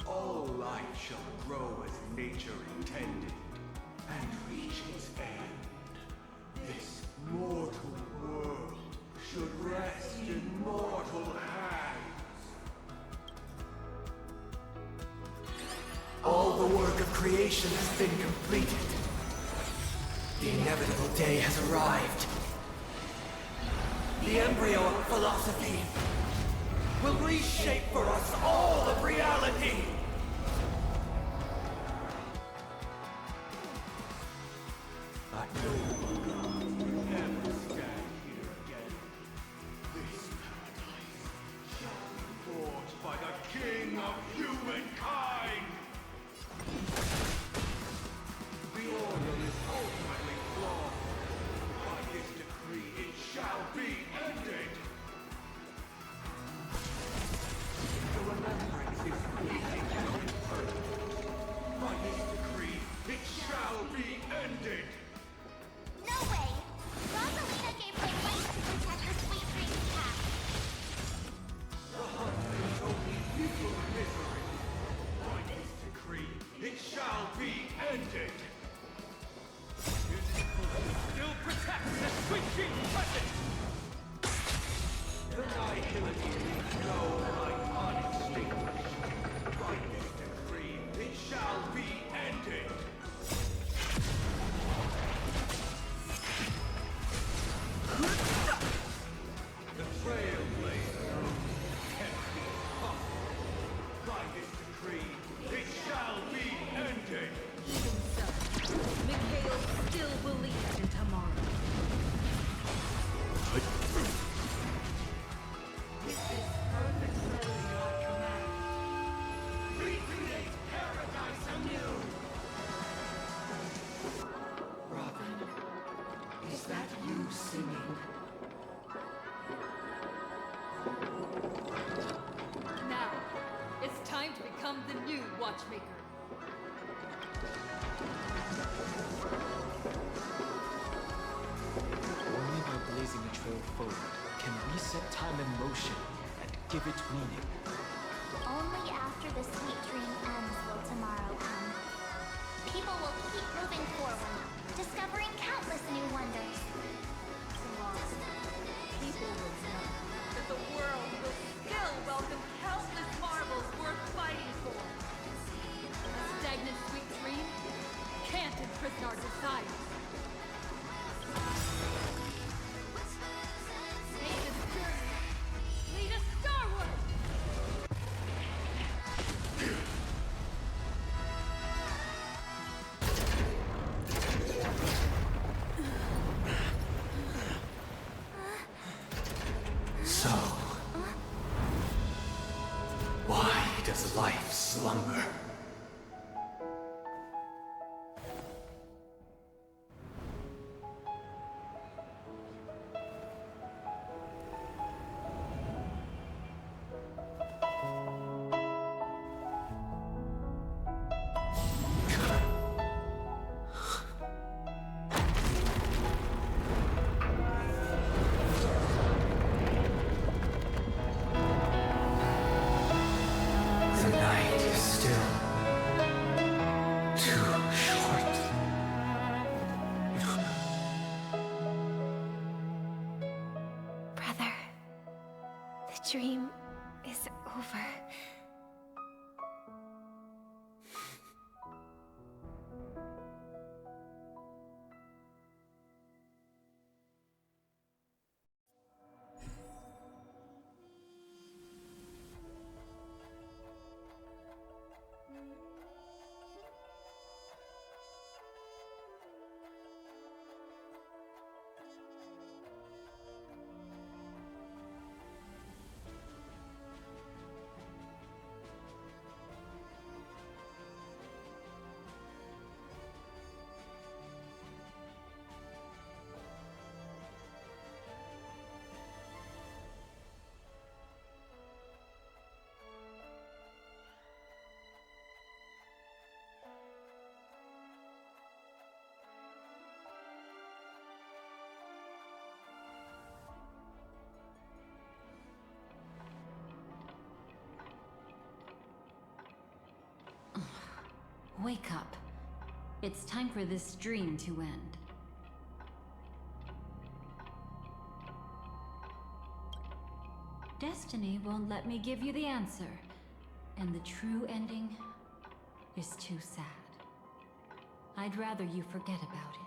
All life shall grow as nature intended and reach its end. This mortal world should rest in mortal hands. All the work of creation has been completed. The inevitable day has arrived. The embryo of philosophy will reshape for us all of reality. I know the gods will never stand here again. This paradise shall be forged by the king of humankind! The order is ultimately flawed. By this decree, it shall be ended! The remembrance is fleeting and impermanent. By this decree, it shall be ended! No way! Rosalina gave her life to protect the Sweet Dreams path. The hunt is only fuel misery. By this decree, it shall be ended! Still protect the Sweet Dream present! The nihility leaves no light unextinguished. By this decree, it shall be ended! The Trailblaze can't be possible. By this decree, it shall be ended! Even so, Mikhail still believes in tomorrow. With this perfect remedy I command, recreate paradise anew! Robin, is that you singing? Now, it's time to become the new Watchmaker. Only by blazing a trail forward can we set time in motion and give it meaning. Only after the sweet dream ends will tomorrow come. People will keep moving forward, discovering countless new wonders. Tomorrow, people will know that the world will still welcome countless marvels worth fighting for. A stagnant sweet dream can't imprison our desires. May this journey lead us starward! So, why does life slumber? The night is still too short. Brother, the dream is over. Wake up. It's time for this dream to end. Destiny won't let me give you the answer, and the true ending is too sad. I'd rather you forget about it.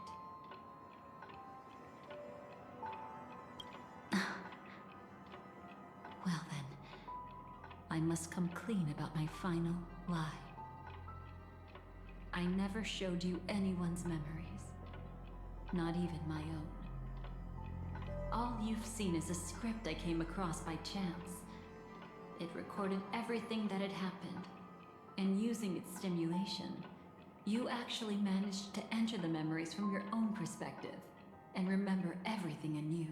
Well then, I must come clean about my final lie. I never showed you anyone's memories, not even my own. All you've seen is a script I came across by chance. It recorded everything that had happened, and using its stimulation, you actually managed to enter the memories from your own perspective and remember everything anew.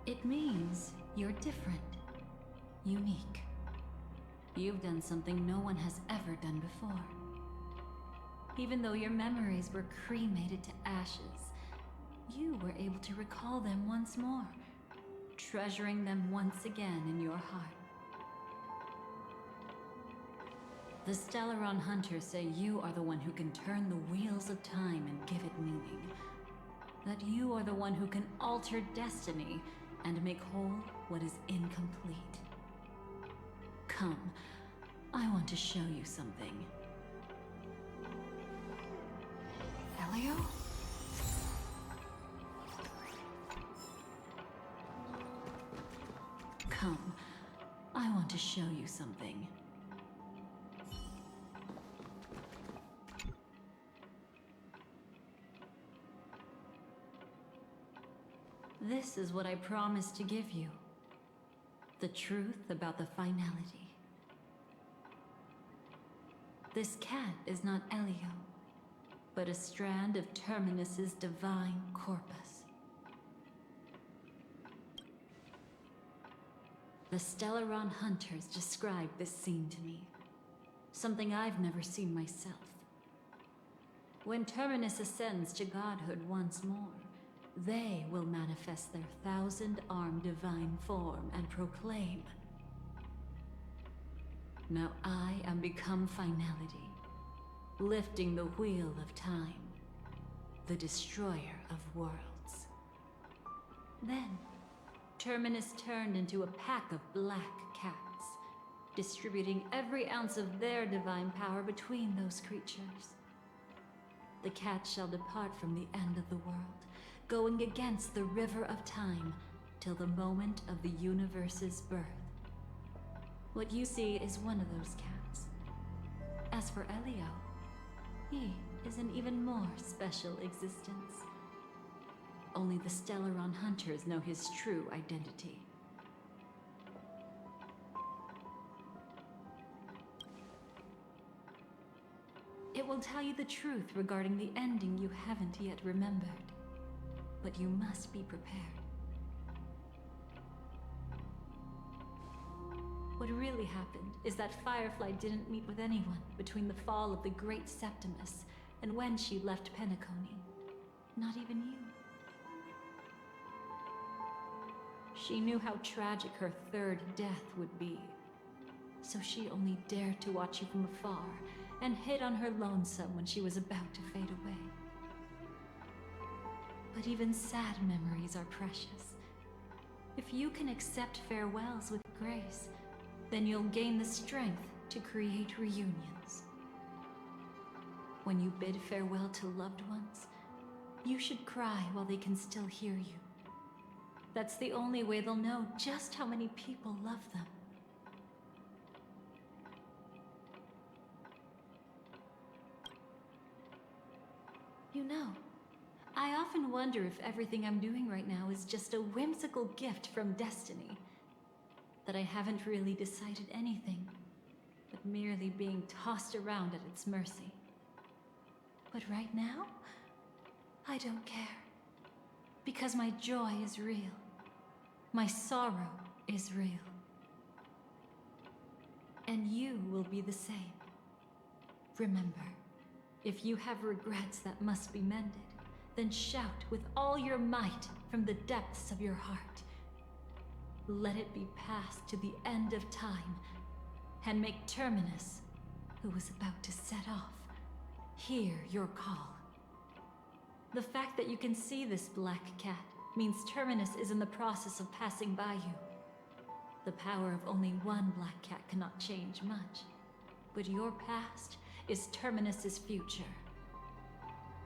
It means you're different, unique. You've done something no one has ever done before. Even though your memories were cremated to ashes, you were able to recall them once more, treasuring them once again in your heart. The Stellaron Hunters say you are the one who can turn the wheels of time and give it meaning. That you are the one who can alter destiny and make whole what is incomplete. Come, I want to show you something. Elio? Come, I want to show you something. This is what I promised to give you. The truth about the finality. This cat is not Elio, but a strand of Terminus's divine corpus. The Stellaron Hunters described this scene to me, something I've never seen myself. When Terminus ascends to godhood once more, they will manifest their 1,000-armed divine form and proclaim, "Now I am become finality, lifting the wheel of time, the destroyer of worlds." Then, Terminus turned into a pack of black cats, distributing every ounce of their divine power between those creatures. The cats shall depart from the end of the world, going against the river of time till the moment of the universe's birth. What you see is one of those cats. As for Elio, he is an even more special existence. Only the Stellaron Hunters know his true identity. It will tell you the truth regarding the ending you haven't yet remembered. But you must be prepared. What really happened is that Firefly didn't meet with anyone between the fall of the Great Septimus and when she left Penacony. Not even you. She knew how tragic her third death would be, so she only dared to watch you from afar and hid on her lonesome when she was about to fade away. But even sad memories are precious. If you can accept farewells with grace, then you'll gain the strength to create reunions. When you bid farewell to loved ones, you should cry while they can still hear you. That's the only way they'll know just how many people love them. You know, I often wonder if everything I'm doing right now is just a whimsical gift from destiny. That I haven't really decided anything, but merely being tossed around at its mercy. But right now, I don't care. Because my joy is real. My sorrow is real. And you will be the same. Remember, if you have regrets that must be mended, then shout with all your might from the depths of your heart. Let it be passed to the end of time, and make Terminus, who is about to set off, hear your call. The fact that you can see this black cat means Terminus is in the process of passing by you. The power of only one black cat cannot change much, but your past is Terminus's future.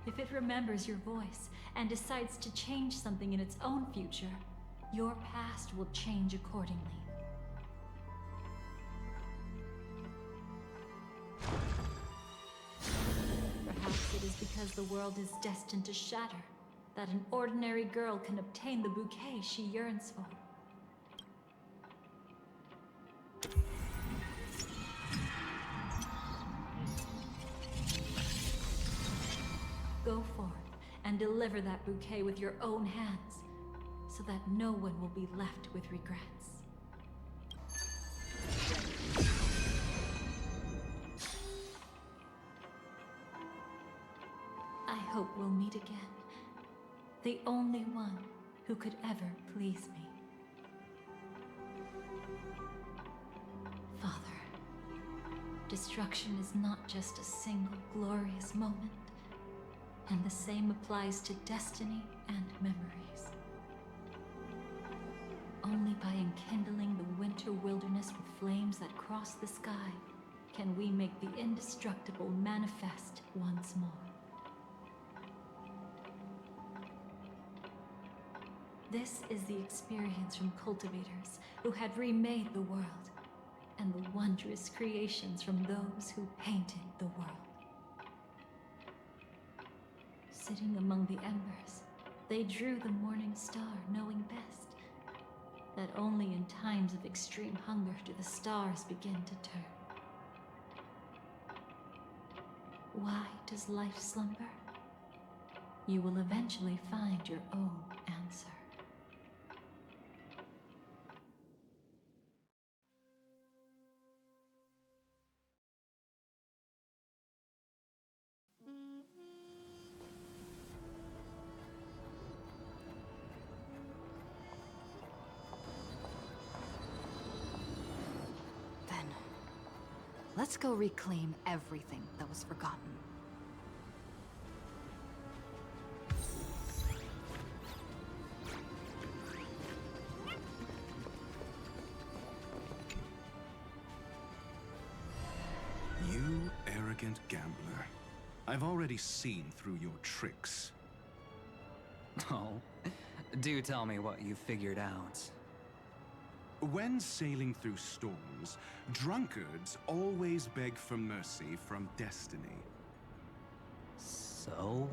If it remembers your voice and decides to change something in its own future, your past will change accordingly. Perhaps it is because the world is destined to shatter that an ordinary girl can obtain the bouquet she yearns for. Go forth and deliver that bouquet with your own hands, so that no one will be left with regrets. I hope we'll meet again. The only one who could ever please me. Father, destruction is not just a single glorious moment, and the same applies to destiny and memories. Only by enkindling the winter wilderness with flames that cross the sky can we make the indestructible manifest once more. This is the experience from cultivators who had remade the world, and the wondrous creations from those who painted the world. Sitting among the embers, they drew the morning star, knowing best that only in times of extreme hunger do the stars begin to turn. Why does life slumber? You will eventually find your own answer. Let's go reclaim everything that was forgotten. You arrogant gambler. I've already seen through your tricks. Oh, do tell me what you figured out. When sailing through storms, drunkards always beg for mercy from destiny. So?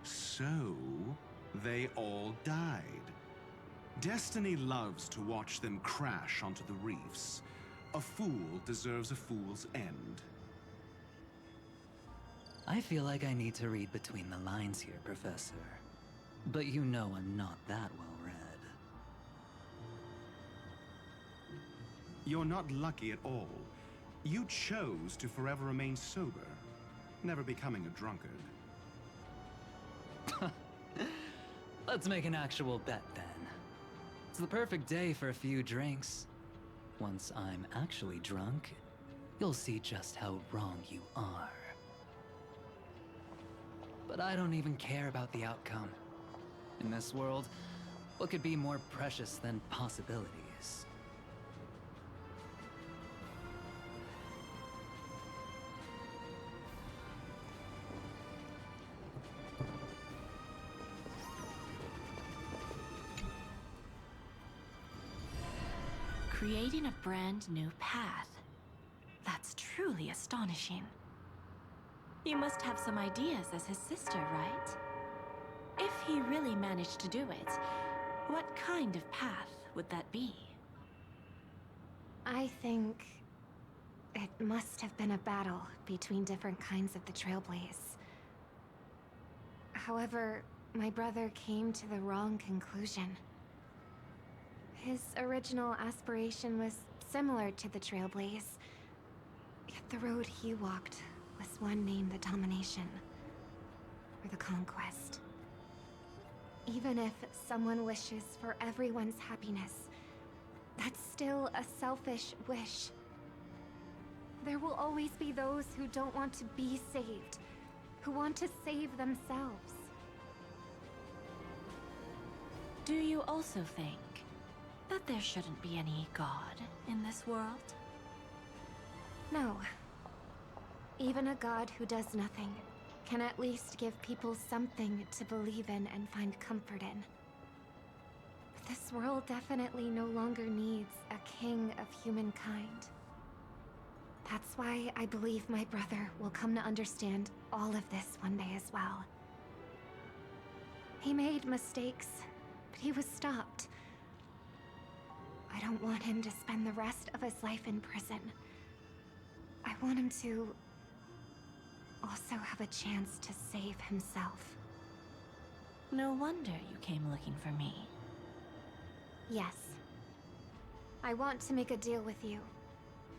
So, they all died. Destiny loves to watch them crash onto the reefs. A fool deserves a fool's end. I feel like I need to read between the lines here, Professor. But you know I'm not that well read. You're not lucky at all. You chose to forever remain sober, never becoming a drunkard. Let's make an actual bet then. It's the perfect day for a few drinks. Once I'm actually drunk, you'll see just how wrong you are. But I don't even care about the outcome. In this world, what could be more precious than possibilities? Creating a brand new path. That's truly astonishing. You must have some ideas as his sister, right? If he really managed to do it, what kind of path would that be? I think it must have been a battle between different kinds of the Trailblaze. However, my brother came to the wrong conclusion. His original aspiration was similar to the Trailblaze, yet the road he walked was one named the Domination, or the Conquest. Even if someone wishes for everyone's happiness, that's still a selfish wish. There will always be those who don't want to be saved, who want to save themselves. Do you also think that there shouldn't be any god in this world? No. Even a god who does nothing can at least give people something to believe in and find comfort in. But this world definitely no longer needs a king of humankind. That's why I believe my brother will come to understand all of this one day as well. He made mistakes, but he was stopped. I don't want him to spend the rest of his life in prison. I want him to also have a chance to save himself. No wonder you came looking for me. Yes. I want to make a deal with you.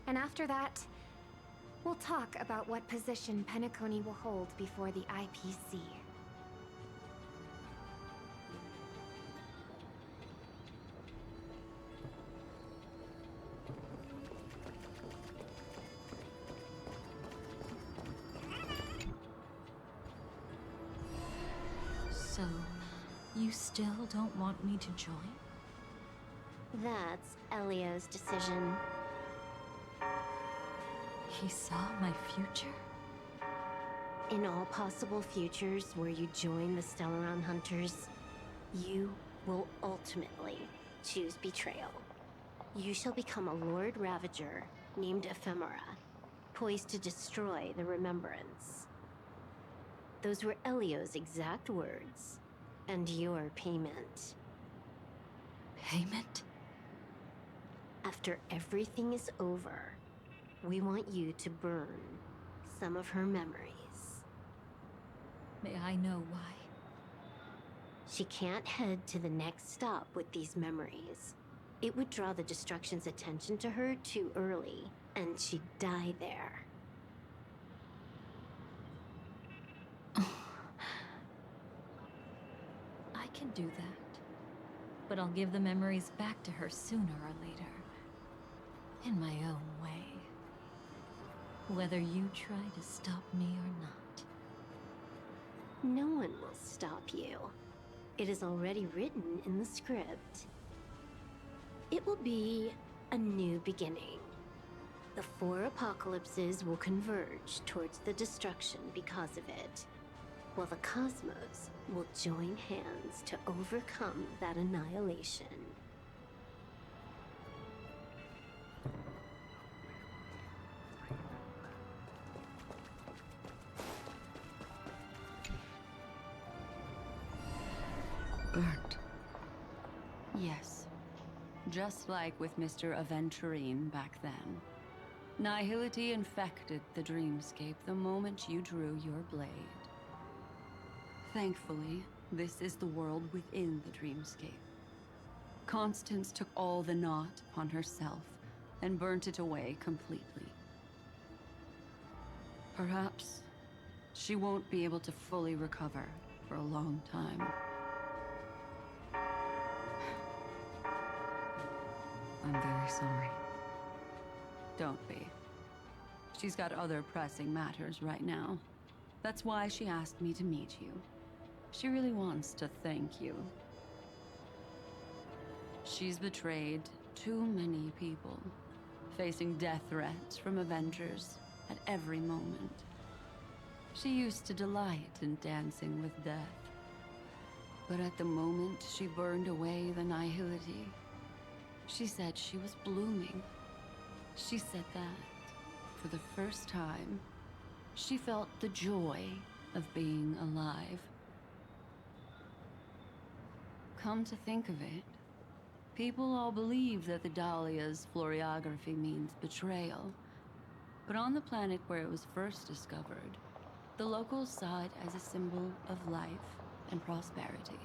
And after that, we'll talk about what position Penacony will hold before the IPC. So, you still don't want me to join? That's Elio's decision. He saw my future? In all possible futures where you join the Stellaron Hunters, you will ultimately choose betrayal. You shall become a Lord Ravager named Ephemera, poised to destroy the Remembrance. Those were Elio's exact words, and your payment. Payment? After everything is over, we want you to burn some of her memories. May I know why? She can't head to the next stop with these memories. It would draw the Destruction's attention to her too early, and she'd die there. I can do that. But I'll give the memories back to her sooner or later. In my own way. Whether you try to stop me or not. No one will stop you. It is already written in the script. It will be a new beginning. The 4 apocalypses will converge towards the destruction because of it, while the cosmos will join hands to overcome that annihilation. Burnt. Yes. Just like with Mr. Aventurine back then. Nihility infected the dreamscape the moment you drew your blade. Thankfully, this is the world within the dreamscape. Constance took all the knot upon herself and burnt it away completely. Perhaps she won't be able to fully recover for a long time. I'm very sorry. Don't be. She's got other pressing matters right now. That's why she asked me to meet you. She really wants to thank you. She's betrayed too many people, facing death threats from Avengers at every moment. She used to delight in dancing with death. But at the moment she burned away the nihility, she said she was blooming. She said that, for the first time, she felt the joy of being alive. Come to think of it, people all believe that the Dahlia's floriography means betrayal. But on the planet where it was first discovered, the locals saw it as a symbol of life and prosperity.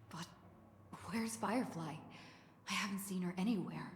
But where's Firefly? I haven't seen her anywhere.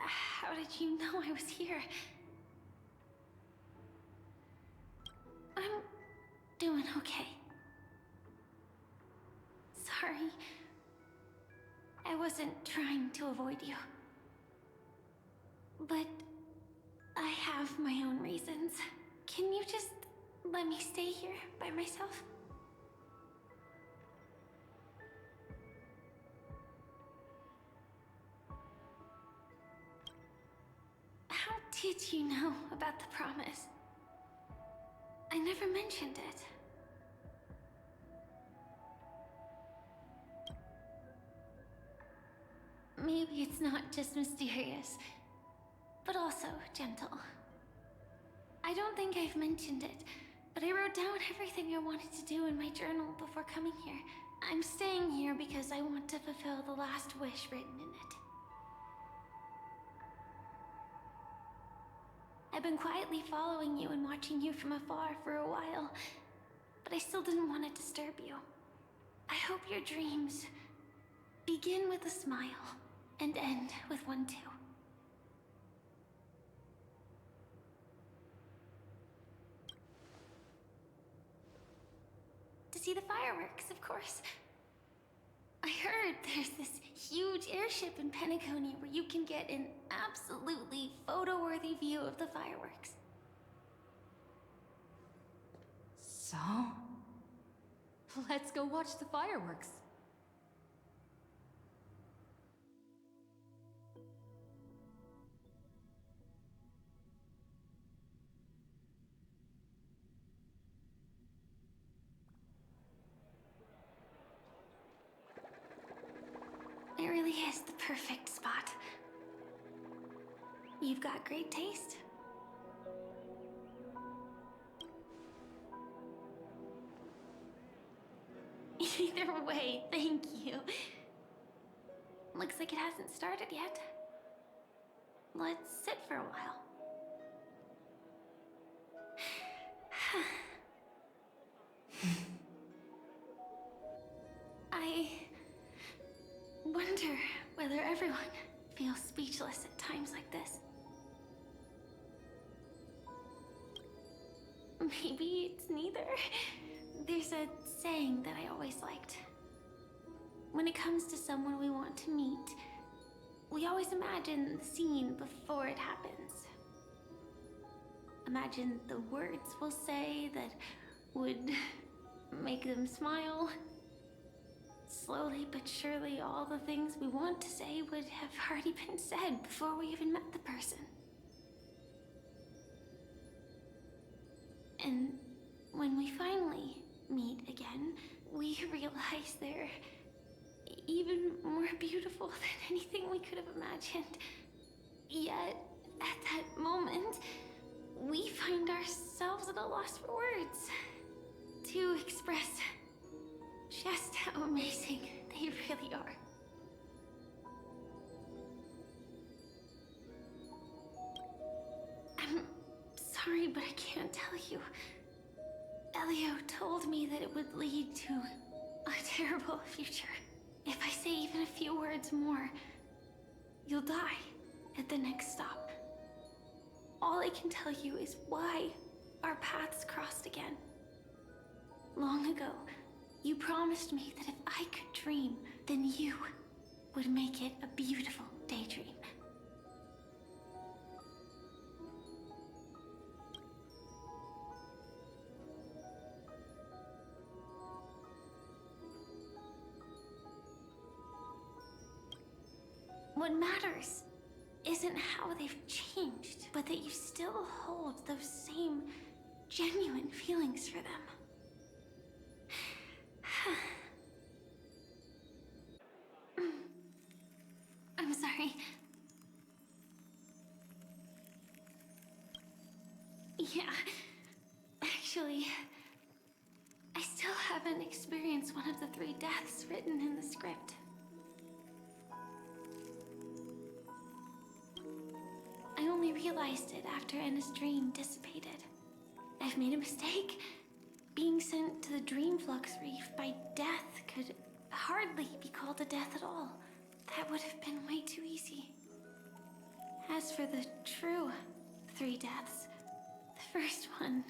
How did you know I was here? I'm doing okay. Sorry. I wasn't trying to avoid you. But I have my own reasons. Can you just let me stay here by myself? How did you know about the promise? I never mentioned it. Maybe it's not just mysterious, but also gentle. I don't think I've mentioned it, but I wrote down everything I wanted to do in my journal before coming here. I'm staying here because I want to fulfill the last wish written in it. I've been quietly following you and watching you from afar for a while, but I still didn't want to disturb you. I hope your dreams begin with a smile and end with one too. To see the fireworks, of course. I heard there's this huge airship in Penacony where you can get an absolutely photo-worthy view of the fireworks. So? Let's go watch the fireworks. It really is the perfect spot. You've got great taste. Either way, thank you. Looks like it hasn't started yet. Let's sit for a while. I wonder whether everyone feels speechless at times like this. Maybe it's neither. There's a saying that I always liked. When it comes to someone we want to meet, we always imagine the scene before it happens. Imagine the words we'll say that would make them smile. Slowly but surely, all the things we want to say would have already been said before we even met the person. And when we finally meet again, we realize they're even more beautiful than anything we could have imagined. Yet, at that moment, we find ourselves at a loss for words to express just how amazing they really are. I'm sorry, but I can't tell you. Elio told me that it would lead to a terrible future. If I say even a few words more, you'll die at the next stop. All I can tell you is why our paths crossed again. Long ago, you promised me that if I could dream, then you would make it a beautiful daydream. What matters isn't how they've changed, but that you still hold those same genuine feelings for them. I'm sorry. Yeah, actually, I still haven't experienced one of the 3 deaths written in the script. I only realized it after Anna's dream dissipated. I've made a mistake. Being sent to the Dreamflux Reef by death could hardly be called a death at all. That would have been way too easy. As for the true 3 deaths, the first one,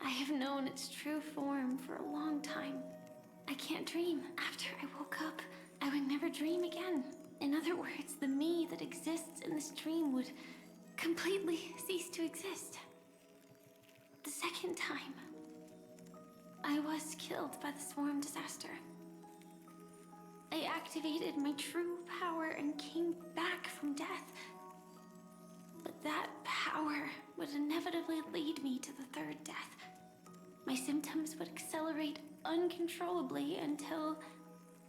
I have known its true form for a long time. I can't dream. After I woke up, I would never dream again. In other words, the me that exists in this dream would completely cease to exist. The second time, I was killed by the swarm disaster. I activated my true power and came back from death. But that power would inevitably lead me to the 3rd death. My symptoms would accelerate uncontrollably until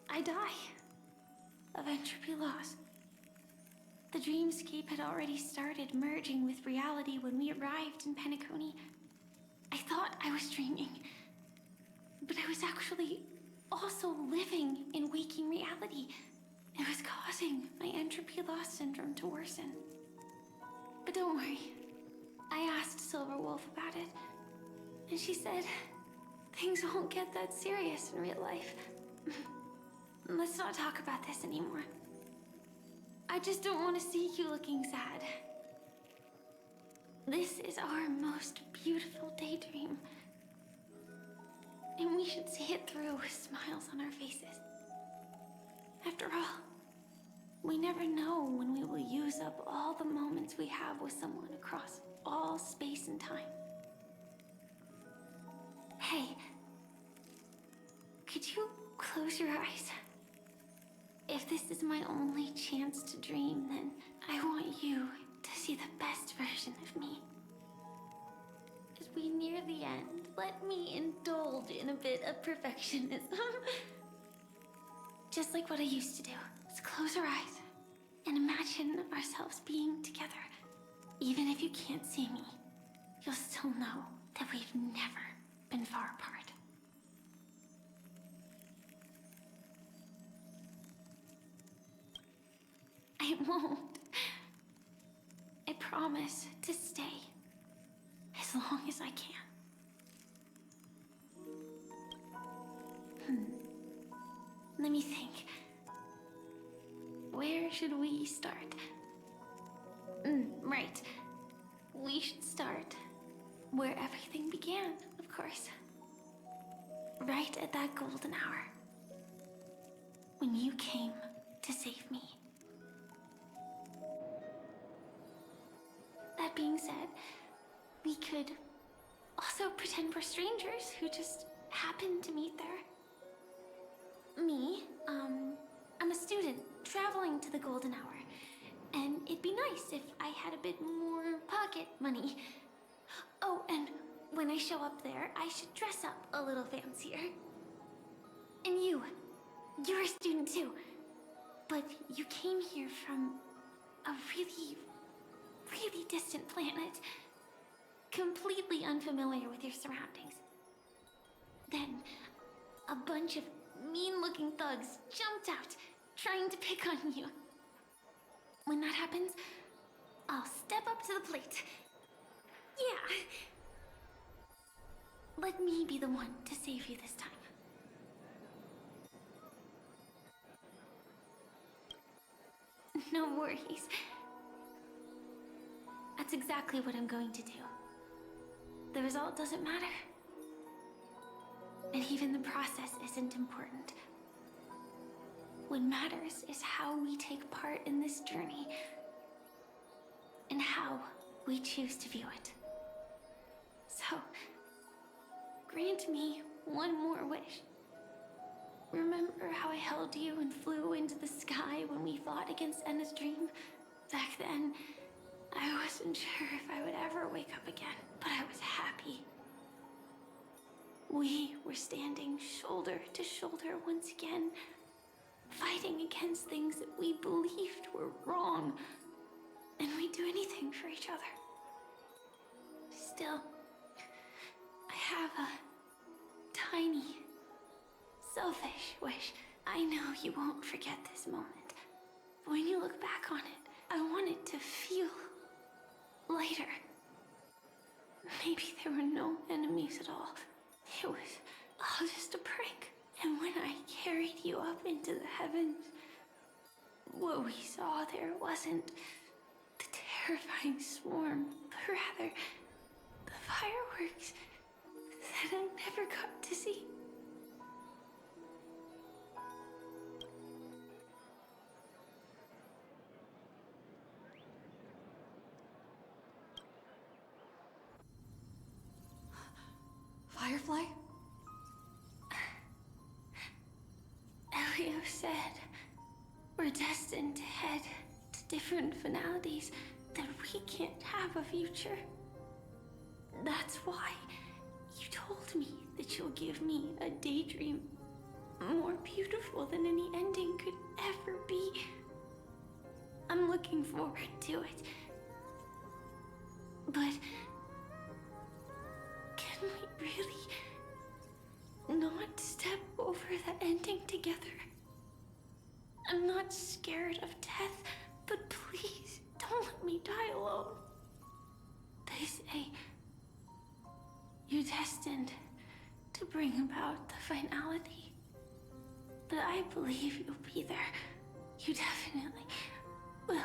I die of entropy loss. The dreamscape had already started merging with reality when we arrived in Penacony. I thought I was dreaming, but I was actually also living in waking reality. It was causing my entropy loss syndrome to worsen. But don't worry, I asked Silverwolf about it, and she said things won't get that serious in real life. Let's not talk about this anymore. I just don't want to see you looking sad. This is our most beautiful daydream. And we should see it through with smiles on our faces. After all, we never know when we will use up all the moments we have with someone across all space and time. Hey, could you close your eyes? If this is my only chance to dream, then I want you to see the best version of me. As we near the end, let me indulge in a bit of perfectionism. Just like what I used to do. Let's close our eyes and imagine ourselves being together. Even if you can't see me, you'll still know that we've never been far apart. I won't. I promise to stay as long as I can. Let me think. Where should we start? Right. We should start where everything began, of course. Right at that golden hour. When you came to save me. That being said, we could also pretend we're strangers who just happened to meet there. Me, I'm a student traveling to the golden hour, and it'd be nice if I had a bit more pocket money. Oh, and when I show up there, I should dress up a little fancier. And you're a student too, but you came here from a really distant planet, completely unfamiliar with your surroundings. Then, a bunch of mean-looking thugs jumped out, trying to pick on you. When that happens, I'll step up to the plate. Yeah. Let me be the one to save you this time. No worries. That's exactly what I'm going to do. The result doesn't matter. And even the process isn't important. What matters is how we take part in this journey and how we choose to view it. So, grant me one more wish. Remember how I held you and flew into the sky when we fought against Enna's dream? Back then, I wasn't sure if I would ever wake up again, but I was happy. We were standing shoulder to shoulder once again, fighting against things that we believed were wrong, and we'd do anything for each other. Still, I have a tiny, selfish wish. I know you won't forget this moment, but when you look back on it, I want it to feel lighter. maybe there were no enemies at all. It was all just a prank. And when I carried you up into the heavens, what we saw there wasn't the terrifying swarm, but rather the fireworks that I never got to see. Firefly? Elio said we're destined to head to different finalities, that we can't have a future. That's why you told me that you'll give me a daydream more beautiful than any ending could ever be. I'm looking forward to it. But can we really not step over the ending together? I'm not scared of death, but please don't let me die alone. They say you're destined to bring about the finality, but I believe you'll be there. You definitely will.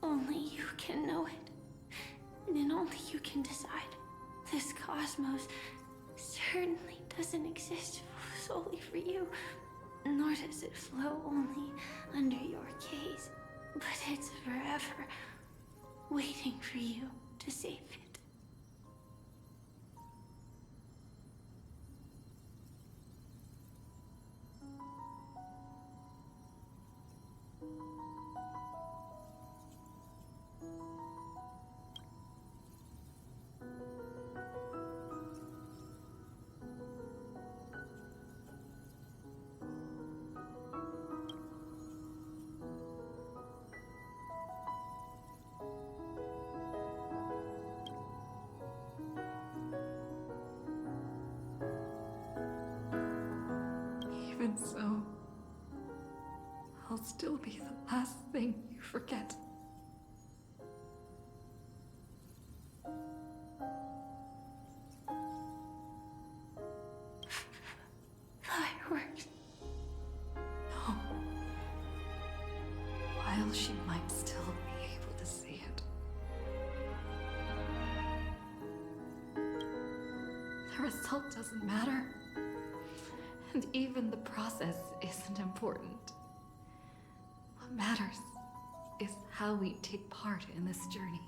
Only you can know it, and only you can decide. This cosmos certainly doesn't exist solely for you, nor does it flow only under your gaze, but it's forever waiting for you to save it. Even so, I'll still be the last thing you forget. Fireworks. No. While she might still be able to see it. The result doesn't matter. And even the process isn't important. What matters is how we take part in this journey.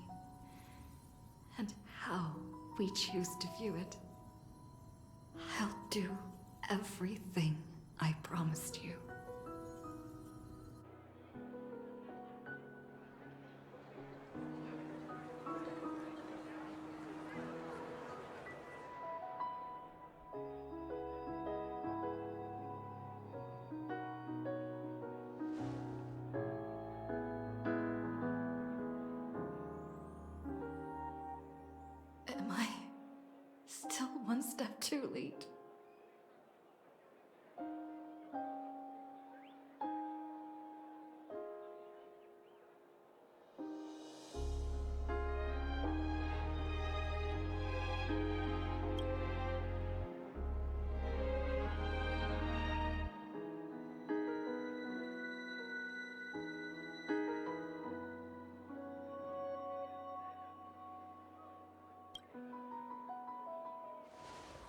And how we choose to view it. I'll do everything I promised you. Am I still one step too late?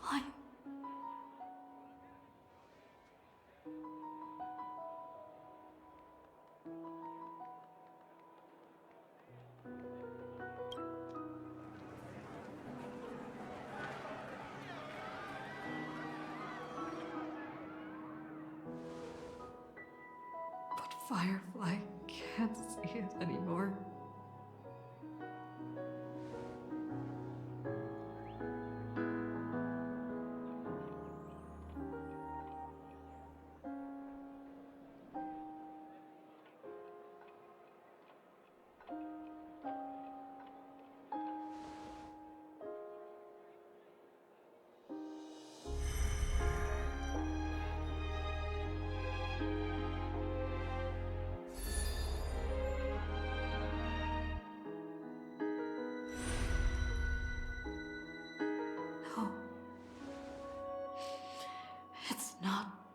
Why? But Firefly can't see it anymore.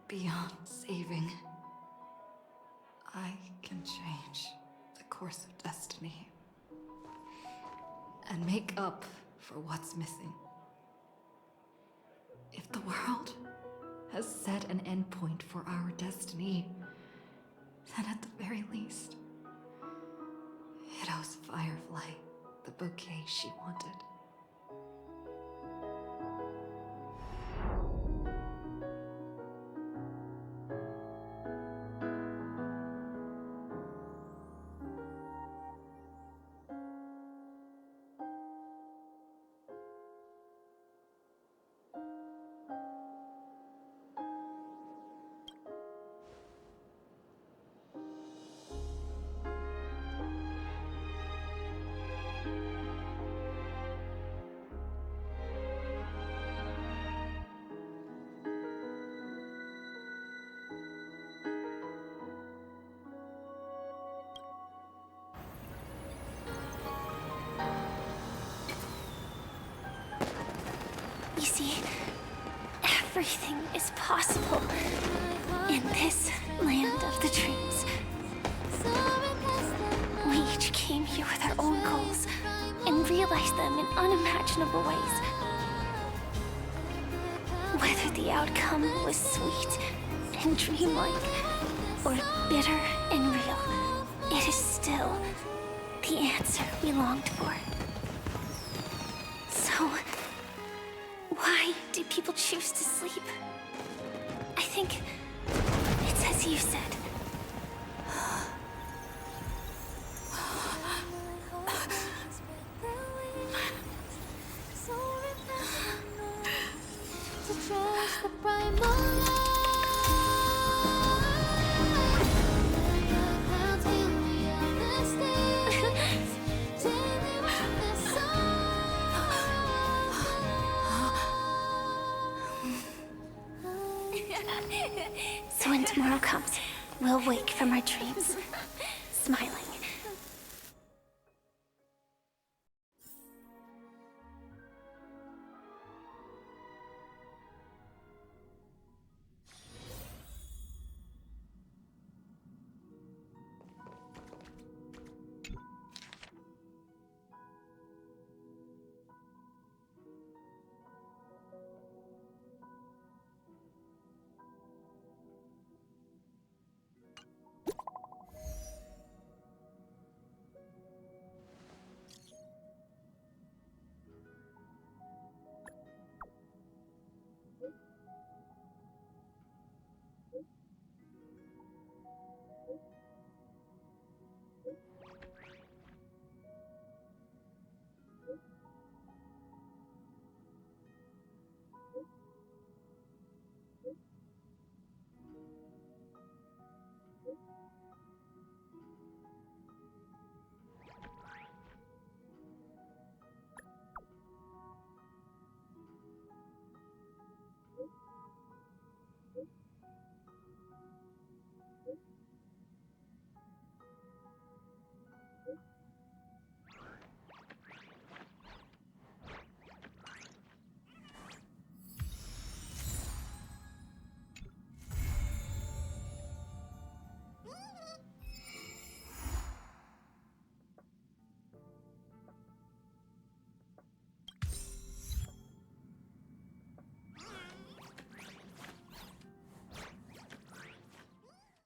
beyond saving. I can change the course of destiny and make up for what's missing. If the world has set an endpoint for our destiny, then at the very least, it owes Firefly the bouquet she wanted. You see, everything is possible in this land of the dreams. We each came here with our own goals and realized them in unimaginable ways. Whether the outcome was sweet and dreamlike or bitter and real, it is still the answer we longed for. So, why do people choose to sleep? I think it's as you said. So when tomorrow comes, we'll wake from our dreams, smiling.